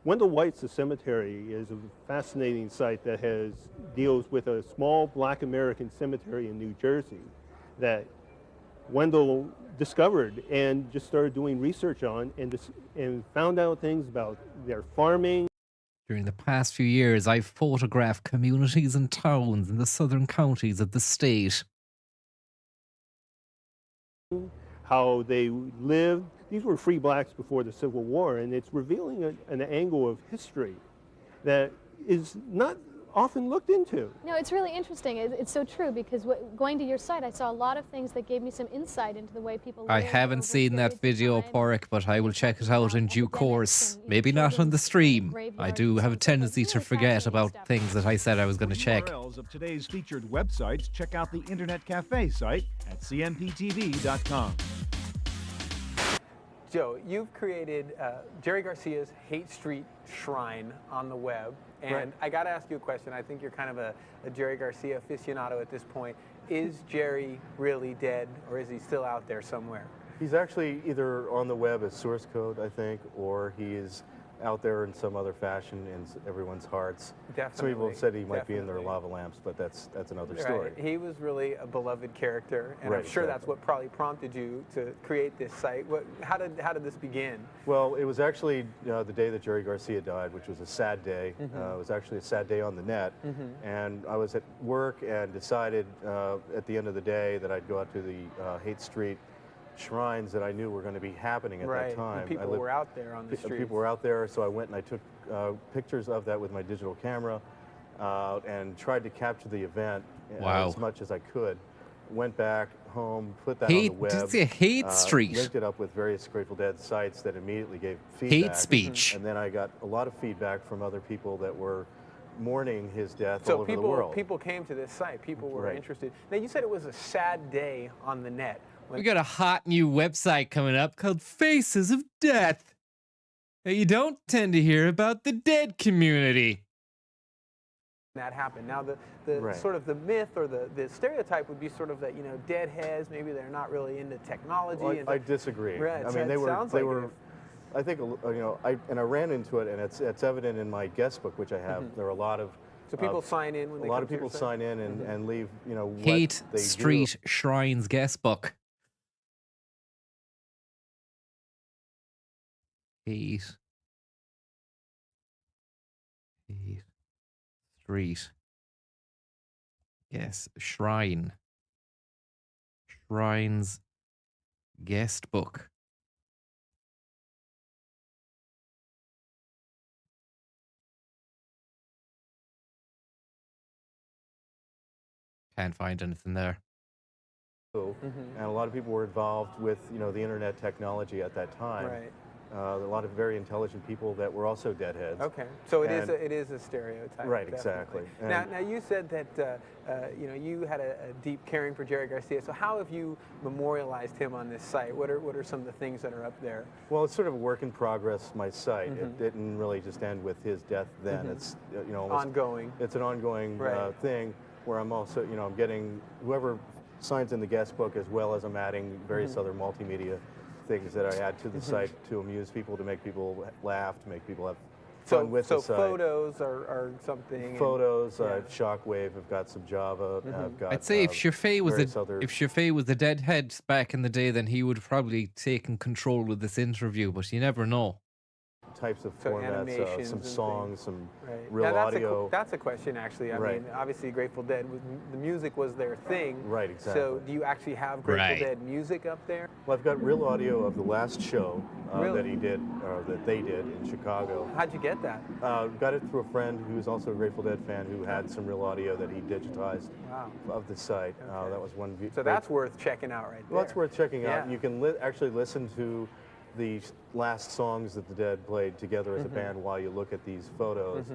Wendell White's The Cemetery is a fascinating site that deals with a small Black American cemetery in New Jersey that Wendell discovered and just started doing research on and found out things about their farming. During the past few years, I've photographed communities and towns in the southern counties of the state. How they lived. These were free blacks before the Civil War, and it's revealing an angle of history that is not often looked into. No, it's really interesting. It's so true, because going to your site, I saw a lot of things that gave me some insight into the way people I live haven't over seen that video, Porrick, but I will check it out in due course. Maybe not on the stream. I do have a tendency to forget about things that I said I was going to check. URLs of today's featured websites, check out the Internet Cafe site at cmptv.com. Joe, you've created Jerry Garcia's Hate Street Shrine on the web. And Right. I got to ask you a question. I think you're kind of a Jerry Garcia aficionado at this point. Is Jerry really dead, or is he still out there somewhere? He's actually either on the web as source code, I think, or he is out there in some other fashion in everyone's hearts. Definitely. Some people have said he might be in their lava lamps, but that's another story. Right. He was really a beloved character, and Right, I'm sure that's exactly. what probably prompted you to create this site. How did this begin? Well, it was actually the day that Jerry Garcia died, which was a sad day. Mhm. It was actually a sad day on the net. Mhm. And I was at work and decided at the end of the day that I'd go out to the Hate Street shrines that I knew were going to be happening at Right. that time. And people were out there on the streets. People were out there, so I went and I took pictures of that with my digital camera and tried to capture the event Wow. as much as I could. Went back home, put that Hate- on the web. did you say Hate Street? Linked it up with various Grateful Dead sites that immediately gave feedback. speech. And then I got a lot of feedback from other people that were mourning his death So all over the world. people came to this site. People were Right. interested. Now, you said it was a sad day on the net. We got a hot new website coming up called Faces of Death. Now, you don't tend to hear about the dead community. that happened. Now, the Right. sort of the myth or the stereotype would be sort of that, deadheads, maybe they're not really into technology. Well, and I disagree. Right, I so mean, it sounds they like were. I think I ran into it, and it's evident in my guest book, which I have. Mhm. There are a lot of. So people sign in when they a lot come of to your people site? sign in and, Mhm. and leave, what Hate they Street Shrines guest book. Hate Street. Yes, Shrines guest book. Can't find anything there. And a lot of people were involved with, you know, the internet technology at that time. Right. A lot of very intelligent people that were also deadheads. Okay, so it is a stereotype. Right, definitely. exactly. Now you said that you know, you had a deep caring for Jerry Garcia. So how have you memorialized him on this site? What are some of the things that are up there? Well, it's sort of a work in progress. My site. It didn't really just end with his death. Then it's you know ongoing. It's an ongoing thing where I'm also I'm getting whoever signs in the guest book, as well as I'm adding various other multimedia things that I add to the site to amuse people, to make people laugh, to make people have fun with the site. So photos are something. Photos, Shockwave. I've got some Java. I've got. I'd say if Shafee was other... if Shafee was a deadhead back in the day, then he would have probably taken control of this interview. But you never know. Types of formats, some songs, some real now audio. That's a question, actually. I mean, obviously, Grateful Dead, the music was their thing. Right, exactly. So, do you actually have Grateful Dead music up there? Well, I've got real audio of the last show that he did, or that they did in Chicago. How'd you get that? Got it through a friend who's also a Grateful Dead fan who had some real audio that he digitized of the site. That was one view. So that's worth checking out right there. Well, that's worth checking out. And you can actually listen to the last songs that the Dead played together as a band while you look at these photos.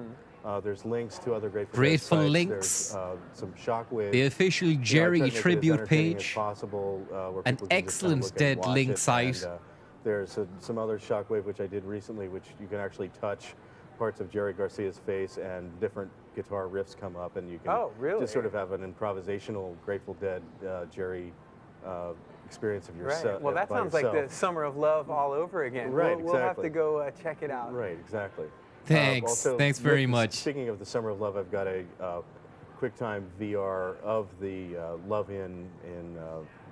There's links to other Grateful Dead sites. Links. There's some Shockwave. The official Jerry tribute page. Where an excellent Dead link site. And, there's some other Shockwave which I did recently, which you can actually touch parts of Jerry Garcia's face and different guitar riffs come up, and you can just sort of have an improvisational Grateful Dead Jerry experience of yourself. Right. Well, that sounds like the Summer of Love all over again. Right, we'll have to go check it out. Right, exactly. Thanks. Thanks very much. Speaking of the Summer of Love, I've got a QuickTime VR of the Love in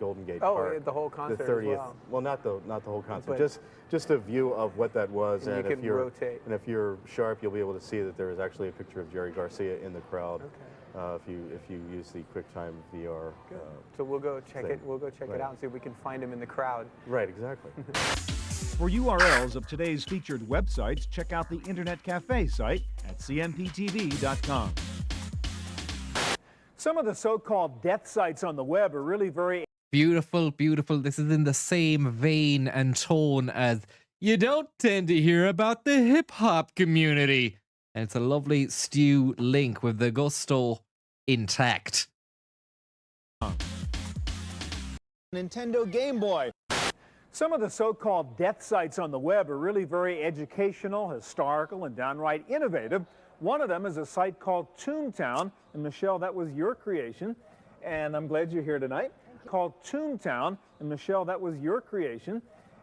Golden Gate Park. The whole concert. The 30th. As well. Well, not the whole concert. Just a view of what that was, and if you're rotate. And if you're sharp, you'll be able to see that there is actually a picture of Jerry Garcia in the crowd. Okay. If you use the QuickTime VR. So we'll go check it. We'll go check it out and see if we can find him in the crowd. Right. Exactly. For URLs of today's featured websites, check out the Internet Cafe site at cmptv.com. Some of the so-called death sites on the web are really very beautiful, beautiful. This is in the same vein and tone as you don't tend to hear about the hip-hop community. And it's a lovely Stew link with the gusto intact. Nintendo Game Boy. Some of the so-called death sites on the web are really very educational, historical, and downright innovative. One of them is a site called Toontown. And Michelle, that was your creation, and I'm glad you're here tonight. Called Toontown. And Michelle, that was your creation,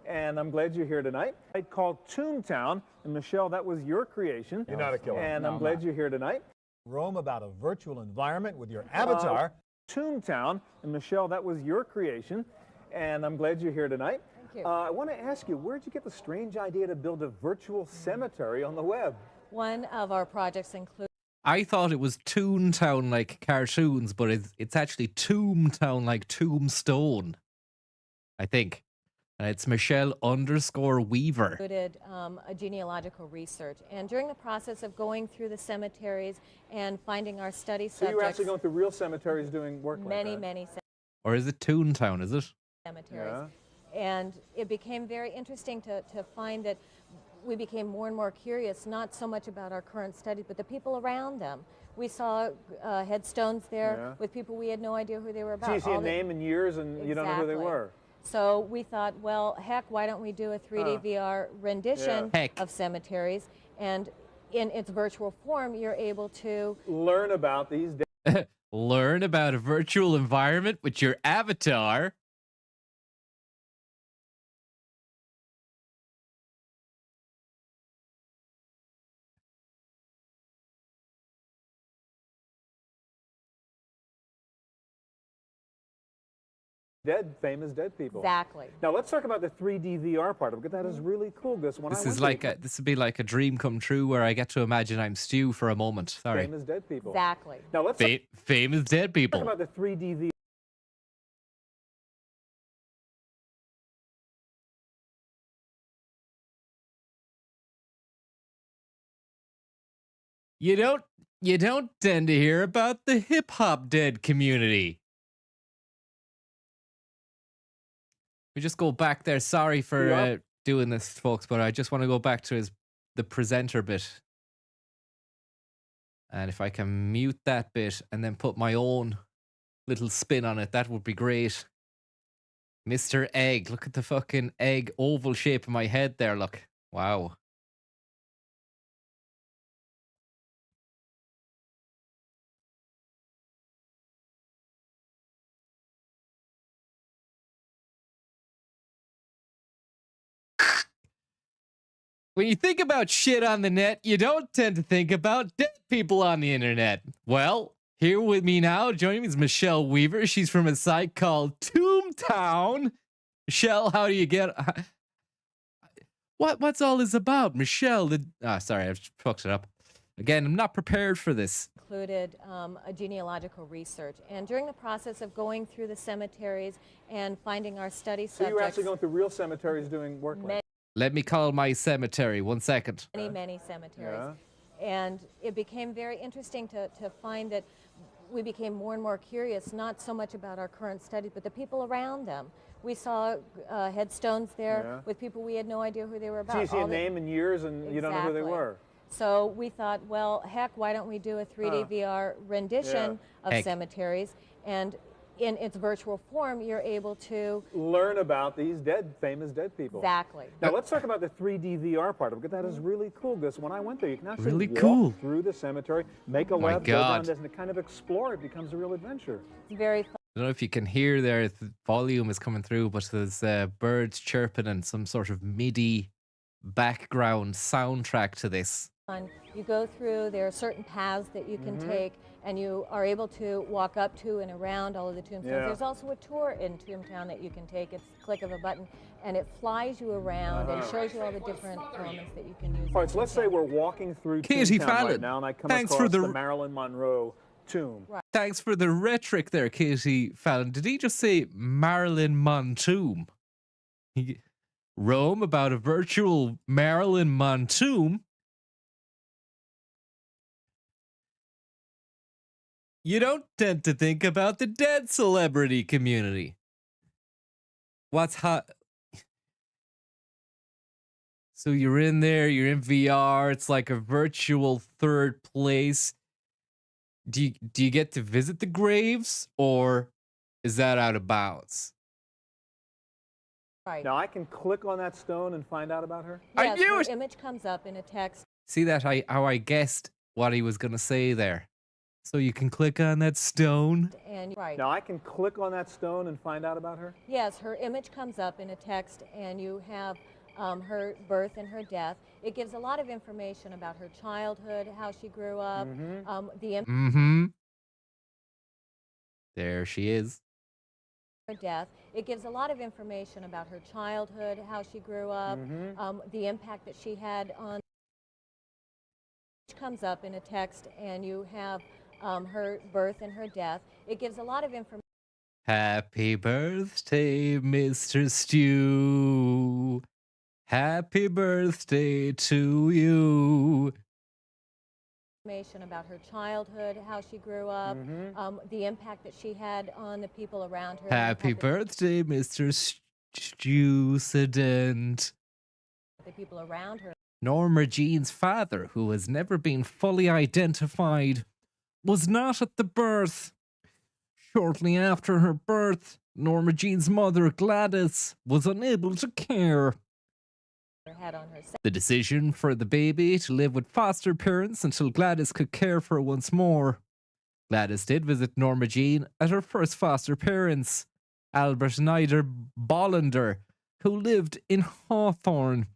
and I'm glad you're here tonight. Site called Toontown. And Michelle, that was your creation. You're not a killer. And I'm glad you're here tonight. Roam about a virtual environment with your avatar. Toontown. And Michelle, that was your creation, and I'm glad you're here tonight. Thank you. I want to ask you, where'd you get the strange idea to build a virtual cemetery on the web? One of our projects includes. I thought it was Toontown like cartoons, but it's actually Tombtown like Tombstone, I think. And it's Michelle_Weaver. Included a genealogical research. And during the process of going through the cemeteries and finding our study subjects. So you were actually going through real cemeteries doing work like that? Many Or is it Toontown, is it? cemeteries. Yeah. And it became very interesting to find that we became more and more curious, not so much about our current studies, but the people around them. We saw headstones there with people we had no idea who they were about. So you see a name and years and you don't know who they were. So we thought, well, heck, why don't we do a 3D VR rendition of cemeteries? And in its virtual form, you're able to learn about these. Learn about a virtual environment with your avatar. Famous dead people. Exactly. Now let's talk about the 3D VR part of it, because that is really cool. This is like this would be like a dream come true where I get to imagine I'm Stu for a moment. Sorry. Famous dead people. Exactly. Now let's famous dead people. Talk about the 3D VR. You don't you don't tend to hear about the hip hop dead community. We just go back there. Sorry for doing this, folks, but I just want to go back to the presenter bit. And if I can mute that bit and then put my own little spin on it, that would be great. Mr. Egg. Look at the fucking egg oval shape of my head there, look. Wow. When you think about shit on the net, you don't tend to think about dead people on the internet. Well, here with me now, joining me is Michelle Weaver. She's from a site called Toontown. Michelle, how do you get... What's all this about? Michelle, sorry, I fucked it up. Again, I'm not prepared for this. Included a genealogical research. And during the process of going through the cemeteries and finding our study subjects... So you were actually going through real cemeteries doing work like that? Let me call my cemetery. 1 second. Many cemeteries. Yeah. And it became very interesting to find that we became more and more curious, not so much about our current studies, but the people around them. We saw headstones there with people we had no idea who they were about. So you see a name and years and you don't know who they were. So we thought, well, heck, why don't we do a 3D VR rendition of cemeteries? And in its virtual form, you're able to learn about these famous dead people. Exactly. Now let's talk about the 3D VR part of it, because that is really cool. Because when I went there, you can actually walk through the cemetery, make a left, go down this, and kind of explore. It becomes a real adventure. It's very fun. I don't know if you can hear there, the volume is coming through, but there's birds chirping and some sort of MIDI background soundtrack to this. You go through, there are certain paths that you can take, and you are able to walk up to and around all of the tombstones. There's also a tour in Toontown that you can take. It's a click of a button, and it flies you around and shows you all the different elements that you can use. All right, so let's say we're walking through Toontown right now, and I come across the Marilyn Monroe tomb. Right. Thanks for the rhetoric there, Katie Fallon. Did he just say Marilyn Montoom? Rome about a virtual Marilyn Montoom? You don't tend to think about the dead celebrity community. What's hot? So you're in there, you're in VR, it's like a virtual third place. Do you get to visit the graves, or is that out of bounds? Right. Now I can click on that stone and find out about her? Yes, I knew it! Image comes up in a text. See that? How I guessed what he was going to say there. So you can click on that stone. Now I can click on that stone and find out about her? Yes, her image comes up in a text, and you have her birth and her death. It gives a lot of information about her childhood, how she grew up, There she is. Her death. It gives a lot of information about her childhood, how she grew up, the impact that she had on. Comes up in a text, and you have her birth and her death. It gives a lot of information. Happy birthday, Mr. Stew. Happy birthday to you. Information about her childhood, how she grew up, the impact that she had on the people around her. Happy birthday, Mr. Stewcident. The people around her. Norma Jean's father, who has never been fully identified, was not at the birth. Shortly after her birth, Norma Jean's mother, Gladys, was unable to care. The decision for the baby to live with foster parents until Gladys could care for her once more. Gladys did visit Norma Jean at her first foster parents, Albert and Ida Bollender, who lived in Hawthorne.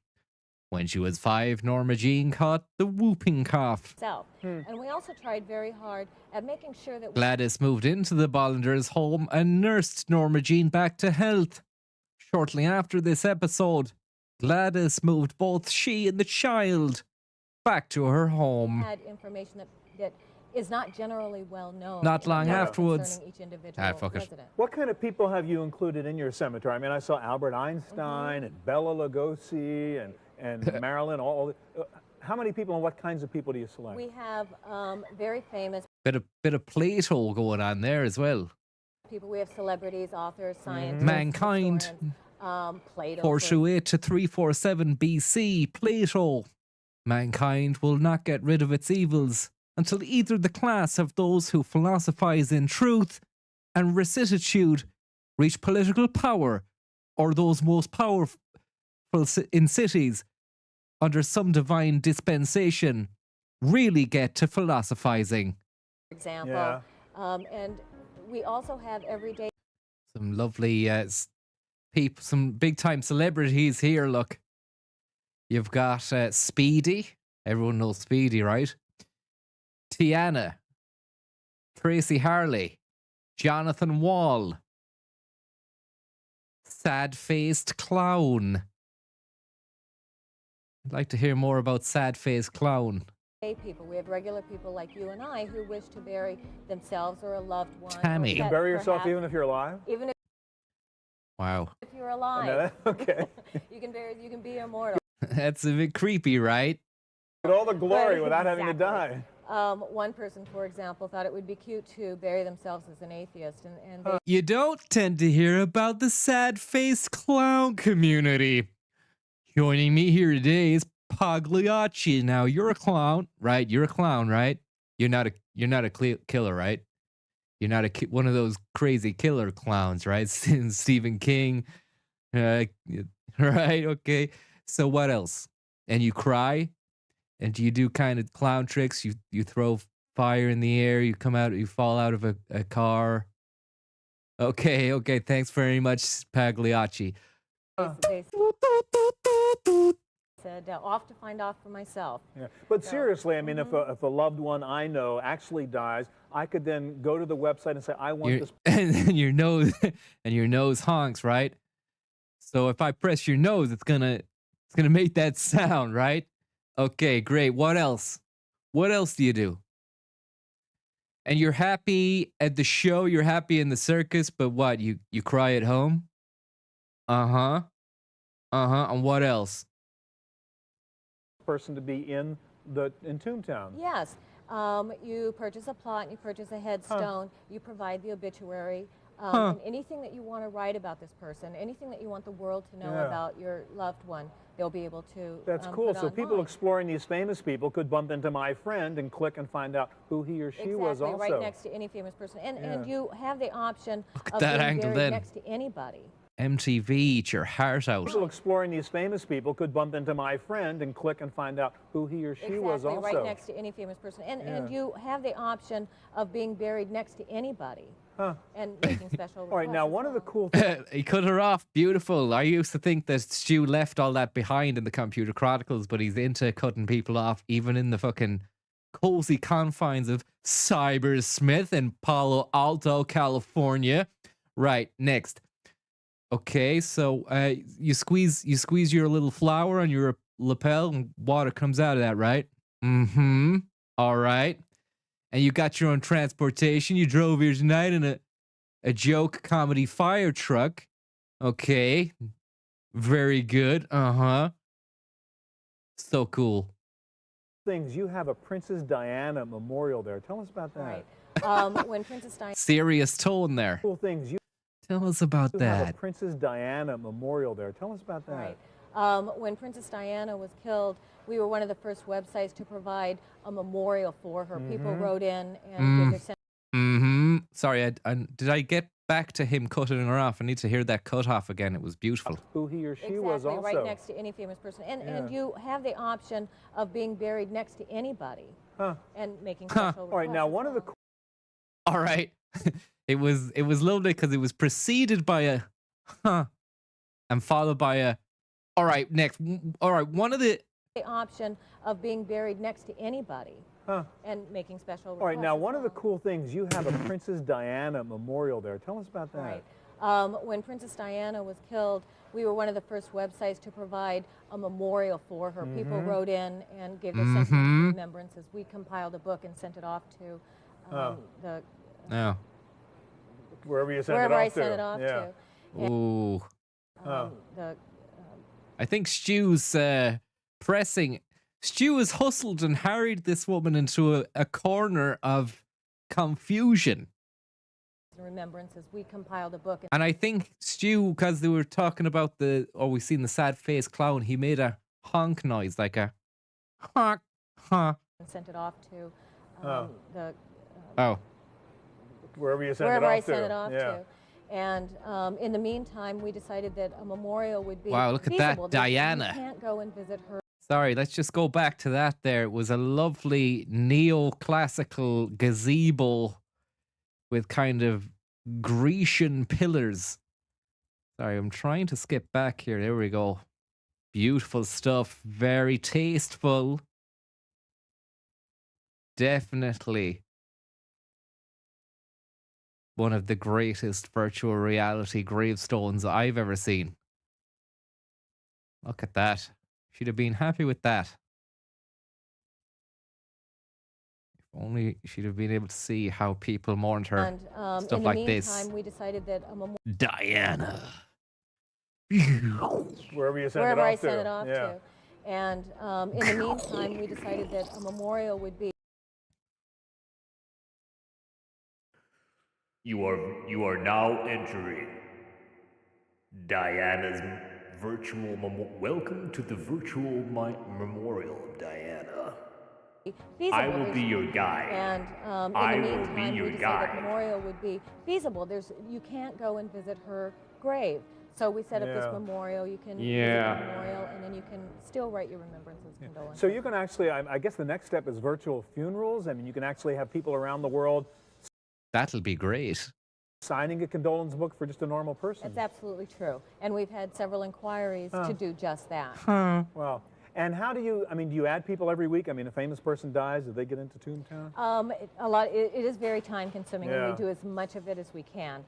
When she was 5, Norma Jean caught the whooping cough. And we also tried very hard at making sure that Gladys moved into the Bollenders' home and nursed Norma Jean back to health. Shortly after this episode, Gladys moved both she and the child back to her home. Had information that is not generally well known. Not long afterwards. Each individual resident. What kind of people have you included in your cemetery? I mean, I saw Albert Einstein and Bela Lugosi and Marilyn. How many people and what kinds of people do you select? We have very famous Bit of Plato going on there as well. people. We have celebrities, authors, scientists, Mankind. historians, Plato. 428 to 347 BC, Plato. Mankind will not get rid of its evils until either the class of those who philosophize in truth and rectitude reach political power, or those most powerful in cities under some divine dispensation really get to philosophizing. For example, and we also have everyday. Some lovely people, some big time celebrities here. Look, you've got Speedy. Everyone knows Speedy, right? Tiana, Tracy Harley, Jonathan Wall, Sad Faced Clown. I'd like to hear more about Sad Faced Clown. People. We have regular people like you and I who wish to bury themselves or a loved one. Tammy. You can bury yourself even if you're alive? Even if Wow. you're alive. Okay. You can be immortal. That's a bit creepy, right? Get all the glory without having to die. One person, for example, thought it would be cute to bury themselves as an atheist, and they You don't tend to hear about the sad-faced clown community. Joining me here today is Pagliacci. Now, you're a clown, right? You're a clown, right? You're not a killer, right? You're not one of those crazy killer clowns, right? Stephen King, right? Okay. So what else? And you cry, and you do kind of clown tricks. You throw fire in the air. You come out. You fall out of a car. Okay. Thanks very much, Pagliacci. they said, off to find off for myself. Yeah. But seriously, I mean, if a loved one I know actually dies, I could then go to the website and say, I want this. And your nose honks, right? So if I press your nose, it's gonna make that sound, right? Okay, great. What else? What else do you do? And you're happy at the show, you're happy in the circus, but what? You cry at home? Uh-huh. And what else? Person to be in Toontown. Yes. You purchase a plot, you purchase a headstone, you provide the obituary, and anything that you want to write about this person, anything that you want the world to know about your loved one, they'll be able to. That's cool. So people exploring these famous people could bump into my friend and click and find out who he or she was also. Right next to any famous person. And you have the option of that being angle buried then. next to anybody. MTV, eat your heart out. People exploring these famous people could bump into my friend and click and find out who he or she was also. Right next to any famous person. And you have the option of being buried next to anybody. And making special All right, now one of the cool things. He cut her off. Beautiful. I used to think that Stu left all that behind in the Computer Chronicles, but he's into cutting people off, even in the fucking cozy confines of Cybersmith in Palo Alto, California. Right, next. Okay, so you squeeze your little flower on your lapel and water comes out of that, right? Mm-hmm. All right. And you got your own transportation. You drove here tonight in a joke comedy fire truck. Okay. Very good. Uh-huh. So cool. Things, you have a Princess Diana memorial there. Tell us about that. Right. When Princess Diana. Serious tone there. Cool things. Tell us about You that. have a Princess Diana memorial there. Tell us about that. Right. When Princess Diana was killed, we were one of the first websites to provide a memorial for her. People wrote in and gave their Sorry, did I get back to him cutting her off? I need to hear that cut off again. It was beautiful. Who he or she was also. Right next to any famous person. And you have the option of being buried next to anybody. And making special All right, now one of the. All right. It was lovely because it was preceded by a and followed by a all right, next. All right, one of the option of being buried next to anybody. And making special All right, now one of the cool things, you have a Princess Diana memorial there. Tell us about that. Right. When Princess Diana was killed, we were one of the first websites to provide a memorial for her. People wrote in and gave their sentiments and remembrances. We compiled a book and sent it off to the wherever you sent wherever it off I sent it off to. Ooh. The I think Stu's pressing Stu has hustled and harried this woman into a corner of confusion. Remembrances, we compiled a book. And I think Stu, because they were talking about we seen the sad face clown, he made a honk noise, like a honk, honk. And sent it off to the. Wherever you sent wherever it off I sent it off yeah. to. And in the meantime, we decided that a memorial would be Wow, look at feasible. that, Diana. You can't go and visit her. Sorry, let's just go back to that there. It was a lovely neoclassical gazebo with kind of Grecian pillars. Sorry, I'm trying to skip back here. There we go. Beautiful stuff. Very tasteful. Definitely one of the greatest virtual reality gravestones I've ever seen. Look at that. She'd have been happy with that. If only she'd have been able to see how people mourned her. And Stuff in the like meantime, this. we decided that a memorial. Diana. Wherever you sent Wherever it off I sent it off yeah. to. And in the meantime, we decided that a memorial would be. You are now entering Diana's virtual welcome to the virtual memorial of Diana. Feasible. I will be your guide. And I in the will meantime, be your we decided guide. that memorial would be feasible. You can't go and visit her grave. So we set up this memorial. You can visit the memorial, and then you can still write your remembrances, condolences. So you can actually, I guess the next step is virtual funerals. I mean, you can actually have people around the world That'll be great. signing a condolence book for just a normal person. That's absolutely true. And we've had several inquiries to do just that. Wow. And how do you, I mean, do you add people every week? I mean, a famous person dies, do they get into Toontown? It is very time consuming, and we do as much of it as we can.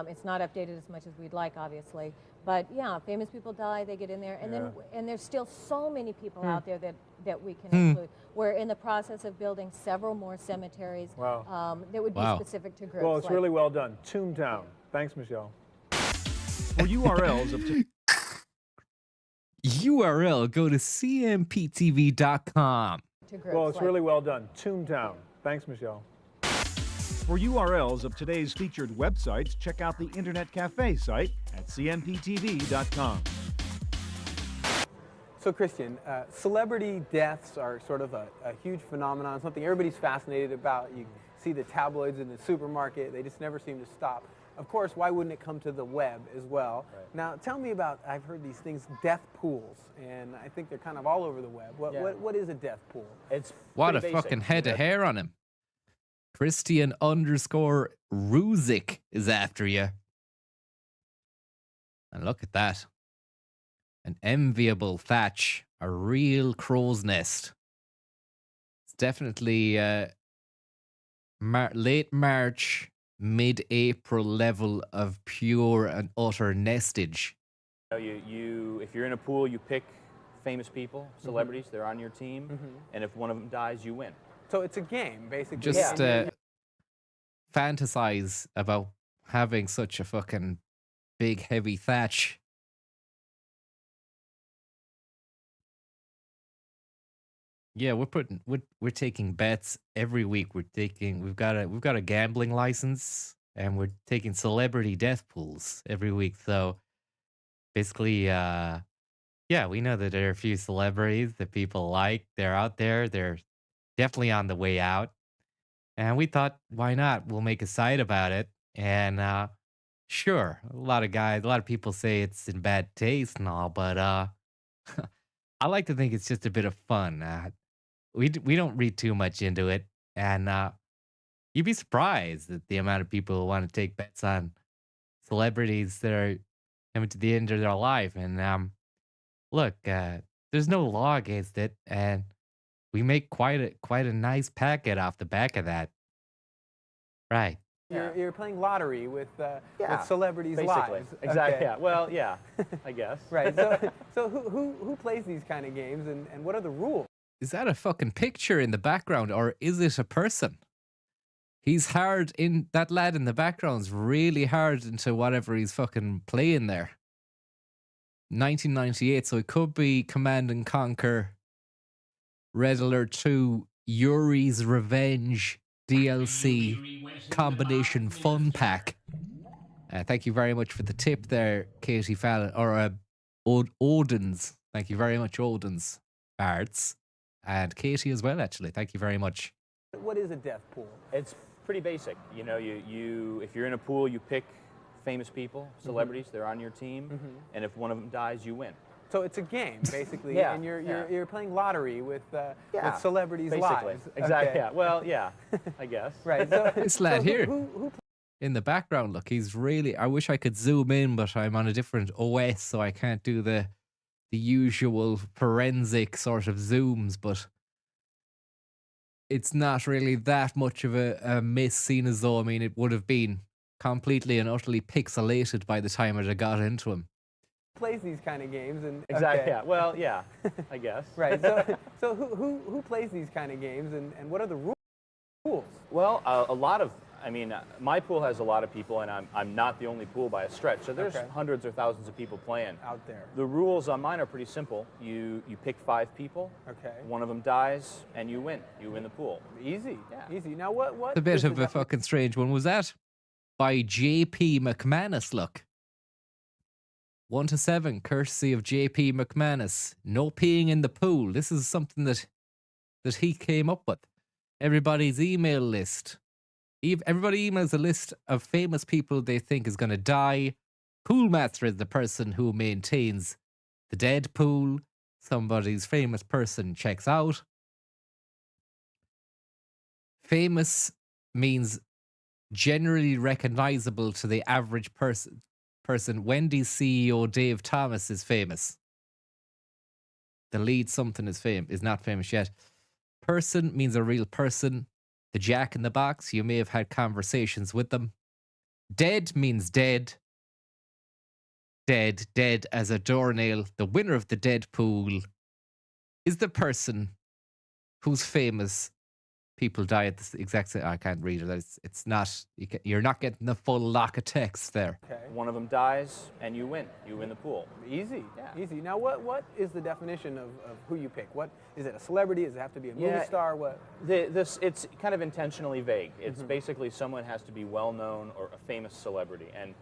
It's not updated as much as we'd like, obviously. But yeah, famous people die, they get in there. And then there's still so many people out there that we can include. We're in the process of building several more cemeteries that would be specific to groups. Well, it's really well done. Toontown. Thanks, Michelle. For URLs of URL, go to cmptv.com. Well, it's really well done. Toontown. Thanks, Michelle. For URLs of today's featured websites, check out the Internet Cafe site at cmptv.com. So, Christian, celebrity deaths are sort of a huge phenomenon, something everybody's fascinated about. You see the tabloids in the supermarket, they just never seem to stop. Of course, why wouldn't it come to the web as well? Right. Now, tell me about, I've heard these things, death pools, and I think they're kind of all over the web. What is a death pool? It's What a fucking head of hair on him. Christian_Ruzik is after you. And look at that. An enviable thatch. A real crow's nest. It's definitely late March, mid-April level of pure and utter nestage. If you're in a pool, you pick famous people, celebrities, they're on your team, and if one of them dies, you win. So it's a game, basically. Just fantasize about having such a fucking big, heavy thatch. Yeah, we're taking bets every week. We've got a gambling license, and we're taking celebrity death pools every week. So basically, yeah, we know that there are a few celebrities that people like. They're out there. They're definitely on the way out. And we thought, why not? We'll make a site about it. And sure, a lot of people say it's in bad taste and all, but I like to think it's just a bit of fun. We don't read too much into it, and you'd be surprised at the amount of people who want to take bets on celebrities that are coming to the end of their life. And look, there's no law against it, and we make quite a nice packet off the back of that. Right. You're playing lottery with celebrities' basically. lives. Exactly. Okay. Yeah. Well, yeah, I guess. Right. So who plays these kind of games, and what are the rules? Is that a fucking picture in the background, or is it a person? He's hard in that lad in the background's really hard into whatever he's fucking playing there. 1998, so it could be Command and Conquer Red Alert 2 Yuri's Revenge DLC combination fun pack. Thank you very much for the tip there, Katie Fallon, or Odin's. Thank you very much, Odin's Bards. And Katie as well, actually. Thank you very much. What is a death pool? It's pretty basic. You know, you if you're in a pool, you pick famous people, celebrities. They're on your team, and if one of them dies, you win. So it's a game, basically, Yeah, and you're yeah. you're playing lottery with Yeah, celebrities' basically. lives. Exactly. Okay. Yeah. Well, yeah, I guess. Right. So, This lad here who in the background, look, he's really, I wish I could zoom in, but I'm on a different OS, so I can't do the usual forensic sort of zooms, but it's not really that much of a miss, seen as though, I mean, it would have been completely and utterly pixelated by the time it had got into him. plays these kind of games? And Exactly. okay. Yeah. Well, yeah, I guess. Right. So who plays these kind of games, and what are the rules? Well, a lot of, I mean, my pool has a lot of people, and I'm not the only pool by a stretch. So there's hundreds or thousands of people playing out there. The rules on mine are pretty simple. You pick 5 people. Okay. One of them dies, and you win. You win the pool. Easy. Yeah. Easy. Now what? It's a bit of a fucking strange one. Was that by J.P. McManus? Look. 1 to 7, courtesy of J.P. McManus. No peeing in the pool. This is something that he came up with. Everybody's email list. Everybody emails a list of famous people they think is going to die. Poolmaster is the person who maintains the dead pool. Somebody's famous person checks out. Famous means generally recognizable to the average person. Wendy's CEO Dave Thomas is famous. The lead something is not famous yet. Person means a real person. The Jack in the Box, you may have had conversations with them. Dead means dead. Dead as a doornail. The winner of the dead pool is the person whose famous people die at the exact same. I can't read it. It's not. You're not getting the full lock of text there. Okay. One of them dies, and you win. You win the pool. Easy. Yeah. Easy. Now what is the definition of who you pick? What is it? A celebrity? Does it have to be a movie star? What? It's kind of intentionally vague. It's basically someone has to be well known or a famous celebrity, and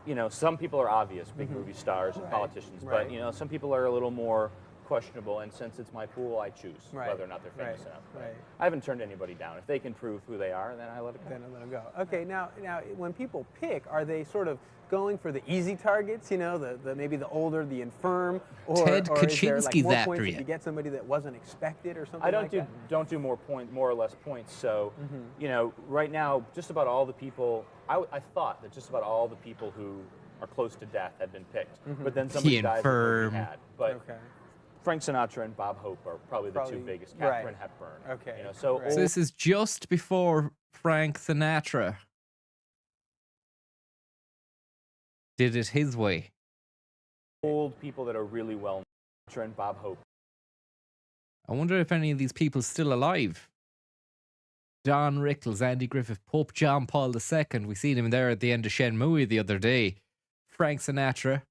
you know some people are obvious, big movie stars and politicians, but you know some people are a little more questionable, and since it's my pool, I choose whether or not they're famous enough. Right. I haven't turned anybody down. If they can prove who they are, then I let it go. Then I let them go. Okay. Now when people pick, are they sort of going for the easy targets? You know, the maybe the older, the infirm, or Ted or is there like Kaczynski's more after points you. if you get somebody that wasn't expected or something? I don't like do that? don't do more or less points. So, you know, right now, just about all the people. I thought that just about all the people who are close to death had been picked, but then somebody The died infirm. before we had. But Frank Sinatra and Bob Hope are probably the two biggest. Katharine Hepburn. Okay. You know, so So this is just before Frank Sinatra did it his way. old people that are really well known. Sinatra and Bob Hope. I wonder if any of these people are still alive. Don Rickles, Andy Griffith, Pope John Paul II. We seen him there at the end of Shenmue the other day. Frank Sinatra,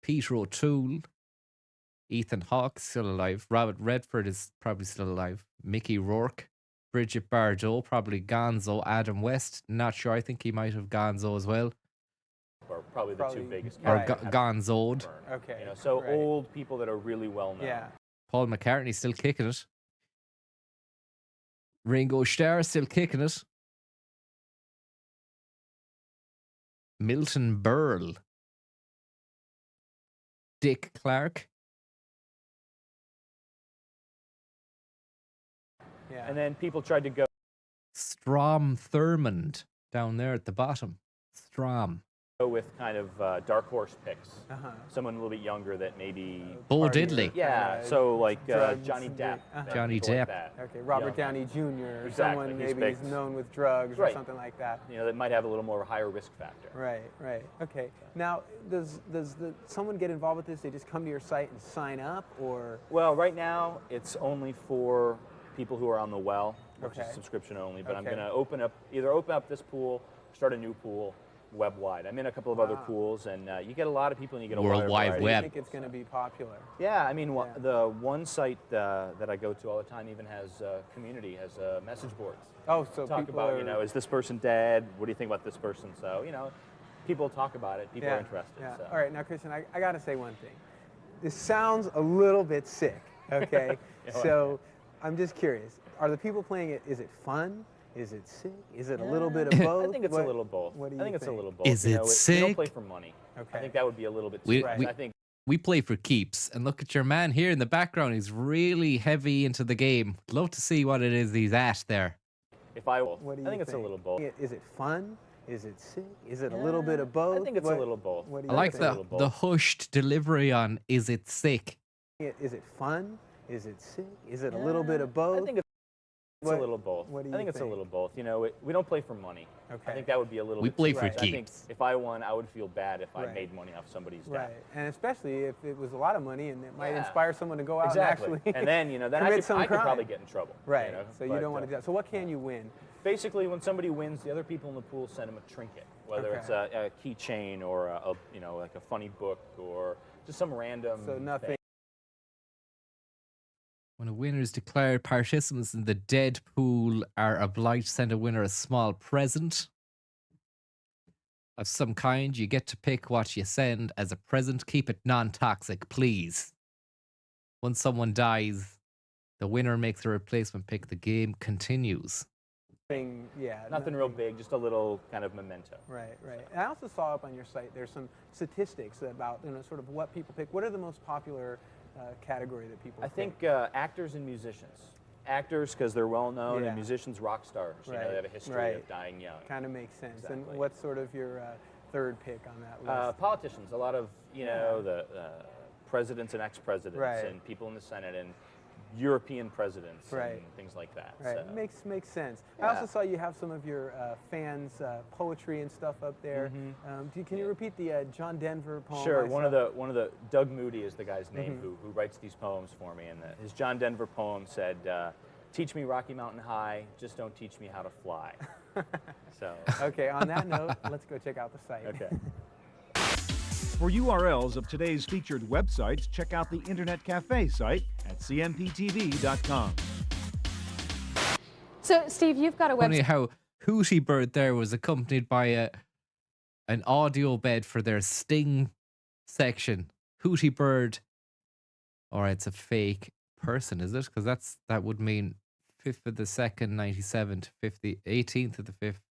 Peter O'Toole, Ethan Hawke still alive. Robert Redford is probably still alive. Mickey Rourke, Bridget Bardot, probably Gonzo. Adam West, not sure. I think he might have Gonzo as well. Are probably the two biggest. Or Katharine Hepburn. Gonzo'd. Okay. You know, so old people that are really well known. Yeah. Paul McCartney still kicking it. Ringo Starr still kicking it. Milton Berle. Dick Clark. Yeah. And then people tried to go. Strom Thurmond down there at the bottom. Strom. With kind of dark horse picks. Someone a little bit younger that maybe. Bo Diddley. Yeah, so like drugs Johnny and Depp. Johnny people like Depp. that. Okay, Robert Young. Downey Jr. Exactly, Someone he's maybe picked. is known with drugs or Right. something like that. You know, that might have a little more of a higher risk factor. Right. Okay. Now, does someone get involved with this? They just come to your site and sign up, or? Well, right now it's only for people who are on the well, which Okay. is subscription only. But I'm Okay. going to open up this pool, start a new pool, web-wide. I'm in a couple of other pools, and you get a lot of people, and you get a World wide Wide variety. Web. I think it's going to be popular. Yeah, I mean, the one site that I go to all the time even has community, has message boards. Oh, so talk people about, are... you know, is this person dead? What do you think about this person? So, you know, people talk about it. People are interested. Yeah. So. All right, now, Christian, I got to say one thing. This sounds a little bit sick, okay? So I'm just curious. Are the people playing it, is it fun? Is it sick? Is it a little bit of both? I think it's a little both. What do you I think it's a think? little both. Is you it know, We sick? don't play for money. Okay. I think that would be a little bit too We, much. we, I think we play for keeps. And look at your man here in the background. He's really heavy into the game. Love to see what it is he's at there. if I What do you I think it's a little both. Is it fun? Is it sick? Is it a little bit of both? I think it's a little both. What do I you like think? the hushed delivery on "Is it sick?" Is it fun? Is it sick? Is it a little bit of both? I think it's a little both. What do you I think it's a think? little both. You know, we don't play for money. Okay. I think that would be a little We bit play too for much. I think keeps. if I won, I would feel bad if I Right. made money off somebody's death. Right, and especially if it was a lot of money and it might Yeah. inspire someone to go out Exactly. and actually And then, you know, then I commit could, some I could crime. probably get in trouble. Right, You know? so you But, don't want to do that. So what can you win? Basically, when somebody wins, the other people in the pool send them a trinket, whether it's a keychain or a, you know, like a funny book or just some random. So nothing. thing. When a winner is declared, participants in the dead pool are obliged to send a winner a small present of some kind. You get to pick what you send as a present. Keep it non-toxic, please. Once someone dies, the winner makes a replacement pick. The game continues. Nothing real big, just a little kind of memento. Right, right. And I also saw up on your site there's some statistics about, you know, sort of what people pick. What are the most popular category that people I pick? think actors and musicians. Actors because they're well known, Yeah. and musicians rock stars. You know, they have a history of dying young. Kind of makes sense. Exactly. And what's sort of your third pick on that list? Politicians, a lot of, you know, the presidents and ex-presidents Right. and people in the Senate and European presidents Right. and things like that. Right, So. makes sense. Yeah. I also saw you have some of your fans' poetry and stuff up there. Can you repeat the John Denver poem? Sure. I One saw? of the Doug Moody is the guy's name who writes these poems for me, and his John Denver poem said, "Teach me Rocky Mountain High, just don't teach me how to fly." So. Okay. On that note, let's go check out the site. Okay. For URLs of today's featured websites, check out the Internet Cafe site at cmptv.com. So, Steve, you've got a Funny website. how Hootie Bird there was accompanied by an audio bed for their Sting section. Hootie Bird. Or it's a fake person, is it? Because that would mean 5th of the 2nd, 97 to 18th of the 5th.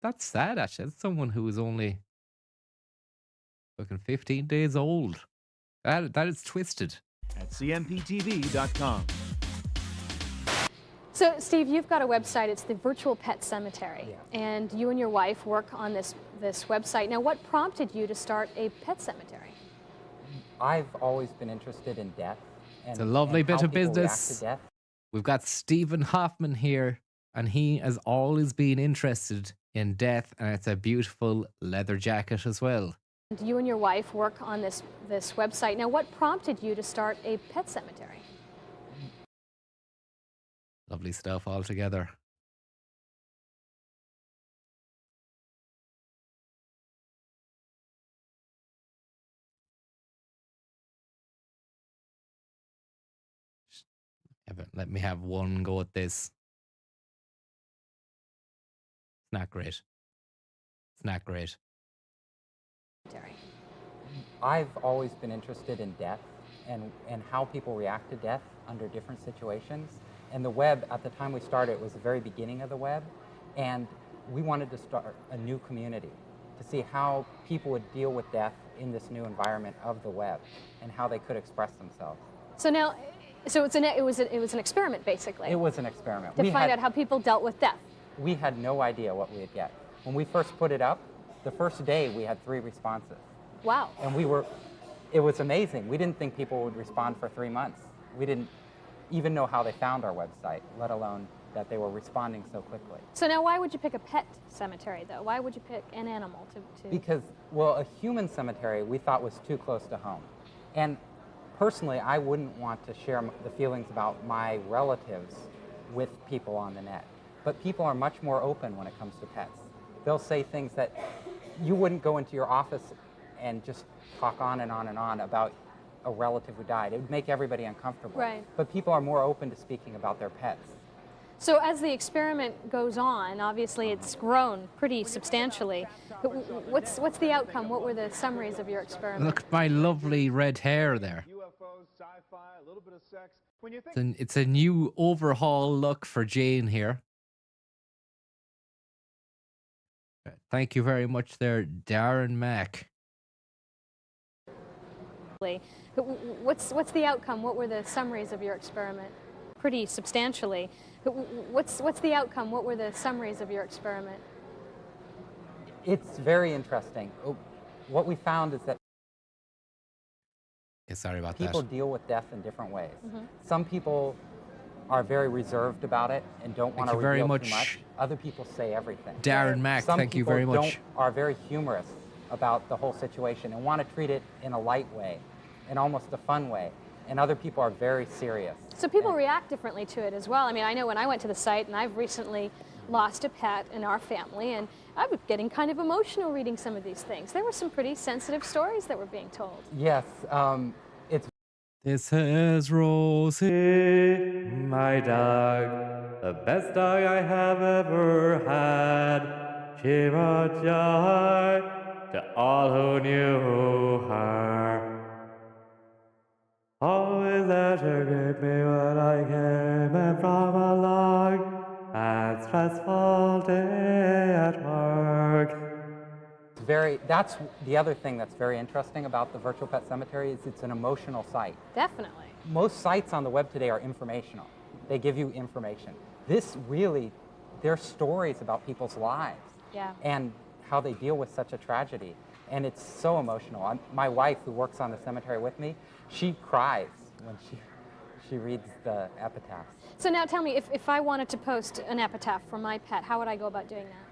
That's sad, actually. That's someone who is only fucking 15 days old. That is twisted. At cmptv.com. So, Steve, you've got a website. It's the Virtual Pet Cemetery, and you and your wife work on this website. Now, what prompted you to start a pet cemetery? I've always been interested in death. And, It's a lovely and bit how of people react business. to death. We've got Stephen Hoffman here, and he has always been interested in death, and it's a beautiful leather jacket as well. And you and your wife work on this website. Now, what prompted you to start a pet cemetery? Lovely stuff altogether. Let me have one go at this. It's not great. It's not great. I've always been interested in death and how people react to death under different situations. And the web, at the time we started, was the very beginning of the web. And we wanted to start a new community to see how people would deal with death in this new environment of the web and how they could express themselves. So now, it was an experiment, basically. It was an experiment. To find out how people dealt with death. We had no idea what we would get. When we first put it up, the first day we had 3 responses. Wow. And it was amazing. We didn't think people would respond for 3 months. We didn't even know how they found our website, let alone that they were responding so quickly. So now, why would you pick a pet cemetery, though? Why would you pick an animal to... Because, well, a human cemetery we thought was too close to home. And personally, I wouldn't want to share the feelings about my relatives with people on the net. But people are much more open when it comes to pets. they'll say things that you wouldn't go into your office and just talk on and on and on about a relative who died. It would make everybody uncomfortable. Right. But people are more open to speaking about their pets. So as the experiment goes on, obviously it's grown pretty substantially. What's the outcome? What were the summaries of your experiment? Look at my lovely red hair there. UFOs, sci-fi, a little bit of sex. When you think It's a new overhaul look for Jane here. Thank you very much there, Darren Mack. What's the outcome? What were the summaries of your experiment? Pretty substantially. What's the outcome? What were the summaries of your experiment? It's very interesting. What we found is that Yeah, sorry about people that. deal with death in different ways. Mhm. Some people are very reserved about it and don't want to you very reveal much. too much. Other people say everything. Darren Mack, Some thank you people very much. are very humorous about the whole situation and want to treat it in a light way, in almost a fun way. And other people are very serious. So people react differently to it as well. I mean, I know when I went to the site, and I've recently lost a pet in our family, and I was getting kind of emotional reading some of these things. There were some pretty sensitive stories that were being told. Yes, it's This is Rosie, my dog, the best dog I have ever had. She brought joy to all who knew her. Always there to greet me when I came in from a long and stressful day at work. that's the other thing that's very interesting about the Virtual Pet Cemetery is it's an emotional site. Definitely. Most sites on the web today are informational. They give you information. This really, they're stories about people's lives Yeah. and how they deal with such a tragedy. And it's so emotional. My wife, who works on the cemetery with me, she cries when she reads the epitaphs. So now tell me, if I wanted to post an epitaph for my pet, how would I go about doing that?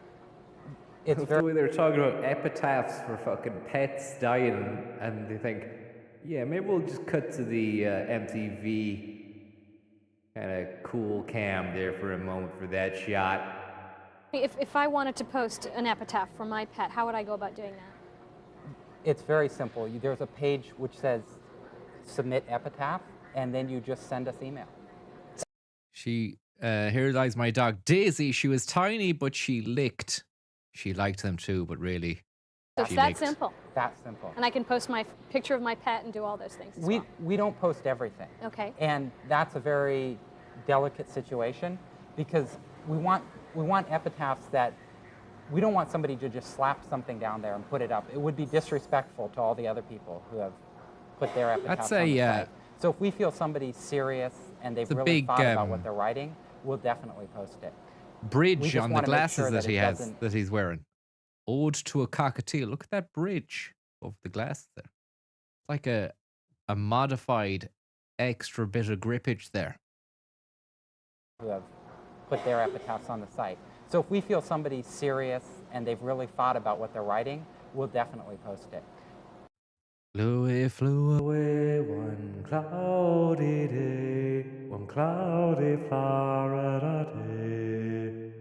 It's the way they're talking about epitaphs for fucking pets dying, and they think, yeah, maybe we'll just cut to the MTV kind of cool cam there for a moment for that shot. If I wanted to post an epitaph for my pet, how would I go about doing that? It's very simple. There's a page which says submit epitaph, and then you just send us email. Here lies my dog Daisy. She was tiny, but she licked. She liked them too, but really, So it's she that licked. simple. That simple. And I can post my picture of my pet and do all those things as well. We don't post everything. Okay. And that's a very delicate situation because we want epitaphs that we don't want somebody to just slap something down there and put it up. It would be disrespectful to all the other people who have put their epitaphs on the site. So if we feel somebody's serious and they've really thought about what they're writing, we'll definitely post it. Bridge on the glasses sure that he has, doesn't- that he's wearing. Ode to a cockatiel. Look at that bridge over the glasses there. It's like a modified extra bit of grippage there. Who have put their epitaphs on the site. So if we feel somebody's serious and they've really thought about what they're writing, we'll definitely post it. Louis flew away one cloudy day, one cloudy Florida day.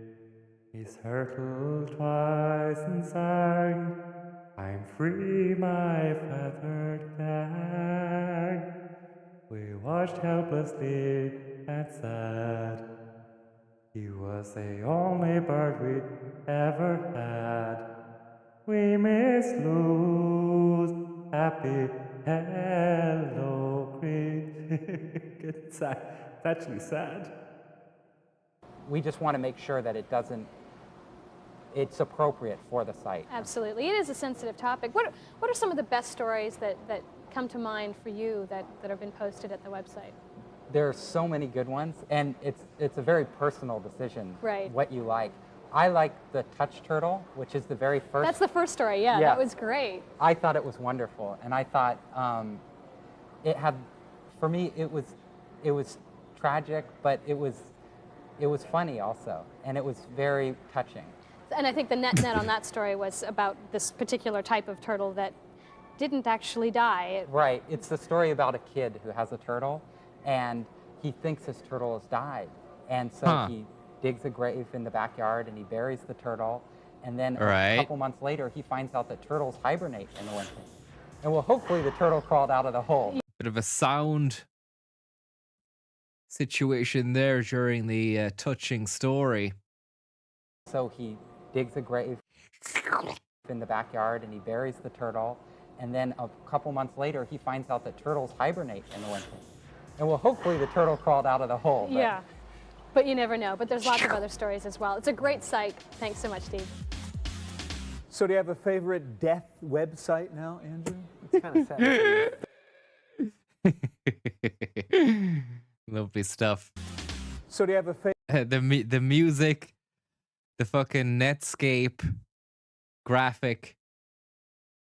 He circled twice and sang, I'm free, my feathered gang. We watched helplessly and said, he was the only bird we ever had. We miss Lou's happy hello greet. It's actually sad. We just want to make sure that it's appropriate for the site. Absolutely. It is a sensitive topic. What are some of the best stories that come to mind for you that have been posted at the website? There are so many good ones, and it's a very personal decision, Right. what you like. I like the touch turtle, which is the very first. That's the first story, yeah. Yeah. That was great. I thought it was wonderful, and I thought it had, for me, it was tragic, but it was funny also, and it was very touching. And I think the net on that story was about this particular type of turtle that didn't actually die. Right. It's the story about a kid who has a turtle, and he thinks his turtle has died, and so he digs a grave in the backyard and he buries the turtle, And then Right. a couple months later, he finds out that turtles hibernate in the winter. And well, hopefully the turtle crawled out of the hole. Bit of a sound situation there during the touching story. So he digs a grave in the backyard and he buries the turtle. And then a couple months later, he finds out that turtles hibernate in the winter. And well, hopefully the turtle crawled out of the hole. But Yeah, but you never know. But there's lots of other stories as well. It's a great site. Thanks so much, Steve. So do you have a favorite death website now, Andrew? It's kind of sad. Lovely stuff. So do you have a favorite? The music, the fucking Netscape graphic,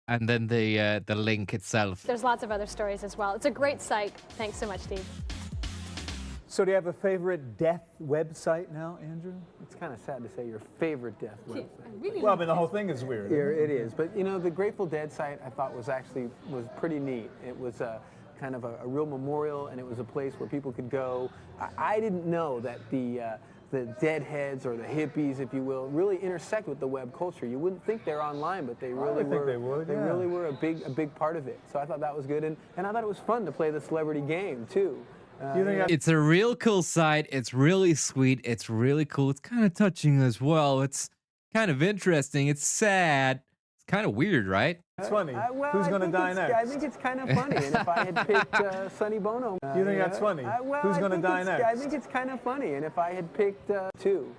and then the link itself. There's lots of other stories as well. It's a great site. Thanks so much, Steve. So do you have a favorite death website now, Andrew? It's kind of sad to say your favorite death website. Well, I mean, the whole thing is weird. Yeah, it is. But, you know, the Grateful Dead site I thought was pretty neat. It was kind of a real memorial, and it was a place where people could go. I didn't know that the deadheads or the hippies, if you will, really intersect with the web culture. You wouldn't think they're online, but they really were. They would. They really were a big part of it. So I thought that was good, and I thought it was fun to play the celebrity game too. It's a real cool site. It's really sweet. It's really cool. It's kind of touching as well. It's kind of interesting. It's sad. It's kind of weird, right? It's funny. Well, Who's going to die next? I think it's kind of funny. And if I had picked Sonny Bono, you think that's funny? Who's going to die next? I think it's kind of funny. And if I had picked two.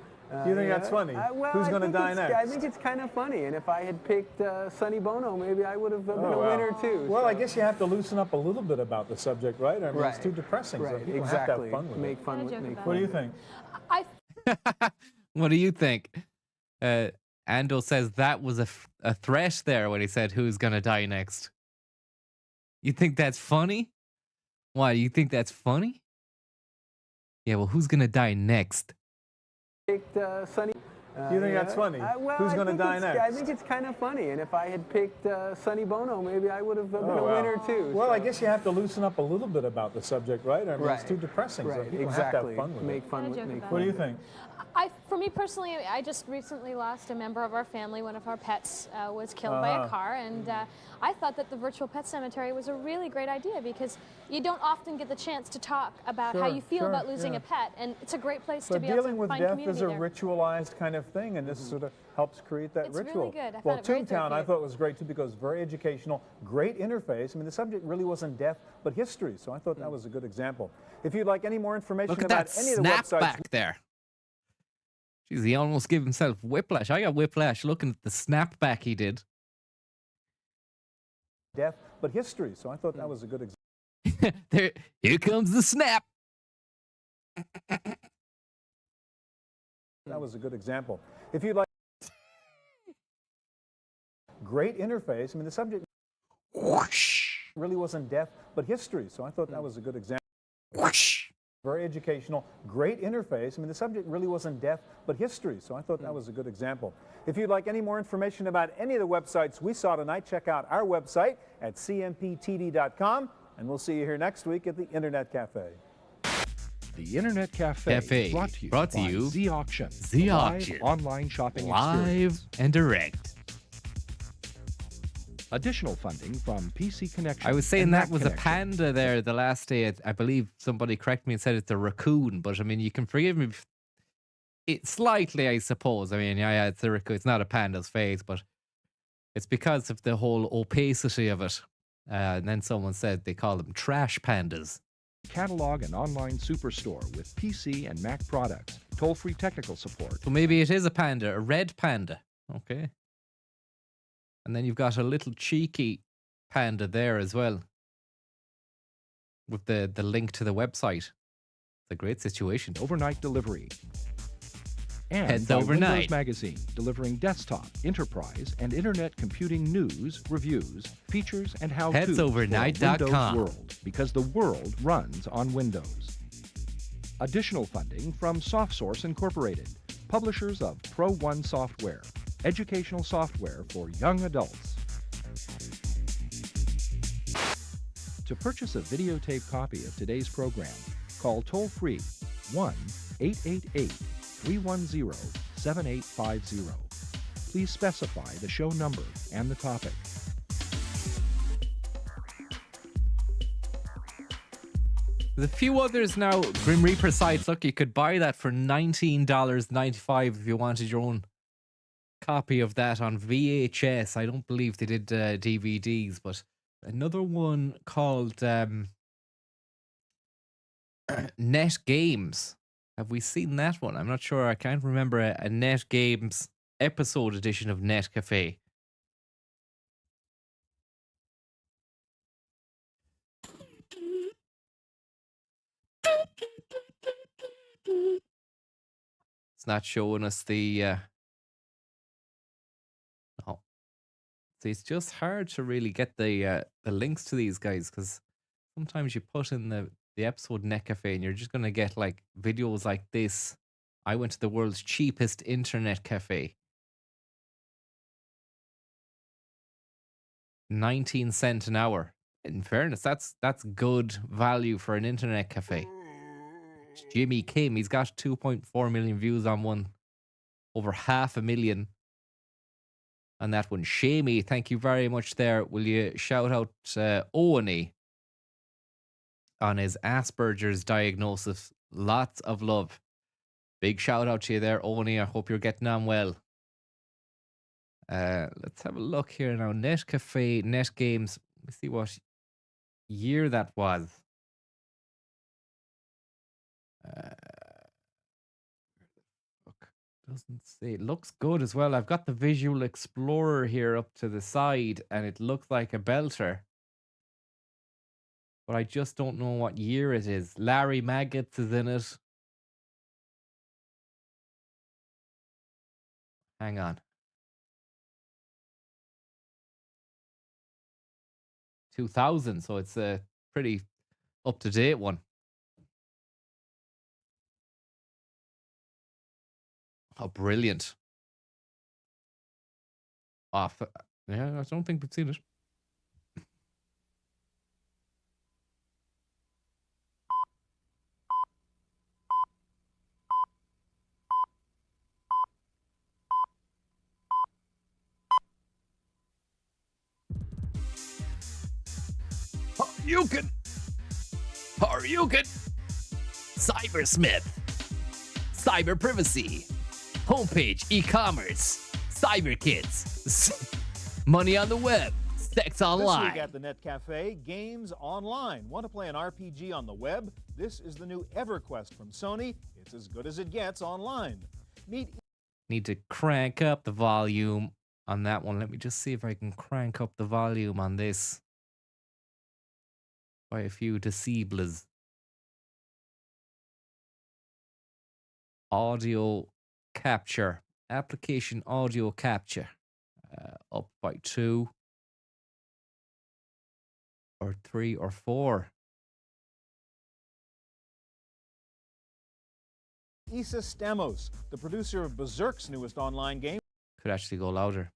You think that's funny? Who's going to die next? I think it's kind of funny. And if I had picked Sonny Bono, maybe I would have been a winner too. Well, I guess you have to loosen up a little bit about the subject, right? I mean, it's too depressing. Right. So people Exactly. have to have fun with Make it. fun with it. What do you think? What do you think? Ando says that was a threat there when he said who's gonna die next. You think that's funny? Why, you think that's funny? Yeah, well, who's gonna die next? Picked Sonny. You think that's funny? Who's going to die next? I think it's kind of funny. And if I had picked Sonny Bono, maybe I would have been a winner too. Well, I guess you have to loosen up a little bit about the subject, right? I mean, it's too depressing. So people have to have fun with it. Make fun with it. What do you think? For me personally, I just recently lost a member of our family. One of our pets was killed by a car, and I thought that the virtual pet cemetery was a really great idea because you don't often get the chance to talk about how you feel about losing a pet, and it's a great place to be able to dealing with find death community is a there. ritualized kind of thing, and this sort of helps create that It's ritual. really good. I Well, found it very Toontown, I therapeutic. thought was great too because very educational, great interface. I mean, the subject really wasn't death, but history. So I thought that was a good example. If you'd like any more information Look at about that any of the snap websites, back there. Jeez, he almost gave himself whiplash. I got whiplash looking at the snap back he did. death, but history. So I thought that was a good example. Here comes the snap. That was a good example. If you'd like great interface, I mean, the subject really wasn't death, but history. So I thought that was a good example. Very educational, great interface. I mean, the subject really wasn't death, but history. So I thought that was a good example. If you'd like any more information about any of the websites we saw tonight, check out our website at cmptd.com, and we'll see you here next week at the Internet Cafe. The Internet Cafe, brought to you by Z Auction. Z Auction. Online shopping Live experience. and direct. Additional funding from PC Connection. I was saying and that Mac was a Connection. panda there the last day. I believe somebody corrected me and said it's a raccoon, but I mean, you can forgive me if it slightly, I suppose. I mean, yeah, it's a raccoon. It's not a panda's face, but it's because of the whole opacity of it. And then someone said they call them trash pandas. Catalog and online superstore with PC and Mac products. Toll-free technical support. So maybe it is a panda, a red panda. Okay. And then you've got a little cheeky panda there as well, with the link to the website. It's a great situation. Overnight delivery. And Heads by overnight. Windows Magazine, delivering desktop, enterprise, and internet computing news, reviews, features, and how-tos Headsovernight.com. for a Windows world, because the world runs on Windows. Additional funding from SoftSource Incorporated, publishers of Pro One software, educational software for young adults. To purchase a videotape copy of today's program, call toll-free 1-888-310-7850. please specify the show number and the topic. There's a few others now. Grim Reaper sites. Look, you could buy that for $19.95 if you wanted your own copy of that on VHS. I don't believe they did DVDs, but another one called Net Games. Have we seen that one? I'm not sure. I can't remember a Net Games episode edition of Net Cafe. It's not showing us the no. See, it's just hard to really get the links to these guys, because sometimes you put in the episode Net Cafe and you're just gonna get like videos like this. I went to the world's cheapest internet cafe. 19 cents an hour. In fairness, that's good value for an internet cafe. Jimmy Kim, he's got 2.4 million views on one, over 500,000 on that one. Shamey, thank you very much there. Will you shout out Oweney on his Asperger's diagnosis? Lots of love. Big shout out to you there, Oweney. I hope you're getting on well. Let's have a look here now. Net Cafe, Net Games. Let me see what year that was. Look, doesn't say. It looks good as well. I've got the Visual Explorer here up to the side, and it looks like a belter. But I just don't know what year it is. Larry Maggots is in it. Hang on. 2000, so it's a pretty up-to-date one. Oh, brilliant. Yeah, I don't think we've seen it. Haryukin, Cybersmith, Cyber Privacy, Homepage, E-commerce, Cyber Kids, Money on the Web, Sex Online. This week at the Net Cafe, games online. Want to play an RPG on the web? This is the new EverQuest from Sony. It's as good as it gets online. Need to crank up the volume on that one. Let me just see if I can crank up the volume on this by a few decibels. Audio capture, application audio capture, up by 2 or 3 or 4. Issa Stamos, the producer of Berserk's newest online game. Could actually go louder.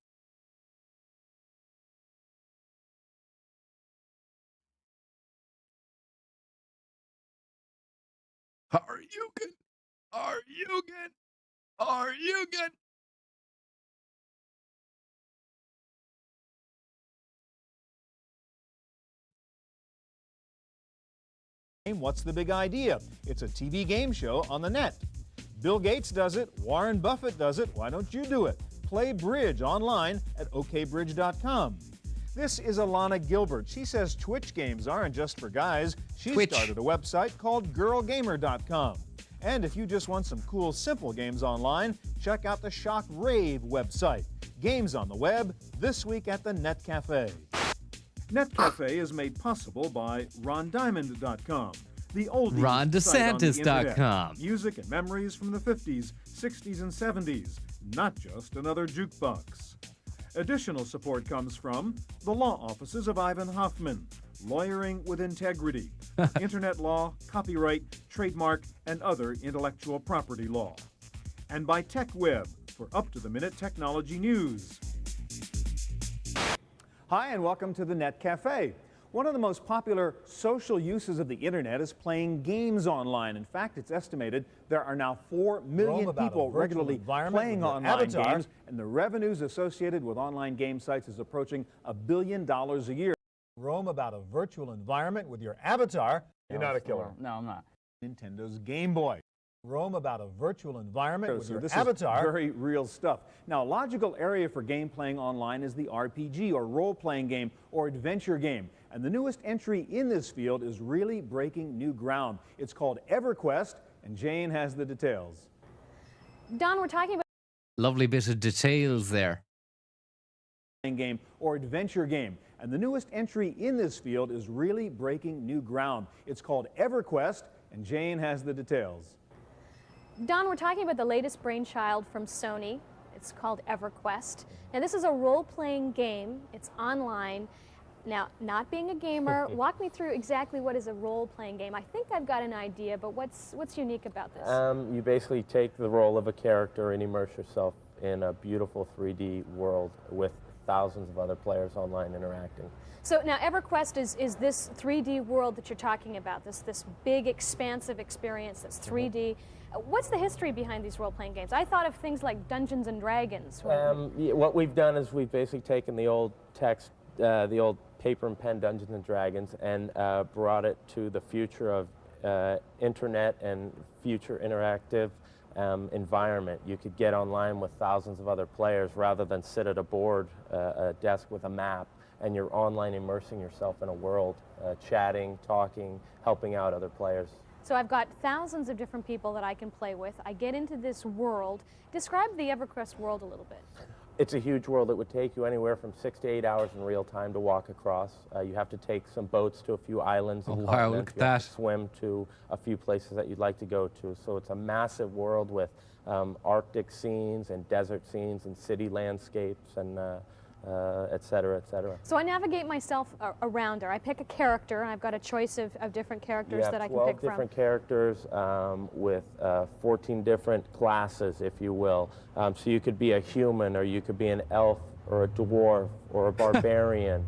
Are you good? What's the Big Idea? It's a TV game show on the net. Bill Gates does it. Warren Buffett does it. Why don't you do it? Play bridge online at okbridge.com. This is Alana Gilbert. She says Twitch games aren't just for guys. She started a website called girlgamer.com. And if you just want some cool, simple games online, check out the Shock Rave website. Games on the web, this week at the Net Cafe. Net Cafe is made possible by RonDiamond.com, the oldest RonDeSantis.com. Music and memories from the 50s, 60s, and 70s, not just another jukebox. Additional support comes from the law offices of Ivan Hoffman, Lawyering with Integrity, Internet Law, Copyright, Trademark, and other intellectual property law. And by TechWeb for up-to-the-minute technology news. Hi, and welcome to the Net Cafe. One of the most popular social uses of the internet is playing games online. In fact, it's estimated there are now 4 million people regularly playing online games, and the revenues associated with online game sites is approaching $1 billion a year. Rome about a virtual environment with your avatar. You're not a killer. No, I'm not. Nintendo's Game Boy. Rome about a virtual environment with your This avatar. is very real stuff. Now, a logical area for game playing online is the RPG, or role-playing game, or adventure game. And the newest entry in this field is really breaking new ground. It's called EverQuest, and Jane has the details. Don, we're talking about Lovely bit of details there. Game or adventure game. And the newest entry in this field is really breaking new ground. It's called EverQuest, and Jane has the details. Don, we're talking about the latest brainchild from Sony. It's called EverQuest. Now, this is a role-playing game. It's online. Now, not being a gamer, walk me through exactly what is a role-playing game. I think I've got an idea, but what's unique about this? You basically take the role of a character and immerse yourself in a beautiful 3D world with thousands of other players online interacting. So now EverQuest is this 3D world that you're talking about, this big expansive experience that's 3D. What's the history behind these role-playing games? I thought of things like Dungeons and Dragons. What we've done is we've basically taken the old text, the old paper and pen Dungeons and Dragons, and brought it to the future of internet and future interactive environment. You could get online with thousands of other players rather than sit at a board, a desk with a map, and you're online immersing yourself in a world, chatting, talking, helping out other players. So I've got thousands of different people that I can play with. I get into this world. Describe the EverQuest world a little bit. It's a huge world. It would take you anywhere from 6 to 8 hours in real time to walk across. You have to take some boats to a few islands and wow, look at you have that. to swim to a few places that you'd like to go to. So it's a massive world with Arctic scenes and desert scenes and city landscapes and et cetera, et cetera. So I navigate myself around there. I pick a character, and I've got a choice of different characters that I can pick from. 12 different characters with 14 different classes, if you will. So you could be a human, or you could be an elf, or a dwarf, or a barbarian.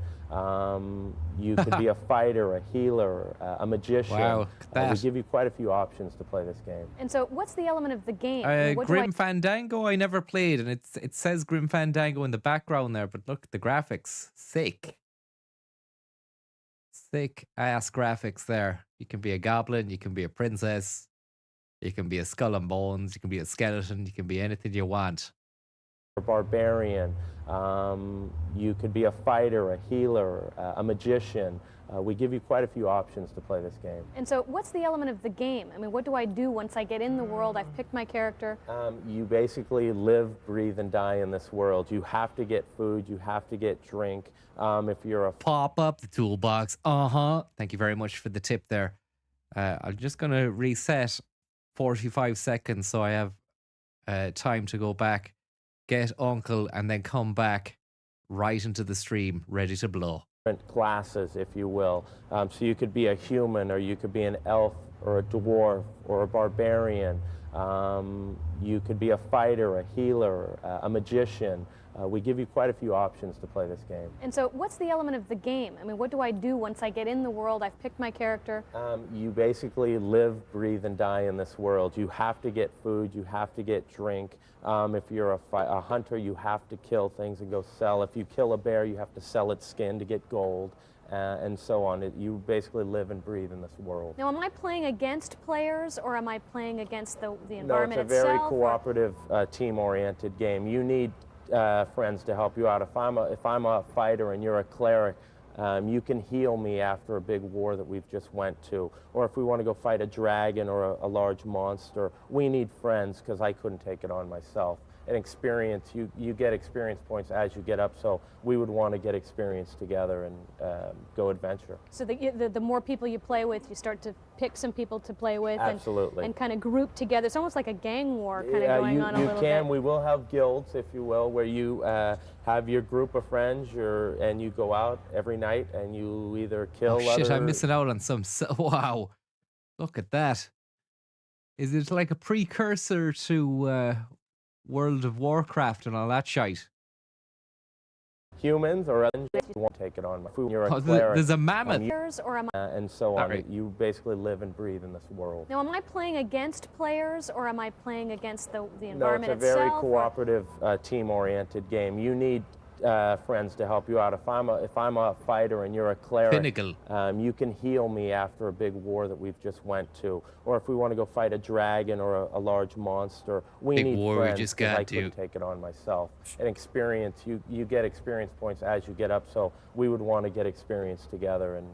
You could be a fighter, a healer, a magician. Wow, look at that. We give you quite a few options to play this game. And so what's the element of the game? I mean, what do Grim Fandango I never played, and it says Grim Fandango in the background there, but look at the graphics. Sick. Sick ass graphics there. You can be a goblin, you can be a princess, you can be a skull and bones, you can be a skeleton, you can be anything you want. A barbarian, you could be a fighter, a healer, a magician. We give you quite a few options to play this game. And so what's the element of the game? I mean, what do I do once I get in the world? I've picked my character. You basically live, breathe, and die in this world. You have to get food, you have to get drink. If you're a... Pop up the toolbox. Thank you very much for the tip there. I'm just going to reset 45 seconds so I have time to go back, get Uncle, and then come back right into the stream, ready to blow. Different classes, if you will. So you could be a human, or you could be an elf, or a dwarf, or a barbarian. You could be a fighter, a healer, a magician. We give you quite a few options to play this game. And so what's the element of the game? I mean, what do I do once I get in the world? I've picked my character. You basically live, breathe, and die in this world. You have to get food, you have to get drink. If you're a hunter, you have to kill things and go sell. If you kill a bear, you have to sell its skin to get gold, and so on. You basically live and breathe in this world. Now, am I playing against players, or am I playing against the environment itself? No, it's a very itself, cooperative, team-oriented game. You need friends to help you out. If I'm a fighter and you're a cleric, you can heal me after a big war that we've just went to. Or if we want to go fight a dragon or a large monster, we need friends, because I couldn't take it on myself. And experience, you get experience points as you get up, so we would want to get experience together and go adventure. So the more people you play with, you start to pick some people to play with. Absolutely. And kind of group together. It's almost like a gang war kind of going on a little bit. You can. We will have guilds, if you will, where you have your group of friends, and you go out every night and you either kill shit, I'm missing out on some... Wow. Look at that. Is it like a precursor to... World of Warcraft and all that shite? humans or other, you won't take it on. You're a Oh, cleric, there's a mammoth. and so on. Sorry. You basically live and breathe in this world. Now, am I playing against players, or am I playing against the No, environment it's a very itself? cooperative, team-oriented game. You need friends to help you out. If I'm a fighter and you're a cleric, Finnegal. you can heal me after a big war that we've just went to. Or if we want to go fight a dragon or a large monster, we Big need war we friends, just 'cause got I couldn't to. take it on myself. And experience, you get experience points as you get up. So we would want to get experience together and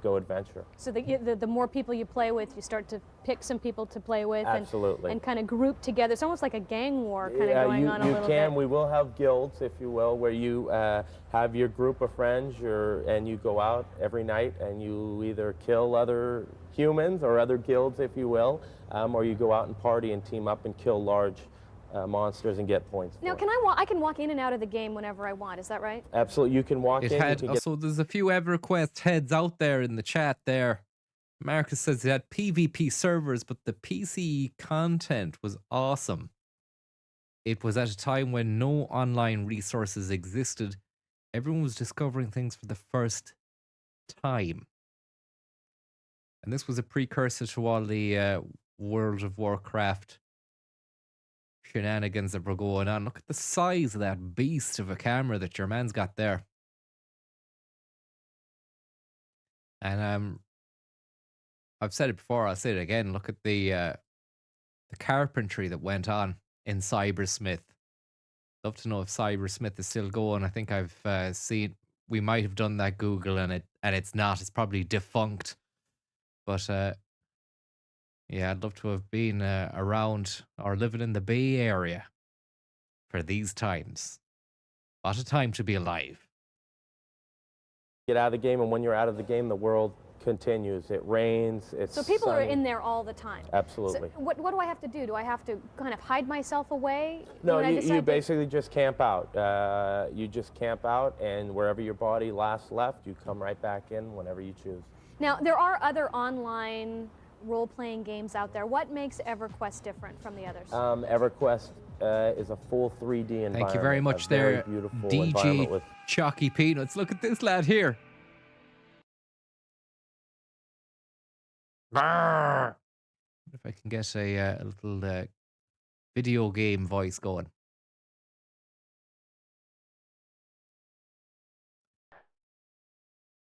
go adventure. So the more people you play with, you start to pick some people to play with, Absolutely. and kind of group together. It's almost like a gang war kind of Yeah, going on a little you can. bit. We will have guilds, if you will, where you have your group of friends, and you go out every night and you either kill other humans or other guilds, if you will, or you go out and party and team up and kill large monsters and get points. Now, I can walk in and out of the game whenever I want. Is that right? Absolutely, you can walk It in. had you can get also. There's a few EverQuest heads out there in the chat there. Marcus says it had PvP servers, but the PC content was awesome. It was at a time when no online resources existed. Everyone was discovering things for the first time. And this was a precursor to all the World of Warcraft shenanigans that were going on. Look at the size of that beast of a camera that your man's got there. And I've said it before, I'll say it again. Look at the carpentry that went on in Cybersmith. Love to know if Cybersmith is still going. I think I've seen, we might have done that Google and it's not. It's probably defunct. But yeah, I'd love to have been around or living in the Bay Area for these times. What a time to be alive. get out of the game, and when you're out of the game, the world continues. It rains. It's So people are sunny. in there all the time. Absolutely. So what do I have to do? Do I have to kind of hide myself away? No, when I you decide to- basically just camp out. You just camp out, and wherever your body last left, you come right back in whenever you choose. Now, there are other online role-playing games out there. What makes EverQuest different from the others? EverQuest is a full 3D environment. Thank you very much a very there, beautiful DJ environment with Chalky Peanuts. Look at this lad here. Grrr. If I can get a little video game voice going.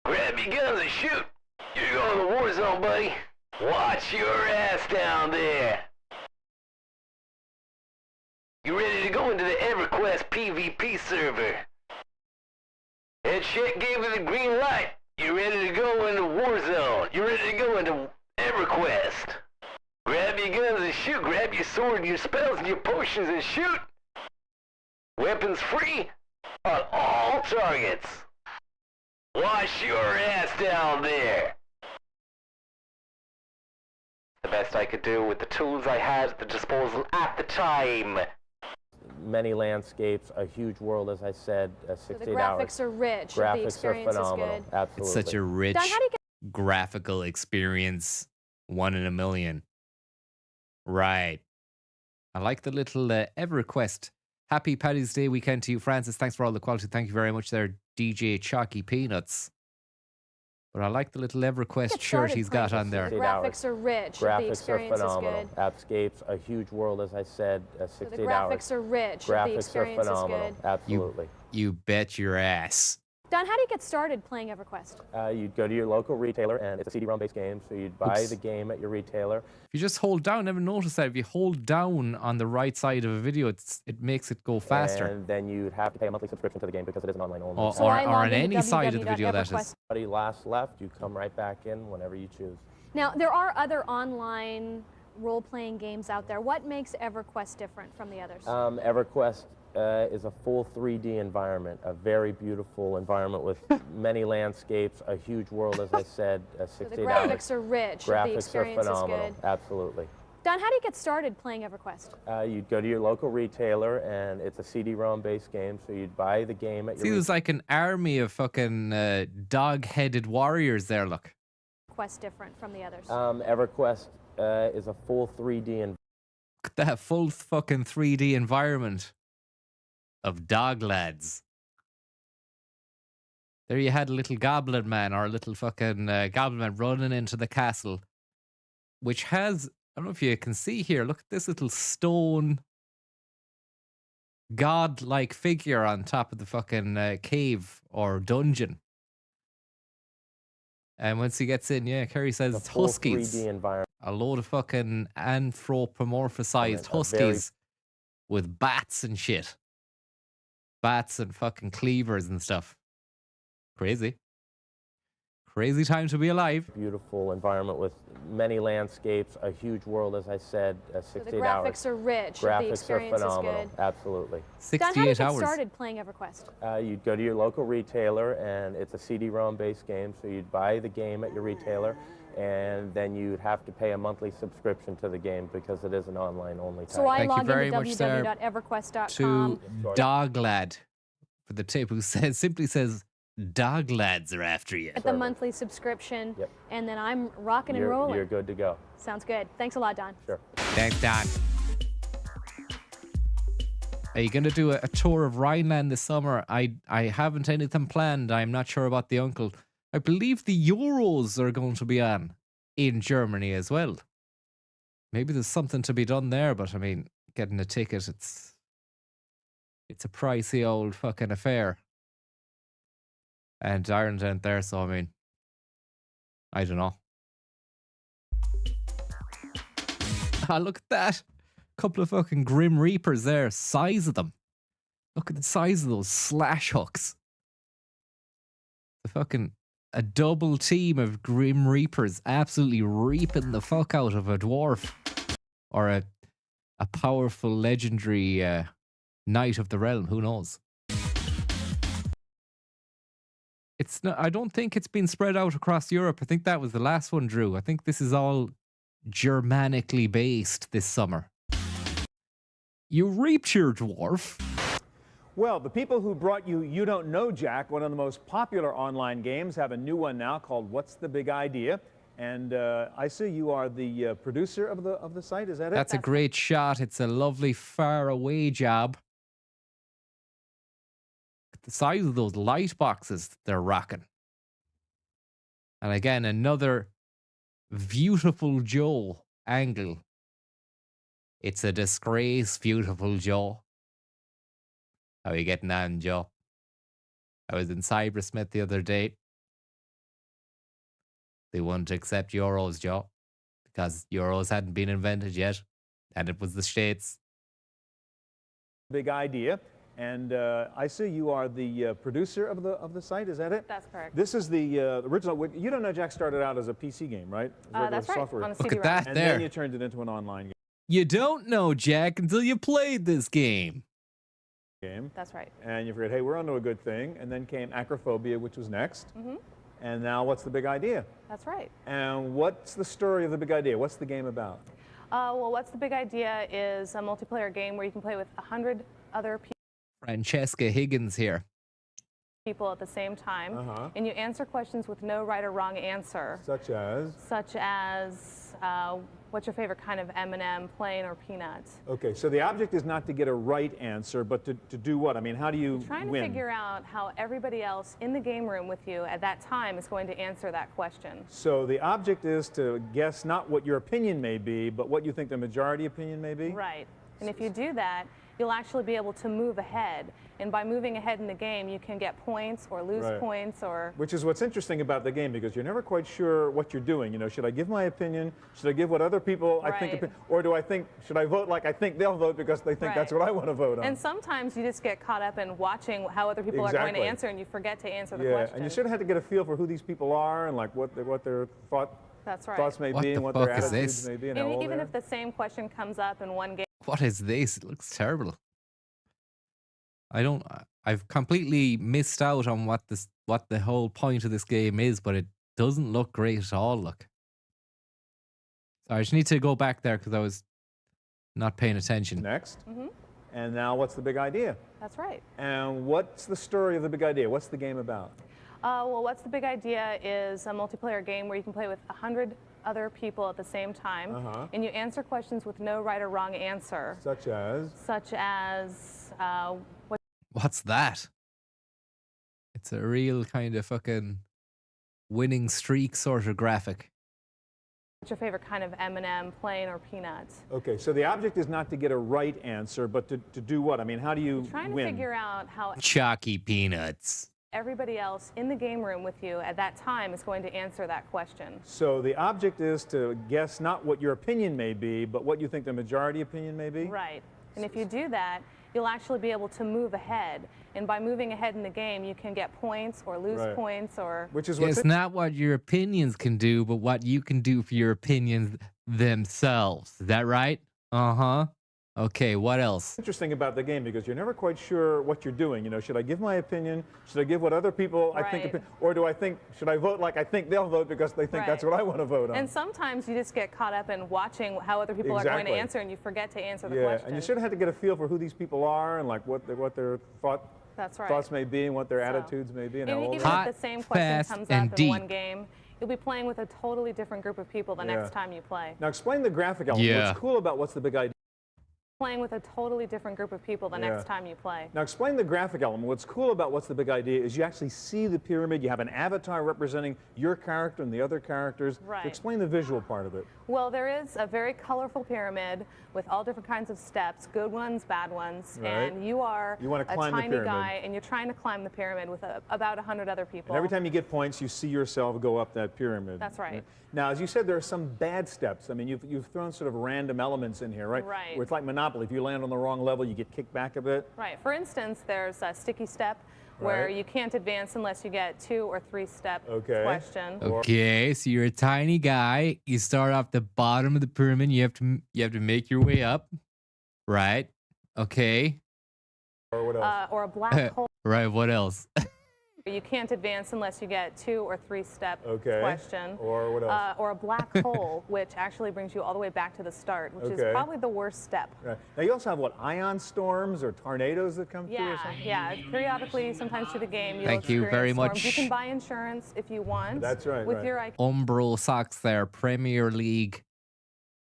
Grab your guns and shoot. You're going to Warzone, buddy. Watch your ass down there. You ready to go into the EverQuest PvP server? Headshot gave you the green light. You ready to go into Warzone? You ready to go into EverQuest? Grab your guns and shoot. Grab your sword and your spells and your potions and shoot. Weapons free on all targets. Wash your ass down there. The best I could do with the tools I had at the disposal at the time. many landscapes, a huge world, as I said, So 68 the hours. graphics are rich. The Graphics experience are phenomenal. is good. Absolutely. It's such a rich Don, how do you get graphical experience. 1 in a million. Right. I like the little EverQuest. Happy Paddy's Day weekend to you, Francis. Thanks for all the quality. Thank you very much there, DJ Chalky Peanuts. But I like the little EverQuest Get shirt started he's got playing. on there. The graphics are rich. The Graphics are experience is phenomenal. good. Apscapes, a huge world, as I said, So 68 the hours. graphics are rich. The Graphics experience are is phenomenal. good. Absolutely. You bet your ass. Don, how do you get started playing EverQuest? You'd go to your local retailer, and it's a CD-ROM-based game, so you'd buy Oops. the game at your retailer. If you just hold down, never noticed that. If you hold down on the right side of a video, it makes it go faster. And then you'd have to pay a monthly subscription to the game because it is an online only. Or, or on any side of the video, that is. Body last left, you come right back in whenever you choose. Now, there are other online role-playing games out there. What makes EverQuest different from the others? EverQuest is a full 3D environment, a very beautiful environment with many landscapes, a huge world, as I said, So 68 the hours. graphics are rich. The Graphics experience are is phenomenal. good. Absolutely. Don, how do you get started playing EverQuest? You'd go to your local retailer, and it's a CD-ROM-based game, so you'd buy the game at See, your there's like an army of fucking dog-headed warriors there, look. Quest different from the others. EverQuest is a full 3D environment. That full fucking 3D environment of dog lads. There you had a little goblin man or a little fucking goblin man running into the castle, which has, I don't know if you can see here, look at this little stone god-like figure on top of the fucking cave or dungeon. And once he gets in, yeah, Kerry says it's full huskies. 3D environment. A load of fucking anthropomorphized huskies with bats and shit. Bats and fucking cleavers and stuff. Crazy. Crazy time to be alive. Beautiful environment with many landscapes, a huge world, as I said, 68 So the graphics are rich. The Graphics experience are phenomenal. is good. Absolutely. Don, how did you get started playing EverQuest? You'd go to your local retailer, and it's a CD-ROM based game, so you'd buy the game at your retailer, and then you'd have to pay a monthly subscription to the game because it is an online-only title. So I Thank you log very into much, sir, www.everquest.com. to Doglad for the tip, who simply says, Dog lads are after you. At the monthly subscription, and then I'm rocking and rolling. You're good to go. Sounds good. Thanks a lot, Don. Sure. Thanks, Don. Are you going to do a tour of Rhineland this summer? I haven't anything planned. I'm not sure about the uncle. I believe the Euros are going to be on in Germany as well. Maybe there's something to be done there, but I mean, getting a ticket, it's a pricey old fucking affair. And Ireland aren't there, so I mean, I don't know. Ah, look at that. Couple of fucking Grim Reapers there. Size of them. Look at the size of those slash hooks. A double team of Grim Reapers absolutely reaping the fuck out of a dwarf. Or a powerful, legendary knight of the realm. Who knows? It's not, I don't think it's been spread out across Europe. I think that was the last one, Drew. I think this is all Germanically based this summer. You reaped your dwarf. Well, the people who brought you You Don't Know Jack, one of the most popular online games, have a new one now called What's the Big Idea? And I see you are the producer of the site. Is that it? That's a great shot. It's a lovely far away job. The size of those light boxes they're rocking. And again, another beautiful Joe angle. It's a disgrace, beautiful Joe. How are you getting on, Joe? I was in Cybersmith the other day. They wouldn't accept euros, Joe, because euros hadn't been invented yet, and it was the States. Big Idea. And I see you are the producer of the site. Is that it? That's correct. This is the original. You Don't Know Jack started out as a PC game, right? That's right. On a Look at that and there. then you turned it into an online game. You don't know Jack until you played this game. That's right. And you figured, hey, we're onto a good thing. And then came Acrophobia, which was next. Mm-hmm. And now What's the Big Idea? That's right. And what's the story of the big idea? What's the game about? Well, What's the Big Idea is a multiplayer game where you can play with 100 other Francesca Higgins here. people at the same time, and you answer questions with no right or wrong answer. Such as? Such as, what's your favorite kind of M&M, plain or peanut? Okay, so the object is not to get a right answer, but to do what? I mean, how do you Trying win? to figure out how everybody else in the game room with you at that time is going to answer that question. So the object is to guess not what your opinion may be, but what you think the majority opinion may be? Right. And if you do that, you'll actually be able to move ahead. And by moving ahead in the game, you can get points or lose points or... Which is what's interesting about the game, because you're never quite sure what you're doing. You know, should I give my opinion? Should I give what other people I think... Or do I think, should I vote like I think they'll vote because they think that's what I want to vote on? And sometimes you just get caught up in watching how other people are going to answer, and you forget to answer the question. And you sort of have to get a feel for who these people are and like what their thoughts may be and what their attitudes may be and how old even they if the same question comes up in one game... What is this? It looks terrible. I've completely missed out on what the whole point of this game is, but it doesn't look great at all. Look. Sorry, I just need to go back there because I was not paying attention. Next. And now what's the big idea? That's right. And what's the story of the big idea? What's the game about? Well, What's the Big Idea is a multiplayer game where you can play with 100 other people at the same time, and you answer questions with no right or wrong answer. Such as? Such as, What's that? It's a real kind of fucking winning streak sort of graphic. What's your favorite kind of M&M, plain or peanuts? Okay, so the object is not to get a right answer, but to do what? I mean, how do you Trying to win? figure out how Chalky peanuts. everybody else in the game room with you at that time is going to answer that question. So the object is to guess not what your opinion may be, but what you think the majority opinion may be? Right. And if you do that, you'll actually be able to move ahead. And by moving ahead in the game, you can get points or lose Right. points or... Which is It's not what your opinions can do, but what you can do for your opinions themselves. Is that right? Uh-huh. Okay, what else? Interesting about the game because you're never quite sure what you're doing. You know, should I give my opinion? Should I give what other people I think, or do I think, should I vote like I think they'll vote because they think that's Right. what I want to vote on? And sometimes you just get caught up in watching how other people are going to Exactly. answer and you forget to answer the Yeah, question. and you sort of had to get a feel for who these people are and like what their That's right. thoughts may be and what their attitudes may be and how And old even they are. if the same question fast, comes and up in one deep. game, you'll be playing with a totally different group of people the Yeah. next time you play. Now explain the graphic element. Yeah. What's cool about what's the big idea? Playing with a totally different group of people the Yeah. next time you play. Now explain the graphic element. What's cool about what's the big idea is you actually see the pyramid. You have an avatar representing your character and the other characters. Right. So explain the visual part of it. Well, there is a very colorful pyramid with all different kinds of steps, good ones, bad ones, Right. and you are You wanna a climb the tiny pyramid. guy and you're trying to climb the pyramid with about 100 other people. And every time you get points, you see yourself go up that pyramid. That's right. Now, as you said, there are some bad steps. I mean, you've thrown sort of random elements in here, right? Right. Where it's like Monopoly. If you land on the wrong level, you get kicked back a bit. Right. For instance, there's a sticky step where Right. you can't advance unless you get 2 or 3 step Okay. question. Okay, so you're a tiny guy. You start off the bottom of the pyramid. You have to make your way up, right? Okay. Or what else? Or a black hole. Right. What else? You can't advance unless you get 2 or 3 step Okay. question. Or what else? Or a black hole, which actually brings you all the way back to the start, which is Okay. probably the worst step. Right. Now, you also have, what, ion storms or tornadoes that come through or Yeah, something? yeah. Periodically, sometimes through the game, you'll Thank you experience very storms. much. You can buy insurance if you want. That's right, With right. your IQ Umbro socks there. Premier League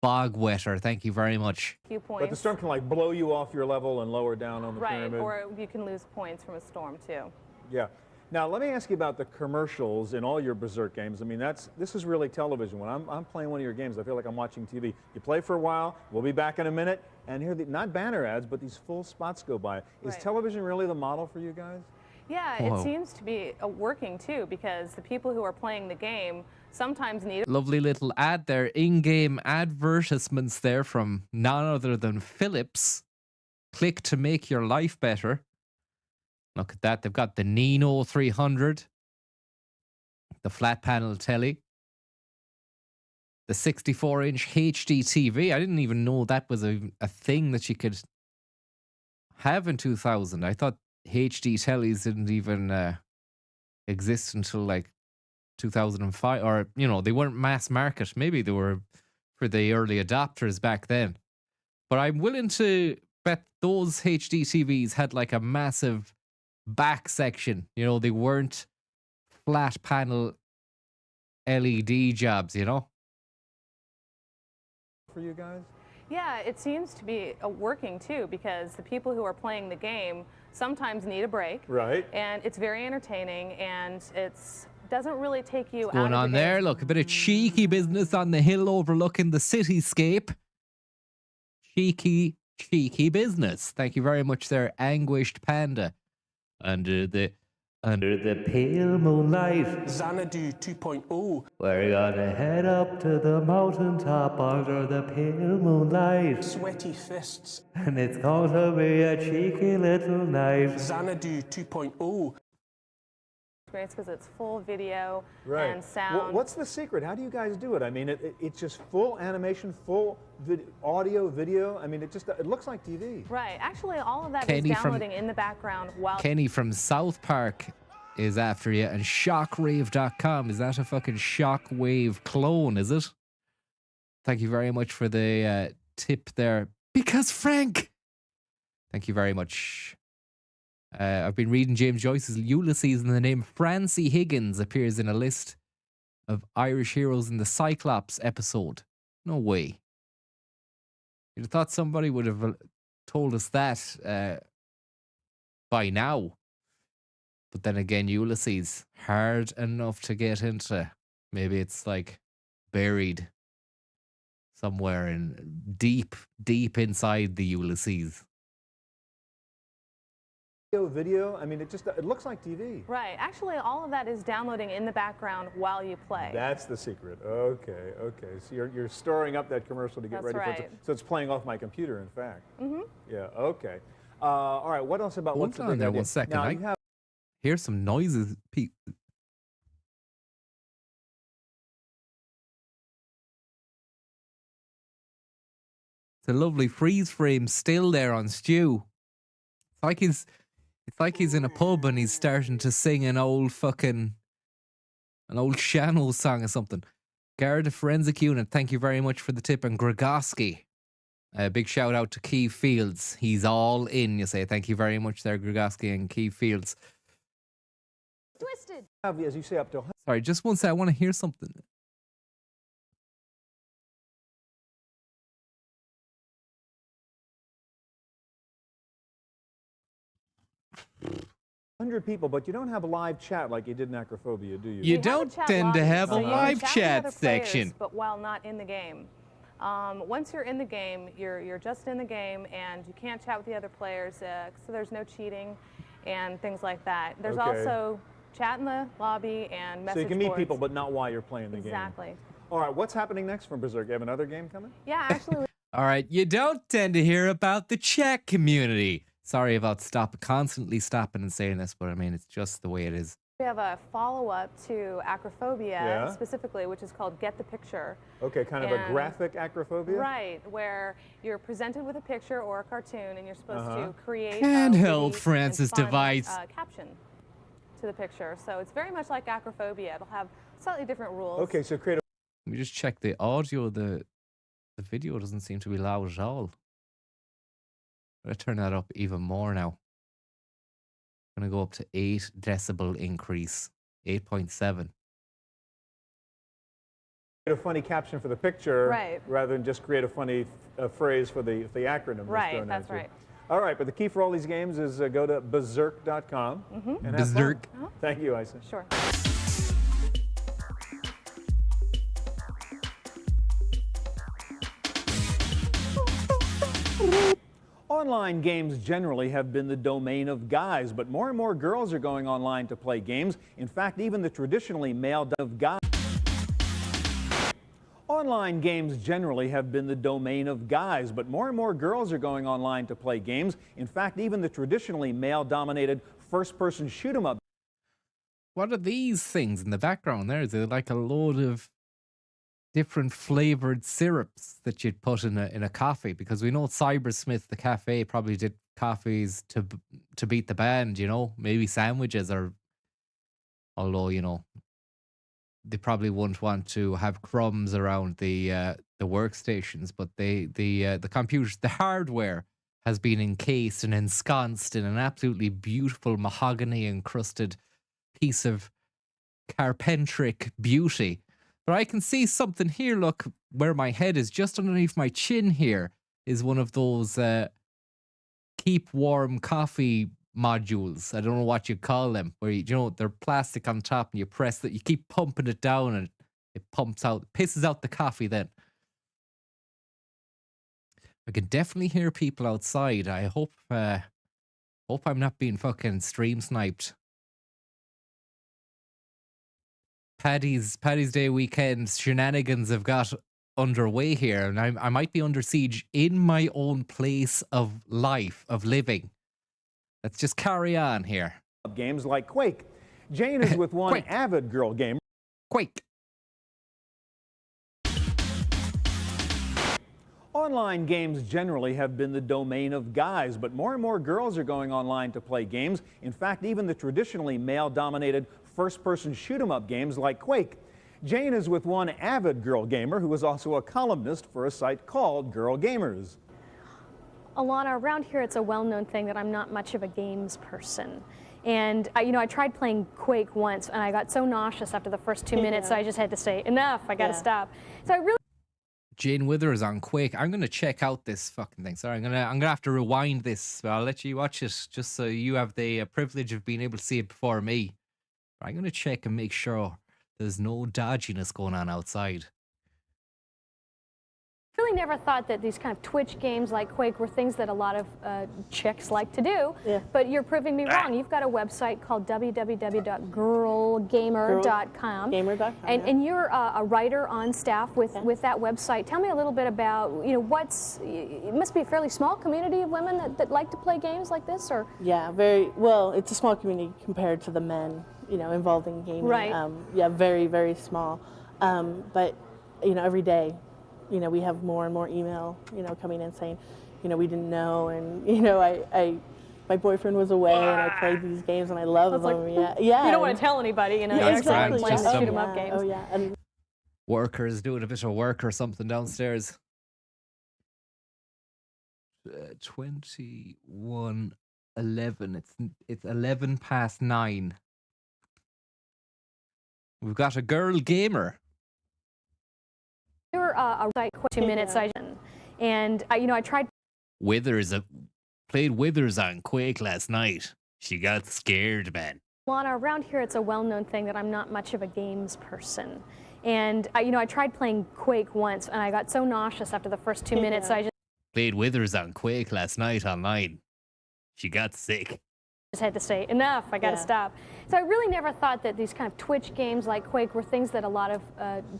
bog wetter. Thank you very much. points. But the storm can, like, blow you off your level and lower down on the Right, pyramid. or you can lose points from a storm, too. Yeah. Now, let me ask you about the commercials in all your Berserk games. I mean, this is really television. When I'm playing one of your games, I feel like I'm watching TV. You play for a while, we'll be back in a minute, and here, not banner ads, but these full spots go by. Is Right. television really the model for you guys? Yeah, Whoa. it seems to be working, too, because the people who are playing the game sometimes need Lovely little ad there. In-game advertisements there from none other than Philips. Click to make your life better. Look at that. They've got the Nino 300, the flat panel telly, the 64-inch HD TV. I didn't even know that was a thing that you could have in 2000. I thought HD tellies didn't even exist until like 2005, or they weren't mass market. Maybe they were for the early adopters back then. But I'm willing to bet those HD TVs had like a massive back section. They weren't flat panel LED jobs, For you guys? Yeah, it seems to be working too, because the people who are playing the game sometimes need a break. Right. And it's very entertaining, and doesn't really take you out Going of on the game. there, look, a bit of cheeky business on the hill overlooking the cityscape. Cheeky business. Thank you very much there, Anguished Panda. Under the pale moonlight, Xanadu 2.0. We're gonna head up to the mountaintop under the pale moonlight. Sweaty fists. And it's gonna be a cheeky little night. Xanadu 2.0. Experience because it's full video Right. and sound. What's the secret? How do you guys do it? I mean, it's just full animation, full audio, video. I mean, it looks like TV. Right. Actually, all of that Kenny is from- downloading in the background while Kenny from South Park is after you, and shockwave.com. Is that a fucking Shockwave clone, is it? Thank you very much for the tip there. Because Frank! Thank you very much. I've been reading James Joyce's Ulysses, and the name Francie Higgins appears in a list of Irish heroes in the Cyclops episode. No way. You'd have thought somebody would have told us that by now. But then again, Ulysses, hard enough to get into. Maybe it's like buried somewhere in deep, deep inside the Ulysses. Video, I mean, it looks like TV. Right. Actually, all of that is downloading in the background while you play. That's the secret. Okay, okay. So you're storing up that commercial to get That's ready for right. it. So it's playing off my computer, in fact. Mm-hmm. Yeah, okay. All right, what else about what's the Hold on big there idea? 1 second. Now, I you have hear some noises. It's a lovely freeze frame still there on Stu. It's like he's in a pub and he's starting to sing an old Shano song or something. Garda Forensic Unit, thank you very much for the tip. And Grigoski, a big shout out to Keith Fields. He's all in, you say. Thank you very much there, Grigoski and Keith Fields. Twisted. as you say, up to Sorry, just one sec. I want to hear something. $100 people, but you don't have a live chat like you did in Acrophobia, do you? You don't tend to have a so you can live chat with chat other players, section. but while not in the game. Once you're in the game, you're just in the game, and you can't chat with the other players, so there's no cheating and things like that. There's Okay. also chat in the lobby and message So you can meet boards. people, but not while you're playing the game. Exactly. All right, what's happening next from Berserk? You have another game coming? Yeah, actually. All right, you don't tend to hear about the chat community. Sorry about constantly stopping and saying this, but I mean, it's just the way it is. We have a follow-up to Acrophobia, Yeah. specifically, which is called Get the Picture. Okay, kind of a And- graphic Acrophobia? Right, where you're presented with a picture or a cartoon, and you're supposed Uh-huh. to create Handheld witty Francis and fun, device. caption to the picture. So it's very much like Acrophobia. It'll have slightly different rules. Okay, so create a Let me just check the audio. The video doesn't seem to be loud at all. I'm going to turn that up even more now. I'm going to go up to 8 decibel increase. 8.7. funny caption for the picture Right. rather than just create a funny phrase for the acronym. Right, thrown that's at you. right. All right, but the key for all these games is go to berserk.com and have Berserk. fun. Thank you, Isa. Sure. Online games generally have been the domain of guys, but more and more girls are going online to play games. In fact, even the traditionally male of guys. Online games generally have been the domain of guys, but more and more girls are going online to play games. In fact, even the traditionally male-dominated first-person shoot-'em-up. What are these things in the background there? Is it like a load of different flavored syrups that you'd put in a coffee? Because we know Cybersmith, the cafe, probably did coffees to beat the band, you know? Maybe sandwiches, or although, you know, they probably wouldn't want to have crumbs around the workstations, but the computers, the hardware has been encased and ensconced in an absolutely beautiful mahogany encrusted piece of carpentric beauty. But I can see something here. Look, where my head is, just underneath my chin here, is one of those keep warm coffee modules. I don't know what you call them, where you know they're plastic on top and you press that, you keep pumping it down and it pumps out, pisses out the coffee then. I can definitely hear people outside. I hope I'm not being fucking stream sniped. Paddy's Day weekend shenanigans have got underway here, and I might be under siege in my own place of life, of living. Let's just carry on here. Games like Quake. Jane is with one avid girl gamer. Quake. Online games generally have been the domain of guys, but more and more girls are going online to play games. In fact, even the traditionally male-dominated first-person shoot-'em-up games like Quake. Jane is with one avid girl gamer who is also a columnist for a site called Girl Gamers. Alana, around here it's a well-known thing that I'm not much of a games person. And I tried playing Quake once and I got so nauseous after the first 2 minutes, so I just had to say, enough, I gotta stop. So I really Jane Withers on Quake. I'm gonna check out this fucking thing. Sorry, I'm gonna have to rewind this. But I'll let you watch it just so you have the privilege of being able to see it before me. But I'm gonna check and make sure there's no dodginess going on outside. Really never thought that these kind of Twitch games like Quake were things that a lot of chicks like to do, but you're proving me wrong. You've got a website called www.girlgamer.com. Gamer.com, and you're a writer on staff with that website. Tell me a little bit about, it must be a fairly small community of women that like to play games like this, or? Yeah, very, well, it's a small community compared to the men, involved in gaming. Right. Yeah, very, very small. But, every day, we have more and more email, coming in saying, we didn't know, and my boyfriend was away, and I played these games, and I love them. Like, yeah. You don't want to tell anybody, Yeah, you're exactly. playing the Just shoot 'em up games. Oh yeah. And Workers doing a bit of work or something downstairs. 21:11. It's 11 past 9. We've got a girl gamer. You're a site 2 minutes, and I tried. Withers played Withers on Quake last night. She got scared, man. Lana, around here it's a well-known thing that I'm not much of a games person. And I tried playing Quake once, and I got so nauseous after the first 2 minutes, I Played Withers on Quake last night online. She got sick. just had to say, enough, I gotta stop. So I really never thought that these kind of Twitch games like Quake were things that a lot of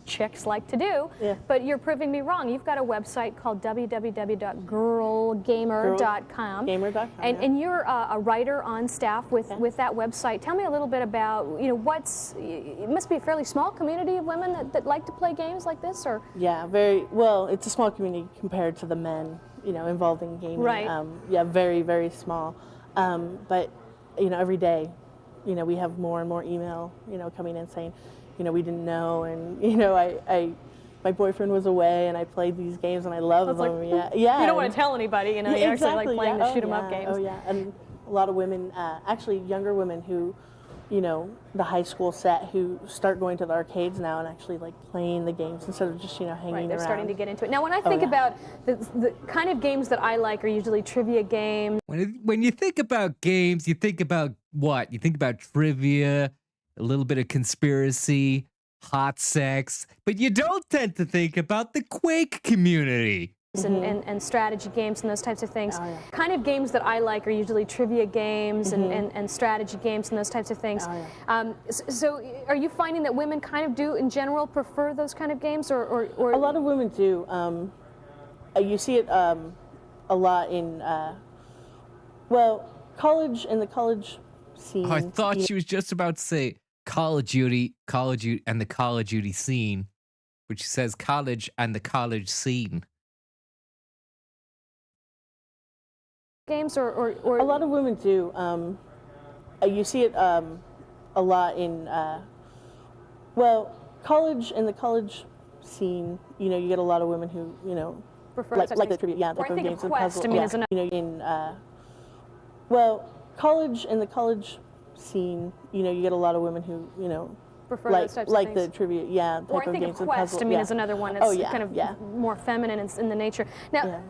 chicks like to do, but you're proving me wrong. You've got a website called www.girlgamer.com. Gamer.com, and you're a writer on staff with that website. Tell me a little bit about, it must be a fairly small community of women that like to play games like this, or? Yeah, very, well, it's a small community compared to the men, involved in gaming. Right. Yeah, very, very small. But, every day, we have more and more email, coming in saying, we didn't know, and, my boyfriend was away, and I played these games, and I love them. Like, yeah. You don't want to tell anybody, you're actually like playing the shoot 'em up games. Oh yeah, and a lot of women, actually younger women who, the high school set, who start going to the arcades now and actually like playing the games instead of just hanging Right, they're around. starting to get into it. Now, when I think about the kind of games that I like are usually trivia games. When you think about games, you think about what? You think about trivia, a little bit of conspiracy, hot sex, but you don't tend to think about the Quake community. And strategy games and those types of things. Kind of games that I like are usually trivia games and strategy games and those types of things. So are you finding that women kind of do in general prefer those kind of games, or? A lot of women do. You see it a lot in, college, in the college scene. Oh, I thought she was just about to say Call of Duty, and the Call of Duty scene, which says college and the college scene. Games or a lot of women do. You see it a lot in college, in the college scene. You get a lot of women who prefer like the trivia, or I think games of and Quest. puzzle. I mean, Yeah. as another. In college, in the college scene, you get a lot of women who Prefer like those types like of the things. trivia, type Or I of think games of and Quest. puzzle. I mean, yeah. is another one that's kind of more feminine in the nature. Now,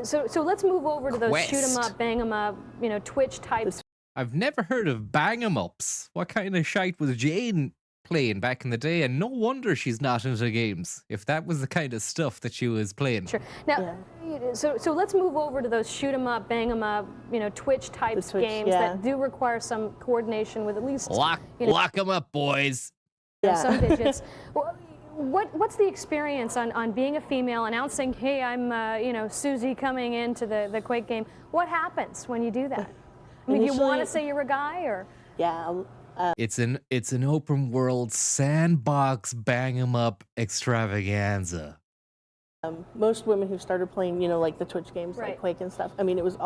so let's move over to those Quest. shoot 'em up, bang 'em up, Twitch types. I've never heard of bang 'em ups. What kind of shite was Jane playing back in the day? And no wonder she's not into games, if that was the kind of stuff that she was playing. Sure. Now, so let's move over to those shoot 'em up, bang 'em up, Twitch types games that do require some coordination with at least Lock 'em up, boys. some digits. Well, what's the experience on being a female, announcing, hey, I'm Susie coming into the Quake game? What happens when you do that? I mean, do you want to say you're a guy, or? Yeah. It's an open world sandbox bang 'em up extravaganza. Most women who started playing, like the Twitch games, like Quake and stuff. I mean, it was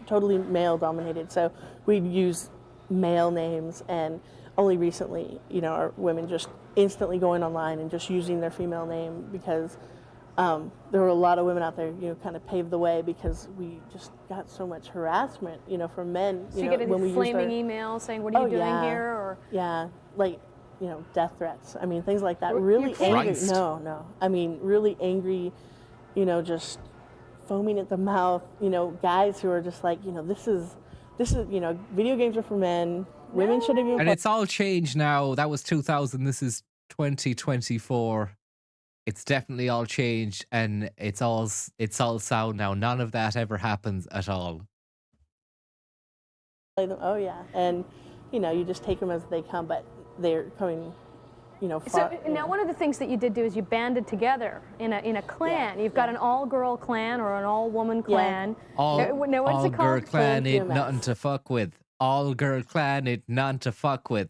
totally male dominated. So we'd use male names, and only recently, are women just instantly going online and just using their female name, because there were a lot of women out there, kind of paved the way, because we just got so much harassment, from men. So you get a flaming email saying, what are you doing here? Or yeah, like death threats. I mean, things like that. Really angry. Christ. No. I mean, really angry, just foaming at the mouth, guys who are just like, this is, video games are for men. Women shouldn't even And play. it's all changed now. That was 2000. This is 2024. It's definitely all changed, and it's all sound now. None of that ever happens at all. Them. Oh yeah, and you just take them as they come, but they're coming, far. So now, one of the things that you did do is you banded together in a clan. You've got an all-girl clan or an all-woman clan. All Now, what's it girl called? clan ain't PMS. nothing to fuck with. All girl clan ain't nothing to fuck with.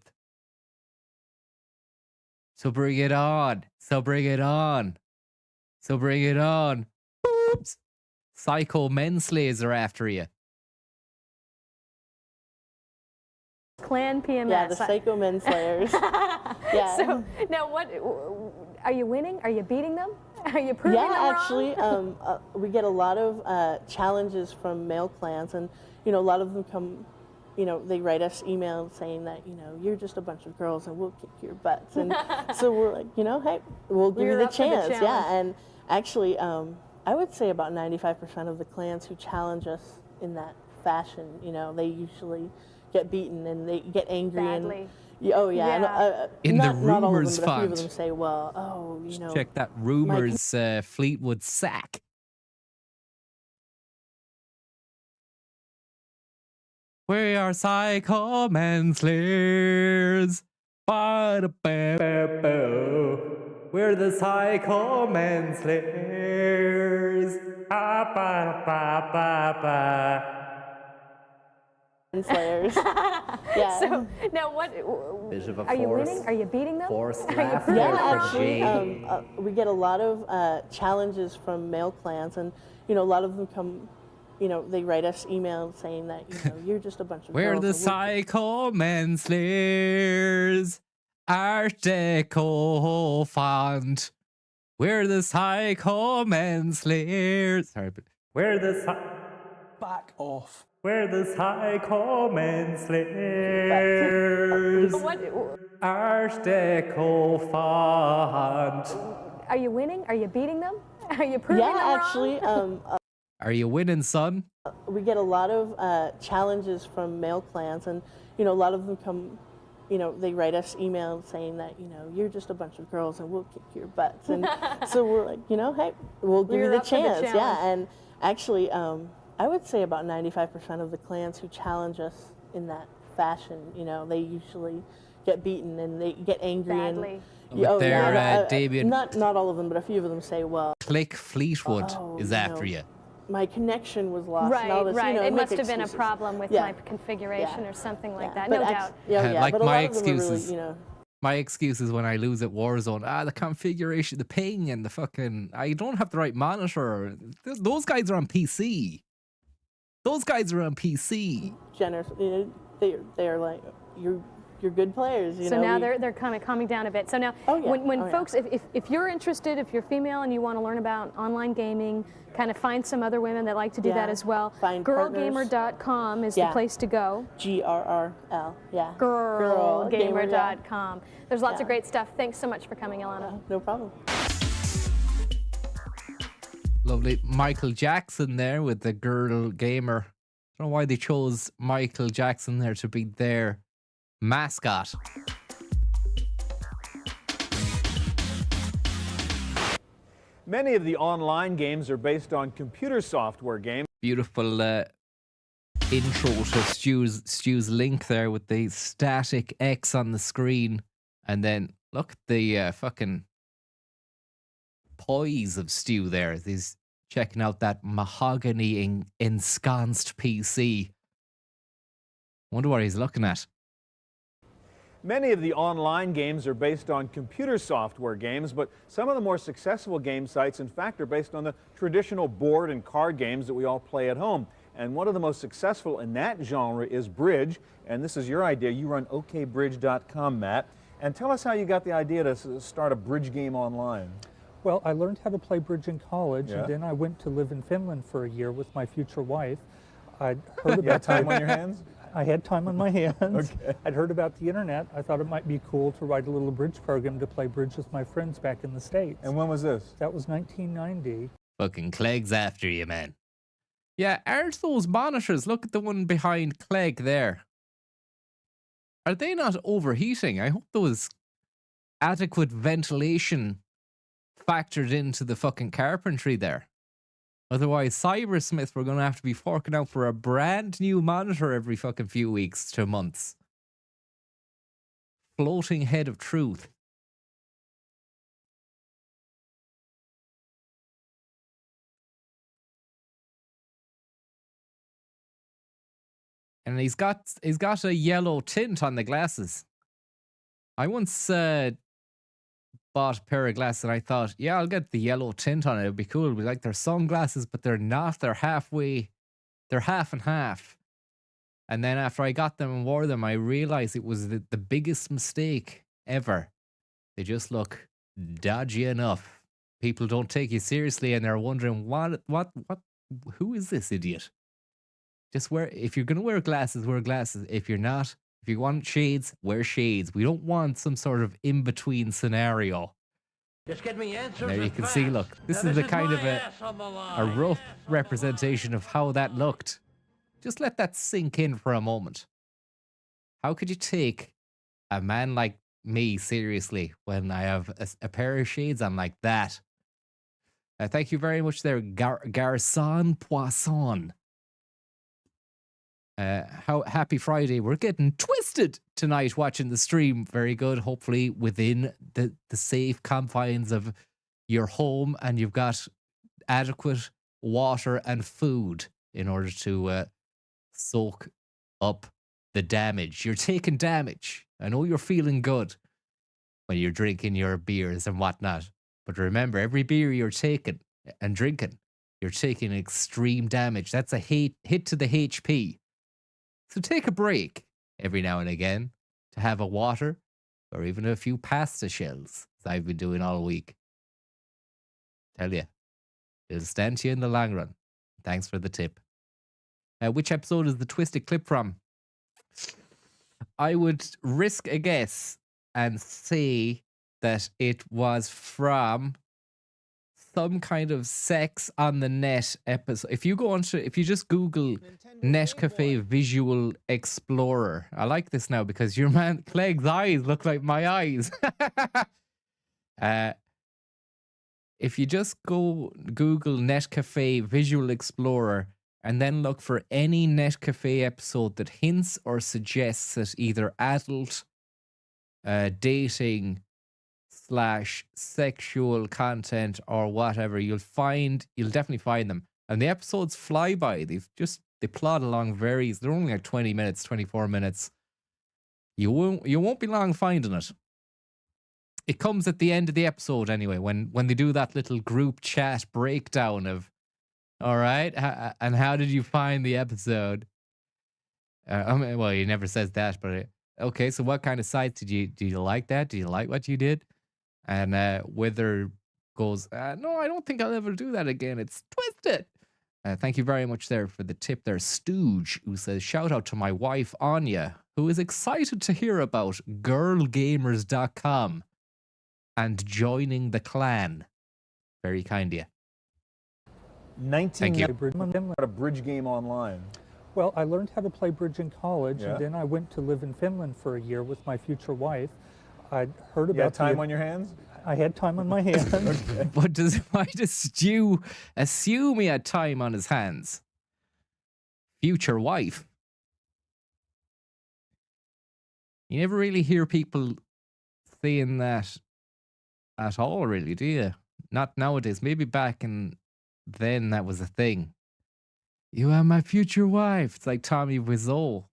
So bring it on. So bring it on. So bring it on. Oops. Psycho menslayers are after you. Clan PMS. Yeah, the Psycho Men Slayers. Yeah. So now, what are you winning? Are you beating them? Are you proving them wrong? Actually, we get a lot of challenges from male clans, and a lot of them come. They write us emails saying that you're just a bunch of girls and we'll kick your butts, and so we're like, hey, we'll give you You're the up for the chance. Yeah, challenge. and actually, I would say about 95% of the clans who challenge us in that fashion, they usually get beaten and they get angry Badly. and. Oh yeah, Yeah. In the not all of rumors them, but a few of font. them say, well, Check that rumors Fleetwood sack. We are psycho manslayers. Ba-da-ba-ba-bo. We're the psycho manslayers. Ba-ba-ba-ba-ba. Slayers. Yeah. So now, what Bit of a are you forced- winning? Are you beating them? forced Are you laugh proving there them for wrong? Jane. We get a lot of challenges from male clans, and a lot of them come. They write us emails saying that you're just a bunch of We're girls. the and we'll psycho manslayers. Art Deco font. We're the psycho manslayers. Sorry, but we're the Back off. We're the psycho manslayers. What Art Deco font. are you winning? Are you beating them? Are you proving them wrong? actually, Are you winning, son? we get a lot of challenges from male clans, and a lot of them come. They write us emails saying that you're just a bunch of girls and we'll kick your butts, and so we're like, hey, we'll give you You're the up for the chance. Yeah, challenge. and actually, I would say about 95% of the clans who challenge us in that fashion, they usually get beaten and they get angry Badly. and. With their debut. Not all of them, but a few of them say, well, Click Fleetwood is after you. my connection was lost. and all Right, this, right. It make must have been a excuses. problem with Yeah. my configuration or something like that. But No doubt. Like but a my lot of them are really, excuses. My excuse is when I lose at Warzone. The configuration, the ping, and the fucking. I don't have the right monitor. Those guys are on PC. Those guys are on PC. generous. They're like you're good players. So now they're kind of calming down a bit. So now, when folks, if you're interested, if you're female and you want to learn about online gaming, kind of find some other women that like to do that as well. Find Girlgamer.com is the place to go. GRRL. Yeah. Girlgamer.com. There's lots of Yeah. great stuff. Thanks so much for coming, Ilana. No problem. Lovely Michael Jackson there with the Girl Gamer. I don't know why they chose Michael Jackson there to be their mascot. Many of the online games are based on computer software games. Beautiful intro to Stu's link there with the static X on the screen. And then look at the fucking poise of Stu there as he's checking out that mahogany ensconced PC. Wonder what he's looking at. Many of the online games are based on computer software games, but some of the more successful game sites, in fact, are based on the traditional board and card games that we all play at home. And one of the most successful in that genre is Bridge, and this is your idea. You run okbridge.com, Matt. And tell us how you got the idea to start a bridge game online. Well, I learned how to play bridge in college, Yeah. and then I went to live in Finland for a year with my future wife. I'd heard You had about time on your hands? I had time on my hands. Okay. I'd heard about the internet. I thought it might be cool to write a little bridge program to play bridge with my friends back in the States. And when was this? That was 1990. Fucking Clegg's after you, man. Yeah, aren't those monitors? Look at the one behind Clegg there. Are they not overheating? I hope there was adequate ventilation factored into the fucking carpentry there. Otherwise, Cybersmith, we're going to have to be forking out for a brand new monitor every fucking few weeks to months. Floating head of truth. And he's got a yellow tint on the glasses. I once bought a pair of glasses and I thought, yeah, I'll get the yellow tint on it. It'd be cool. It'd be like they're sunglasses, but they're not. They're halfway. They're half and half. And then after I got them and wore them, I realized it was the biggest mistake ever. They just look dodgy enough. People don't take you seriously and they're wondering, who is this idiot? Just if you're going to wear glasses, wear glasses. If you're not, if you want shades, wear shades. We don't want some sort of in-between scenario. Just get me answers. There you can see, look, this is the kind of a rough representation of how that looked. Just let that sink in for a moment. How could you take a man like me seriously when I have a pair of shades on like that? Thank you very much there, Garçon Poisson. How happy Friday. We're getting twisted tonight watching the stream. Very good. Hopefully within the safe confines of your home and you've got adequate water and food in order to soak up the damage. You're taking damage. I know you're feeling good when you're drinking your beers and whatnot. But remember, every beer you're taking and drinking, you're taking extreme damage. That's a hit to the HP. So take a break every now and again to have a water or even a few pasta shells, as I've been doing all week. Tell you, it'll stand to you in the long run. Thanks for the tip. Which episode is the twisted clip from? I would risk a guess and say that it was from some kind of sex on the net episode. If you just Google Netcafe Visual Explorer. I like this now because your man Clegg's eyes look like my eyes. If you just go Google Netcafe Visual Explorer and then look for any Netcafe episode that hints or suggests that either adult dating / sexual content or whatever, you'll definitely find them. And the episodes fly by. They plod along they're only like 20 minutes, 24 minutes. You won't be long finding it. It comes at the end of the episode anyway, when they do that little group chat breakdown of, all right, and how did you find the episode? Well, he never says that, but okay, so what kind of sites do you like that? Do you like what you did? And Wither goes, no, I don't think I'll ever do that again. It's twisted. Thank you very much there for the tip there, Stooge, who says, shout out to my wife, Anya, who is excited to hear about girlgamers.com and joining the clan. Very kind of you. 19 Thank you. A bridge game online. Well, I learned how to play bridge in college, Yeah. and then I went to live in Finland for a year with my future wife. I'd heard about You had time on your hands? I had time on my hands. Okay. But why does Stu assume he had time on his hands? Future wife. You never really hear people saying that at all, really, do you? Not nowadays. Maybe back then that was a thing. You are my future wife. It's like Tommy Wiseau.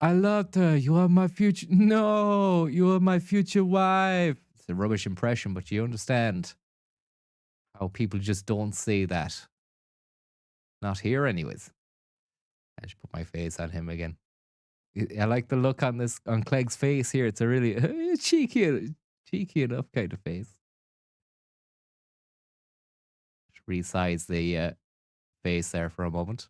I loved her. You are my future. No, you are my future wife. It's a rubbish impression, but you understand how people just don't say that. Not here, anyways. I should put my face on him again. I like the look on Clegg's face here. It's a really cheeky enough kind of face. Just resize the face there for a moment.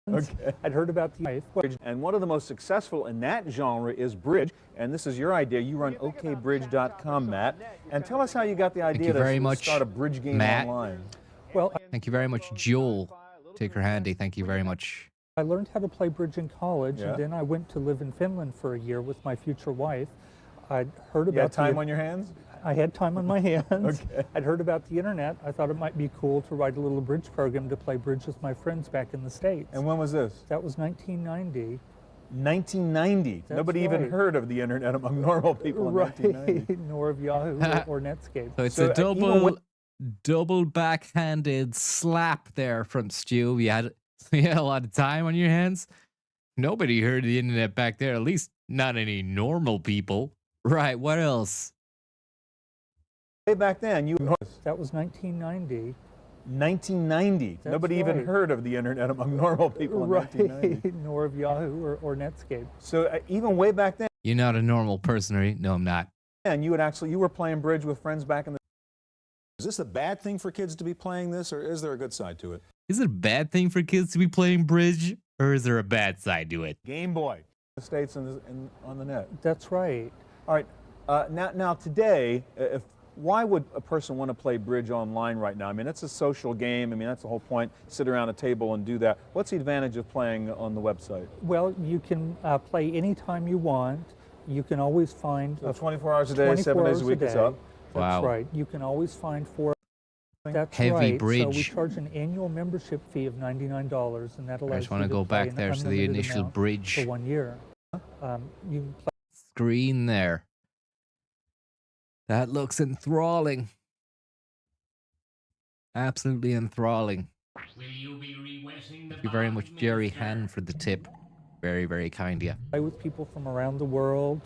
Okay. I'd heard about the And one of the most successful in that genre is bridge. And this is your idea. You run okbridge.com, Matt. And tell us how you got the idea to start a bridge game Matt. online. Well, thank you very much, Joel. Take her handy. Thank you very much. I learned how to play bridge in college, Yeah. and then I went to live in Finland for a year with my future wife. I'd heard about You had time on your hands? I had time on my hands. Okay. I'd heard about the internet. I thought it might be cool to write a little bridge program to play bridge with my friends back in the States. And when was this? That was 1990. 1990. That's Nobody even right. heard of the internet among normal people in 1990. Nor of Yahoo or Netscape. So it's So, a double backhanded slap there from Stu. You had a lot of time on your hands. Nobody heard of the internet back there, at least not any normal people. Right, what else? Way back then, That was 1990. 1990. That's Nobody even right. heard of the internet among normal people in 1990. Nor of Yahoo or Netscape. So even way back then, You're not a normal person, are you? No, I'm not. you were playing bridge with friends back in the. Is this a bad thing for kids to be playing this, or is there a good side to it? Is it a bad thing for kids to be playing bridge, or is there a bad side to it? Game Boy. The States and on the net. That's right. All right. Now today, why would a person want to play bridge online right now? I mean, it's a social game. I mean, that's the whole point. Sit around a table and do that. What's the advantage of playing on the website? Well, you can play anytime you want. You can always find... 24 hours a day, 7 days a week is up. That's Wow. right. You can always find four... That's Heavy right. So we bridge. charge an annual membership fee of $99, and that allows I just want you to go play back an there to the unlimited initial amount bridge for 1 year. You can play screen there. That looks enthralling. Absolutely enthralling. Thank you very much, Jerry Han, for the tip. Very, very kind of you. play with people from around the world.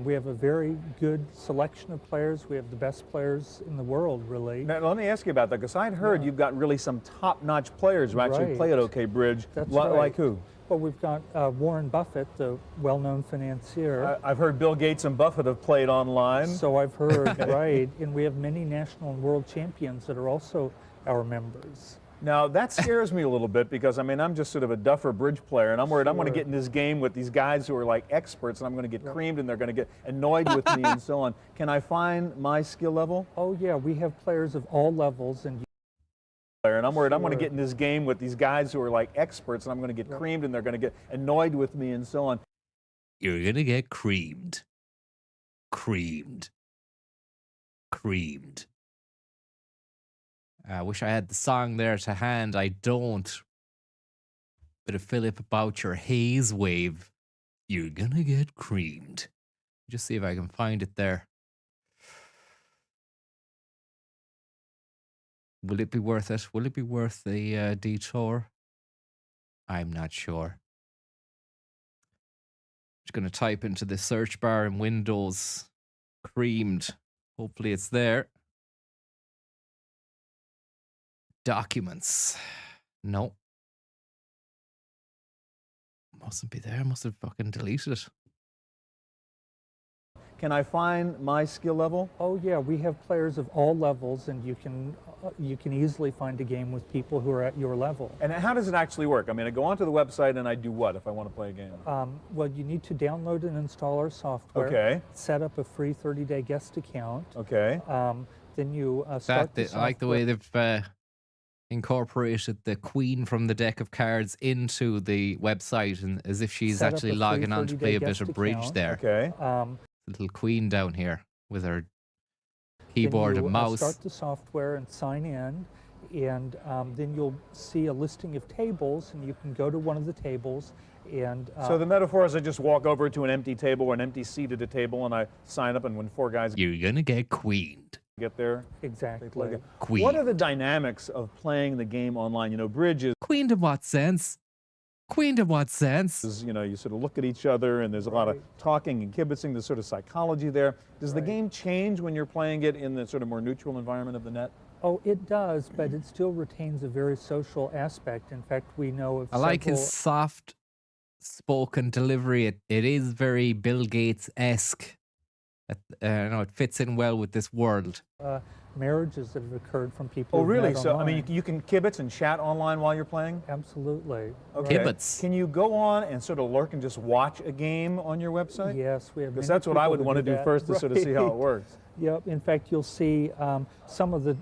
We have a very good selection of players. We have the best players in the world, really. Now, let me ask you about that, because I'd heard you've got really some top-notch players who actually Right. play at OK Bridge. That's Like right. who? Well, we've got Warren Buffett, the well-known financier. I've heard Bill Gates and Buffett have played online. So I've heard, right. And we have many national and world champions that are also our members. Now, that scares me a little bit because, I mean, I'm just sort of a duffer bridge player, and I'm worried I'm going to Sure. get in this game with these guys who are like experts, and I'm going to get creamed, and they're going to get annoyed with me and so on. Can I find my skill level? Oh, yeah, we have players of all levels. And And I'm worried I'm going to Sure. get in this game with these guys who are like experts, and I'm going to get creamed, and they're going to get annoyed with me and so on. You're going to get creamed. Creamed. Creamed. I wish I had the song there to hand. I don't. Bit of Philip Boucher, Haze Wave. You're gonna get creamed. Just see if I can find it there. Will it be worth it? Will it be worth the detour? I'm not sure. Just gonna type into the search bar in Windows, creamed. Hopefully it's there. Documents. No. Mustn't be there. Must have fucking deleted it. Can I find my skill level? oh, yeah, we have players of all levels, and you can easily find a game with people who are at your level. And how does it actually work? I mean, I go onto the website and I do what if I want to play a game? Well, you need to download and install our software. Okay. Set up a free 30-day guest account. Okay. Then you start the I like the way they've incorporated the queen from the deck of cards into the website, and as if she's Set up actually a free logging on to 30-day play a bit guest of bridge account. there. Okay. Little queen down here with her Then keyboard you, and mouse. Start the software and sign in, and then you'll see a listing of tables, and you can go to one of the tables. And So the metaphor is I just walk over to an empty table or an empty seat at a table, and I sign up, and when four guys You're gonna get queened. get there, exactly. they play. Queen. What are the dynamics of playing the game online? You know, bridge is, Queened in what sense? Queened in what sense? you know, you sort of look at each other, and there's a lot of talking and kibitzing. There's sort of psychology there. Does the game change when you're playing it in the sort of more neutral environment of the net? Oh, it does, but it still retains a very social aspect. In fact, we know of I like his soft spoken delivery. It is very Bill Gates-esque. I know it fits in well with this world. marriages that have occurred from people. Oh, who've really? met So, I online. mean, you can kibitz and chat online while you're playing? Absolutely. Okay. Kibitz. Can you go on and sort of lurk and just watch a game on your website? Yes, we have. Because many that's what I people would that want to do that. first to sort of see how it Right. works. Yep. In fact, you'll see some of the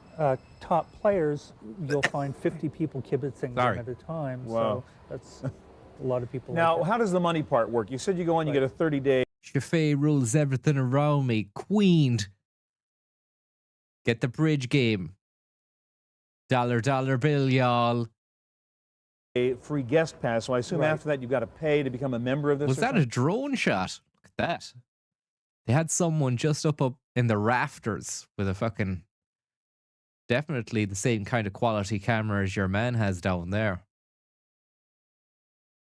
top players. You'll find 50 people kibitzing Sorry. them at a time. Wow. So that's a lot of people. Now, like how does the money part work? You said you go on, you get a 30-day. Shafee rules everything around me. Queened. Get the bridge game. $dollar bill, y'all. A free guest pass, so I assume Right. after that you've got to pay to become a member of this. Was or that a something? drone shot? Look at that. They had someone just up in the rafters with a fucking, definitely the same kind of quality camera as your man has down there.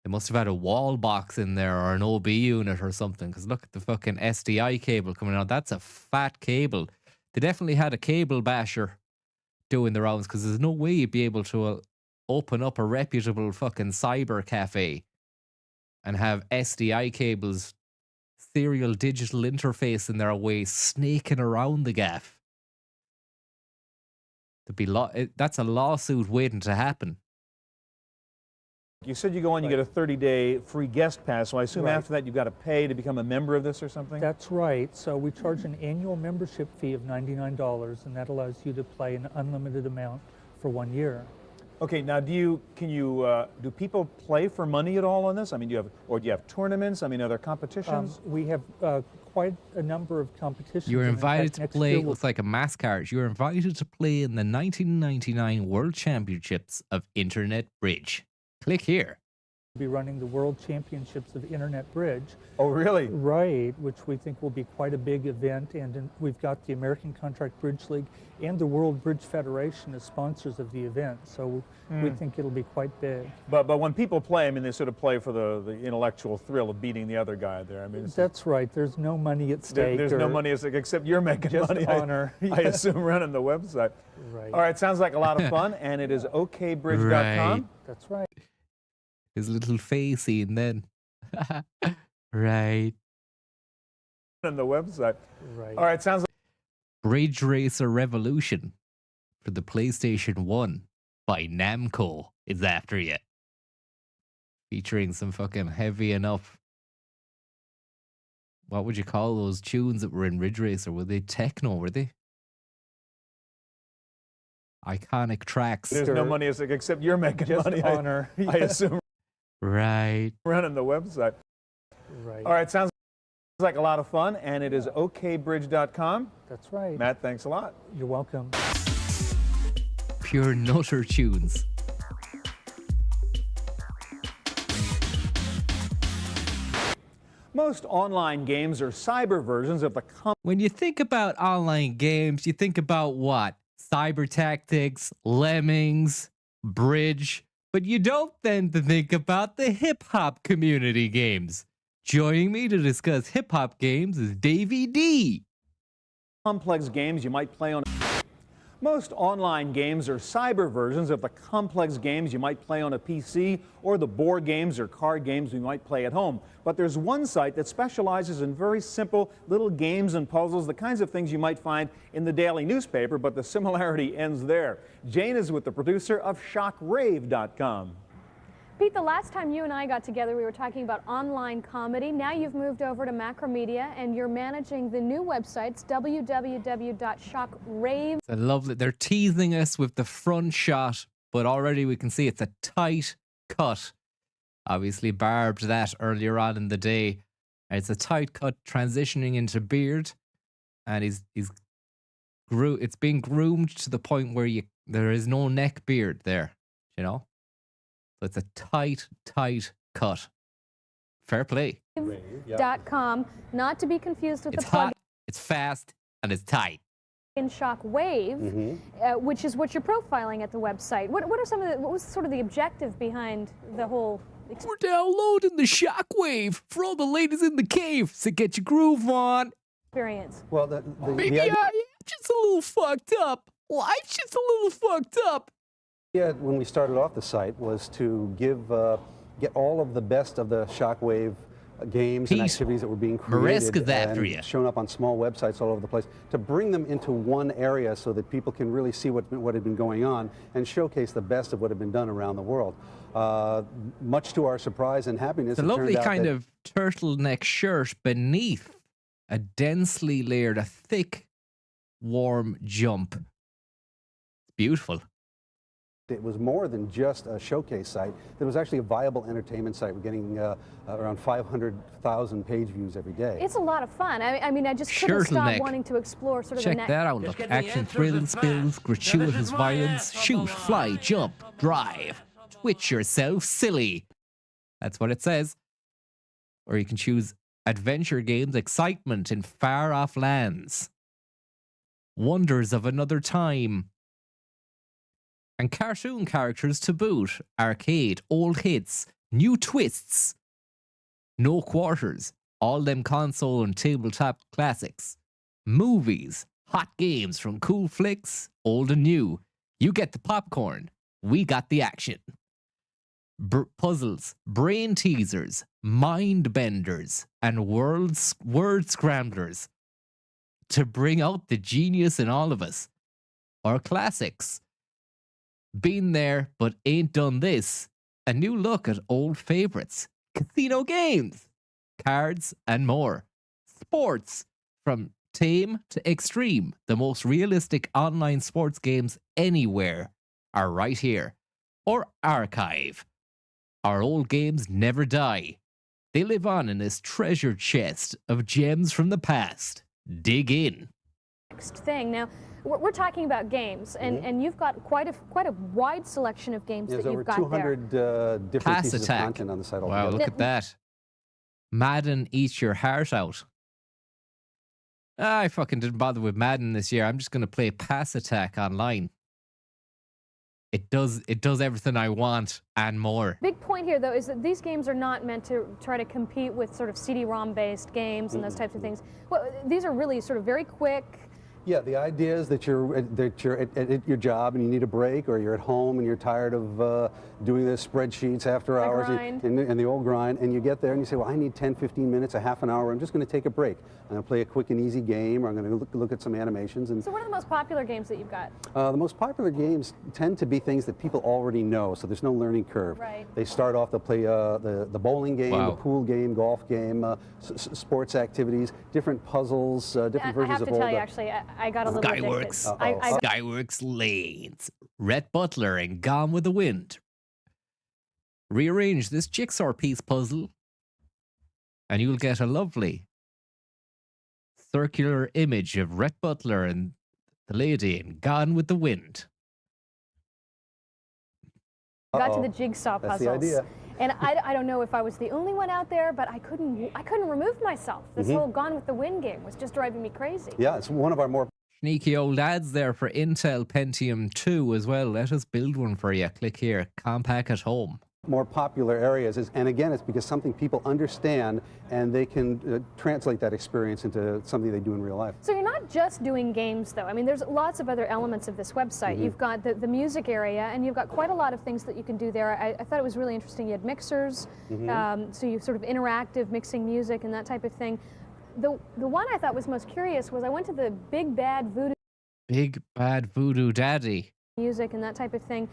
They must have had a wall box in there or an OB unit or something, because look at the fucking SDI cable coming out. That's a fat cable. They definitely had a cable basher doing the rounds, because there's no way you'd be able to open up a reputable fucking cyber cafe and have SDI cables, serial digital interface in their way, snaking around the gaff. There'd be that's a lawsuit waiting to happen. You said you go on, you get a 30-day free guest pass, so I assume Right. after that you've got to pay to become a member of this or something? That's right. So we charge an annual membership fee of $99, and that allows you to play an unlimited amount for 1 year. Okay, now do people play for money at all on this? I mean, do you have tournaments? I mean, are there competitions? We have quite a number of competitions. You were and in fact, invited to next play, year it we'll looks like a mass card. You were invited to play in the 1999 World Championships of Internet Bridge. Click here. be running the World Championships of Internet Bridge. Oh, really? Right, which we think will be quite a big event. And we've got the American Contract Bridge League and the World Bridge Federation as sponsors of the event. So we think it'll be quite big. But when people play, I mean, they sort of play for the intellectual thrill of beating the other guy there. I mean, That's right. There's no money at stake. there's no money at stake, except you're making just money. honor. I assume running the website. Right. All right, sounds like a lot of fun, and it is okbridge.com. Right. That's right. His little facey, and then right. On the website. Right. All right, sounds like Bridge Racer Revolution for the PlayStation 1 by Namco is after you. Featuring some fucking heavy enough. What would you call those tunes that were in Ridge Racer? Were they techno? Were they? Iconic tracks. there's no money at stake, except you're making Just money. honor. I assume Right. running the website. Right. All right, sounds like a lot of fun, and it is okbridge.com. That's right. Matt, thanks a lot. You're welcome. Pure nutter tunes. Most online games are cyber versions of the When you think about online games, you think about what? Cyber Tactics, Lemmings, Bridge, but you don't tend to think about the hip hop community games. Joining me to discuss hip hop games is Davey D. complex games you might play on. Most online games are cyber versions of the complex games you might play on a PC or the board games or card games we might play at home. But there's one site that specializes in very simple little games and puzzles, the kinds of things you might find in the daily newspaper, but the similarity ends there. Jane is with the producer of shockrave.com. Pete, the last time you and I got together, we were talking about online comedy. Now you've moved over to Macromedia, and you're managing the new websites, www.shockrave. I love that they're teasing us with the front shot, but already we can see it's a tight cut. Obviously barbed that earlier on in the day. It's a tight cut transitioning into beard, and it's being groomed to the point where there is no neck beard there, you know? So it's a tight cut. Fair play. .com, not to be confused with It's the plugin hot, it's fast, and it's tight. Shockwave, which is what you're profiling at the website. What was sort of the objective behind the whole We're downloading the Shockwave for all the ladies in the cave, so get your groove on. experience? Well, Maybe I am just a little fucked up. Life's just a little fucked up. idea when we started off the site was to get all of the best of the Shockwave games and activities that were being created and shown up on small websites all over the place, to bring them into one area so that people can really see what had been going on and showcase the best of what had been done around the world. Much to our surprise and happiness, The lovely kind of turtleneck shirt beneath a densely layered, a thick, warm jump. It's beautiful. It was more than just a showcase site. It was actually a viable entertainment site. We're getting around 500,000 page views every day. It's a lot of fun. I mean, I just couldn't stop wanting to explore sort of Check that out. Look, action, thrill, spills, gratuitous violence, shoot, fly, jump, drive, twitch yourself silly. That's what it says. Or you can choose adventure games, excitement in far-off lands, wonders of another time, and cartoon characters to boot, arcade, old hits, new twists, no quarters, all them console and tabletop classics, movies, hot games from cool flicks, old and new. You get the popcorn, we got the action. Puzzles, brain teasers, mind benders, and word scramblers to bring out the genius in all of us. Or classics. Been there, but ain't done this. A new look at old favorites. Casino games, cards, and more. Sports, from tame to extreme. The most realistic online sports games anywhere are right here. Or archive. Our old games never die. They live on in this treasure chest of gems from the past. Dig in. Next thing. Now, we're talking about games, and you've got quite a wide selection of games that you've got there. There's over 200 different Pass pieces attack. of content on the site Wow, altogether. look at that. Madden eats your heart out. I fucking didn't bother with Madden this year. I'm just going to play Pass Attack online. It does everything I want and more. Big point here, though, is that these games are not meant to try to compete with sort of CD-ROM-based games and those types of things. Well, these are really sort of very quick. Yeah, the idea is that you're at your job and you need a break, or you're at home and you're tired of doing the spreadsheets after hours and the old grind, and you get there and you say, well, I need 10, 15 minutes, a half an hour. I'm just going to take a break. I'm going to play a quick and easy game, or I'm going to look at some animations. And So what are the most popular games that you've got? the most popular games tend to be things that people already know, so there's no learning curve. Right. They start off, they'll play the bowling game, Wow. the pool game, golf game, sports activities, different puzzles, different versions I have of to all tell you, that. actually, I got a little Skyworks. addicted. Skyworks Lanes. Rhett Butler and Gone with the Wind. Rearrange this jigsaw piece puzzle and you'll get a lovely circular image of Rhett Butler and the lady in Gone with the Wind. Got to the jigsaw That's puzzles. the idea. And I don't know if I was the only one out there, but I couldn't remove myself. This whole Gone with the Wind game was just driving me crazy. Yeah, it's one of our more Sneaky old ads there for Intel Pentium 2 as well. Let us build one for you. Click here. Compaq at home. more popular areas. And again, it's because something people understand and they can translate that experience into something they do in real life. So you're not just doing games, though. I mean, there's lots of other elements of this website. You've got the music area, and you've got quite a lot of things that you can do there. I thought it was really interesting. You had mixers, so you sort of interactive mixing music and that type of thing. The one I thought was most curious was I went to the Big Bad Voodoo Daddy music and that type of thing.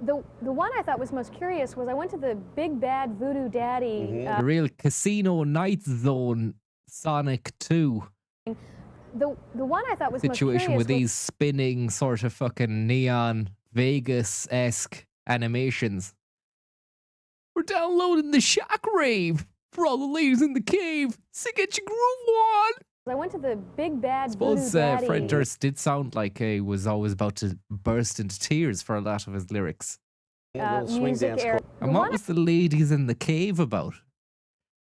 The one I thought was most curious was I went to the Big Bad Voodoo Daddy. The real Casino Night Zone Sonic 2 The one I thought was most situation curious with these spinning sort of fucking neon Vegas-esque animations. We're downloading the Shockwave for all the ladies in the cave. So get your groove on. I went to the Big Bad Suppose Voodoo Daddy. Fred Durst did sound like he was always about to burst into tears for a lot of his lyrics. Music area. And what was the ladies in the cave about?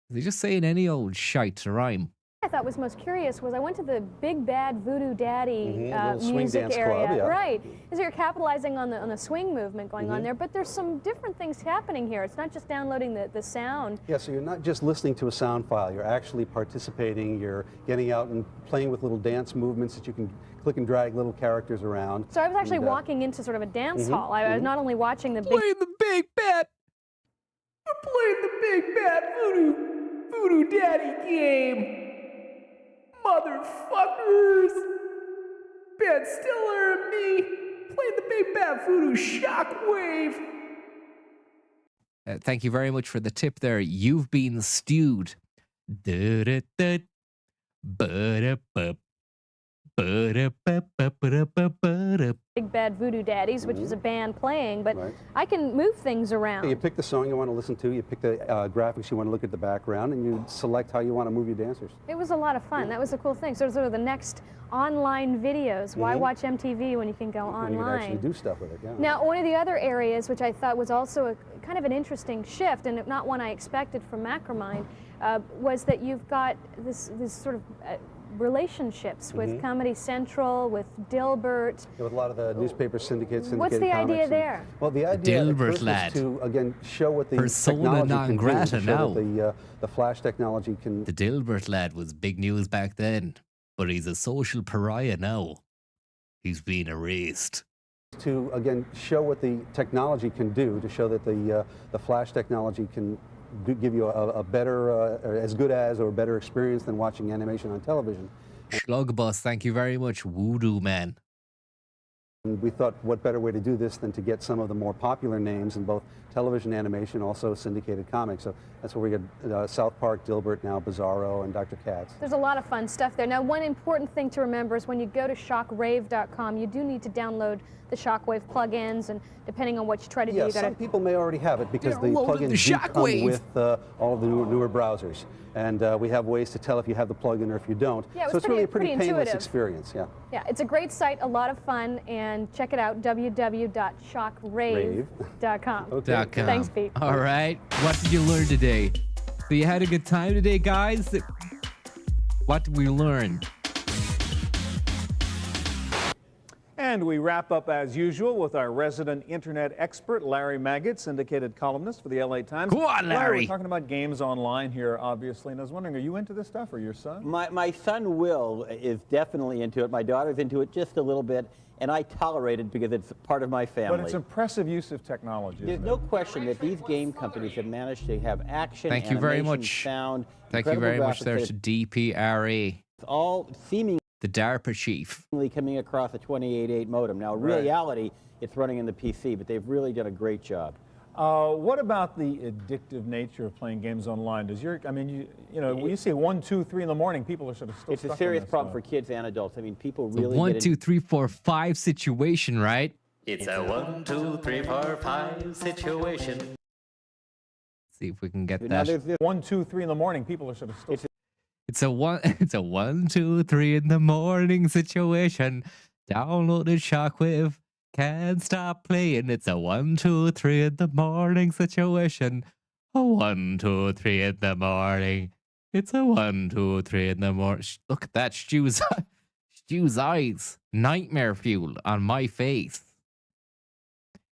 Was he just saying any old shite to rhyme? I thought was most curious was I went to the Big Bad Voodoo Daddy swing music dance area. club, yeah. Right. So you're capitalizing on the swing movement going on there, but there's some different things happening here. It's not just downloading the sound. Yeah, so you're not just listening to a sound file, you're actually participating, you're getting out and playing with little dance movements that you can click and drag little characters around. So I was actually And, walking into sort of a dance hall. I was not only watching the Big Bad. We're playing the Big Bad Voodoo Daddy game. Motherfuckers. Ben Stiller and me playing the Big Bad Voodoo Shockwave. Thank you very much for the tip there. You've been stewed. Da-da-da. Ba-da-ba. Ba-da-ba-ba-ba-ba-ba-da. Big Bad Voodoo Daddies, which is a band playing, but I can move things around. You pick the song you want to listen to, you pick the graphics you want to look at the background, and you select how you want to move your dancers. It was a lot of fun. That was a cool thing. So sort of the next online videos. Why watch MTV when you can go online? You can actually do stuff with it, yeah. Now, one of the other areas which I thought was also a kind of an interesting shift, and not one I expected from Macromind, was that you've got this sort of relationships with Comedy Central, with Dilbert. Yeah, with a lot of the newspaper syndicates. What's the idea there? Well, the idea Dilbert is lad. to, again, show what the Persona technology non can grata do, to show now. that the flash technology can... The Dilbert lad was big news back then, but he's a social pariah now. He's been erased. To, again, show what the technology can do, to show that the flash technology can give you a better, or as good as, or better experience than watching animation on television. Schlugbus, thank you very much, Voodoo Man. And we thought, what better way to do this than to get some of the more popular names in both television animation, also syndicated comics. So that's where we get South Park, Dilbert, now Bizarro, and Dr. Katz. There's a lot of fun stuff there. Now, one important thing to remember is when you go to shockrave.com, you do need to download the Shockwave plugins, and depending on what you try to do, you got some people may already have it because the plugins do come with all of the newer browsers. And we have ways to tell if you have the plugin or if you don't. Yeah, so it's really a pretty painless intuitive experience, yeah. Yeah, it's a great site, a lot of fun, and check it out, www.shockrave.com. .com. Thanks, Pete. All right. What did you learn today? So you had a good time today, guys? What did we learn? And we wrap up as usual with our resident internet expert, Larry Maggot, syndicated columnist for the LA Times. Go on, Larry. We're talking about games online here, obviously, and I was wondering, are you into this stuff, or your son? My son Will is definitely into it. My daughter's into it just a little bit, and I tolerate it because it's part of my family. But it's impressive use of technology. There's no question that these game companies have managed to have action, Thank you very animation, much. sound. Thank you very much there to DPRA. It's all seemingly the DARPA chief. Coming across a 28.8 modem. Now, in reality, it's running in the PC, but they've really done a great job. What about the addictive nature of playing games online? Does your, I mean, you know, when you say 1, 2, 3 in the morning, people are sort of still It's stuck a serious on this problem stuff. for kids and adults. I mean, people The really 1, 2, 3, 4, 5 situation, right? It's a 1, 2, 3, 4, 5 situation. See if we can get Now, that. there's 1, 2, 3 in the morning, people are sort of still. It's a 1, 2, 3 in the morning situation. Downloaded Shockwave. Can't stop playing. It's a 1, 2, 3 in the morning situation. A 1, 2, 3 in the morning. It's a 1, 2, 3 in the morning. Look at that, Stu's eyes. Nightmare fuel on my face.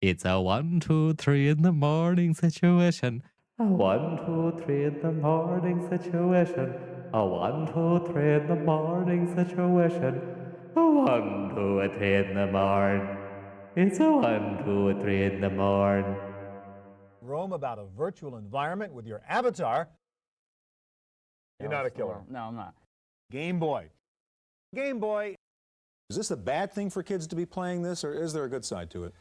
It's a 1, 2, 3 in the morning situation. A 1, 2, 3 in the morning situation. A 1, 2, 3 in the morning situation. A 1, 2, 3 in the morning. It's a 1, 2, 3 in the morning. Roam about a virtual environment with your avatar. You're not a killer. No, I'm not. Game Boy. Game Boy. Is this a bad thing for kids to be playing this, or is there a good side to it?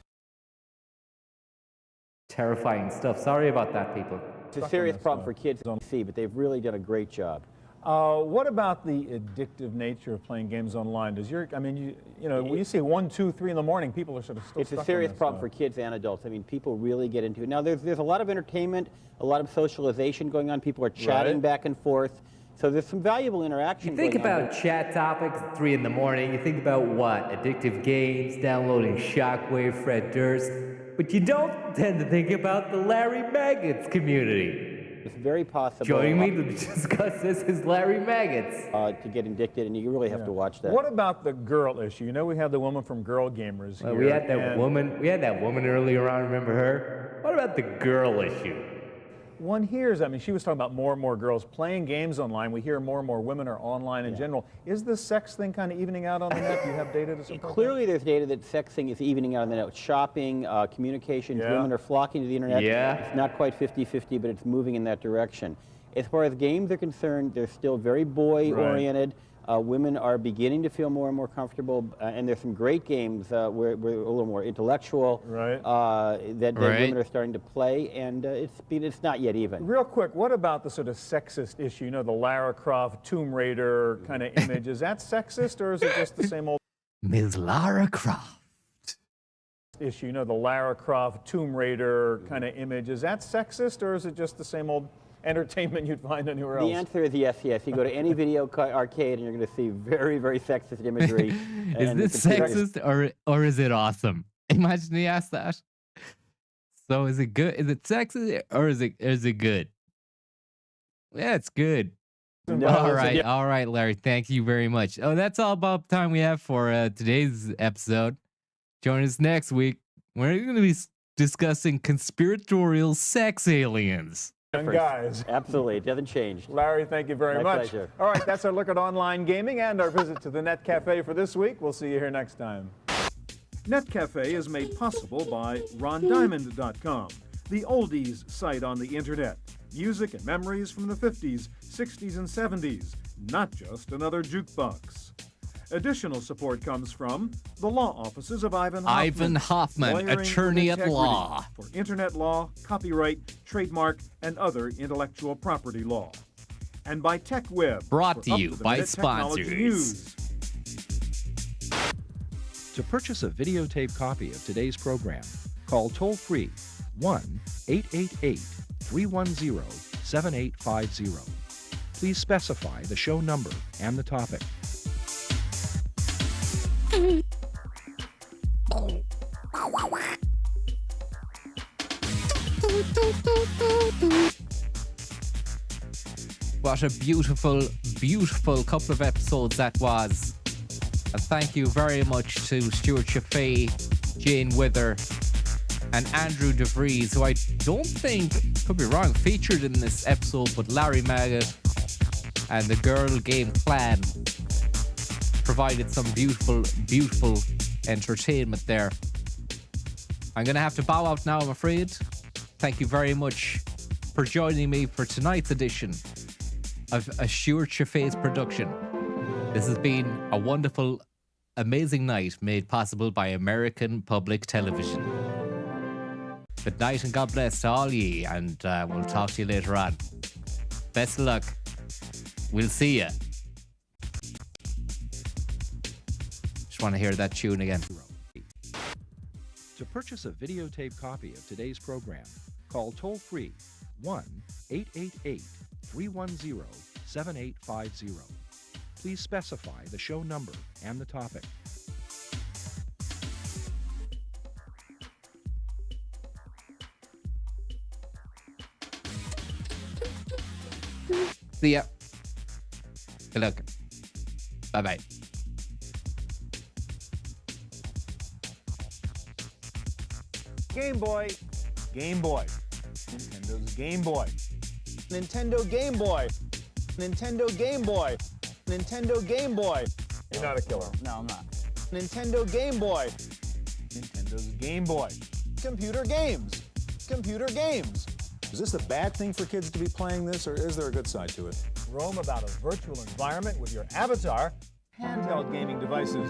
Terrifying stuff. Sorry about that, people. It's a serious problem for kids on PC, but they've really done a great job. What about the addictive nature of playing games online? Does your, I mean, you know, when you say 1, 2, 3 in the morning, people are sort of still It's stuck a on serious this problem stuff. for kids and adults. I mean, people really get into it. Now, there's a lot of entertainment, a lot of socialization going on. People are chatting back and forth. So there's some valuable interaction You think going on. about chat topics at 3 in the morning, you think about what? Addictive games, downloading Shockwave, Fred Durst, but you don't tend to think about the Larry Maggots community. It's very possible. Joining me to discuss this is Larry Maggots. To get addicted, and you really have to watch that. What about the girl issue? You know, we have the woman from Girl Gamers here. We had that and woman. We had that woman earlier on. Remember her? What about the girl issue? One hears, I mean, she was talking about more and more girls playing games online. We hear more and more women are online in general. Is this sex thing kind of evening out on the net? Do you have data to support Clearly, there's data that sexing is evening out on the net. Shopping, communications, women are flocking to the internet. Yeah. It's not quite 50-50, but it's moving in that direction. As far as games are concerned, they're still very boy-oriented. Women are beginning to feel more and more comfortable, and there's some great games where we're a little more intellectual that women are starting to play, and it's not yet even. Real quick, what about the sort of sexist issue? You know, the Lara Croft, Tomb Raider kind of image. Is that sexist, or is it just the same old Ms. Lara Croft issue? You know, the Lara Croft, Tomb Raider kind of image. Is that sexist, or is it just the same old entertainment you'd find anywhere else? The answer is yes, yes. You go to any video arcade and you're going to see very, very sexist imagery. Is this sexist or is it awesome? Imagine he asked that. So is it good? Is it sexist or is it good? Yeah, it's good. No, all right, Larry. Thank you very much. Oh, that's all about the time we have for today's episode. Join us next week. We're going to be discussing conspiratorial sex aliens. Guys. Absolutely, it doesn't change. Larry, thank you very My much. pleasure. All right, that's our look at online gaming and our visit to the Net Cafe for this week. We'll see you here next time. Net Cafe is made possible by RonDiamond.com, the oldies site on the internet. Music and memories from the 50s, 60s, and 70s, not just another jukebox. Additional support comes from the law offices of Ivan Hoffman, Ivan Hoffman, attorney at law. For internet law, copyright, trademark, and other intellectual property law. And by TechWeb. Brought to you by sponsors. News. To purchase a videotape copy of today's program, call toll-free 1-888-310-7850. Please specify the show number and the topic. What a beautiful, beautiful couple of episodes that was. And thank you very much to Stuart Chaffee, Jane Wither, and Andrew DeVries, who I don't think, could be wrong, featured in this episode, but Larry Maggot and the Girl Game Clan provided some beautiful, beautiful entertainment there. I'm going to have to bow out now, I'm afraid. Thank you very much for joining me for tonight's edition of a Stuart Chaffee's production. This has been a wonderful, amazing night made possible by American Public Television. Good night and God bless to all ye, and we'll talk to you later on. Best of luck. We'll see ya. Just want to hear that tune again. To purchase a videotape copy of today's program, call toll-free 1-888-310-7850. Please specify the show number and the topic. See ya. Good luck. Bye-bye. Game Boy. Game Boy. Nintendo's Game Boy. Nintendo Game Boy. Nintendo Game Boy. Nintendo Game Boy. You're not a killer. No, I'm not. Nintendo Game Boy. Nintendo's Game Boy. Computer games. Computer games. Is this a bad thing for kids to be playing this, or is there a good side to it? Roam about a virtual environment with your avatar. Handheld gaming devices.